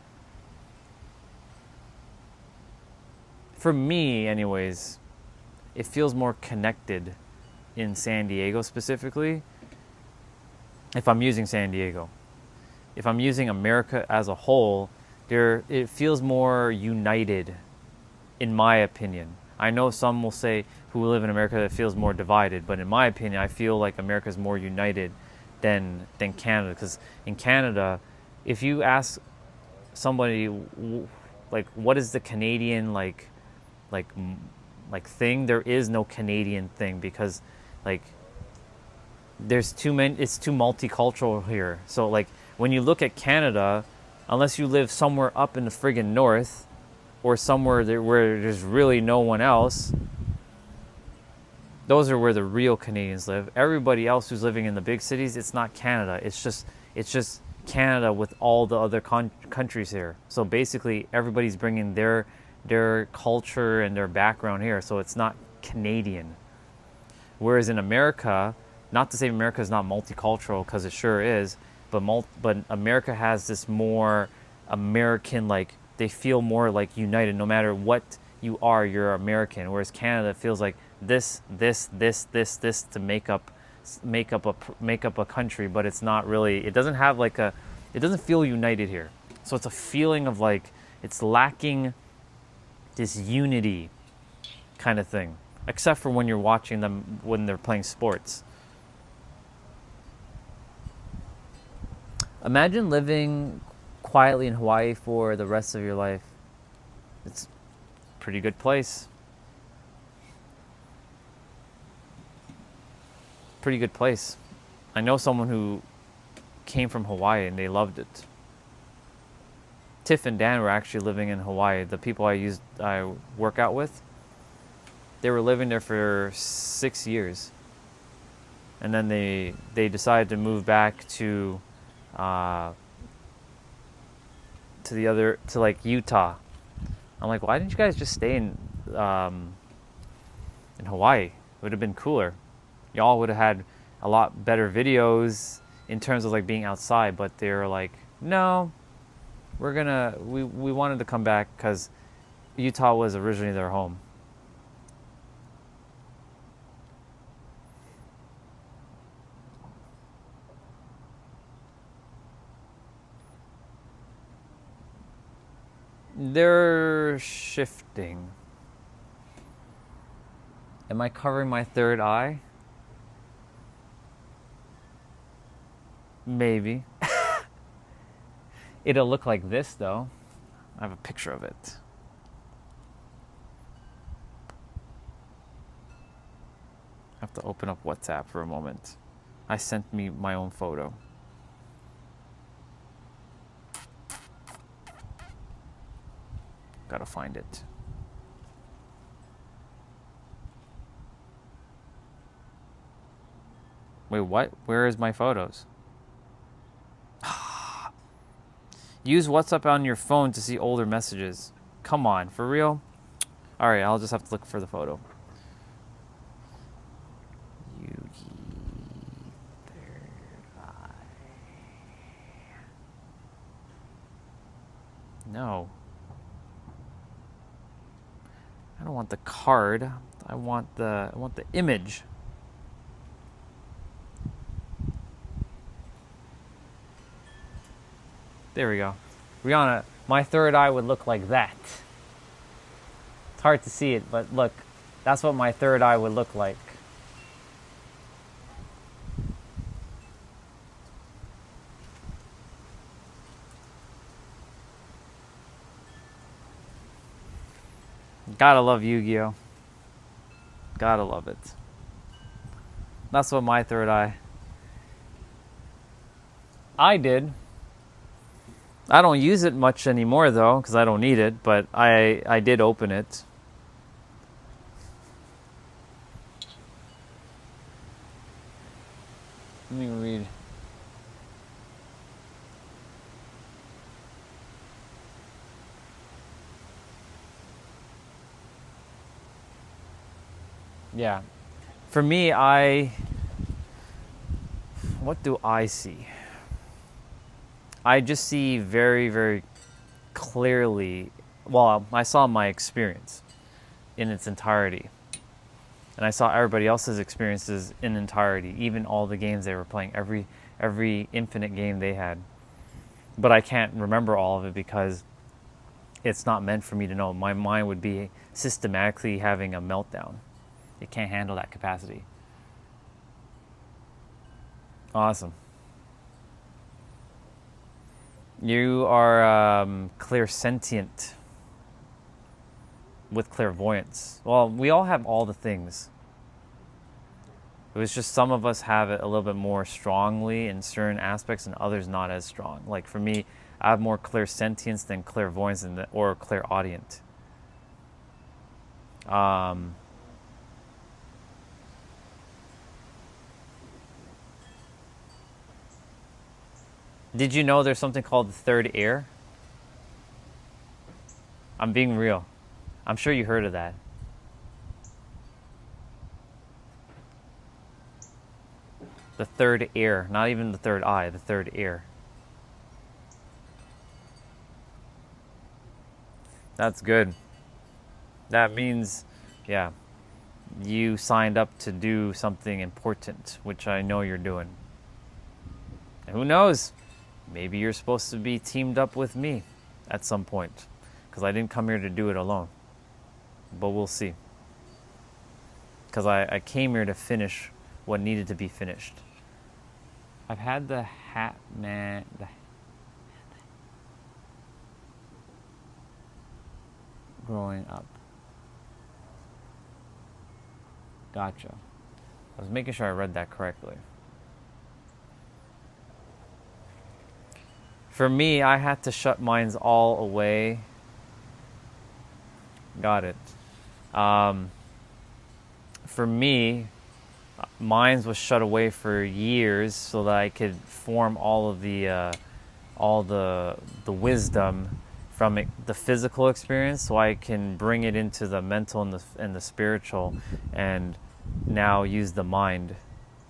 For me, anyways, it feels more connected in San Diego specifically. If I'm using San Diego, if I'm using America as a whole, it feels more united, in my opinion. I know some will say who live in America that feels more divided, but in my opinion, I feel like America is more united than Canada. Because in Canada, if you ask somebody like what is the Canadian like thing, there is no Canadian thing, because like there's too many. It's too multicultural here. So like when you look at Canada, unless you live somewhere up in the friggin' north, or somewhere where there's really no one else, those are where the real Canadians live. Everybody else who's living in the big cities, it's not Canada. It's just Canada with all the other countries here. So basically, everybody's bringing their culture and their background here. So it's not Canadian. Whereas in America, not to say America is not multicultural, because it sure is, but America has this more American, like, they feel more like united. No matter what you are, you're American. Whereas Canada feels like this to make up a country, but it's not really. It doesn't have like it doesn't feel united here. So it's a feeling of like it's lacking this unity kind of thing, except for when you're watching them when they're playing sports. Imagine living quietly in Hawaii for the rest of your life. It's a pretty good place. Pretty good place. I know someone who came from Hawaii and they loved it. Tiff and Dan were actually living in Hawaii. The people I work out with, they were living there for 6 years. And then they decided to move back to like Utah. I'm like, why didn't you guys just stay in Hawaii? It would have been cooler. Y'all would have had a lot better videos in terms of like being outside. But they were like, no, we wanted to come back because Utah was originally their home. They're shifting. Am I covering my third eye? Maybe. It'll look like this though. I have a picture of it. I have to open up WhatsApp for a moment. I sent me my own photo. Gotta find it. Wait, what? Where is my photos? Use WhatsApp on your phone to see older messages. Come on, for real? Alright, I'll just have to look for the photo. No. I don't want the card. I want the image. There we go. Rihanna, my third eye would look like that. It's hard to see it, but look, that's what my third eye would look like. Gotta love Yu-Gi-Oh! Gotta love it. That's what my third eye. I did. I don't use it much anymore though, because I don't need it, but I did open it. Let me read. Yeah. For me, what do I see? I just see very, very clearly, well, I saw my experience in its entirety. And I saw everybody else's experiences in entirety, even all the games they were playing, every infinite game they had. But I can't remember all of it because it's not meant for me to know. My mind would be systematically having a meltdown. It can't handle that capacity. Awesome. You are clairsentient with clairvoyance. Well, we all have all the things. It was just some of us have it a little bit more strongly in certain aspects and others not as strong. Like for me, I have more clairsentience than clairvoyance or clairaudient. Did you know there's something called the third ear? I'm being real. I'm sure you heard of that. The third ear, not even the third eye, the third ear. That's good. That means, yeah, you signed up to do something important, which I know you're doing. And who knows? Maybe you're supposed to be teamed up with me at some point, because I didn't come here to do it alone. But we'll see. Because I came here to finish what needed to be finished. I've had the hat man. Growing up. Gotcha. I was making sure I read that correctly. For me, I had to shut mines all away. Got it. For me, mines was shut away for years so that I could form all the wisdom from it, the physical experience, so I can bring it into the mental and the spiritual, and now use the mind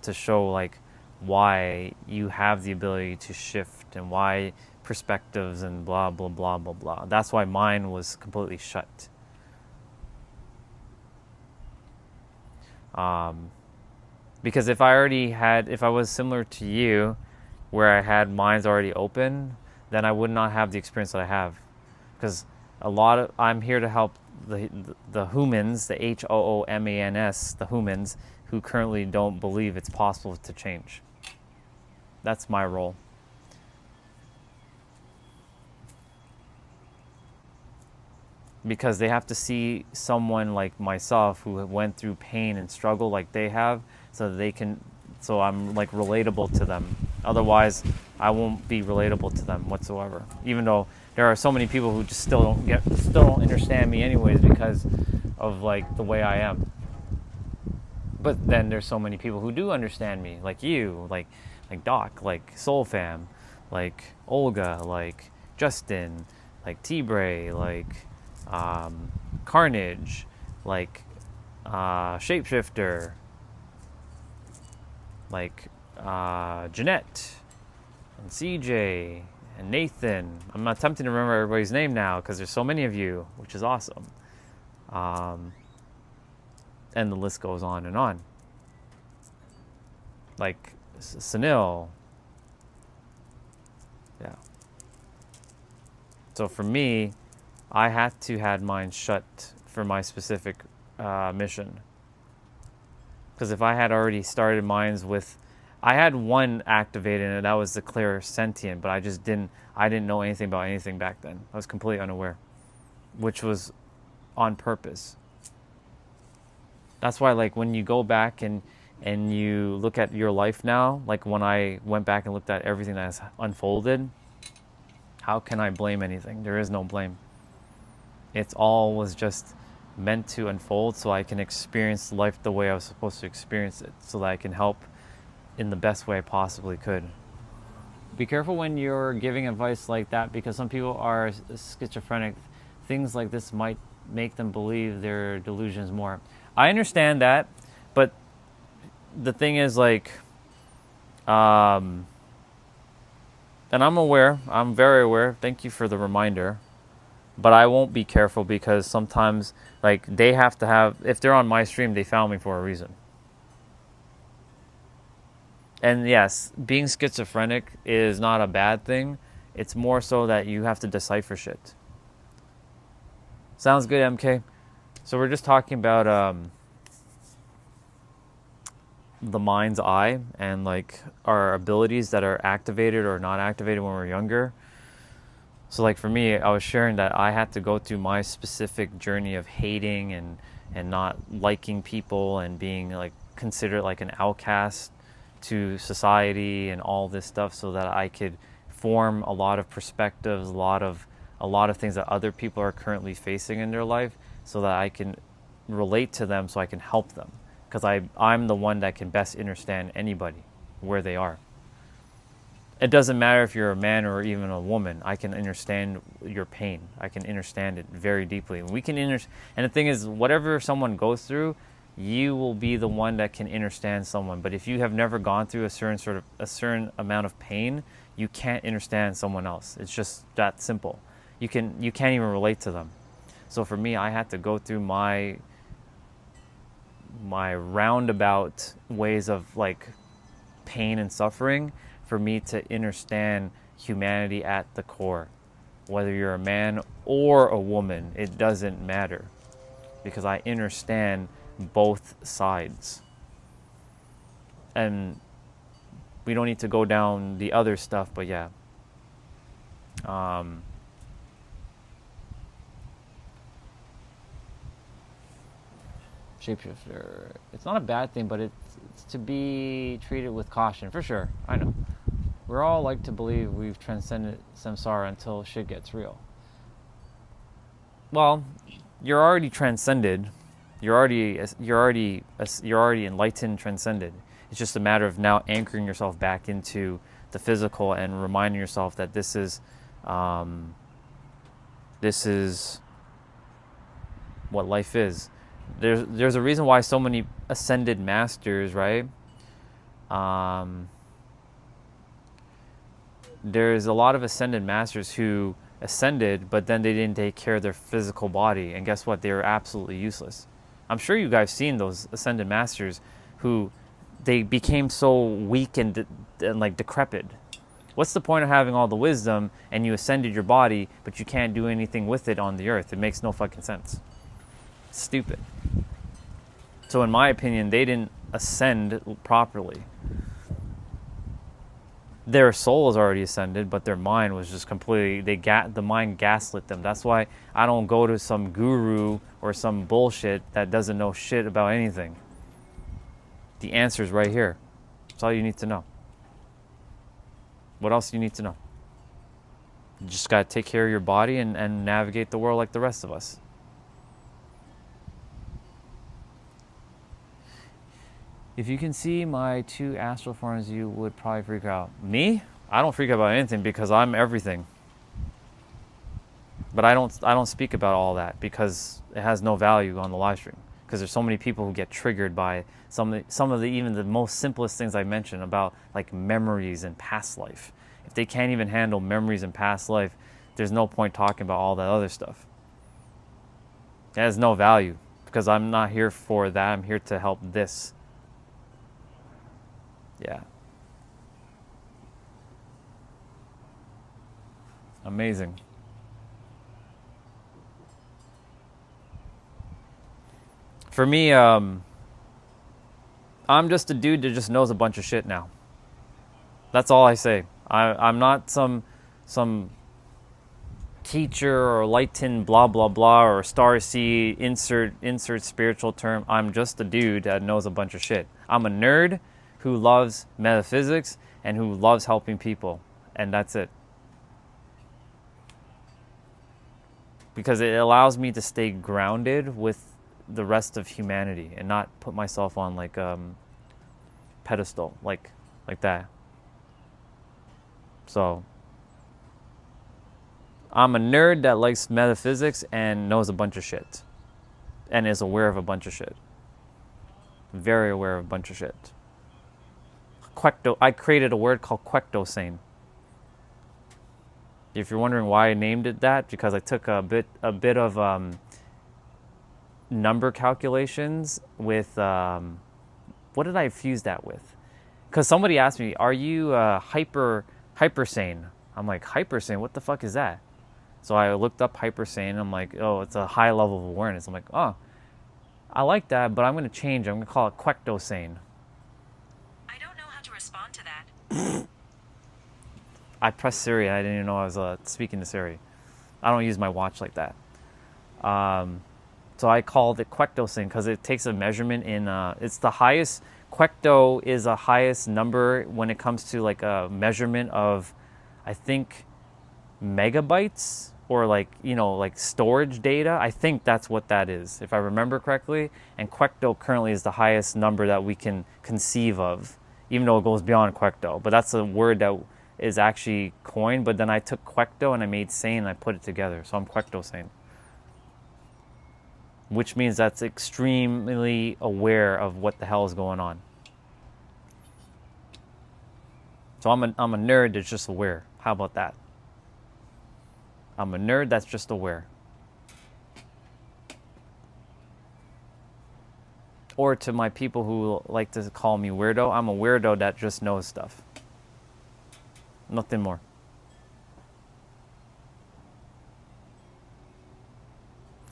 to show like why you have the ability to shift and why perspectives and blah blah blah blah blah. That's why mine was completely shut. Because if I was similar to you, where I had minds already open, then I would not have the experience that I have. Because I'm here to help the humans, the HOOMANS, the humans who currently don't believe it's possible to change. That's my role. Because they have to see someone like myself who went through pain and struggle like they have, so I'm like relatable to them. Otherwise, I won't be relatable to them whatsoever. Even though there are so many people who just still don't understand me anyways because of like the way I am. But then there's so many people who do understand me, like you, like Doc, like Soul Fam, like Olga, like Justin, like T-Bray, like Carnage, like Shapeshifter, like Jeanette, and CJ, and Nathan. I'm attempting to remember everybody's name now because there's so many of you, which is awesome. And the list goes on and on. Like Sunil. Yeah. So for me, I had to had mine shut for my specific mission. Because if I had already started mines with, I had one activated and that was the clairsentient, but I didn't know anything about anything back then. I was completely unaware, which was on purpose. That's why, like, when you go back and you look at your life now, like when I went back and looked at everything that has unfolded, how can I blame anything? There is no blame. It's all was just meant to unfold so I can experience life the way I was supposed to experience it, so that I can help in the best way I possibly could. Be careful when you're giving advice like that, because some people are schizophrenic. Things like this might make them believe their delusions more. I understand that, but the thing is, like, and I'm very aware, thank you for the reminder, but I won't be careful because sometimes, like, they have to have, if they're on my stream, they found me for a reason. And yes, being schizophrenic is not a bad thing. It's more so that you have to decipher shit. Sounds good, MK? So we're just talking about the mind's eye and, like, our abilities that are activated or not activated when we're younger. So, like, for me, I was sharing that I had to go through my specific journey of hating and not liking people and being, like, considered like an outcast to society and all this stuff, so that I could form a lot of perspectives, a lot of things that other people are currently facing in their life, so that I can relate to them, so I can help them. Because I'm the one that can best understand anybody where they are. It doesn't matter if you're a man or even a woman. I can understand your pain. I can understand it very deeply. We can and the thing is, whatever someone goes through, you will be the one that can understand someone. But if you have never gone through a certain amount of pain, you can't understand someone else. It's just that simple. You can't even relate to them. So for me, I had to go through my roundabout ways of, like, pain and suffering for me to understand humanity at the core. Whether you're a man or a woman, it doesn't matter, because I understand both sides. And we don't need to go down the other stuff, but yeah. Shapeshifter. It's not a bad thing, but it's to be treated with caution, for sure. I know. We're all like to believe we've transcended samsara until shit gets real. Well, you're already transcended. You're already enlightened, transcended. It's just a matter of now anchoring yourself back into the physical and reminding yourself that this is what life is. There's a reason why so many ascended masters, right? There's a lot of ascended masters who ascended, but then they didn't take care of their physical body, and guess what? They were absolutely useless. I'm sure you guys seen those ascended masters who they became so weak and like decrepit. What's the point of having all the wisdom and you ascended your body, but you can't do anything with it on the earth? It makes no fucking sense. It's stupid. So in my opinion, they didn't ascend properly. Their soul is already ascended, but their mind was just completely, the mind gaslit them. That's why I don't go to some guru or some bullshit that doesn't know shit about anything. The answer is right here. That's all you need to know. What else do you need to know? You just got to take care of your body and navigate the world like the rest of us. If you can see my 2 astral forms, you would probably freak out. Me? I don't freak out about anything because I'm everything. But I don't speak about all that because it has no value on the live stream. Because there's so many people who get triggered by some of the even the most simplest things I mentioned about, like, memories and past life. If they can't even handle memories and past life, there's no point talking about all that other stuff. It has no value because I'm not here for that. I'm here to help this. Yeah. Amazing. For me, I'm just a dude that just knows a bunch of shit now. That's all I say. I'm not some teacher or enlightened blah blah blah or star seed insert spiritual term. I'm just a dude that knows a bunch of shit. I'm a nerd who loves metaphysics and who loves helping people, and that's it. Because it allows me to stay grounded with the rest of humanity and not put myself on like pedestal like that. So I'm a nerd that likes metaphysics and knows a bunch of shit and is aware of a bunch of shit. Very aware of a bunch of shit. I created a word called Quectosane. If you're wondering why I named it that, because I took a bit of number calculations with what did I fuse that with? Because somebody asked me, "Are you hypersane?" I'm like, "Hypersane? What the fuck is that?" So I looked up hypersane. And I'm like, "Oh, it's a high level of awareness." I'm like, "Oh, I like that, but I'm going to change it. I'm going to call it Quectosane." I don't know how to respond to that. I pressed Siri. I didn't even know I was speaking to Siri. I don't use my watch like that. So I called it Quectosane because it takes a measurement in. It's the highest. Quecto is the highest number when it comes to like a measurement of, I think, megabytes or like storage data. I think that's what that is, if I remember correctly. And Quecto currently is the highest number that we can conceive of, even though it goes beyond Quecto. But that's a word that is actually coined, but then I took Quecto and I made sane and I put it together. So I'm Quectosane. Which means that's extremely aware of what the hell is going on. So I'm a nerd that's just aware. How about that? I'm a nerd that's just aware. Or to my people who like to call me weirdo, I'm a weirdo that just knows stuff. Nothing more.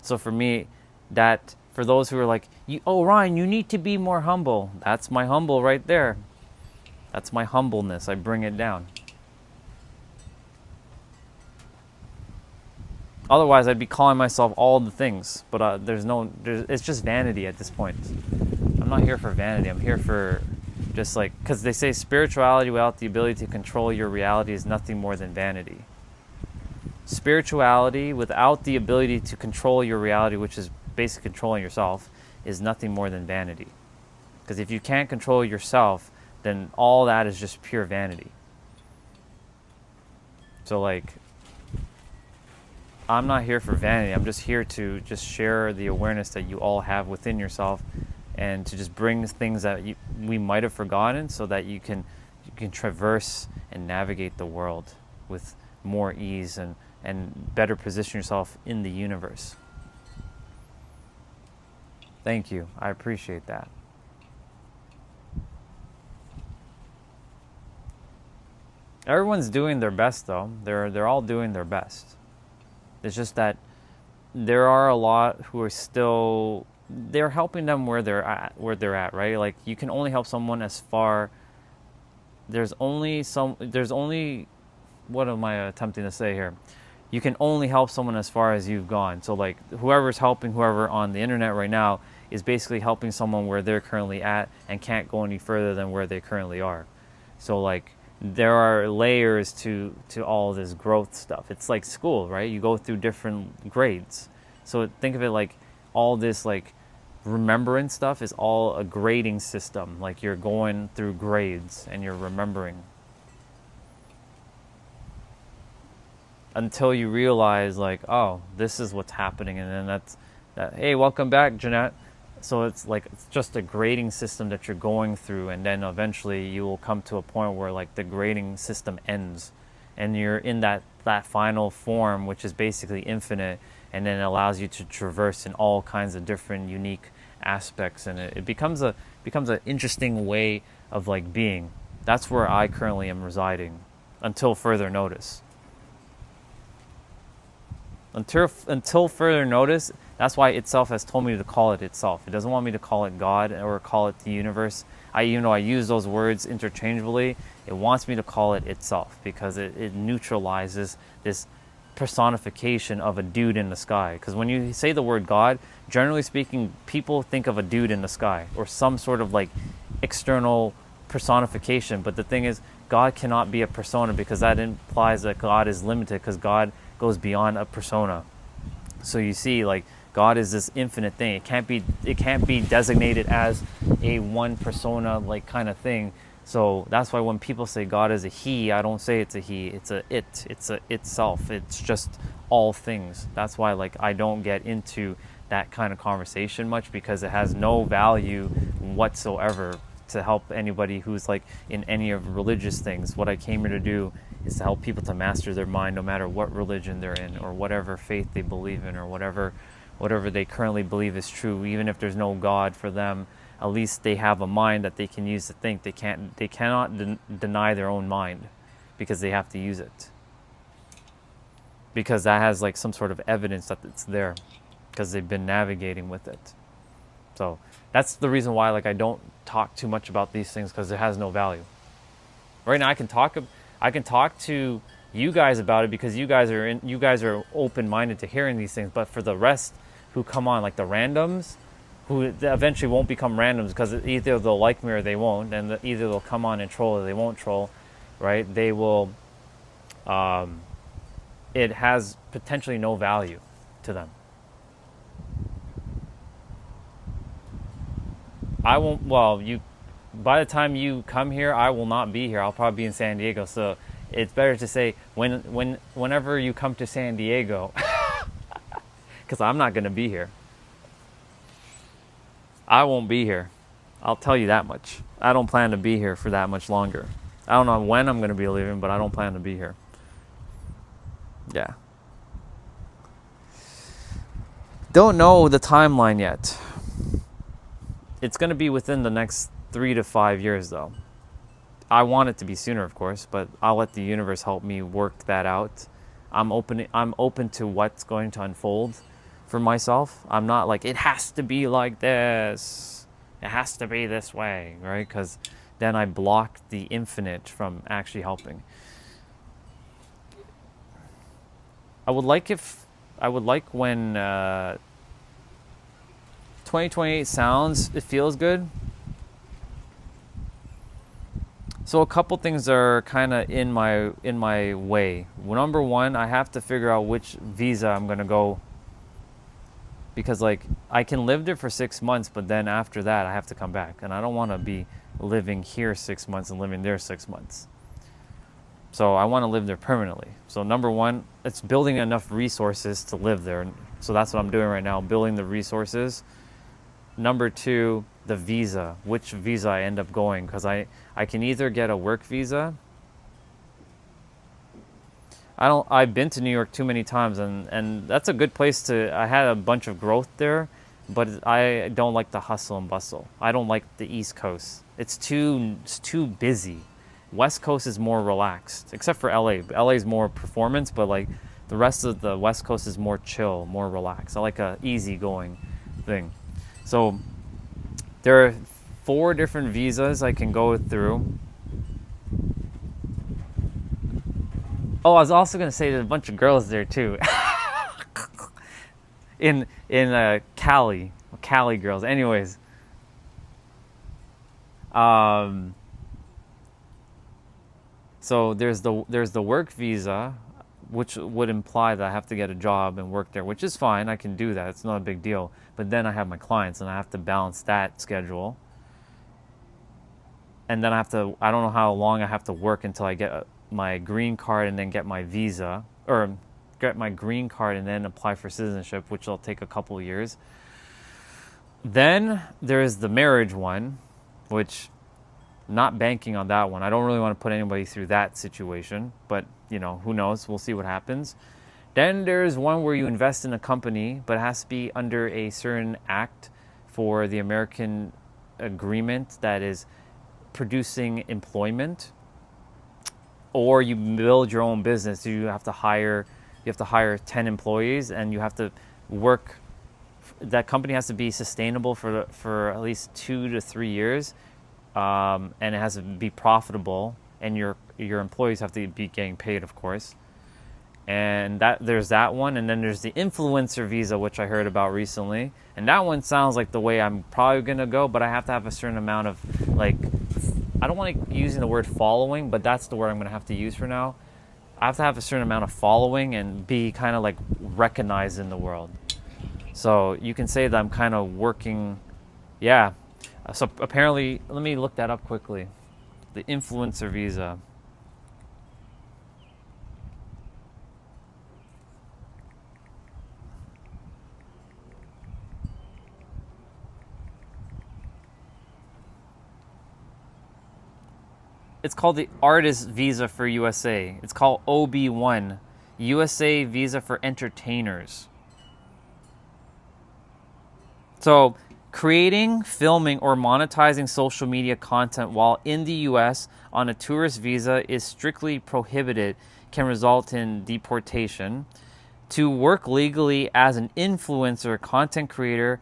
So for me, for those who are like, Ryan, you need to be more humble. That's my humble right there. That's my humbleness. I bring it down. Otherwise, I'd be calling myself all the things. But it's just vanity at this point. I'm not here for vanity. I'm here for just because they say spirituality without the ability to control your reality is nothing more than vanity. Spirituality without the ability to control your reality, which is basically controlling yourself, is nothing more than vanity. Because if you can't control yourself, then all that is just pure vanity. So I'm not here for vanity. I'm just here to just share the awareness that you all have within yourself, and to just bring things that we might have forgotten, so that you can traverse and navigate the world with more ease and better position yourself in the universe. Thank you. I appreciate that. Everyone's doing their best, though. They're all doing their best. It's just that there are a lot who are still, they're helping them where they're at, right? Like, you can only help someone as far. There's only what am I attempting to say here? You can only help someone as far as you've gone. So whoever's helping whoever on the internet right now is basically helping someone where they're currently at and can't go any further than where they currently are. So there are layers to all this growth stuff. It's like school, right? You go through different grades. So think of it like all this remembrance stuff is all a grading system. Like you're going through grades and you're remembering. Until you realize oh, this is what's happening, and then that's that. Hey, welcome back, Jeanette. So it's just a grading system that you're going through, and then eventually you will come to a point where the grading system ends, and you're in that final form, which is basically infinite, and then it allows you to traverse in all kinds of different unique aspects, and it becomes an interesting way of like being. That's where I currently am residing until further notice. Until further notice, that's why itself has told me to call it itself. It doesn't want me to call it God or call it the universe. Even though I use those words interchangeably, it wants me to call it itself because it neutralizes this personification of a dude in the sky. Because when you say the word God, generally speaking, people think of a dude in the sky or some sort of like external personification. But the thing is, God cannot be a persona because that implies that God is limited because God goes beyond a persona. So you see, like, God is this infinite thing. It can't be designated as a one persona like kind of thing. So that's why when people say God is a he, I don't say it's a he. It's a itself. It's just all things. That's why like I don't get into that kind of conversation much because it has no value whatsoever to help anybody who's like in any of religious things. What I came here to do is to help people to master their mind no matter what religion they're in or whatever faith they believe in or whatever they currently believe is true. Even if there's no God for them, at least they have a mind that they can use to think. They cannot deny their own mind because they have to use it. Because that has like some sort of evidence that it's there because they've been navigating with it. So that's the reason why like I don't talk too much about these things because it has no value. Right now I can talk to you guys about it because you guys are open-minded to hearing these things, but for the rest who come on, like the randoms, who eventually won't become randoms because either they'll like me or they won't, and either they'll come on and troll or they won't troll, right? They will, it has potentially no value to them. I won't, by the time you come here, I will not be here. I'll probably be in San Diego, so it's better to say whenever you come to San Diego, because I'm not going to be here. I won't be here. I'll tell you that much. I don't plan to be here for that much longer. I don't know when I'm going to be leaving, but I don't plan to be here. Yeah. Don't know the timeline yet. It's going to be within the next 3 to 5 years, though. I want it to be sooner, of course, but I'll let the universe help me work that out. I'm open to what's going to unfold for myself. I'm not like, it has to be like this. It has to be this way, right? Because then I block the infinite from actually helping. I would like when 2028 sounds, it feels good. So a couple things are kind of in my way. Number one, I have to figure out which visa I'm going to go, because like I can live there for 6 months, but then after that I have to come back, and I don't want to be living here 6 months and living there 6 months. So I want to live there permanently. So number one, it's building enough resources to live there. So that's what I'm doing right now, building the resources. Number two, the visa, which visa I end up going, because I can either get a work visa. I've been to New York too many times, and that's a good place I had a bunch of growth there, but I don't like the hustle and bustle. I don't like the East Coast. It's too busy. West Coast is more relaxed, except for LA. LA is more performance, but like the rest of the West Coast is more chill, more relaxed. I like a easygoing thing. So there are 4 different visas I can go through. Oh, I was also going to say there's a bunch of girls there too. in Cali girls. Anyways, so there's the work visa, which would imply that I have to get a job and work there, which is fine. I can do that. It's not a big deal. But then I have my clients, and I have to balance that schedule. And then I don't know how long I have to work until I get my green card and then get my visa, or get my green card and then apply for citizenship, which will take a couple of years. Then there's the marriage one, which not banking on that one. I don't really want to put anybody through that situation, but who knows? We'll see what happens. Then there's one where you invest in a company, but it has to be under a certain act for the American agreement that is producing employment. Or you build your own business. You have to hire 10 employees, and you have to work. That company has to be sustainable for at least 2 to 3 years, and it has to be profitable. And your employees have to be getting paid, of course. And there's that one, and then there's the influencer visa, which I heard about recently. And that one sounds like the way I'm probably gonna go, but I have to have a certain amount of like, I don't like using the word following, but that's the word I'm gonna have to use for now. I have to have a certain amount of following and be kind of like recognized in the world. So you can say that I'm kind of working, yeah. So apparently, let me look that up quickly. The influencer visa. It's called the Artist Visa for USA. It's called OB1, USA Visa for Entertainers. So, creating, filming, or monetizing social media content while in the US on a tourist visa is strictly prohibited, can result in deportation. To work legally as an influencer content creator,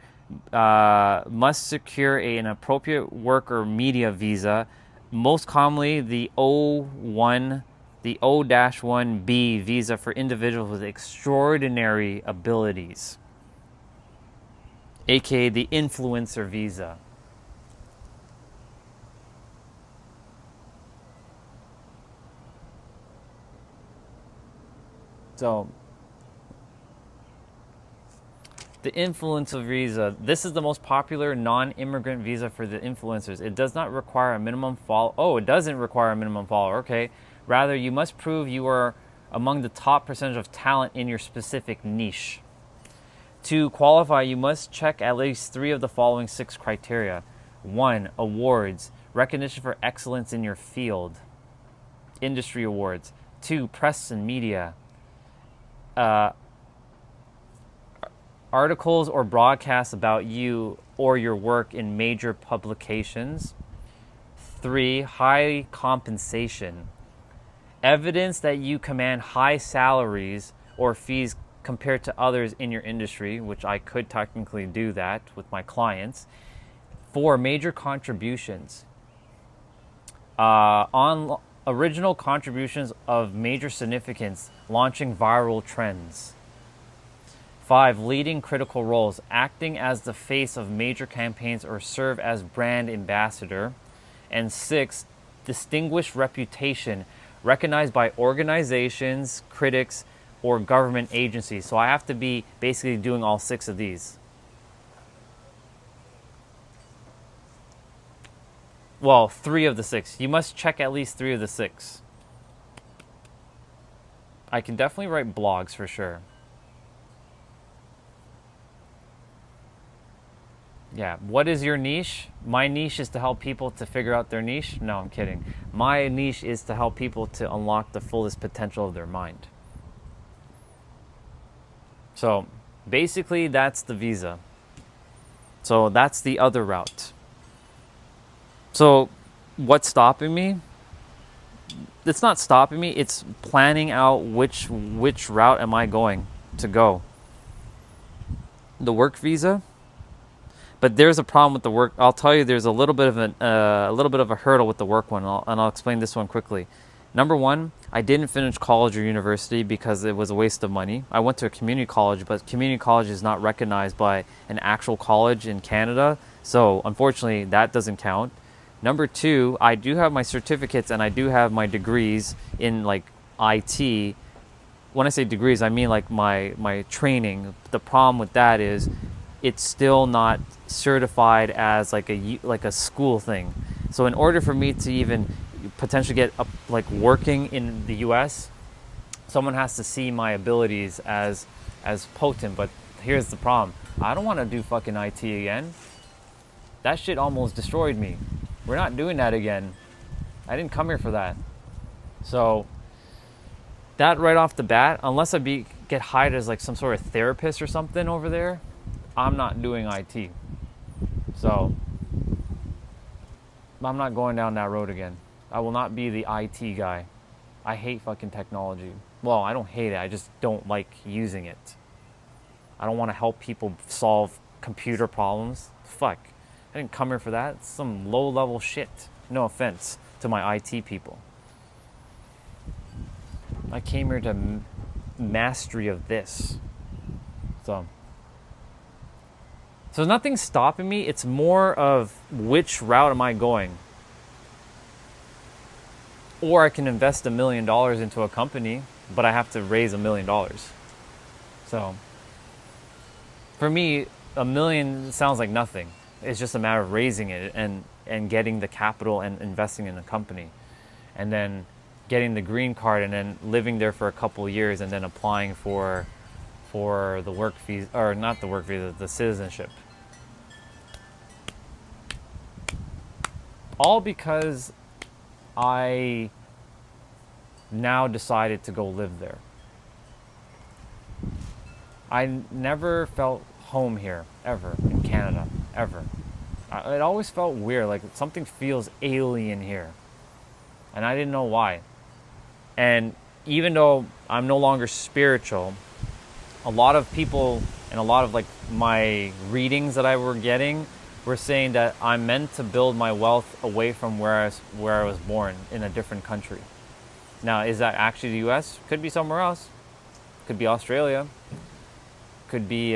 must secure an appropriate work or media visa, most commonly the O-1B visa for individuals with extraordinary abilities, aka the influencer visa. So, the influencer visa, this is the most popular non-immigrant visa for the influencers. It does not require a minimum follow. Oh, it doesn't require a minimum follower. Okay. Rather, you must prove you are among the top percentage of talent in your specific niche. To qualify, you must check at least 3 of the following 6 criteria. 1. Awards. Recognition for excellence in your field. Industry awards. 2. Press and media. Articles or broadcasts about you or your work in major publications. 3. High compensation. Evidence that you command high salaries or fees compared to others in your industry, which I could technically do that with my clients. 4. Major contributions. On original contributions of major significance, launching viral trends. 5. Leading critical roles, acting as the face of major campaigns or serve as brand ambassador. And 6. Distinguished reputation, recognized by organizations, critics, or government agencies. So I have to be basically doing all 6 of these. Well, 3 of the 6. You must check at least 3 of the 6. I can definitely write blogs for sure. Yeah, what is your niche? My niche is to help people to figure out their niche. No, I'm kidding. My niche is to help people to unlock the fullest potential of their mind. So basically that's the visa. So that's the other route. So what's stopping me? It's not stopping me, it's planning out which route am I going to go. The work visa. But there's a problem with the work. I'll tell you, there's a little bit of a hurdle with the work one, and I'll explain this one quickly. Number 1, I didn't finish college or university because it was a waste of money. I went to a community college, but community college is not recognized by an actual college in Canada, so unfortunately that doesn't count. Number 2, I do have my certificates and I do have my degrees in like IT. When I say degrees, I mean like my training. The problem with that is it's still not certified as like a school thing. So in order for me to even potentially get up, like working in the US, someone has to see my abilities as potent. But here's the problem. I don't want to do fucking IT again. That shit almost destroyed me. We're not doing that again. I didn't come here for that. So that right off the bat, unless get hired as like some sort of therapist or something over there, I'm not doing IT. So I'm not going down that road again. I will not be the IT guy. I hate fucking technology. Well, I don't hate it. I just don't like using it. I don't want to help people solve computer problems. Fuck. I didn't come here for that. It's some low-level shit. No offense to my IT people. I came here to mastery of this. So nothing's stopping me. It's more of which route am I going? Or I can invest $1 million into a company, but I have to raise $1 million. So for me, $1 million sounds like nothing. It's just a matter of raising it and getting the capital and investing in a company. And then getting the green card and then living there for a couple of years and then applying for the work visa, or not the work visa, the citizenship. All because I now decided to go live there. I never felt home here, ever, in Canada, ever. It always felt weird, like something feels alien here. And I didn't know why. And even though I'm no longer spiritual, a lot of people and a lot of like my readings that I were getting were saying that I'm meant to build my wealth away from where I was born, in a different country. Now, is that actually the US? Could be somewhere else. Could be Australia. Could be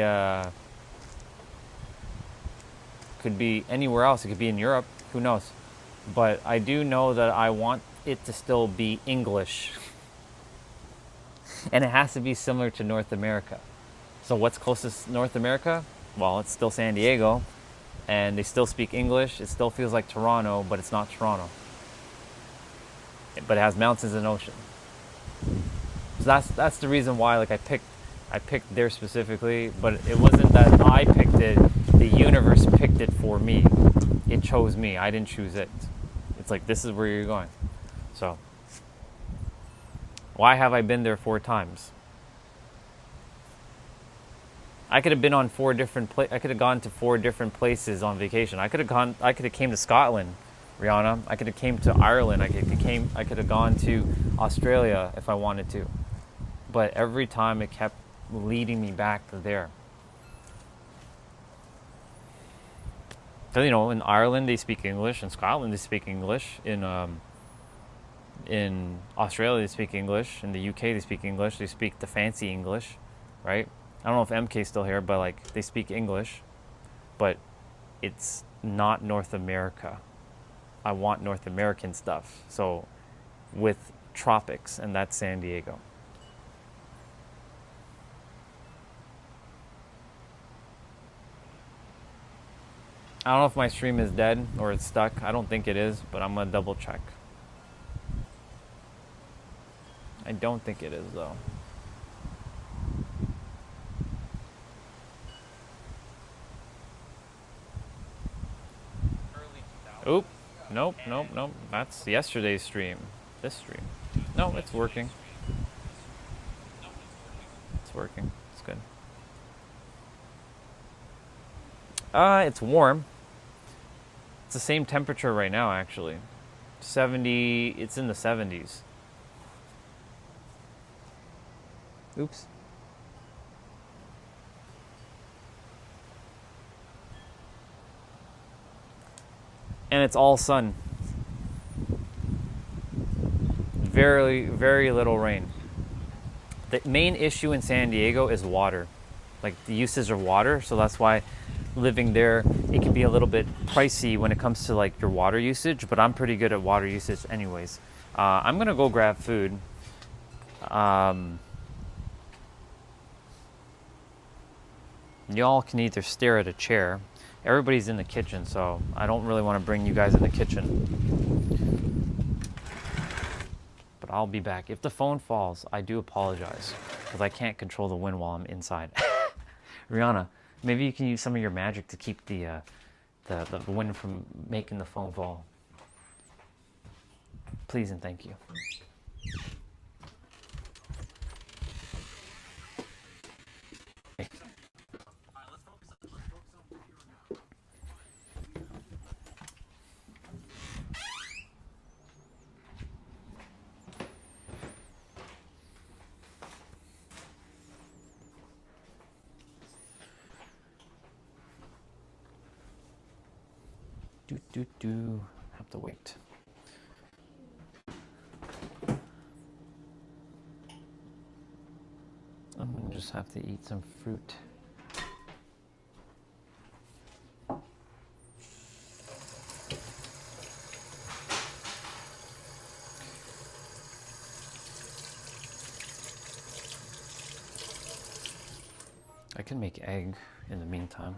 anywhere else. It could be in Europe. Who knows? But I do know that I want it to still be English. And it has to be similar to North America. So what's closest to North America? Well, it's still San Diego. And they still speak English. It still feels like Toronto, but it's not Toronto. But it has mountains and ocean. So that's the reason why like I picked there specifically, but it wasn't that I picked it. The universe picked it for me. It chose me. I didn't choose it. It's like, this is where you're going. So why have I been there 4 times? I could have been on 4 different I could have gone to 4 different places on vacation. I could have came to Scotland, Rihanna. I could have came to Ireland. I could have gone to Australia if I wanted to. But every time it kept leading me back to there. So, you know, in Ireland they speak English, in Scotland they speak English, in Australia they speak English, in the UK they speak English, they speak the fancy English, right? I don't know if MK's still here, but like they speak English, but it's not North America. I want North American stuff. So with tropics, and that's San Diego. I don't know if my stream is dead or it's stuck. I don't think it is, but I'm gonna double check. I don't think it is though. Oop. Nope. That's yesterday's stream. This stream. No, it's working. It's working. It's good. It's warm. It's the same temperature right now, actually. 70, it's in the 70s. Oops. And it's all sun. Very, very little rain. The main issue in San Diego is water. Like the usage of water, so that's why living there, it can be a little bit pricey when it comes to like your water usage, but I'm pretty good at water usage anyways. I'm gonna go grab food. Y'all can either stare at a chair. Everybody's in the kitchen, so I don't really want to bring you guys in the kitchen. But I'll be back. If the phone falls, I do apologize, because I can't control the wind while I'm inside. Rihanna, maybe you can use some of your magic to keep the wind from making the phone fall. Please and thank you. Have to wait. I'm gonna just have to eat some fruit. I can make egg in the meantime.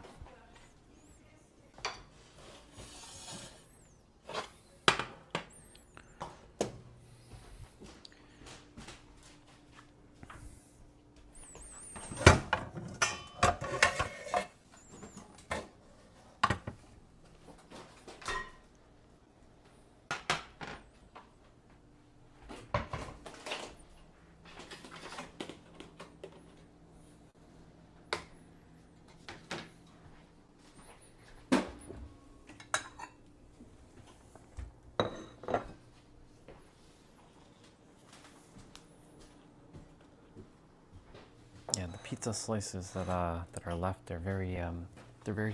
Yeah, the pizza slices that are left, they're very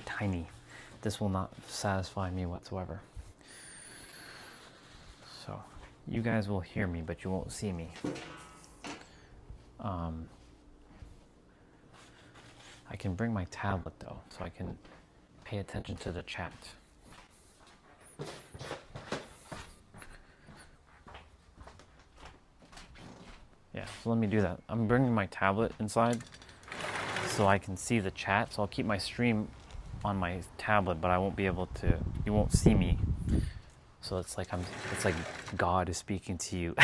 tiny. This will not satisfy me whatsoever. So, you guys will hear me, but you won't see me. I can bring my tablet though, so I can pay attention to the chat. Yeah, so let me do that. I'm bringing my tablet inside so I can see the chat. So I'll keep my stream on my tablet, but I won't be able to, you won't see me. So it's like God is speaking to you.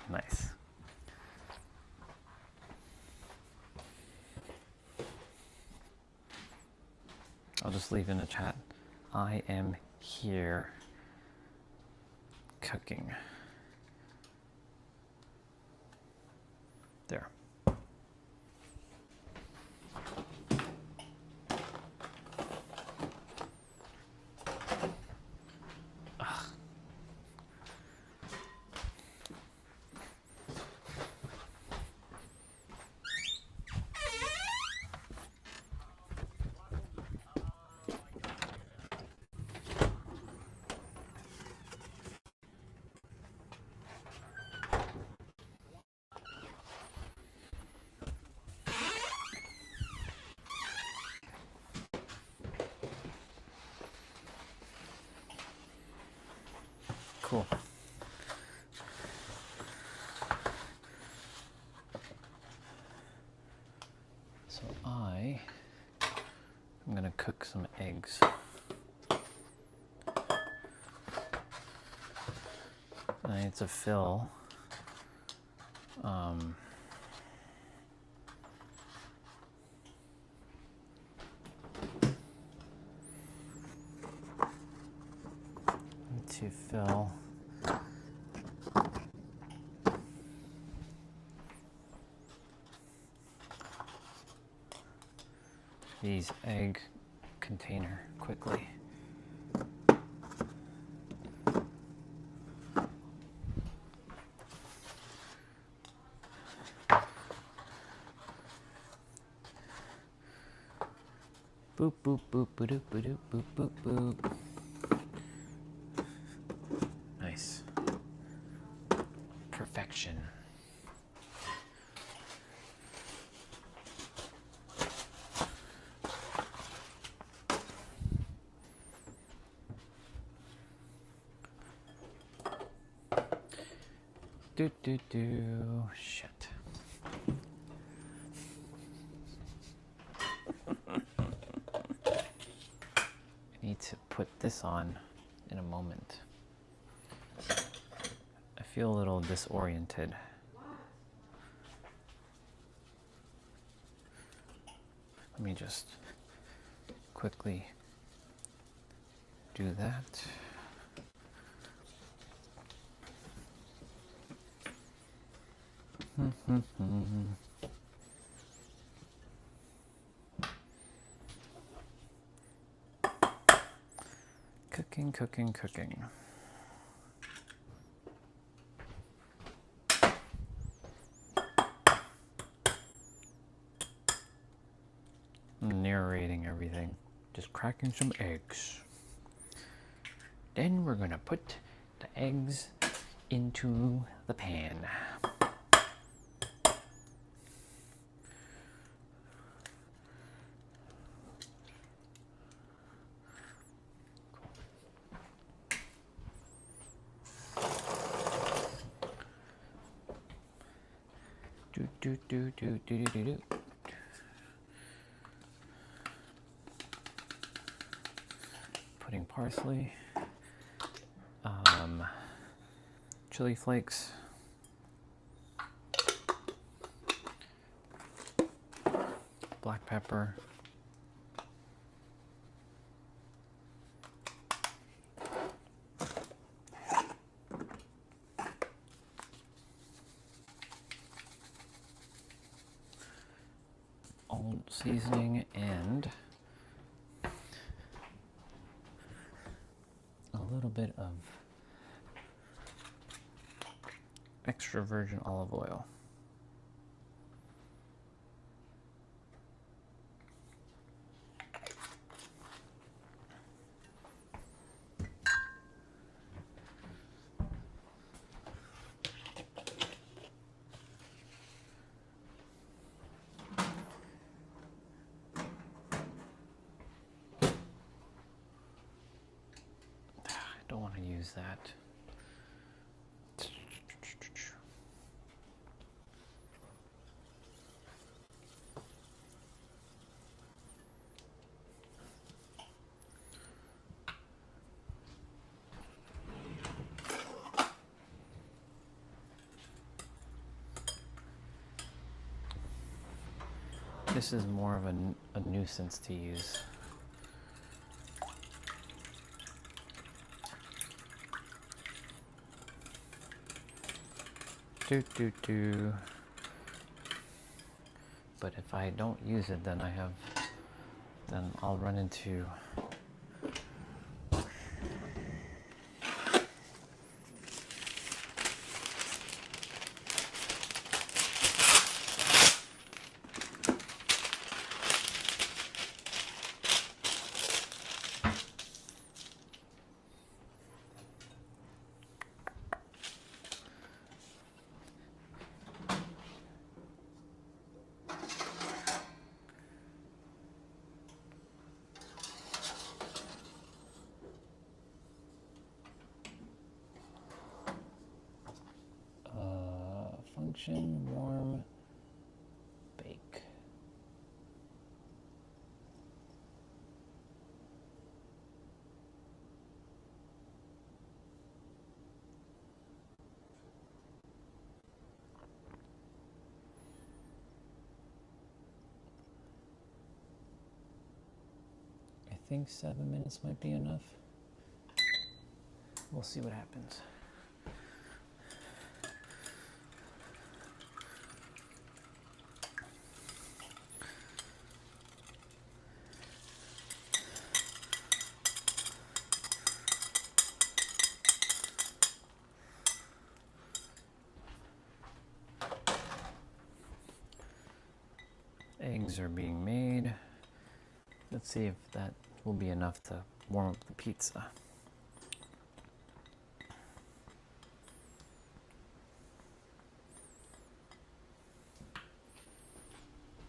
Nice. I'll just leave in the chat. I am here cooking. There. Cool. So I'm gonna cook some eggs. I need to fill these egg container quickly. Boop boop boop boop boop boop boop boop. Nice. Perfection. Shit. I need to put this on in a moment. I feel a little disoriented. Let me just quickly do that. Cooking, cooking, cooking. narrating everything. Just cracking some eggs. Then we're gonna put the eggs into the pan. Do. Putting parsley, chili flakes, black pepper, all seasoning, and a little bit of extra virgin olive oil. I don't want to use that. This is more of a nuisance to use. But if I don't use it, then I'll run into function, warm, bake. I think 7 minutes might be enough. We'll see what happens. Eggs are being made. Let's see if that will be enough to warm up the pizza.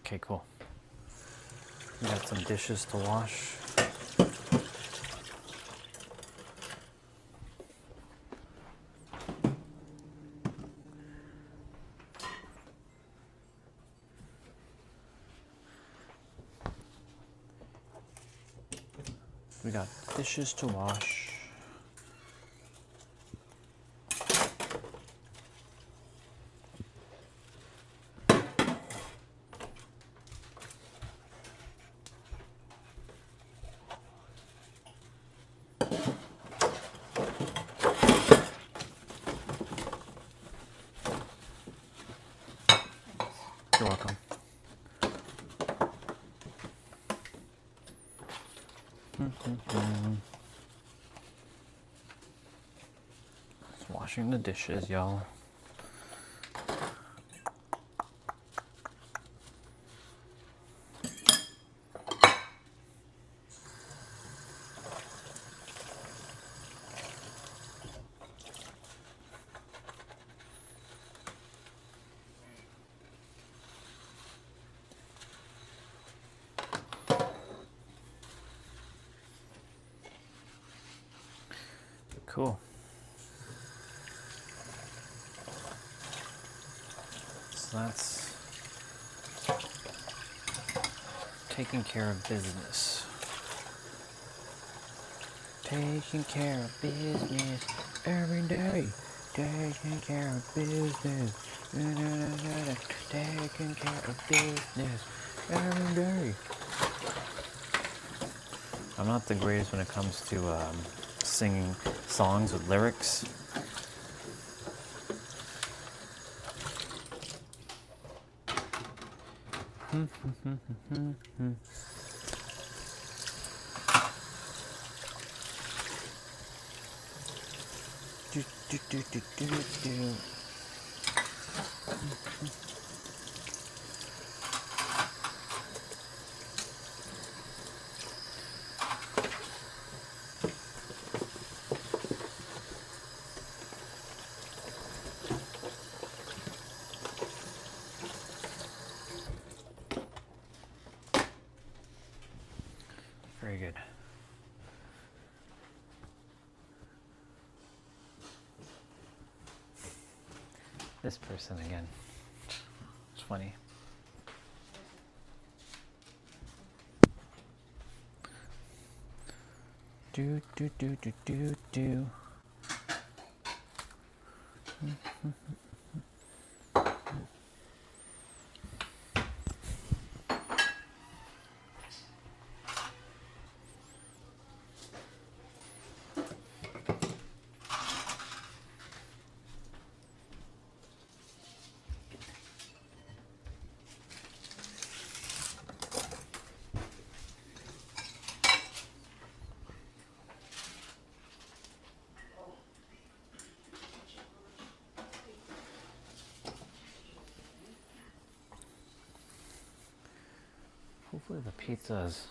Okay, cool. We got some dishes to wash. We got dishes to wash. You're welcome. Just washing the dishes, y'all. Cool. So that's taking care of business. Taking care of business every day. Taking care of business. Taking care of business every day. I'm not the greatest when it comes to singing songs with lyrics. Do, do, do, do, do, do. Very good. This person again. It's funny. Do do do do do do. Hopefully the pizza's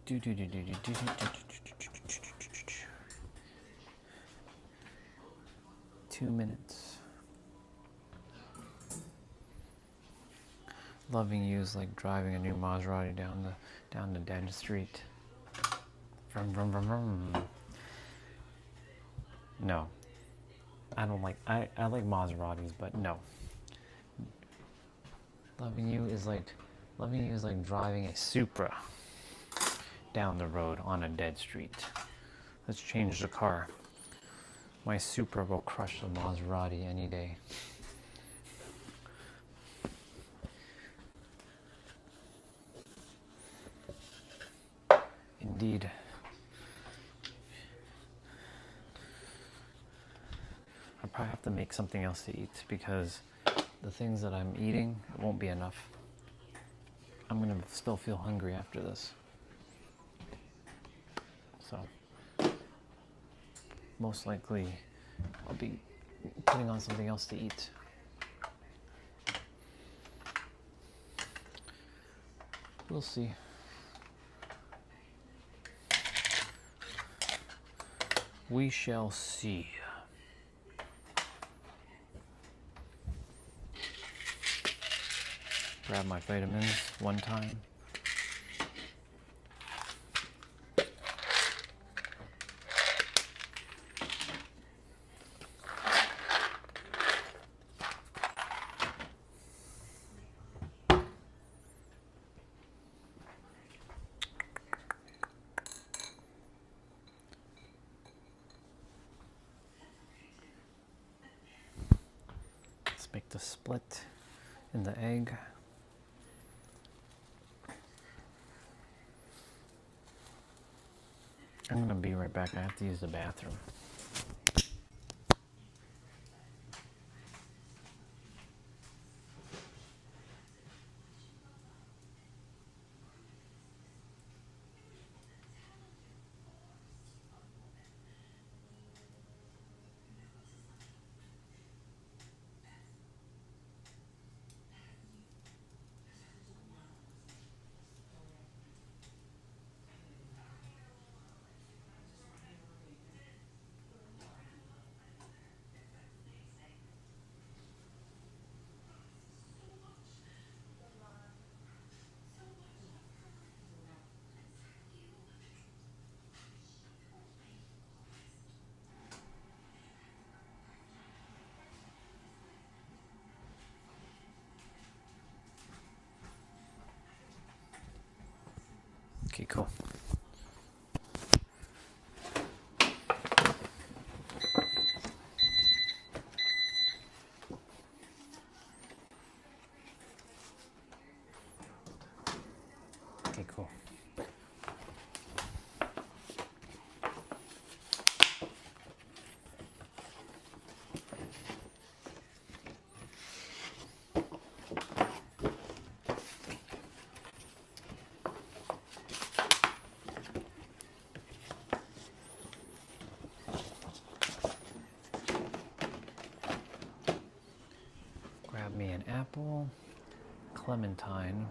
do do do do do do do do. 2 minutes. Loving you is like driving a new Maserati down the dead street. Vroom, vroom, vroom, vroom. No, I don't like. I like Maseratis, but no. Loving you is like driving a Supra down the road on a dead street. Let's change the car. My Supra will crush the Maserati any day. Indeed. I probably have to make something else to eat because the things that I'm eating won't be enough. I'm gonna still feel hungry after this. So, most likely, I'll be putting on something else to eat. We'll see. We shall see. Grab my vitamins one time. Let's make the split in the egg. I'm gonna be right back. I have to use the bathroom. Okay, cool. Okay, cool. Grab me an apple, clementine,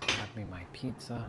grab me my pizza.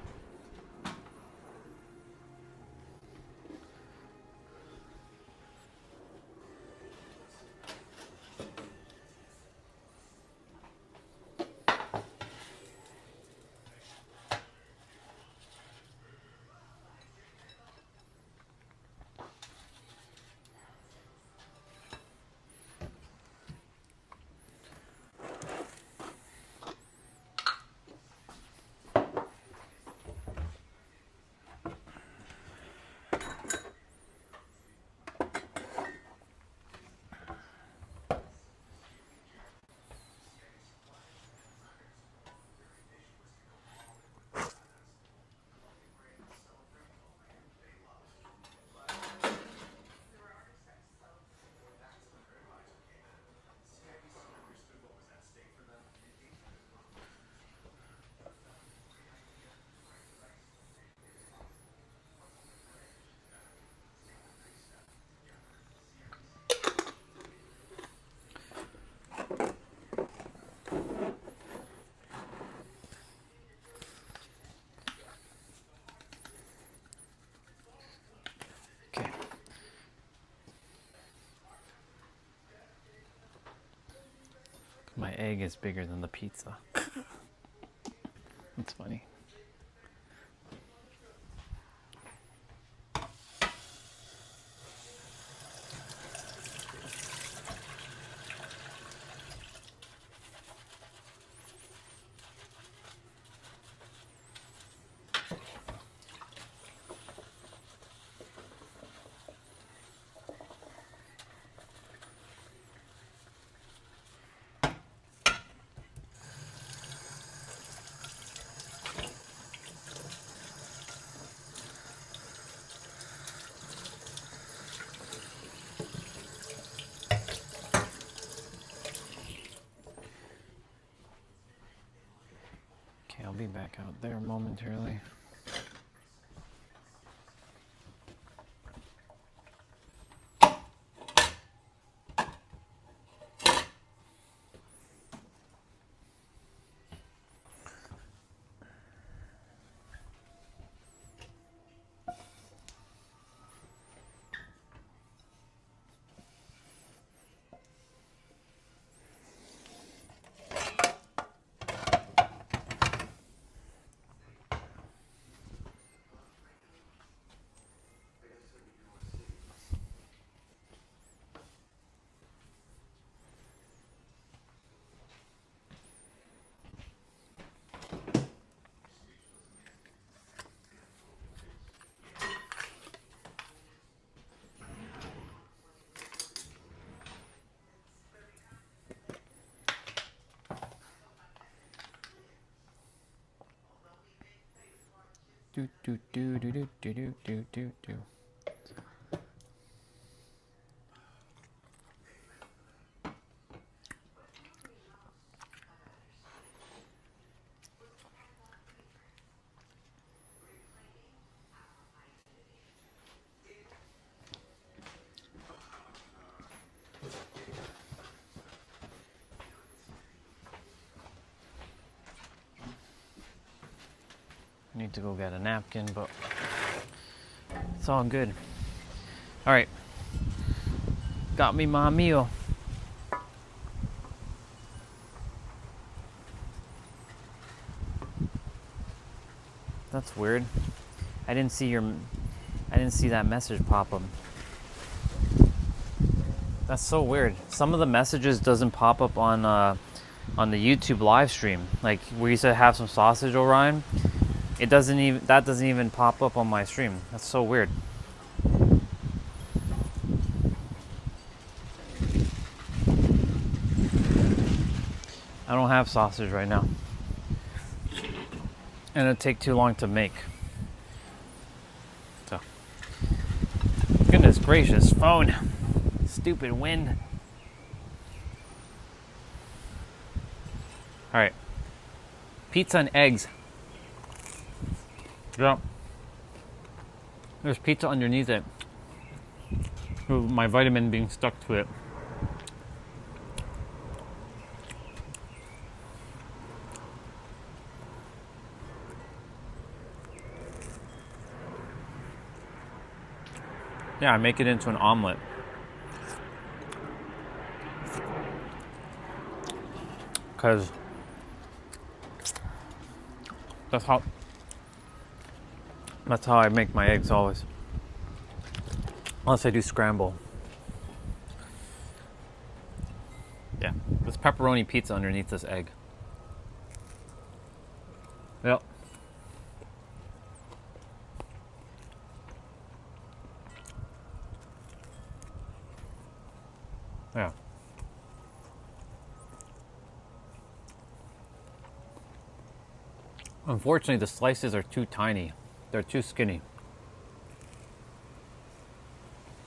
Okay. My egg is bigger than the pizza. That's funny. Okay, I'll be back out there momentarily. Do do do do do do do do do do. Need to go get a napkin, but it's all good. All right, got me my meal. That's weird. I didn't see that message pop up. That's so weird. Some of the messages doesn't pop up on the YouTube live stream. Like where you said have some sausage, Orion. That doesn't even pop up on my stream. That's so weird. I don't have sausage right now. And it'd take too long to make. So, goodness gracious, phone. Stupid wind. Alright. Pizza and eggs. Yeah. There's pizza underneath it. With my vitamin being stuck to it. Yeah, I make it into an omelet. Because that's how I make my eggs always. Unless I do scramble. Yeah, there's pepperoni pizza underneath this egg. Yep. Yeah. Unfortunately, the slices are too tiny. They're too skinny.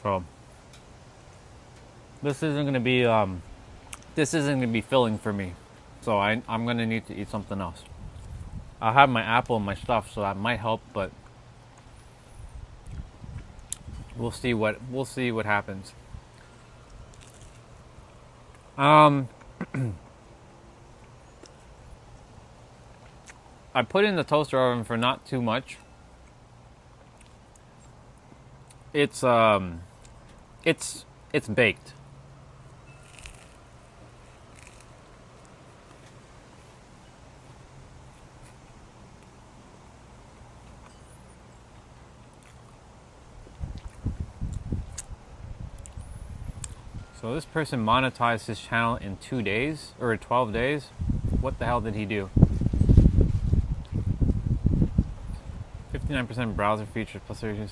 So this isn't going to be filling for me. So I'm going to need to eat something else. I'll have my apple and my stuff, so that might help, but we'll see what happens. I put in the toaster oven for not too much. It's baked. So this person monetized his channel in 2 days or 12 days. What the hell did he do? 59% browser features plus 30%.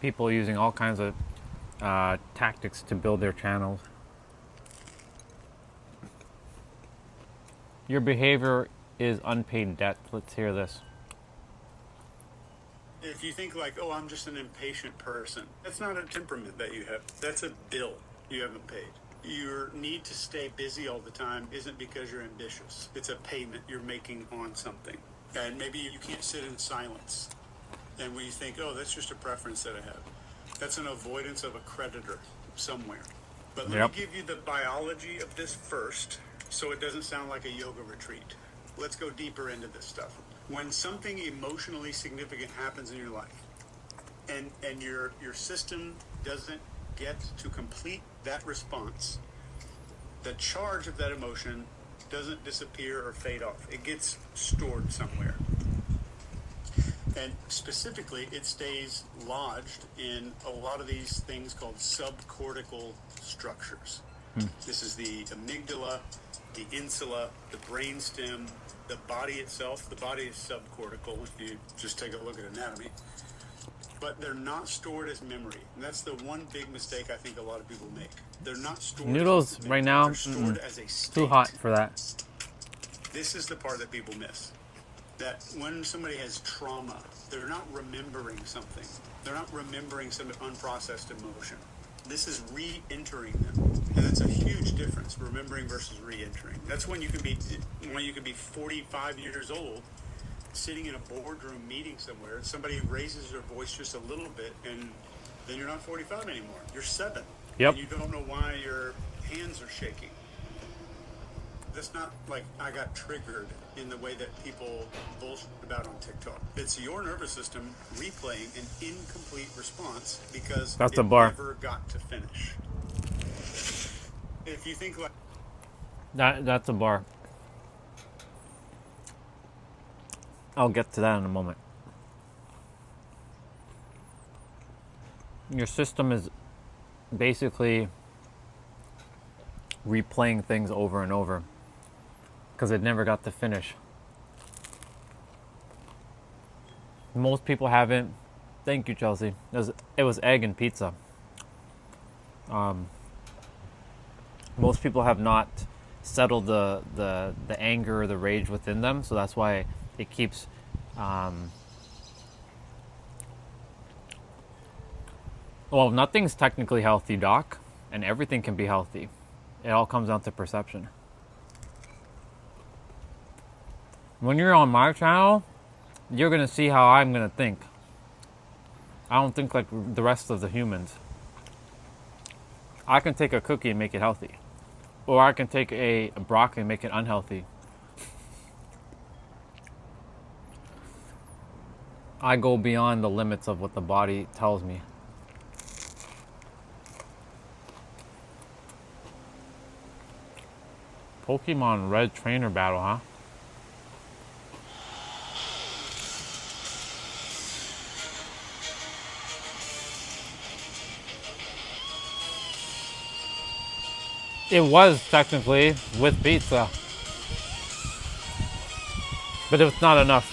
People using all kinds of tactics to build their channels. Your behavior is unpaid debt. Let's hear this. If you think like, oh, I'm just an impatient person, that's not a temperament that you have. That's a bill you haven't paid. Your need to stay busy all the time isn't because you're ambitious. It's a payment you're making on something. And maybe you can't sit in silence. And we think, oh, that's just a preference that I have. That's an avoidance of a creditor somewhere. But let me give you the biology of this first, so it doesn't sound like a yoga retreat. Let's go deeper into this stuff. When something emotionally significant happens in your life, and your system doesn't get to complete that response, the charge of that emotion doesn't disappear or fade off. It gets stored somewhere. And specifically, it stays lodged in a lot of these things called subcortical structures. This is the amygdala, the insula, the brainstem, the body itself. The body is subcortical if you just take a look at anatomy. But they're not stored as memory. And that's the one big mistake I think a lot of people make. They're not stored Noodles as right now, They're stored as a state. too hot for that. This is the part that people miss. That when somebody has trauma, they're not remembering something. They're not remembering some unprocessed emotion. This is re-entering them. And that's a huge difference, remembering versus re-entering. That's when you can be 45 years old, sitting in a boardroom meeting somewhere, and somebody raises their voice just a little bit, and then you're not 45 anymore. You're 7. Yep. And you don't know why your hands are shaking. That's not like I got triggered in the way that people bullshit about on TikTok. It's your nervous system replaying an incomplete response because That's it a bar. never got to finish. If you think like That's a bar. I'll get to that in a moment. Your system is basically replaying things over and over because it never got to finish. Most people haven't. Thank you, Chelsea. It was egg and pizza. Most people have not settled the anger or the rage within them, so that's why it keeps well, nothing's technically healthy, Doc, and everything can be healthy. It all comes down to perception. When you're on my channel, you're going to see how I'm going to think. I don't think like the rest of the humans. I can take a cookie and make it healthy. Or I can take a broccoli and make it unhealthy. I go beyond the limits of what the body tells me. Pokemon Red Trainer Battle, huh? It was technically with pizza. But it's not enough.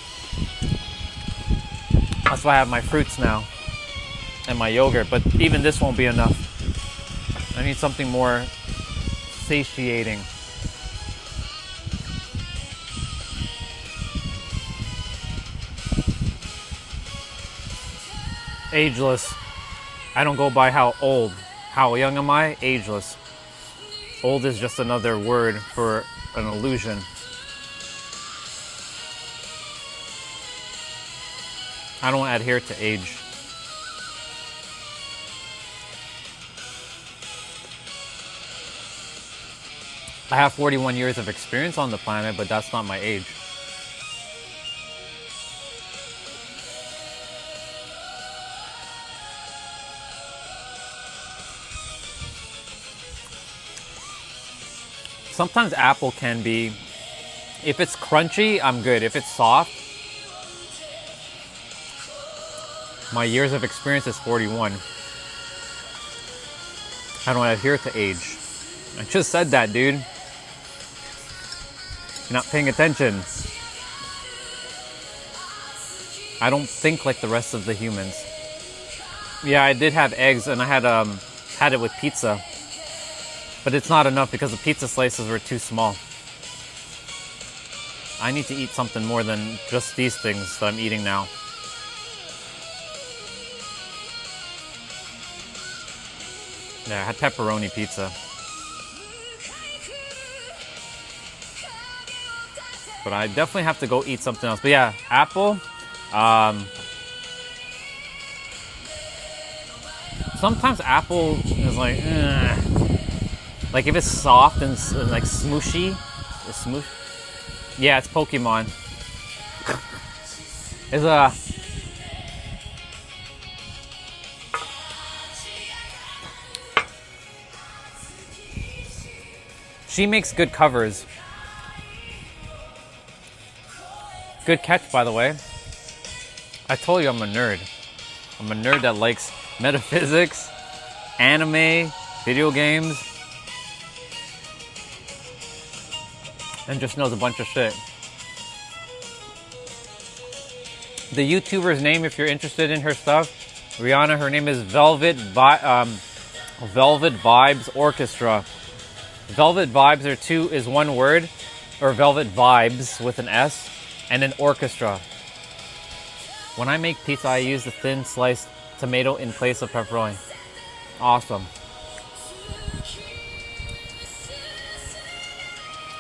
That's why I have my fruits now. And my yogurt. But even this won't be enough. I need something more satiating. Ageless. I don't go by how old. How young am I? Ageless. Old is just another word for an illusion. I don't adhere to age. I have 41 years of experience on the planet, but that's not my age. Sometimes apple can be, if it's crunchy, I'm good. If it's soft, my years of experience is 41. I don't adhere to age. I just said that, dude. You're not paying attention. I don't think like the rest of the humans. Yeah, I did have eggs and I had it with pizza. But it's not enough because the pizza slices were too small. I need to eat something more than just these things that I'm eating now. Yeah, I had pepperoni pizza. But I definitely have to go eat something else. But yeah, apple. Sometimes apple is like, like if it's soft and like smooshy, yeah, it's Pokemon. It's a she makes good covers. Good catch, by the way. I told you I'm a nerd. I'm a nerd that likes metaphysics, anime, video games. and just knows a bunch of shit. The YouTuber's name, if you're interested in her stuff, Rihanna, her name is Velvet Vibes Orchestra. Velvet Vibes is one word, or Velvet Vibes with an S, and an orchestra. When I make pizza, I use the thin sliced tomato in place of pepperoni. Awesome.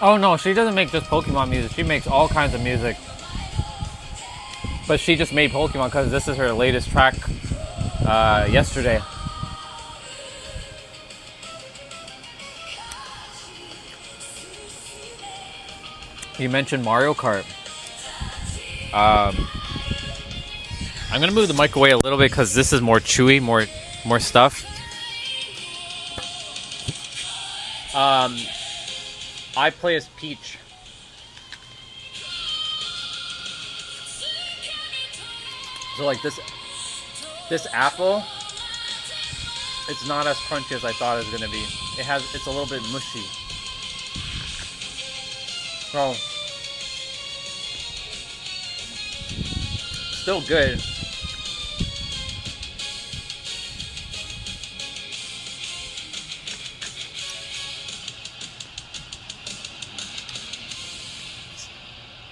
Oh no, she doesn't make just Pokemon music. She makes all kinds of music. But she just made Pokemon because this is her latest track yesterday. You mentioned Mario Kart. I'm gonna move the mic away a little bit because this is more chewy, more stuff. I play as Peach. So like this apple, it's not as crunchy as I thought it was gonna be. It's a little bit mushy. So still good.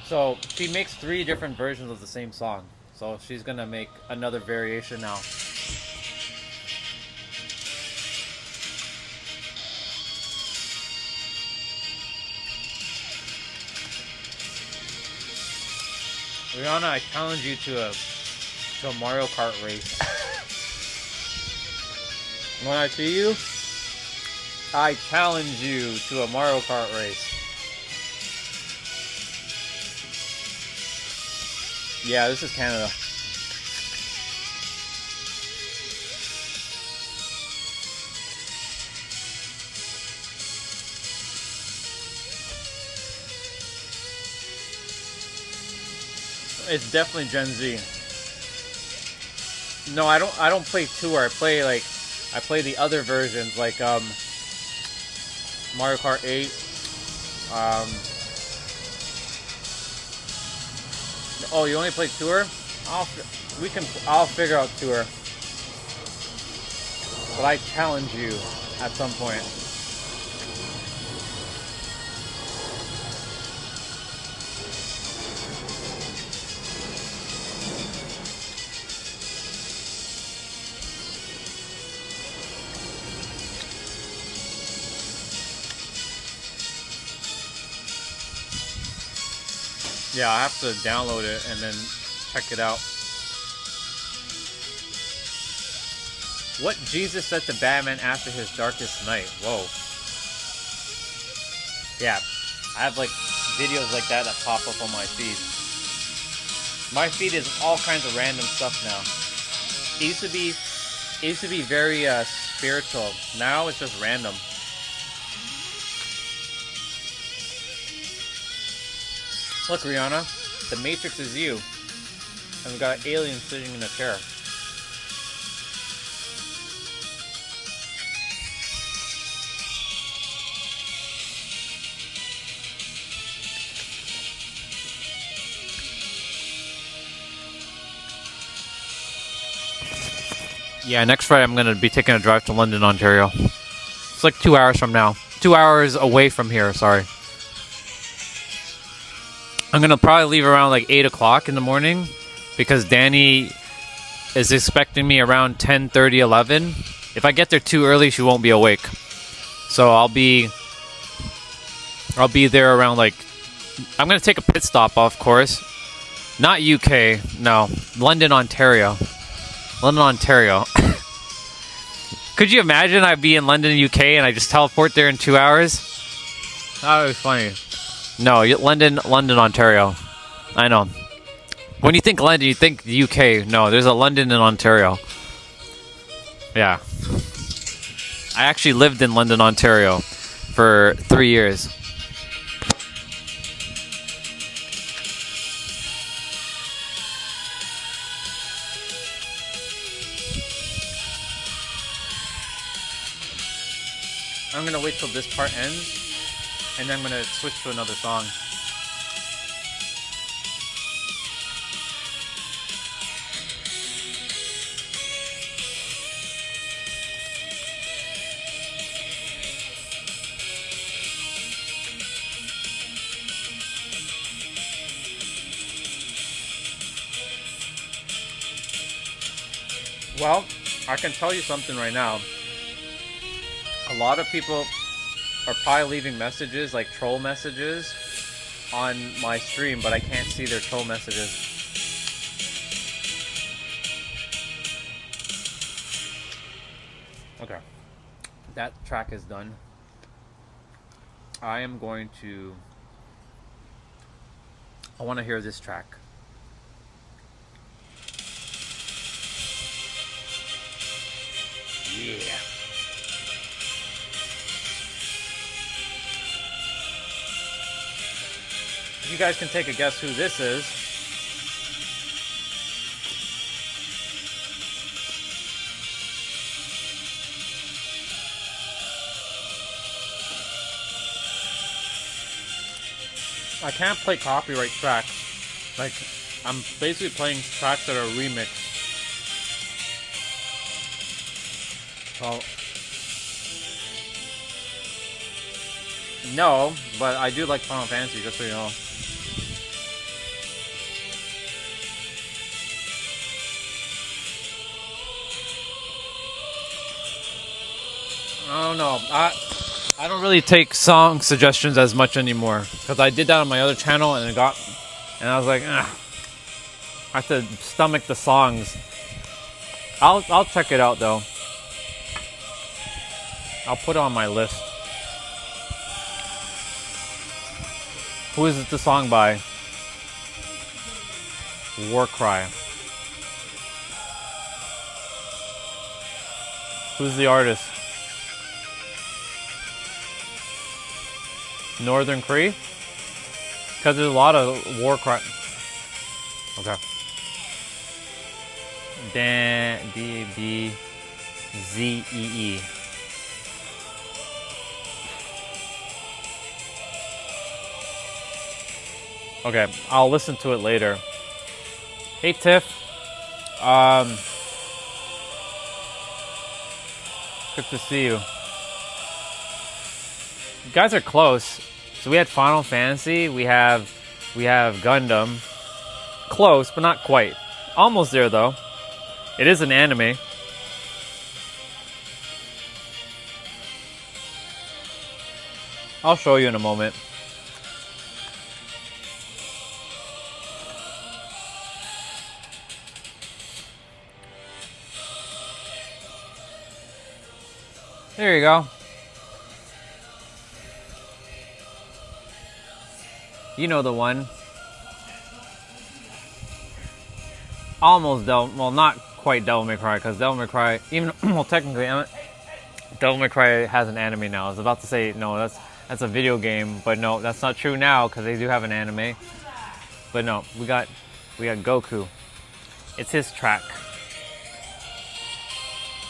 So she makes 3 different versions of the same song. So she's gonna make another variation now. Rihanna, I challenge you to a Mario Kart race. When I see you, I challenge you to a Mario Kart race. Yeah, this is Canada. It's definitely Gen Z. No, I don't play tour. I play the other versions like Mario Kart 8. Oh, you only play tour? I'll figure out tour. But I challenge you at some point. Yeah, I have to download it and then check it out. What Jesus said to Batman after his darkest night? Whoa. Yeah, I have like videos like that pop up on my feed. My feed is all kinds of random stuff now. It used to be very spiritual. Now it's just random. Look, Rihanna, the Matrix is you. And we got an alien sitting in a chair. Yeah, next Friday I'm going to be taking a drive to London, Ontario. It's like 2 hours from now. 2 hours away from here, sorry. I'm going to probably leave around like 8 o'clock in the morning because Danny is expecting me around 10:30, 11. If I get there too early, she won't be awake. So I'll be there around like... I'm going to take a pit stop, of course. Not UK, no. London, Ontario. London, Ontario. Could you imagine I'd be in London, UK, and I just teleport there in 2 hours? That would be funny. No, London, Ontario. I know. When you think London, you think UK. No, there's a London in Ontario. Yeah. I actually lived in London, Ontario for 3 years. I'm gonna wait till this part ends and then I'm gonna switch to another song. Well, I can tell you something right now. A lot of people are probably leaving messages, like troll messages, on my stream, but I can't see their troll messages. Okay. That track is done. I am going to... I want to hear this track. Yeah. You guys can take a guess who this is. I can't play copyright tracks. Like, I'm basically playing tracks that are remixed. Well, no, but I do like Final Fantasy, just so you know. I don't know. I don't really take song suggestions as much anymore, because I did that on my other channel and I was like, I have to stomach the songs. I'll check it out though. I'll put it on my list. Who is the song by? Warcry. Who's the artist? Northern Cree? Because there's a lot of Warcry. Okay. D-B-Z-E-E. Okay, I'll listen to it later. Hey Tiff. Good to see you. You guys are close. So we had Final Fantasy, we have Gundam. Close, but not quite. Almost there though. It is an anime. I'll show you in a moment. There you go. You know the one. Almost well, not quite Devil May Cry, because Devil May Cry, even well, technically, Devil May Cry has an anime now. I was about to say no, that's a video game, but no, that's not true now because they do have an anime. But no, we got Goku. It's his track.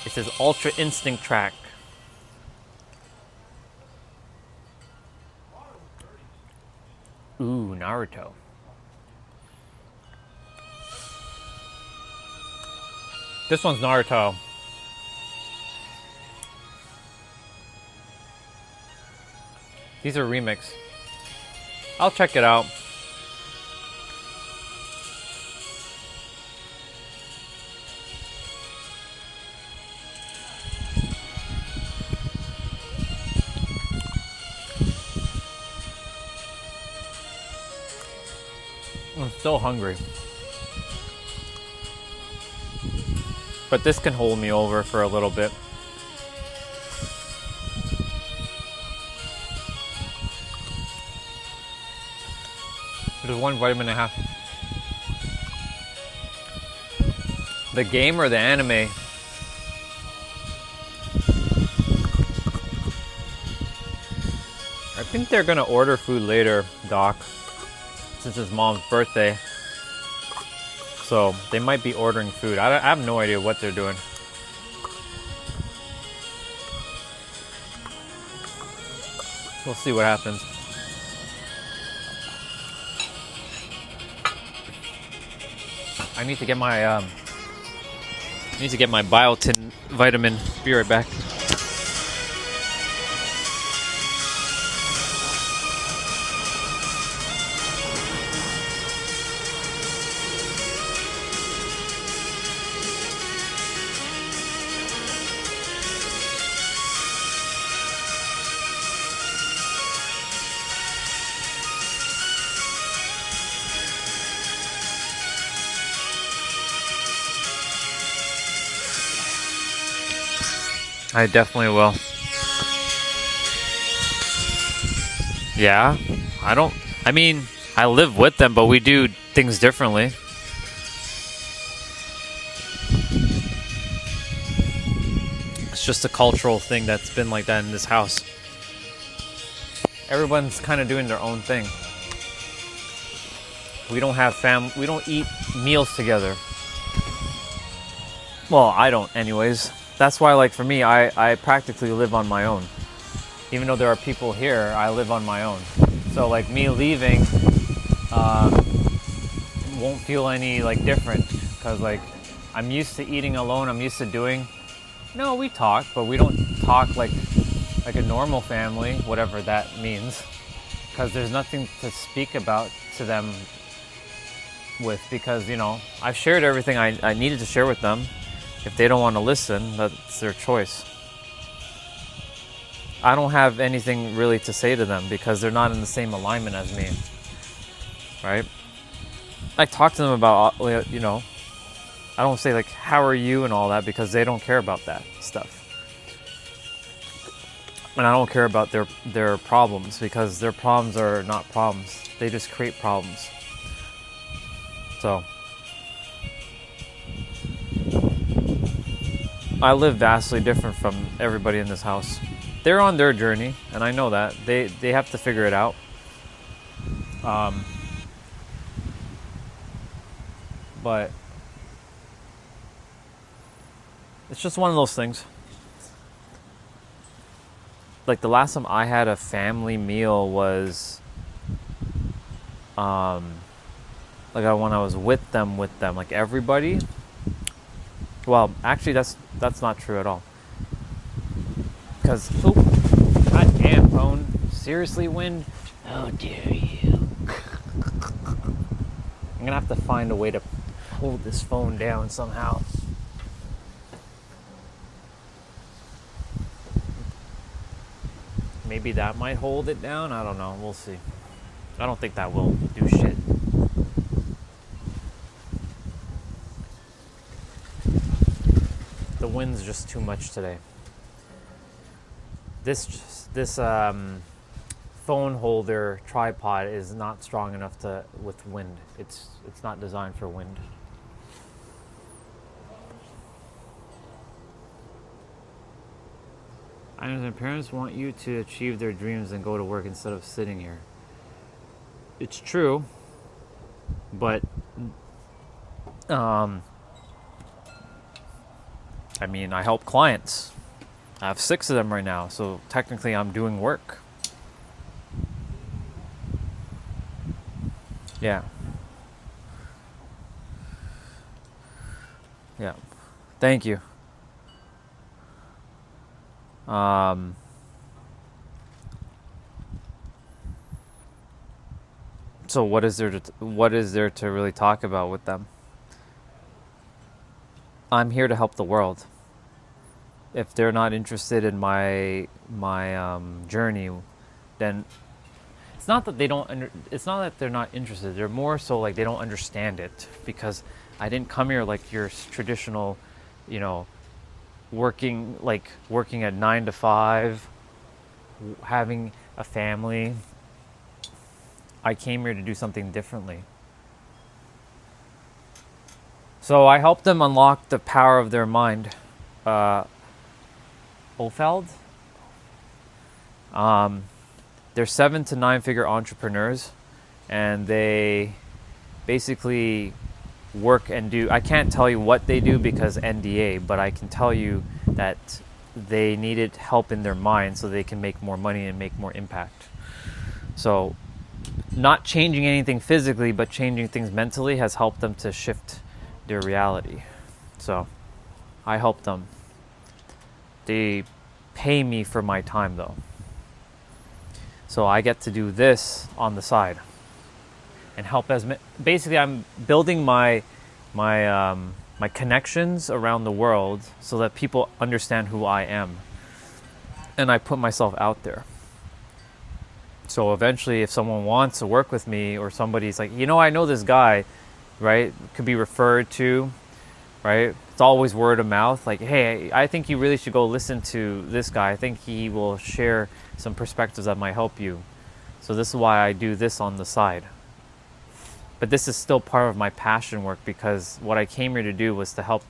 It's his Ultra Instinct track. Ooh, Naruto. This one's Naruto. These are remix. I'll check it out. I'm still hungry. But this can hold me over for a little bit. There's one vitamin and a half. The game or the anime? I think they're gonna order food later, Doc. Since it's mom's birthday. So they might be ordering food. I have no idea what they're doing. We'll see what happens. I need to get my biotin vitamin. Be right back. I definitely will. Yeah, I mean, I live with them, but we do things differently. It's just a cultural thing that's been like that in this house. Everyone's kind of doing their own thing. We don't have we don't eat meals together. Well, I don't anyways. That's why, like, for me, I practically live on my own. Even though there are people here, I live on my own. So, like, me leaving won't feel any, like, different. Because, like, I'm used to eating alone. I'm used to doing... No, we talk, but we don't talk like a normal family, whatever that means. Because there's nothing to speak about to them with. Because, you know, I've shared everything I needed to share with them. If they don't want to listen, that's their choice. I don't have anything really to say to them because they're not in the same alignment as me, right? I talk to them about, you know, I don't say like, how are you and all that because they don't care about that stuff. And I don't care about their problems because their problems are not problems. They just create problems. So... I live vastly different from everybody in this house. They're on their journey, and I know that. They have to figure it out. But it's just one of those things. Like, the last time I had a family meal was like when I was with them, like everybody. Well, actually, that's not true at all. Because, goddamn phone. Seriously, wind? How dare you? I'm gonna have to find a way to hold this phone down somehow. Maybe that might hold it down? I don't know. We'll see. I don't think that will do shit. The wind's just too much today. This phone holder tripod is not strong enough with wind. It's not designed for wind. I understand parents want you to achieve their dreams and go to work instead of sitting here. It's true, but I mean, I help clients. I have 6 of them right now, so technically I'm doing work. Yeah. Yeah. Thank you. So what is there to really talk about with them? I'm here to help the world. If they're not interested in my journey, then it's not that it's not that they're not interested. They're more so like they don't understand it because I didn't come here like your traditional, you know, working at 9 to 5, having a family. I came here to do something differently. So I help them unlock the power of their mind. Ofeld? They're 7 to 9 figure entrepreneurs, and they basically work and do. I can't tell you what they do because NDA, but I can tell you that they needed help in their mind so they can make more money and make more impact. So not changing anything physically, but changing things mentally has helped them to shift their reality. So I help them. They pay me for my time though. So I get to do this on the side and help basically I'm building my connections around the world so that people understand who I am. And I put myself out there. So eventually if someone wants to work with me, or somebody's like, I know this guy, right? Could be referred to, right? It's always word of mouth. Like, hey, I think you really should go listen to this guy. I think he will share some perspectives that might help you. So this is why I do this on the side. But this is still part of my passion work, because what I came here to do was to help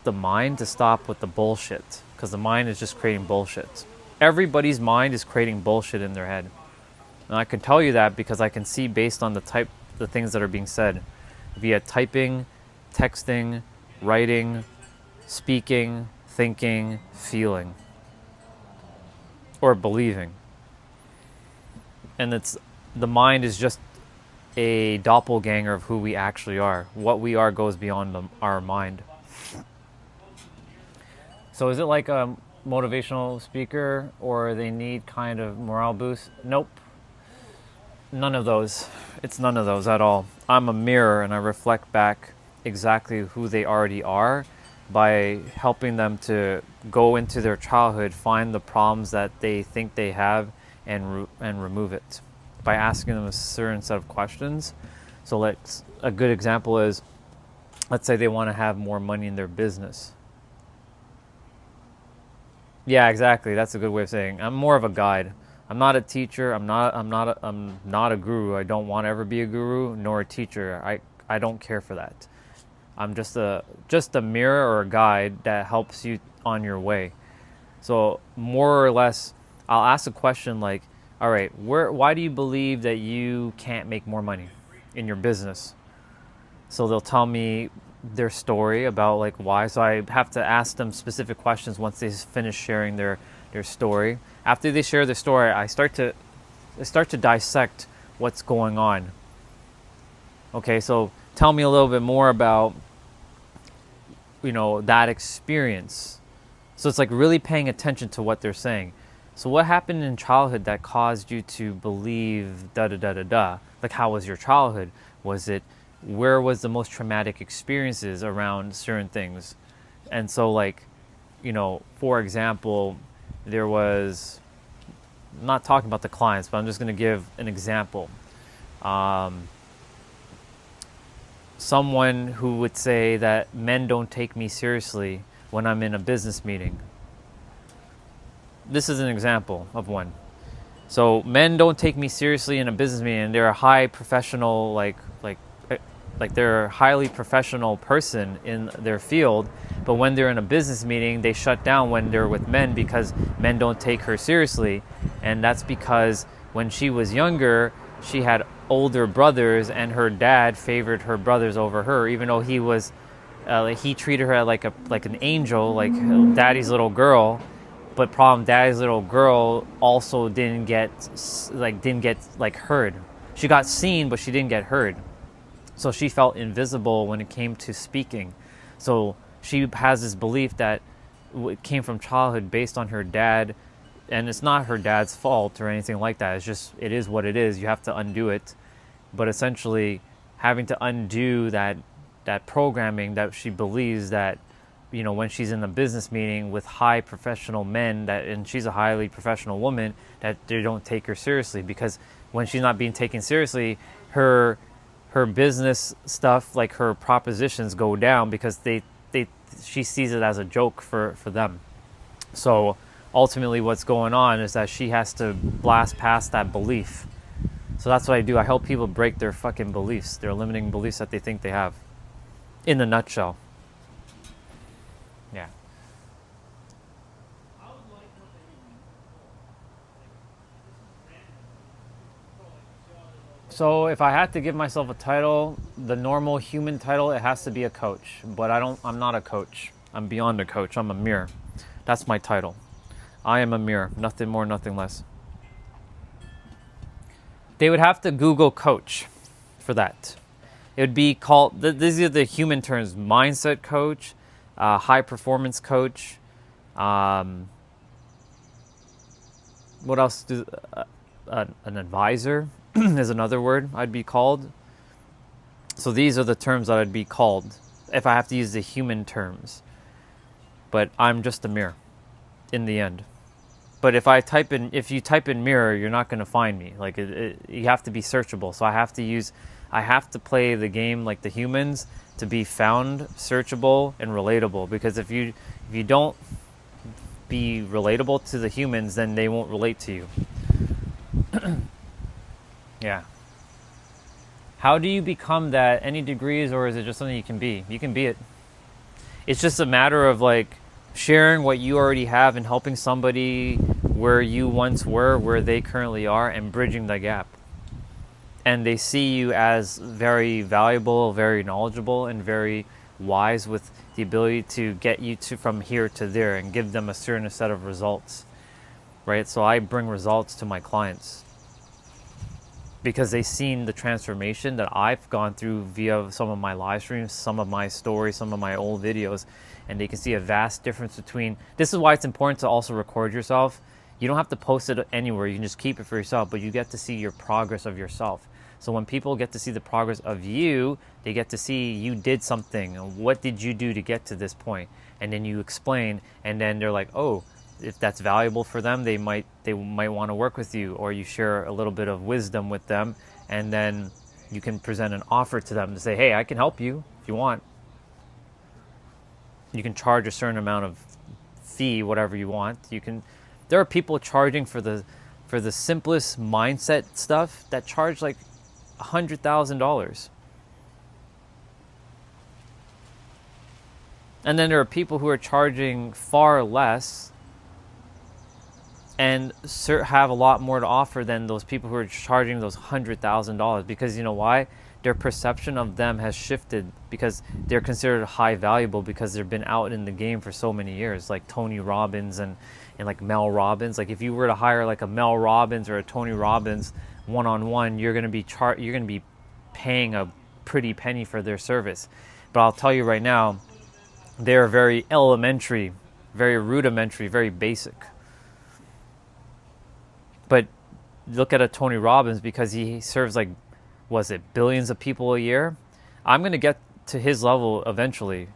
the mind to stop with the bullshit, because the mind is just creating bullshit. Everybody's mind is creating bullshit in their head. And I can tell you that because I can see based on the things that are being said via typing, texting, writing, speaking, thinking, feeling, or believing. And the mind is just a doppelganger of who we actually are. What we are goes beyond our mind. So is it like a motivational speaker, or they need kind of morale boost? Nope. None of those. It's none of those at all. I'm a mirror, and I reflect back exactly who they already are by helping them to go into their childhood, find the problems that they think they have, and remove it by asking them a certain set of questions. So a good example is, let's say they want to have more money in their business. Yeah, exactly. That's a good way of saying. I'm more of a guide. I'm not a teacher. I'm not a guru. I don't want to ever be a guru nor a teacher. I don't care for that. I'm just a mirror or a guide that helps you on your way. So more or less, I'll ask a question like, all right, why do you believe that you can't make more money in your business? So they'll tell me their story about like why. So I have to ask them specific questions once they finish sharing their story. After they share their story, I start to dissect what's going on. Okay, so tell me a little bit more about that experience. So it's like really paying attention to what they're saying. So what happened in childhood that caused you to believe da da da da da? Like, how was your childhood? Where was the most traumatic experiences around certain things? And so like, for example, there was, I'm not talking about the clients, but I'm just going to give an example. Someone who would say that men don't take me seriously when I'm in a business meeting. This is an example of one. So men don't take me seriously in a business meeting, and they're a high professional, like they're a highly professional person in their field, but when they're in a business meeting, they shut down when they're with men because men don't take her seriously. And that's because when she was younger, she had older brothers, and her dad favored her brothers over her, even though he treated her like an angel, like daddy's little girl. But daddy's little girl also didn't get heard. She got seen, but she didn't get heard. So she felt invisible when it came to speaking. So she has this belief that it came from childhood based on her dad, and it's not her dad's fault or anything like that. It's just, it is what it is. You have to undo it. But essentially having to undo that programming that she believes that, when she's in a business meeting with high professional men, and she's a highly professional woman, that they don't take her seriously, because when she's not being taken seriously, her business stuff, like her propositions, go down because she sees it as a joke for them. So ultimately what's going on is that she has to blast past that belief. So that's what I do. I help people break their fucking beliefs, their limiting beliefs that they think they have, in a nutshell. Yeah. So if I had to give myself a title, the normal human title, it has to be a coach. But I'm not a coach. I'm beyond a coach. I'm a mirror. That's my title. I am a mirror. Nothing more, nothing less. They would have to Google coach for that. It would be called, these are the human terms: mindset coach, high performance coach. What else? An advisor is another word I'd be called. So these are the terms that I'd be called if I have to use the human terms. But I'm just a mirror in the end. But if you type in mirror, you're not going to find me. Like you have to be searchable. So I have to play the game like the humans to be found, searchable, and relatable. Because if you don't be relatable to the humans, then they won't relate to you. Yeah. How do you become that? Any degrees, or is it just something you can be? You can be it. It's just a matter of like sharing what you already have and helping somebody where you once were, where they currently are, and bridging the gap. And they see you as very valuable, very knowledgeable, and very wise with the ability to get you to from here to there and give them a certain set of results, right? So I bring results to my clients because they've seen the transformation that I've gone through via some of my live streams, some of my stories, some of my old videos, and they can see a vast difference between. This is why it's important to also record yourself. You don't have to post it anywhere. You can just keep it for yourself, but you get to see your progress of yourself. So when people get to see the progress of you, they get to see you did something. What did you do to get to this point? And then you explain, and then they're like, oh, if that's valuable for them, they might want to work with you, or you share a little bit of wisdom with them, and then you can present an offer to them to say, hey, I can help you if you want. You can charge a certain amount of fee, whatever you want. There are people charging for the simplest mindset stuff that charge like $100,000. And then there are people who are charging far less and have a lot more to offer than those people who are charging those $100,000. Because you know why? Their perception of them has shifted because they're considered high valuable because they've been out in the game for so many years, like Tony Robbins and like Mel Robbins. Like if you were to hire like a Mel Robbins or a Tony Robbins one-on-one, you're going to be paying a pretty penny for their service. But I'll tell you right now, they're very elementary, very rudimentary, very basic. But look at a Tony Robbins, because he serves like, was it billions of people a year? I'm going to get to his level eventually,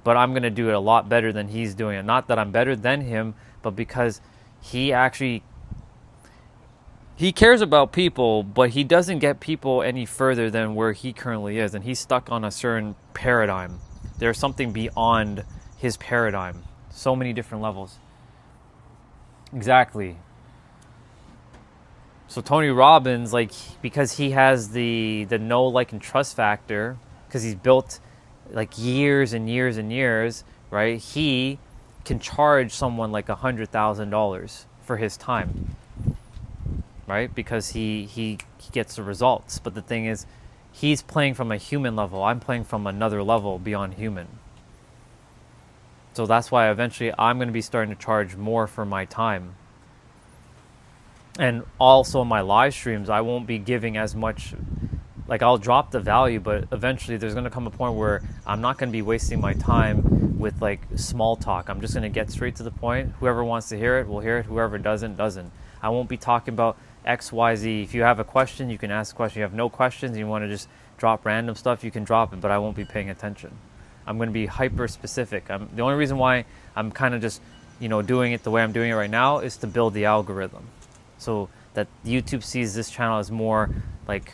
but I'm going to do it a lot better than he's doing it. Not that I'm better than him, but because he cares about people, but he doesn't get people any further than where he currently is. And he's stuck on a certain paradigm. There's something beyond his paradigm. So many different levels. Exactly. So Tony Robbins, like, because he has the know, like, and trust factor, because he's built like years and years and years, right? He can charge someone like $100,000 for his time, right? Because he gets the results. But the thing is, he's playing from a human level. I'm playing from another level beyond human. So that's why eventually I'm going to be starting to charge more for my time. And also in my live streams, I won't be giving as much. Like, I'll drop the value, but eventually there's going to come a point where I'm not going to be wasting my time with like small talk. I'm just going to get straight to the point. Whoever wants to hear it will hear it. Whoever doesn't. I won't be talking about X, Y, Z. If you have a question, you can ask a question. You have no questions, you want to just drop random stuff, you can drop it, but I won't be paying attention. I'm going to be hyper specific. The only reason why I'm kind of just, doing it the way I'm doing it right now is to build the algorithm. So that YouTube sees this channel as more like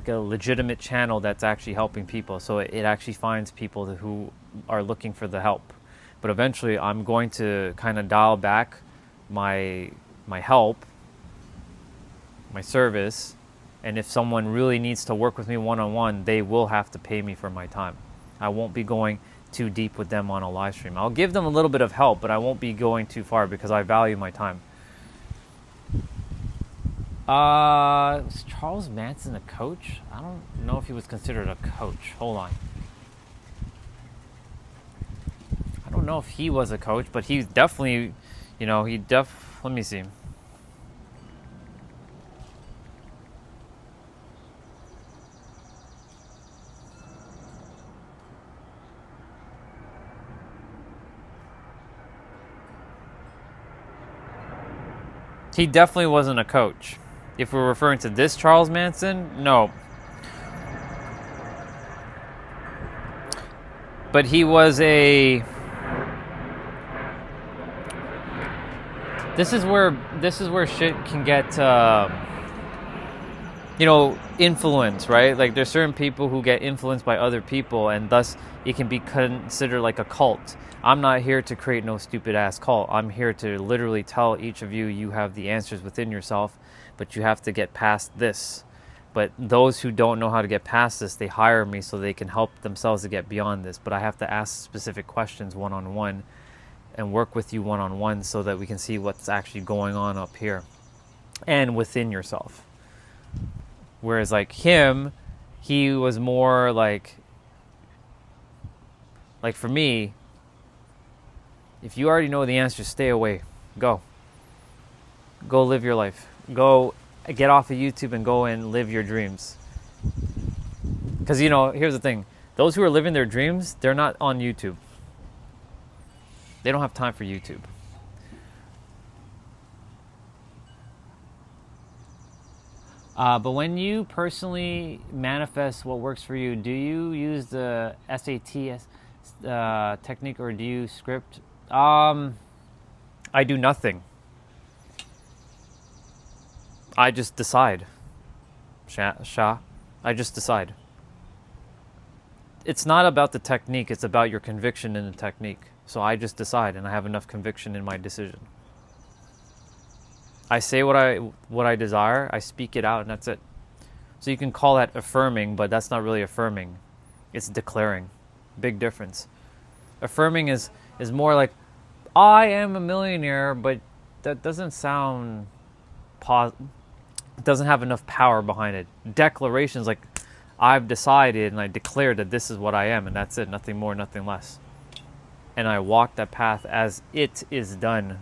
a legitimate channel that's actually helping people. So it actually finds people who are looking for the help. But eventually I'm going to kind of dial back my help, my service, and if someone really needs to work with me one-on-one, they will have to pay me for my time. I won't be going too deep with them on a live stream. I'll give them a little bit of help, but I won't be going too far because I value my time. Was Charles Manson a coach? I don't know if he was considered a coach. Hold on. I don't know if he was a coach, but he's definitely, let me see. He definitely wasn't a coach. If we're referring to this Charles Manson, no. But he was a... This is where shit can get, influence, right? Like there's certain people who get influenced by other people, and thus it can be considered like a cult. I'm not here to create no stupid ass cult. I'm here to literally tell each of you, you have the answers within yourself, but you have to get past this. But those who don't know how to get past this, they hire me so they can help themselves to get beyond this. But I have to ask specific questions one-on-one and work with you one-on-one so that we can see what's actually going on up here and within yourself. Whereas like him, he was more like for me, if you already know the answer, stay away. Go live your life. Go get off of YouTube and go and live your dreams. Because, here's the thing. Those who are living their dreams, they're not on YouTube. They don't have time for YouTube. But when you personally manifest what works for you, do you use the SAT technique or do you script? I do nothing. I just decide. Shah. I just decide. It's not about the technique, it's about your conviction in the technique. So I just decide, and I have enough conviction in my decision. I say what I desire, I speak it out, and that's it. So you can call that affirming, but that's not really affirming. It's declaring. Big difference. Affirming is more like, I am a millionaire, but that doesn't sound it doesn't have enough power behind it. Declarations like, I've decided and I declare that this is what I am, and that's it. Nothing more, nothing less. And I walk that path as it is done.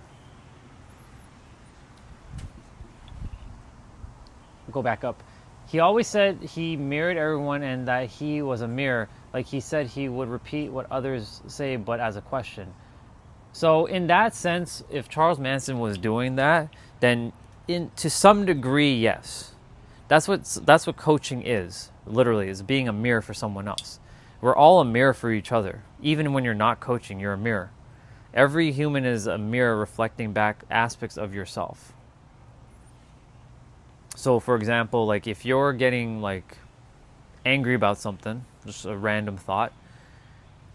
Go back up. He always said he mirrored everyone and that he was a mirror. Like he said he would repeat what others say, but as a question. So in that sense, if Charles Manson was doing that, then to some degree, yes. That's what coaching is, literally, is being a mirror for someone else. We're all a mirror for each other. Even when you're not coaching, you're a mirror. Every human is a mirror reflecting back aspects of yourself. So, for example, like if you're getting like angry about something, just a random thought,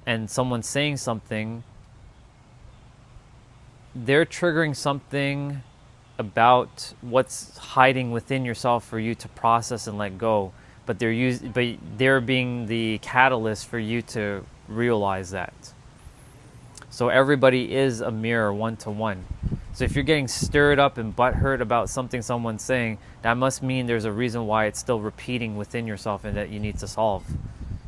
and someone's saying something, they're triggering something about what's hiding within yourself for you to process and let go. But they're being the catalyst for you to realize that. So everybody is a mirror one-to-one. So if you're getting stirred up and butthurt about something someone's saying, that must mean there's a reason why it's still repeating within yourself and that you need to solve,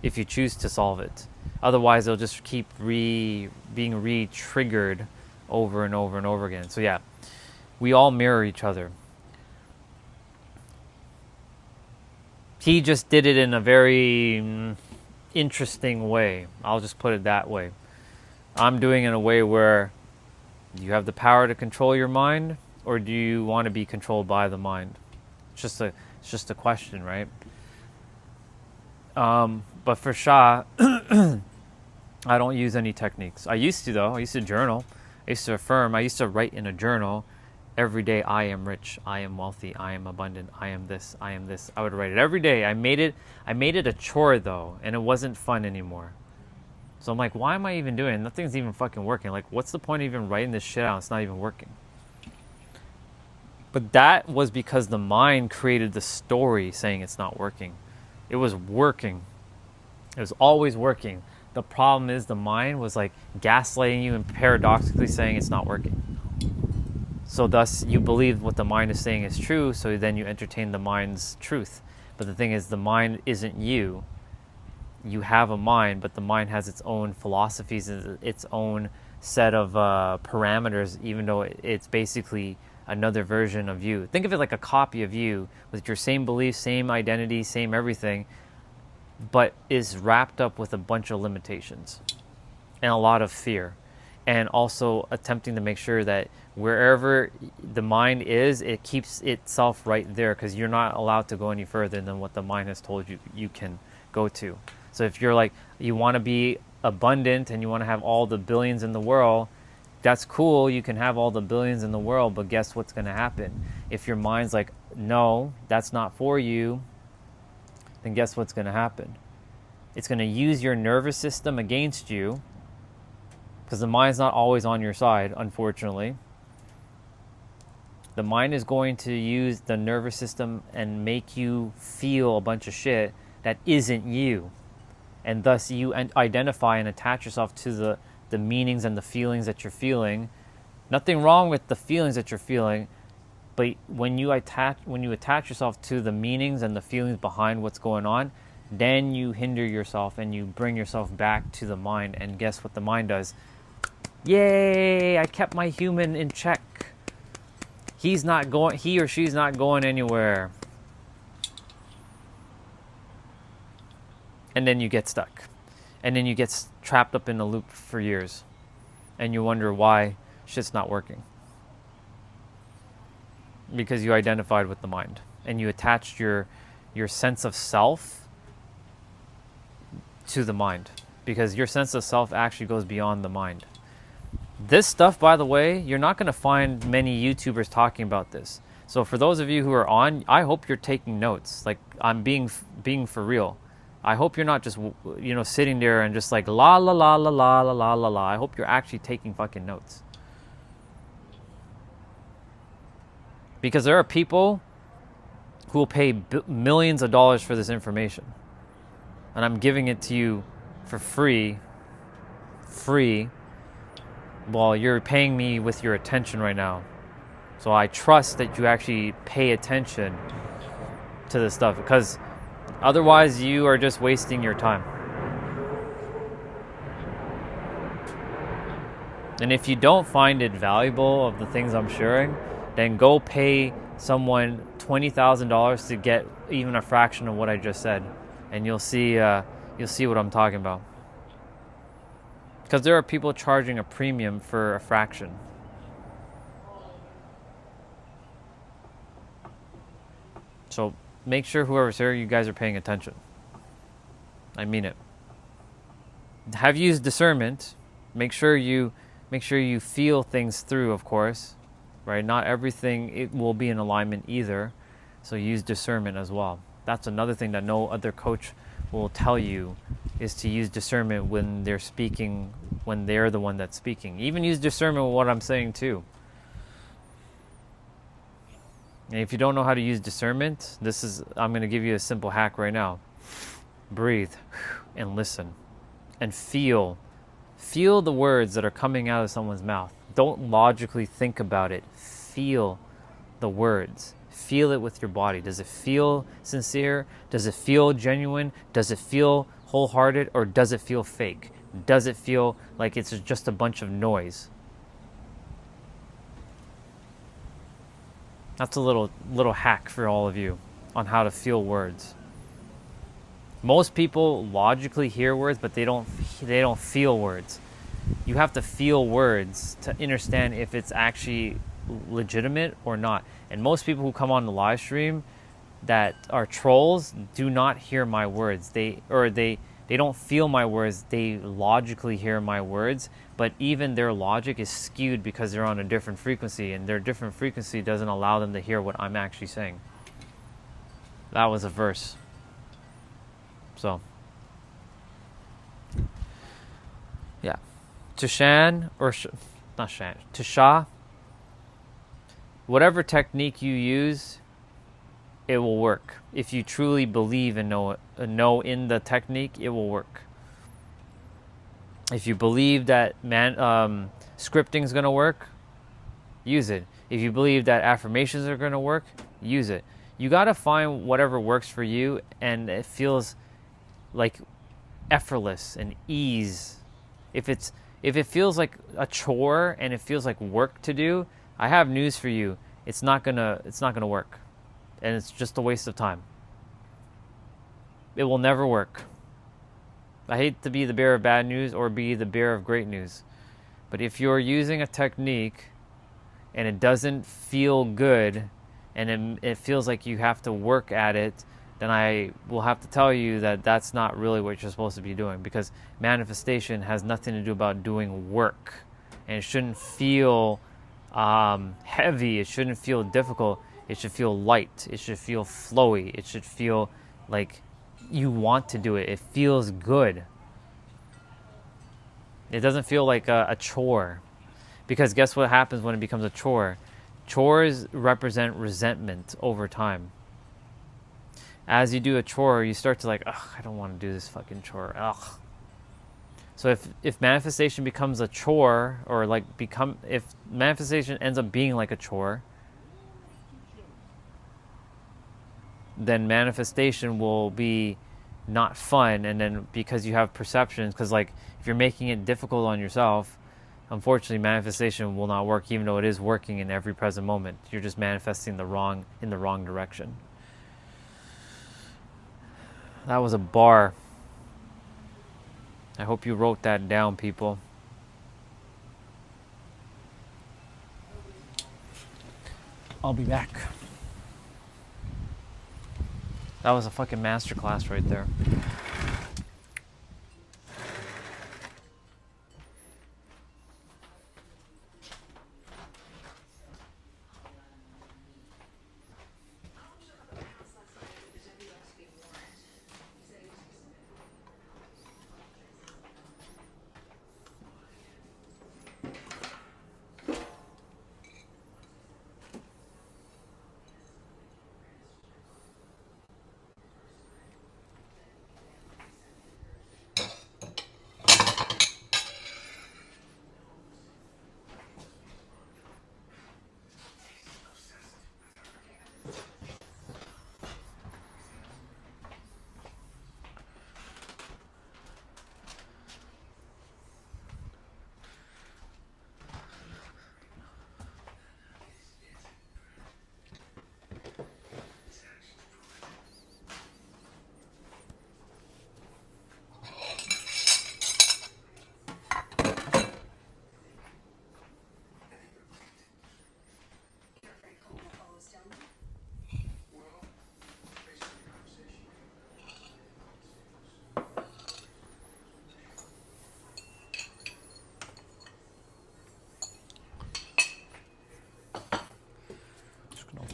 if you choose to solve it. Otherwise, it'll just keep being re-triggered over and over and over again. So yeah, we all mirror each other. He just did it in a very interesting way. I'll just put it that way. I'm doing it in a way where you have the power to control your mind, or do you want to be controlled by the mind? It's just a question, right? But for Shah, I don't use any techniques. I used to, though. I used to journal. I used to affirm. I used to write in a journal every day, I am rich, I am wealthy, I am abundant, I am this, I am this. I would write it every day. I made it a chore, though, and it wasn't fun anymore. So I'm like, why am I even doing it? Nothing's even fucking working. Like, what's the point of even writing this shit out? It's not even working. But that was because the mind created the story saying it's not working. It was working. It was always working. The problem is the mind was like gaslighting you and paradoxically saying it's not working. So thus you believe what the mind is saying is true, so then you entertain the mind's truth. But the thing is, the mind isn't you. You have a mind, but the mind has its own philosophies, its own set of parameters, even though it's basically another version of you. Think of it like a copy of you with your same beliefs, same identity, same everything, but is wrapped up with a bunch of limitations and a lot of fear. and also attempting to make sure that wherever the mind is, it keeps itself right there, because you're not allowed to go any further than what the mind has told you you can go to. So if you're like, you want to be abundant and you want to have all the billions in the world, that's cool, you can have all the billions in the world, but guess what's going to happen? If your mind's like, no, that's not for you, then guess what's going to happen? It's going to use your nervous system against you, because the mind's not always on your side, unfortunately. The mind is going to use the nervous system and make you feel a bunch of shit that isn't you. And thus you identify and attach yourself to the meanings and the feelings that you're feeling. Nothing wrong with the feelings that you're feeling, but when you attach yourself to the meanings and the feelings behind what's going on, then you hinder yourself and you bring yourself back to the mind. And guess what the mind does? Yay, I kept my human in check. He or she's not going anywhere. And then you get stuck. And then you get trapped up in a loop for years. And you wonder why shit's not working. Because you identified with the mind. And you attached your sense of self to the mind. Because your sense of self actually goes beyond the mind. This stuff, by the way, you're not going to find many YouTubers talking about this. So for those of you who are on, I hope you're taking notes. Like, I'm being for real. I hope you're not just, sitting there and just like la la la la la la la la la. I hope you're actually taking fucking notes. Because there are people who will pay millions of dollars for this information. And I'm giving it to you for free. Well, you're paying me with your attention right now. So I trust that you actually pay attention to this stuff, because otherwise you are just wasting your time. And if you don't find it valuable of the things I'm sharing, then go pay someone $20,000 to get even a fraction of what I just said. And you'll see what I'm talking about. Because there are people charging a premium for a fraction. So make sure whoever's here, you guys are paying attention. I mean it. Have used discernment. Make sure you feel things through, of course. Right? Not everything it will be in alignment either. So use discernment as well. That's another thing that no other coach will tell you, is to use discernment when they're speaking, when they're the one that's speaking. Even use discernment with what I'm saying too. And if you don't know how to use discernment, I'm going to give you a simple hack right now. Breathe and listen and feel the words that are coming out of someone's mouth. Don't logically think about it. Feel the words. Feel it with your body. Does it feel sincere? Does it feel genuine? Does it feel wholehearted? Or does it feel fake? Does it feel like it's just a bunch of noise? That's a little hack for all of you on how to feel words. Most people logically hear words, but they don't feel words. You have to feel words to understand if it's actually legitimate or not. And most people who come on the live stream that are trolls do not hear my words. They don't feel my words. They logically hear my words, but even their logic is skewed because they're on a different frequency, and their different frequency doesn't allow them to hear what I'm actually saying. That was a verse. So, yeah. To Sha, whatever technique you use, it will work. If you truly believe and know in the technique, it will work. If you believe that scripting is going to work, use it. If you believe that affirmations are going to work, use it. You got to find whatever works for you, and it feels like effortless and ease. If it feels like a chore and it feels like work to do, I have news for you. It's not gonna work, and it's just a waste of time. It will never work. I hate to be the bearer of bad news or be the bearer of great news, But if you're using a technique and it doesn't feel good and it feels like you have to work at it, then I will have to tell you that that's not really what you're supposed to be doing, because manifestation has nothing to do about doing work. And it shouldn't feel heavy. It shouldn't feel difficult. It should feel light. It should feel flowy. It should feel like you want to do it. It feels good. It doesn't feel like a chore. Because guess what happens when it becomes a chore? Chores represent resentment over time. As you do a chore, you start to like, ugh, I don't want to do this fucking chore. Ugh. So if manifestation becomes a chore, or like if manifestation ends up being like a chore, then manifestation will be not fun. And then because you have perceptions, because like if you're making it difficult on yourself, unfortunately manifestation will not work, even though it is working in every present moment. You're just manifesting in the wrong direction. That was a bar. I hope you wrote that down, people. I'll be back. That was a fucking masterclass right there.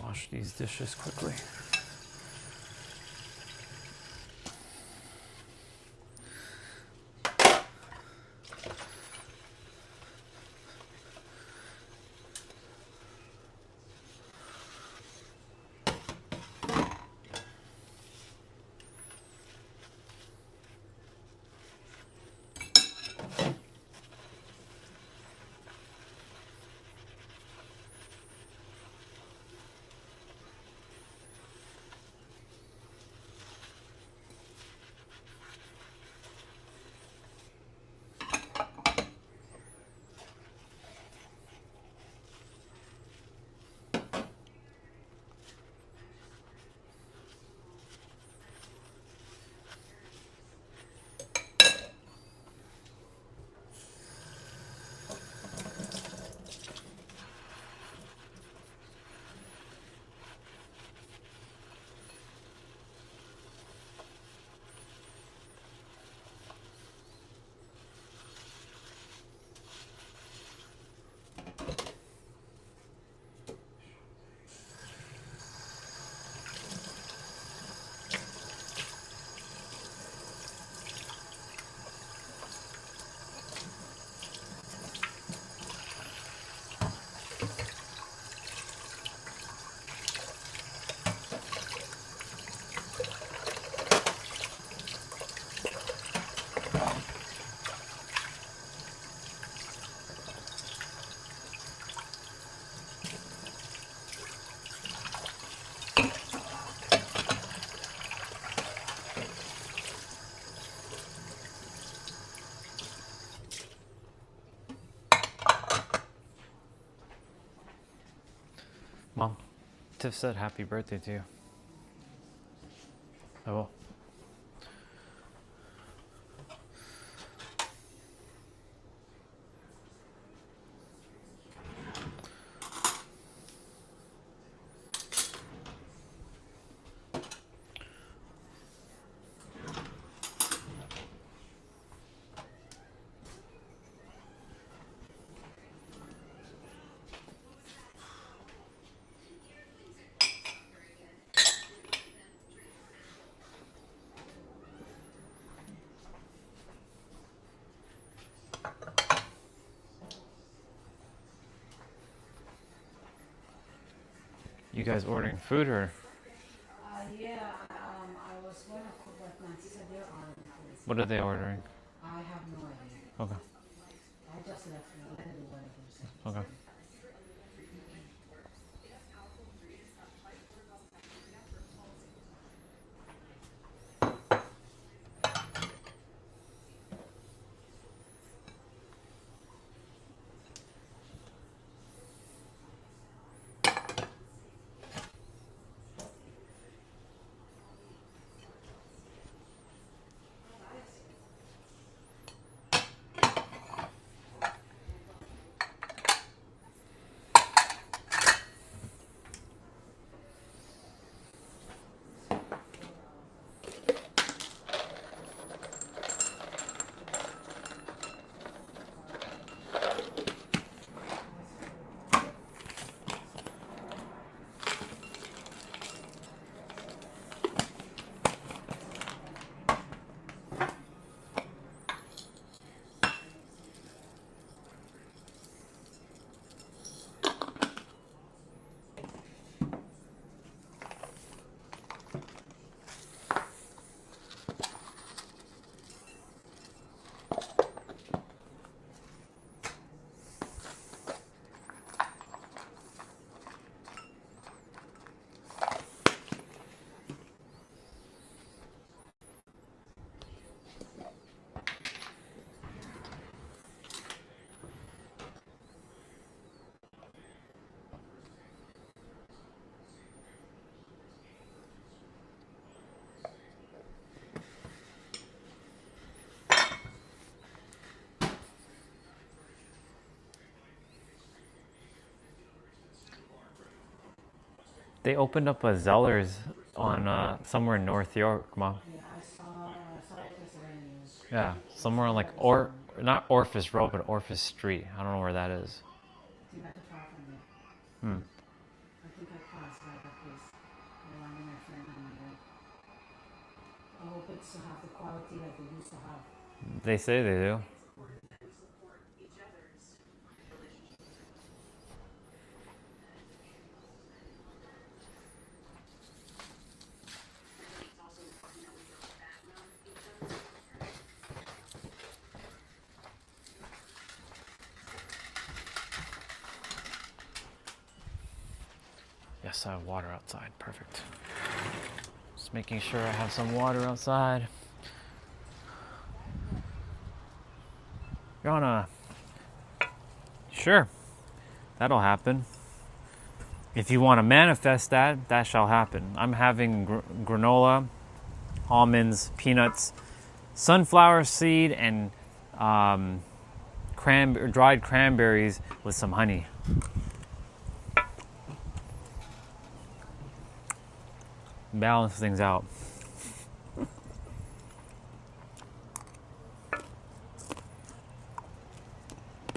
Wash these dishes quickly. Mom, Tiff said happy birthday to you. I will. You guys ordering food or Yeah, I was going to cook, but Nancy said they're ordering food. what are they ordering? I have no idea. Okay. I just left her. Let her do whatever she said. Okay. They opened up a Zellers on somewhere in North York, Mom. Yeah, I saw it yesterday in the news. Yeah, somewhere on like not Orpheus Road, but Orpheus Street. I don't know where that is. It's not too far from there. I think I passed by that place. I landed my friend and my I hope it's to have the quality that they used to have. They say they do. Yes, I have water outside. Perfect. Just making sure I have some water outside. Yana. Sure. That'll happen. If you want to manifest that, that shall happen. I'm having granola, almonds, peanuts, sunflower seed, and dried cranberries with some honey. Balance things out.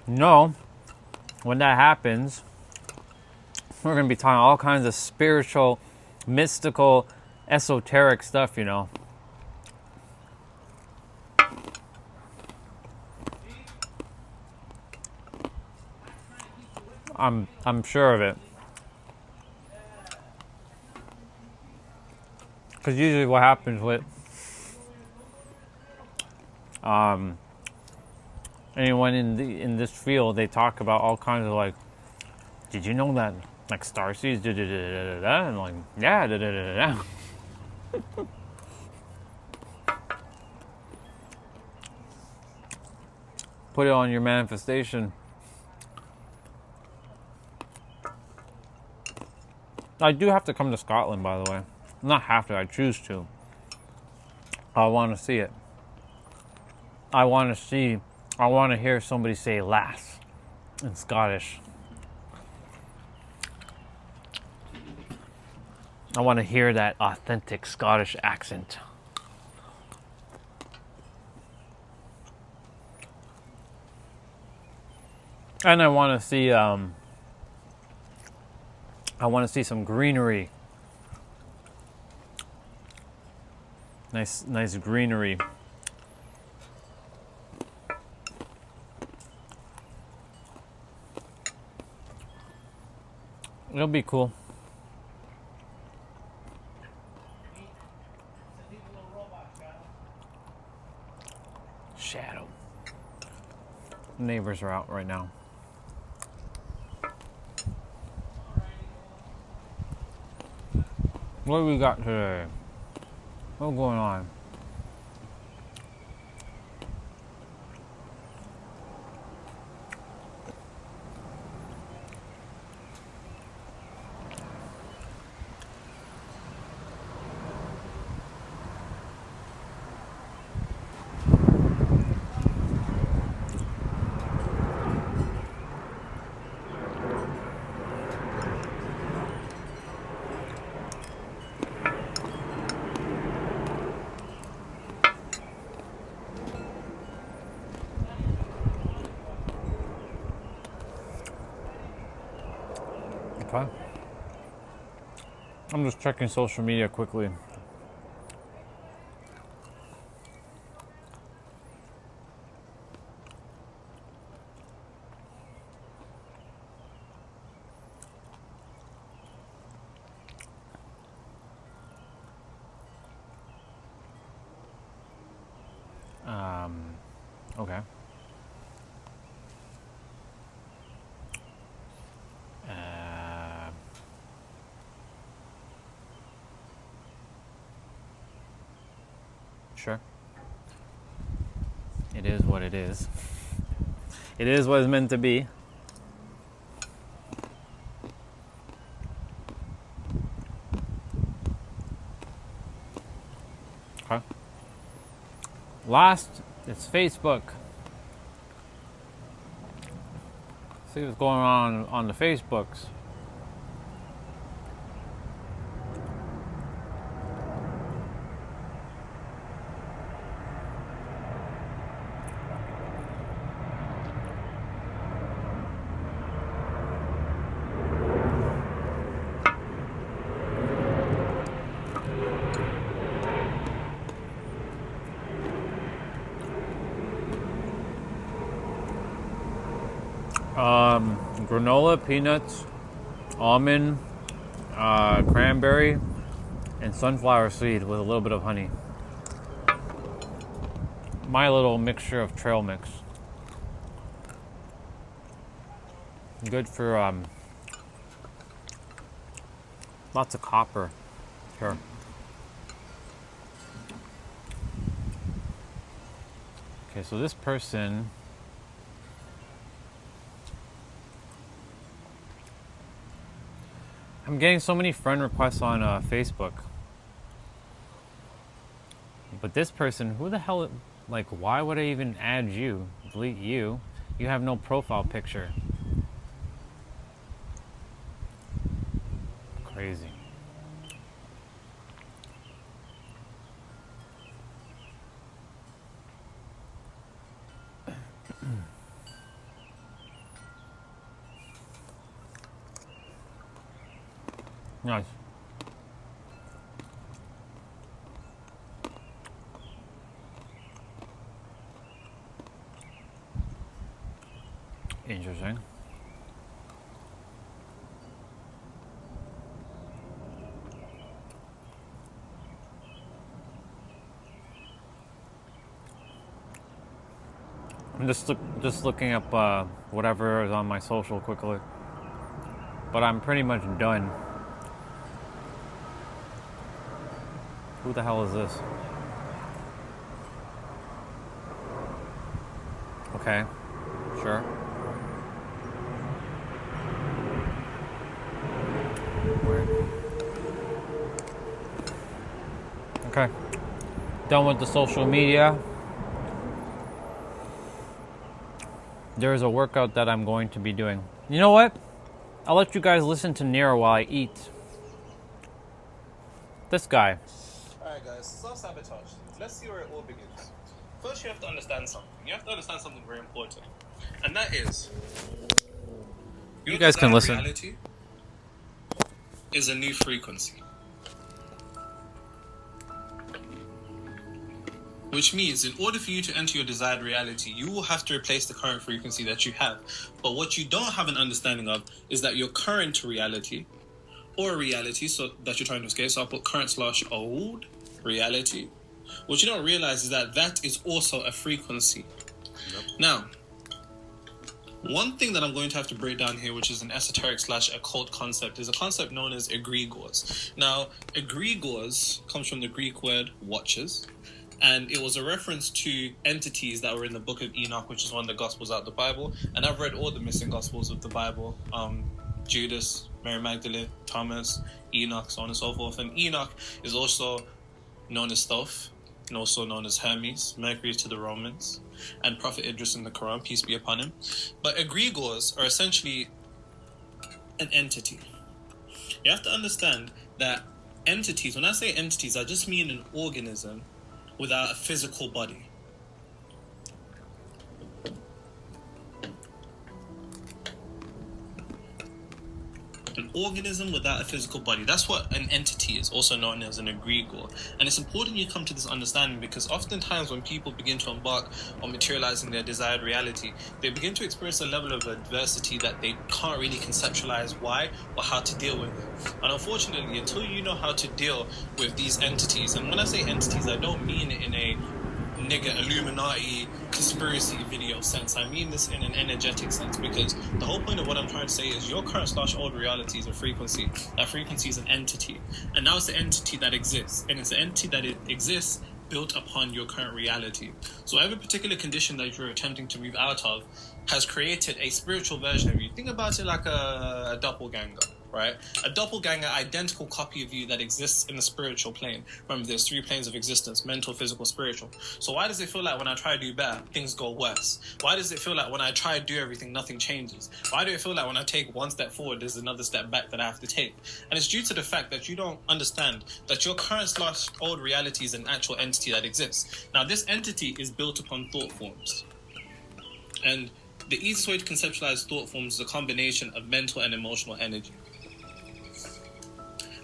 No, when that happens, we're going to be talking all kinds of spiritual, mystical, esoteric stuff, you know. I'm sure of it. Because usually what happens with anyone in this field, they talk about all kinds of like, did you know that like starseeds da da da da da, and like yeah da da da da. Put it on your manifestation. I do have to come to Scotland, by the way. Not have to, I choose to. I want to see it. I want to hear somebody say lass in Scottish. I want to hear that authentic Scottish accent. And I want to see some greenery. Nice greenery. It'll be cool. neighbors are out right now. What do we got today? What's going on? Okay. I'm just checking social media quickly. Okay. Sure. It is what it is. It is what it's meant to be. Okay. Last, it's Facebook. See what's going on the Facebooks. Granola, peanuts, almond, cranberry, and sunflower seed with a little bit of honey. My little mixture of trail mix. Good for lots of copper. Sure. Okay, so this person I'm getting so many friend requests on Facebook. But this person, who the hell, like, why would I even add you? Delete you. You have no profile picture. Crazy. Nice. Interesting. I'm just looking up whatever is on my social quickly, but I'm pretty much done. Who the hell is this? Okay, sure. Weird. Okay, done with the social media. There's a workout that I'm going to be doing. You know what? I'll let you guys listen to Nero while I eat. This guy. Alright guys, self-sabotage. Let's see where it all begins. First you have to understand something. You have to understand something very important. And that is... You guys can listen. Reality is a new frequency. Which means in order for you to enter your desired reality, you will have to replace the current frequency that you have. But what you don't have an understanding of is that your current reality, or reality so that you're trying to escape, so I'll put current/old reality. What you don't realize is that that is also a frequency. Yep. Now, One thing that I'm going to have to break down here, which is an esoteric / occult concept, is a concept known as egregores. Now, egregores comes from the Greek word watchers, and it was a reference to entities that were in the book of Enoch, which is one of the Gospels out of the Bible. And I've read all the missing Gospels of the Bible, Judas, Mary Magdalene, Thomas, Enoch, so on and so forth. And Enoch is also known as Thoth, and also known as Hermes, Mercury to the Romans, and Prophet Idris in the Quran, peace be upon him. But egregores are essentially an entity. You have to understand that entities, when I say entities, I just mean an organism without a physical body. An organism without a physical body. That's what an entity is, also known as an egregore. And it's important you come to this understanding, because oftentimes when people begin to embark on materializing their desired reality, they begin to experience a level of adversity that they can't really conceptualize why or how to deal with. And unfortunately, until you know how to deal with these entities, and when I say entities, I don't mean it in a nigger Illuminati conspiracy video sense. I mean this in an energetic sense, because the whole point of what I'm trying to say is your current / old reality is a frequency. That frequency is an entity, and now it's an entity that exists, and it's an entity that it exists built upon your current reality. So every particular condition that you're attempting to move out of has created a spiritual version of you. Think about it like a doppelganger, right? A doppelganger, identical copy of you that exists in the spiritual plane. Remember, there's 3 planes of existence: mental, physical, spiritual. So why does it feel like when I try to do better, things go worse? Why does it feel like when I try to do everything, nothing changes? Why do it feel like when I take one step forward, there's another step back that I have to take? And it's due to the fact that you don't understand that your current / old reality is an actual entity that exists. Now, this entity is built upon thought forms. And the easiest way to conceptualize thought forms is a combination of mental and emotional energy.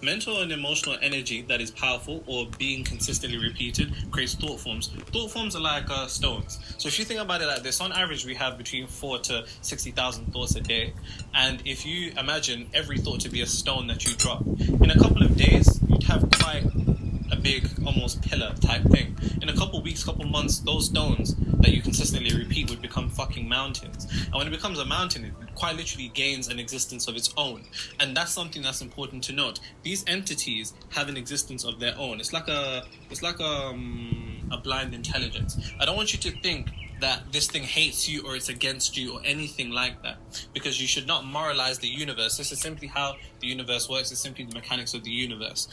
Mental and emotional energy that is powerful or being consistently repeated creates thought forms. Thought forms are like stones. So if you think about it like this, on average we have between 4 to 60,000 thoughts a day. And if you imagine every thought to be a stone that you drop, in a couple of days you'd have quite a big, almost pillar type thing. In a couple weeks, couple months, those stones that you consistently repeat would become fucking mountains. And when it becomes a mountain, it quite literally gains an existence of its own. And that's something that's important to note. These entities have an existence of their own. It's like a blind intelligence. I don't want you to think that this thing hates you or it's against you or anything like that, because you should not moralize the universe. This is simply how the universe works. It's simply the mechanics of the universe.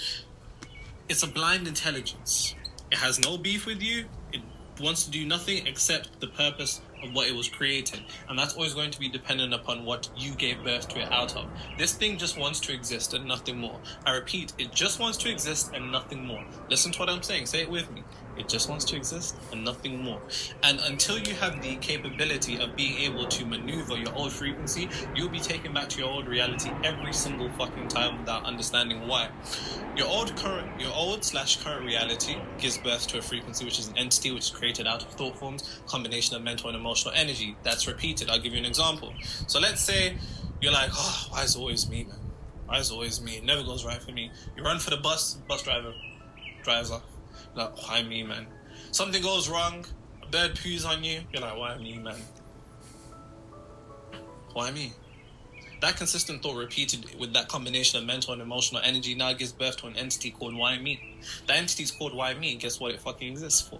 It's a blind intelligence. It has no beef with you. It wants to do nothing except the purpose of what it was created. And that's always going to be dependent upon what you gave birth to it out of. This thing just wants to exist and nothing more. I repeat, it just wants to exist and nothing more. Listen to what I'm saying. Say it with me. It just wants to exist and nothing more. And until you have the capability of being able to maneuver your old frequency, you'll be taken back to your old reality every single fucking time without understanding why. Your old / current reality gives birth to a frequency, which is an entity which is created out of thought forms, combination of mental and emotional energy. That's repeated. I'll give you an example. So let's say you're like, oh, why is it always me, man? Why is it always me? It never goes right for me. You run for the bus driver drives off. Like, why me, man? Something goes wrong, a bird poos on you, you're like, why me, man? Why me? That consistent thought repeated with that combination of mental and emotional energy now gives birth to an entity called why me. That entity is called why me, and guess what it fucking exists for?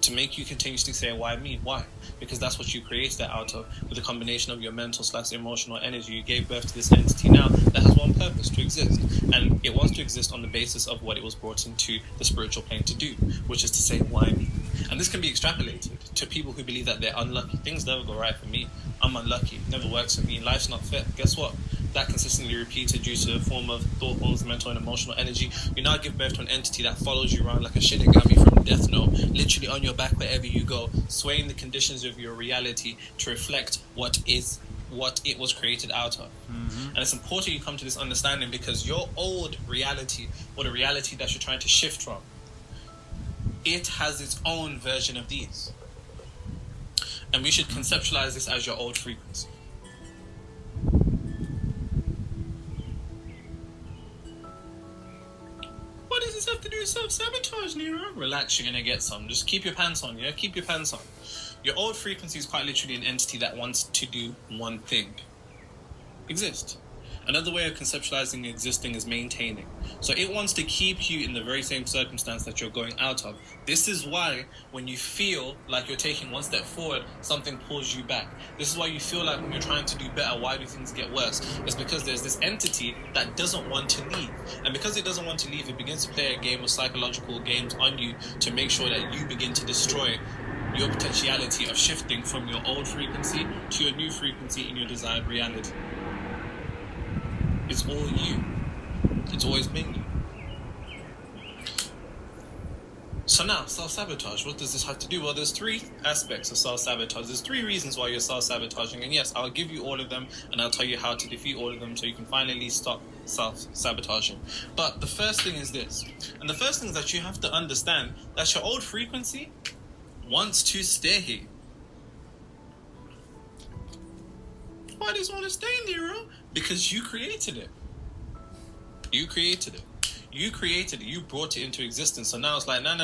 To make you continuously say, why me? Why? Because that's what you created that out of, with a combination of your mental / emotional energy. You gave birth to this entity now that has one purpose, to exist. And it wants to exist on the basis of what it was brought into the spiritual plane to do, which is to say, why me? And this can be extrapolated to people who believe that they're unlucky. Things never go right for me. I'm unlucky. It never works for me. Life's not fair. Guess what? That consistently repeated due to a form of thought forms, mental and emotional energy, you now give birth to an entity that follows you around like a Shinigami from Death Note, literally on your back wherever you go, swaying the conditions of your reality to reflect what it was created out of. Mm-hmm. And it's important you come to this understanding, because your old reality, or the reality that you're trying to shift from, it has its own version of these. And we should conceptualize this as your old frequency. What does this have to do with self-sabotage, Nero? Relax, you're gonna get some. Just keep your pants on, yeah? Keep your pants on. Your old frequency is quite literally an entity that wants to do one thing. Exist. Another way of conceptualizing existing is maintaining. So it wants to keep you in the very same circumstance that you're going out of. This is why when you feel like you're taking one step forward, something pulls you back. This is why you feel like when you're trying to do better, why do things get worse? It's because there's this entity that doesn't want to leave. And because it doesn't want to leave, it begins to play a game of psychological games on you to make sure that you begin to destroy your potentiality of shifting from your old frequency to your new frequency in your desired reality. It's all you. It's always been you. So now, self-sabotage, what does this have to do? Well, there's 3 aspects of self-sabotage. There's 3 reasons why you're self-sabotaging. And yes, I'll give you all of them, and I'll tell you how to defeat all of them so you can finally stop self-sabotaging. But the first thing is this. And the first thing is that you have to understand that your old frequency wants to stay here. Why does it want to stay in there, bro? Because you created it. You created it. You created it. You brought it into existence. So now it's like, no.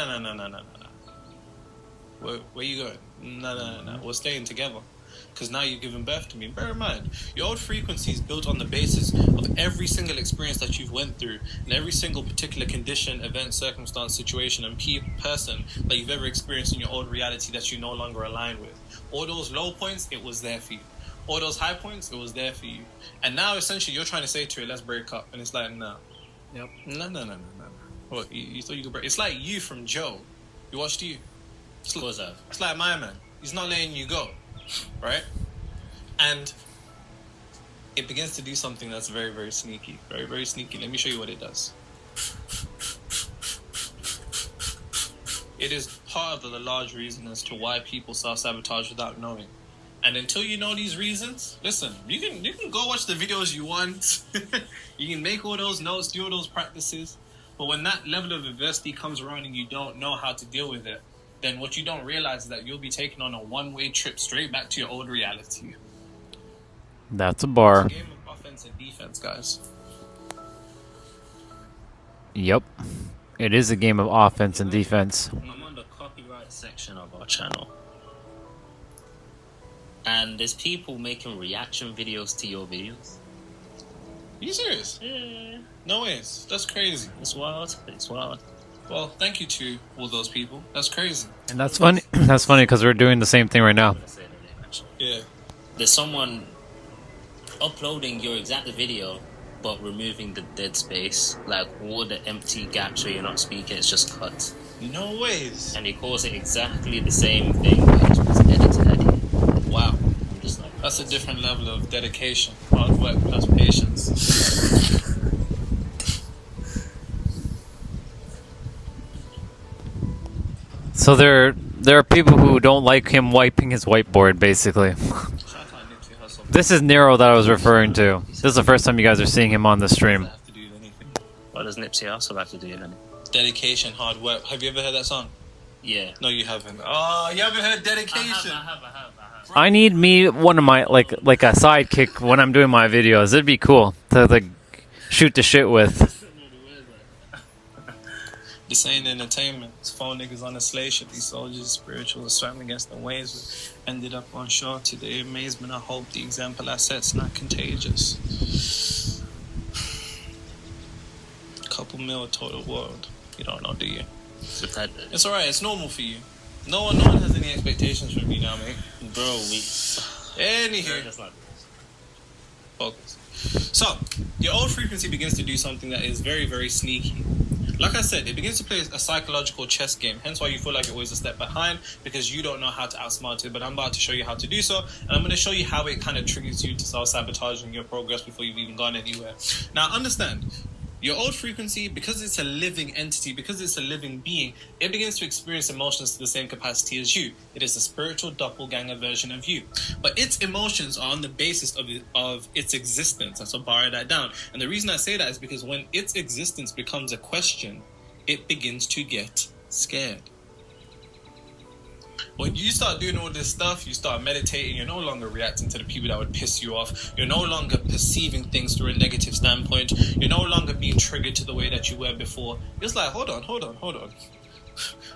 Where you going? No. We're staying together. Because now you're giving birth to me. Bear in mind, your old frequency is built on the basis of every single experience that you've went through and every single particular condition, event, circumstance, situation, and person that you've ever experienced in your old reality that you no longer align with. All those low points, it was there for you. All those high points, it was there for you. And now, essentially, you're trying to say to it, let's break up. And it's like, no. Yep. No. What, you thought you could break? It's like You from Joe. You watched You? It's like my man. He's not letting you go. Right? And it begins to do something that's very, very sneaky. Very, very sneaky. Let me show you what it does. It is part of the large reason as to why people self-sabotage without knowing. And until you know these reasons, listen, you can go watch the videos you want. You can make all those notes, do all those practices. But when that level of adversity comes around and you don't know how to deal with it, then what you don't realize is that you'll be taken on a one-way trip straight back to your old reality. That's a bar. It's a game of offense and defense, guys. Yep. It is a game of offense and defense. I'm on the copyright section of our channel. And there's people making reaction videos to your videos. Are you serious? Yeah. No ways. That's crazy. It's wild. Well, thank you to all those people. That's crazy. And that's funny. That's funny because we're doing the same thing right now. Yeah. There's someone uploading your exact video, but removing the dead space, like all the empty gaps where you're not speaking, it's just cut. No ways. And he calls it exactly the same thing, but it was edited. Wow. I'm just like, That's a different level of dedication, hard work plus patience. So there are people who don't like him wiping his whiteboard, basically. Shout out Nipsey Hussle. This is Nero that I was referring to. This is the first time you guys are seeing him on the stream. Have to do anything. what does Nipsey also have to do then? Dedication, hard work. Have you ever heard that song? Yeah. No, you haven't. Oh, you haven't heard Dedication. I have. I need one of my like a sidekick when I'm doing my videos. It'd be cool to like shoot the shit with. This ain't entertainment. It's 4 niggas on a slave ship. These soldiers, spirituals, swam against the waves. Ended up on shore to the amazement. I hope the example I set's not contagious. Couple mil total world. You don't know, do you? It's alright. It's normal for you. No one has any expectations from you now, mate. Bro, Anywho. Focus. So, your old frequency begins to do something that is very, very sneaky. Like I said, it begins to play a psychological chess game. Hence why you feel like you're always a step behind, because you don't know how to outsmart it. But I'm about to show you how to do so. And I'm going to show you how it kind of triggers you to self-sabotaging your progress before you've even gone anywhere. Now, understand, your old frequency, because it's a living entity, because it's a living being, it begins to experience emotions to the same capacity as you. It is a spiritual doppelganger version of you. But its emotions are on the basis of its existence. And so borrow that down. And the reason I say that is because when its existence becomes a question, it begins to get scared. When you start doing all this stuff, you start meditating, you're no longer reacting to the people that would piss you off. You're no longer perceiving things through a negative standpoint. You're no longer being triggered to the way that you were before. It's like, hold on.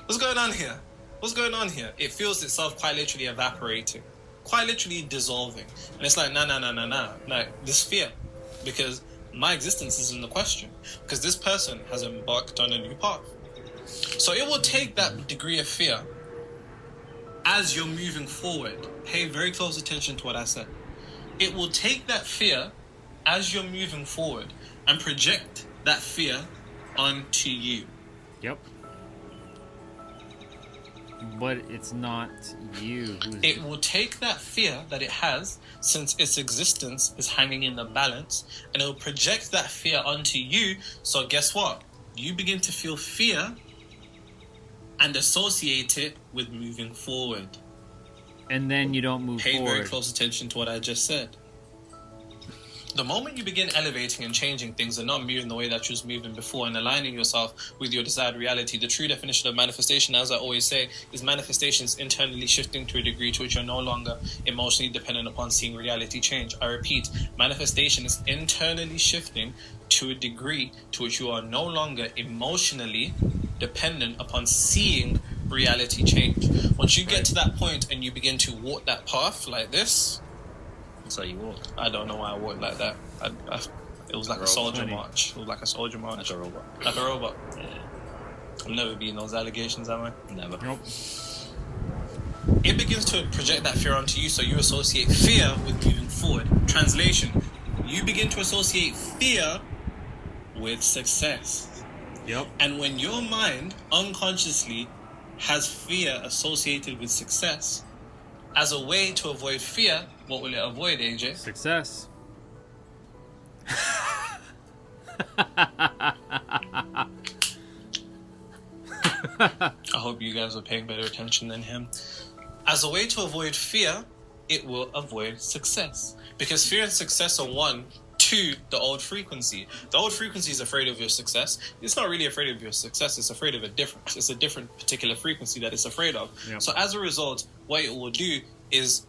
What's going on here? what's going on here? It feels itself quite literally evaporating, quite literally dissolving. And it's like, nah. Like, this fear. Because my existence is in the question. Because this person has embarked on a new path. So it will take that degree of fear as you're moving forward. Pay very close attention to what I said. It will take that fear as you're moving forward and project that fear onto you. Yep. But it's not you who's... It will take that fear that it has, since its existence is hanging in the balance, and it will project that fear onto you. So guess what? You begin to feel fear and associate it with moving forward. And then you don't move Pay forward. very close attention to what I just said. The moment you begin elevating and changing things and not moving the way that you was moving before and aligning yourself with your desired reality, the true definition of manifestation, as I always say, is manifestations internally shifting to a degree to which you're no longer emotionally dependent upon seeing reality change. I repeat, manifestation is internally shifting to a degree to which you are no longer emotionally dependent upon seeing reality change. Once you get to that point and you begin to walk that path like this, So you walk I don't know why I walked like that. It was like a soldier Funny. march. It was like a soldier march. like a robot. Like a robot. Yeah. I'll never be in those allegations, am I? Never. Nope. It begins to project that fear onto you, so you associate fear with moving forward. Translation: you begin to associate fear with success. Yep. And when your mind unconsciously has fear associated with success, as a way to avoid fear, what will it avoid, AJ? Success. I hope you guys are paying better attention than him. As a way to avoid fear, it will avoid success. Because fear and success are one to the old frequency. The old frequency is afraid of your success. It's not really afraid of your success, it's afraid of a difference. It's a different particular frequency that it's afraid of. Yep. So as a result, what it will do is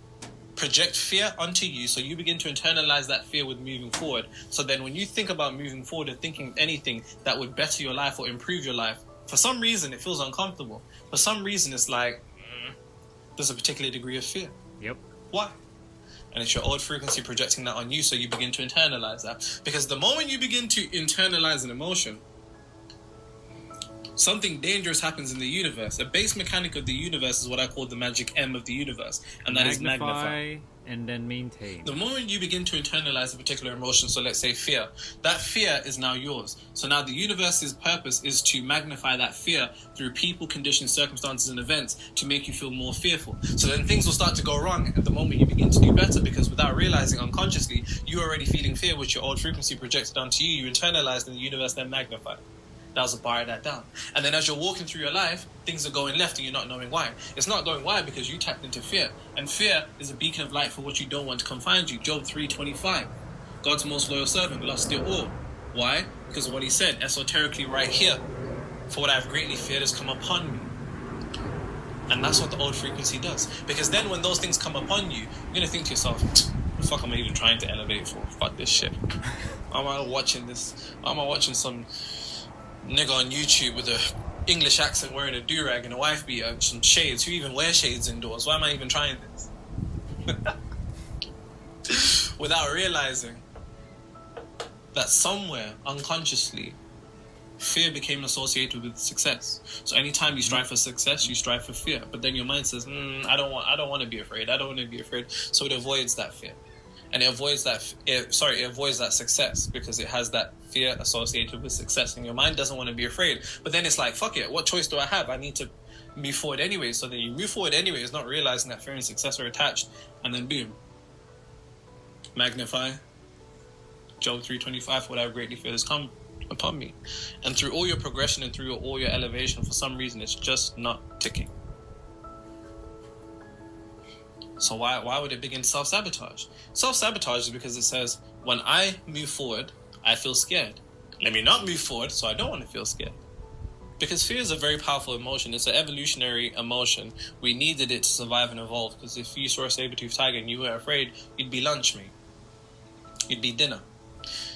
project fear onto you, so you begin to internalize that fear with moving forward. So then when you think about moving forward and thinking of anything that would better your life or improve your life, for some reason it feels uncomfortable. For some reason it's like, there's a particular degree of fear. Yep. Why? And it's your old frequency projecting that on you, so you begin to internalize that. Because the moment you begin to internalize an emotion, something dangerous happens in the universe. A base mechanic of the universe is what I call the magic M of the universe, and that is magnify. And then maintain. The moment you begin to internalize a particular emotion, so let's say fear, that fear is now yours. So now the universe's purpose is to magnify that fear through people, conditions, circumstances, and events to make you feel more fearful. So then things will start to go wrong at the moment you begin to do better, because without realizing unconsciously, you're already feeling fear, which your old frequency projected onto you. You internalized, and the universe then magnified. That was a bar of that down. And then as you're walking through your life, things are going left and you're not knowing why. It's not going why because you tapped into fear. And fear is a beacon of light for what you don't want to confine you. Job 3:25. God's most loyal servant lost it all. Why? Because of what he said, esoterically right here. For what I have greatly feared has come upon me. And that's what the old frequency does. Because then when those things come upon you, you're going to think to yourself, the fuck am I even trying to elevate for? Fuck this shit. Why am I watching this? Why am I watching some nigga on YouTube with a English accent wearing a do-rag and a wife beater and some shades? Who even wear shades indoors? Why am I even trying this? Without realizing that somewhere unconsciously fear became associated with success. So anytime you strive for success, you strive for fear. But then your mind says, I don't want to be afraid. I don't want to be afraid. So it avoids that fear. And it avoids that success because it has that fear associated with success. And your mind doesn't want to be afraid. But then it's like, fuck it, what choice do I have? I need to move forward anyway. So then you move forward anyways, not realizing that fear and success are attached. And then boom. Magnify. Job 3:25, what I have greatly feared has come upon me. And through all your progression and through all your elevation, for some reason, it's just not ticking. So why would it begin self-sabotage? Self-sabotage is because it says, when I move forward, I feel scared. Let me not move forward, so I don't want to feel scared. Because fear is a very powerful emotion. It's an evolutionary emotion. We needed it to survive and evolve. Because if you saw a saber-toothed tiger and you were afraid, you'd be lunch meat. You'd be dinner.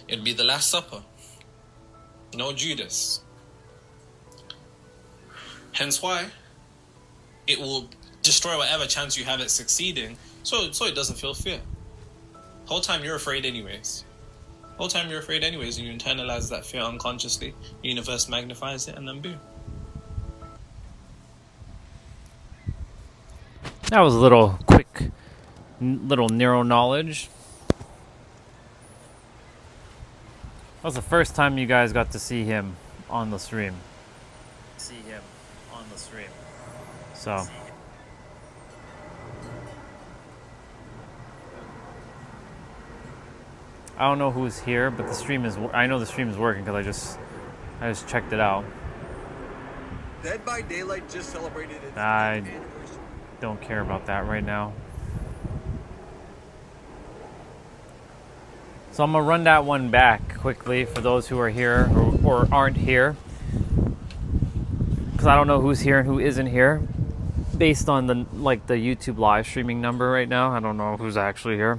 It'd be the Last Supper. No Judas. Hence why it will destroy whatever chance you have at succeeding. So it doesn't feel fear. Whole time you're afraid anyways. Whole time you're afraid anyways, and you internalize that fear unconsciously. Universe magnifies it, and then boom. That was a little quick, little neuro knowledge. That was the first time you guys got to see him on the stream. So. I don't know who's here, but the stream is. I know the stream is working because I just checked it out. Dead by Daylight just celebrated its I 10th anniversary. don't care about that right now. So I'm gonna run that one back quickly for those who are here or aren't here, because I don't know who's here and who isn't here, based on the YouTube live streaming number right now. I don't know who's actually here.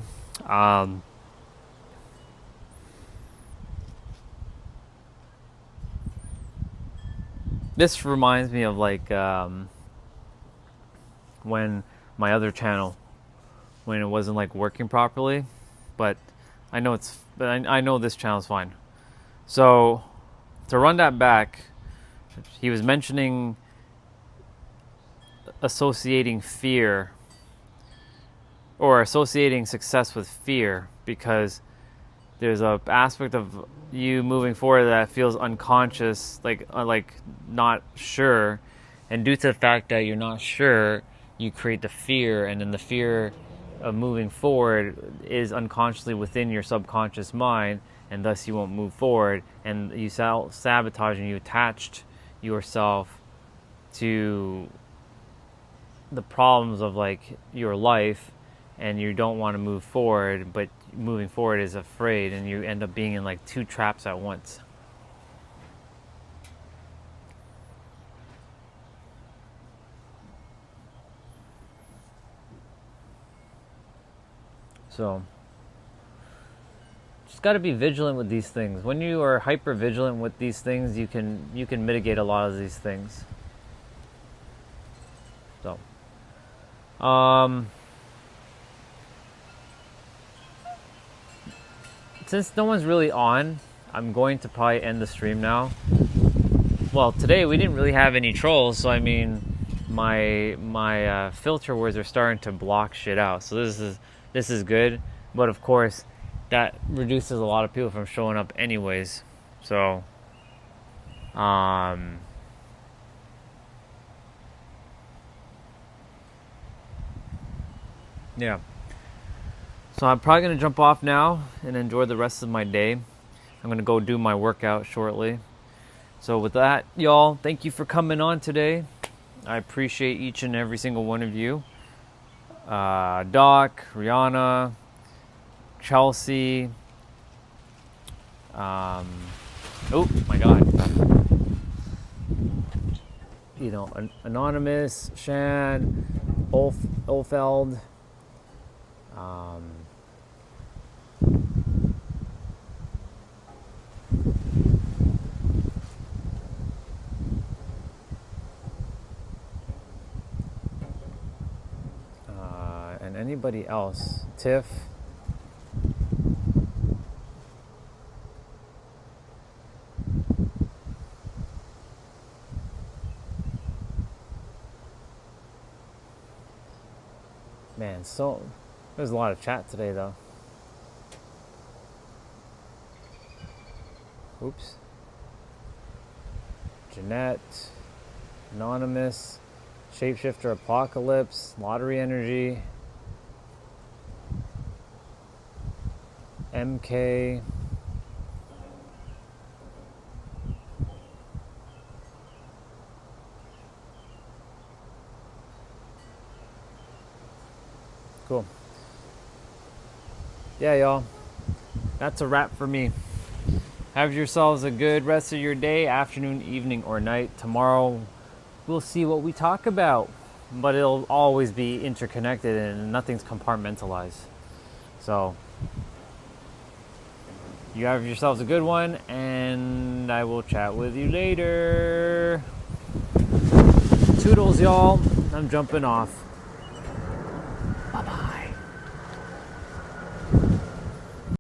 This reminds me of when my other channel, when it wasn't working properly, but I know I know this channel's fine. So to run that back, he was mentioning associating fear or associating success with fear, because there's a aspect of you moving forward that feels unconscious, like not sure, and due to the fact that you're not sure, you create the fear, and then the fear of moving forward is unconsciously within your subconscious mind, and thus you won't move forward, and you sabotage and you attached yourself to the problems of your life, and you don't want to move forward, but moving forward is afraid, and you end up being in two traps at once. So just got to be vigilant with these things. When you are hyper vigilant with these things, you can mitigate a lot of these things. So since no one's really on, I'm going to probably end the stream now. Well, today we didn't really have any trolls, so I mean, my filter words are starting to block shit out. So this is good, but of course, that reduces a lot of people from showing up anyways. So, yeah. So I'm probably going to jump off now and enjoy the rest of my day. I'm going to go do my workout shortly. So with that, y'all, thank you for coming on today. I appreciate each and every single one of you. Doc, Rihanna, Chelsea. Oh my God. Anonymous, Shan, Olfeld. And anybody else, Tiff. Man, so there's a lot of chat today, though. Oops. Jeanette, Anonymous, Shapeshifter Apocalypse, Lottery Energy, MK. Cool. Yeah, y'all. That's a wrap for me. Have yourselves a good rest of your day, afternoon, evening, or night. Tomorrow, we'll see what we talk about. But it'll always be interconnected and nothing's compartmentalized. So, you have yourselves a good one, and I will chat with you later. Toodles, y'all. I'm jumping off.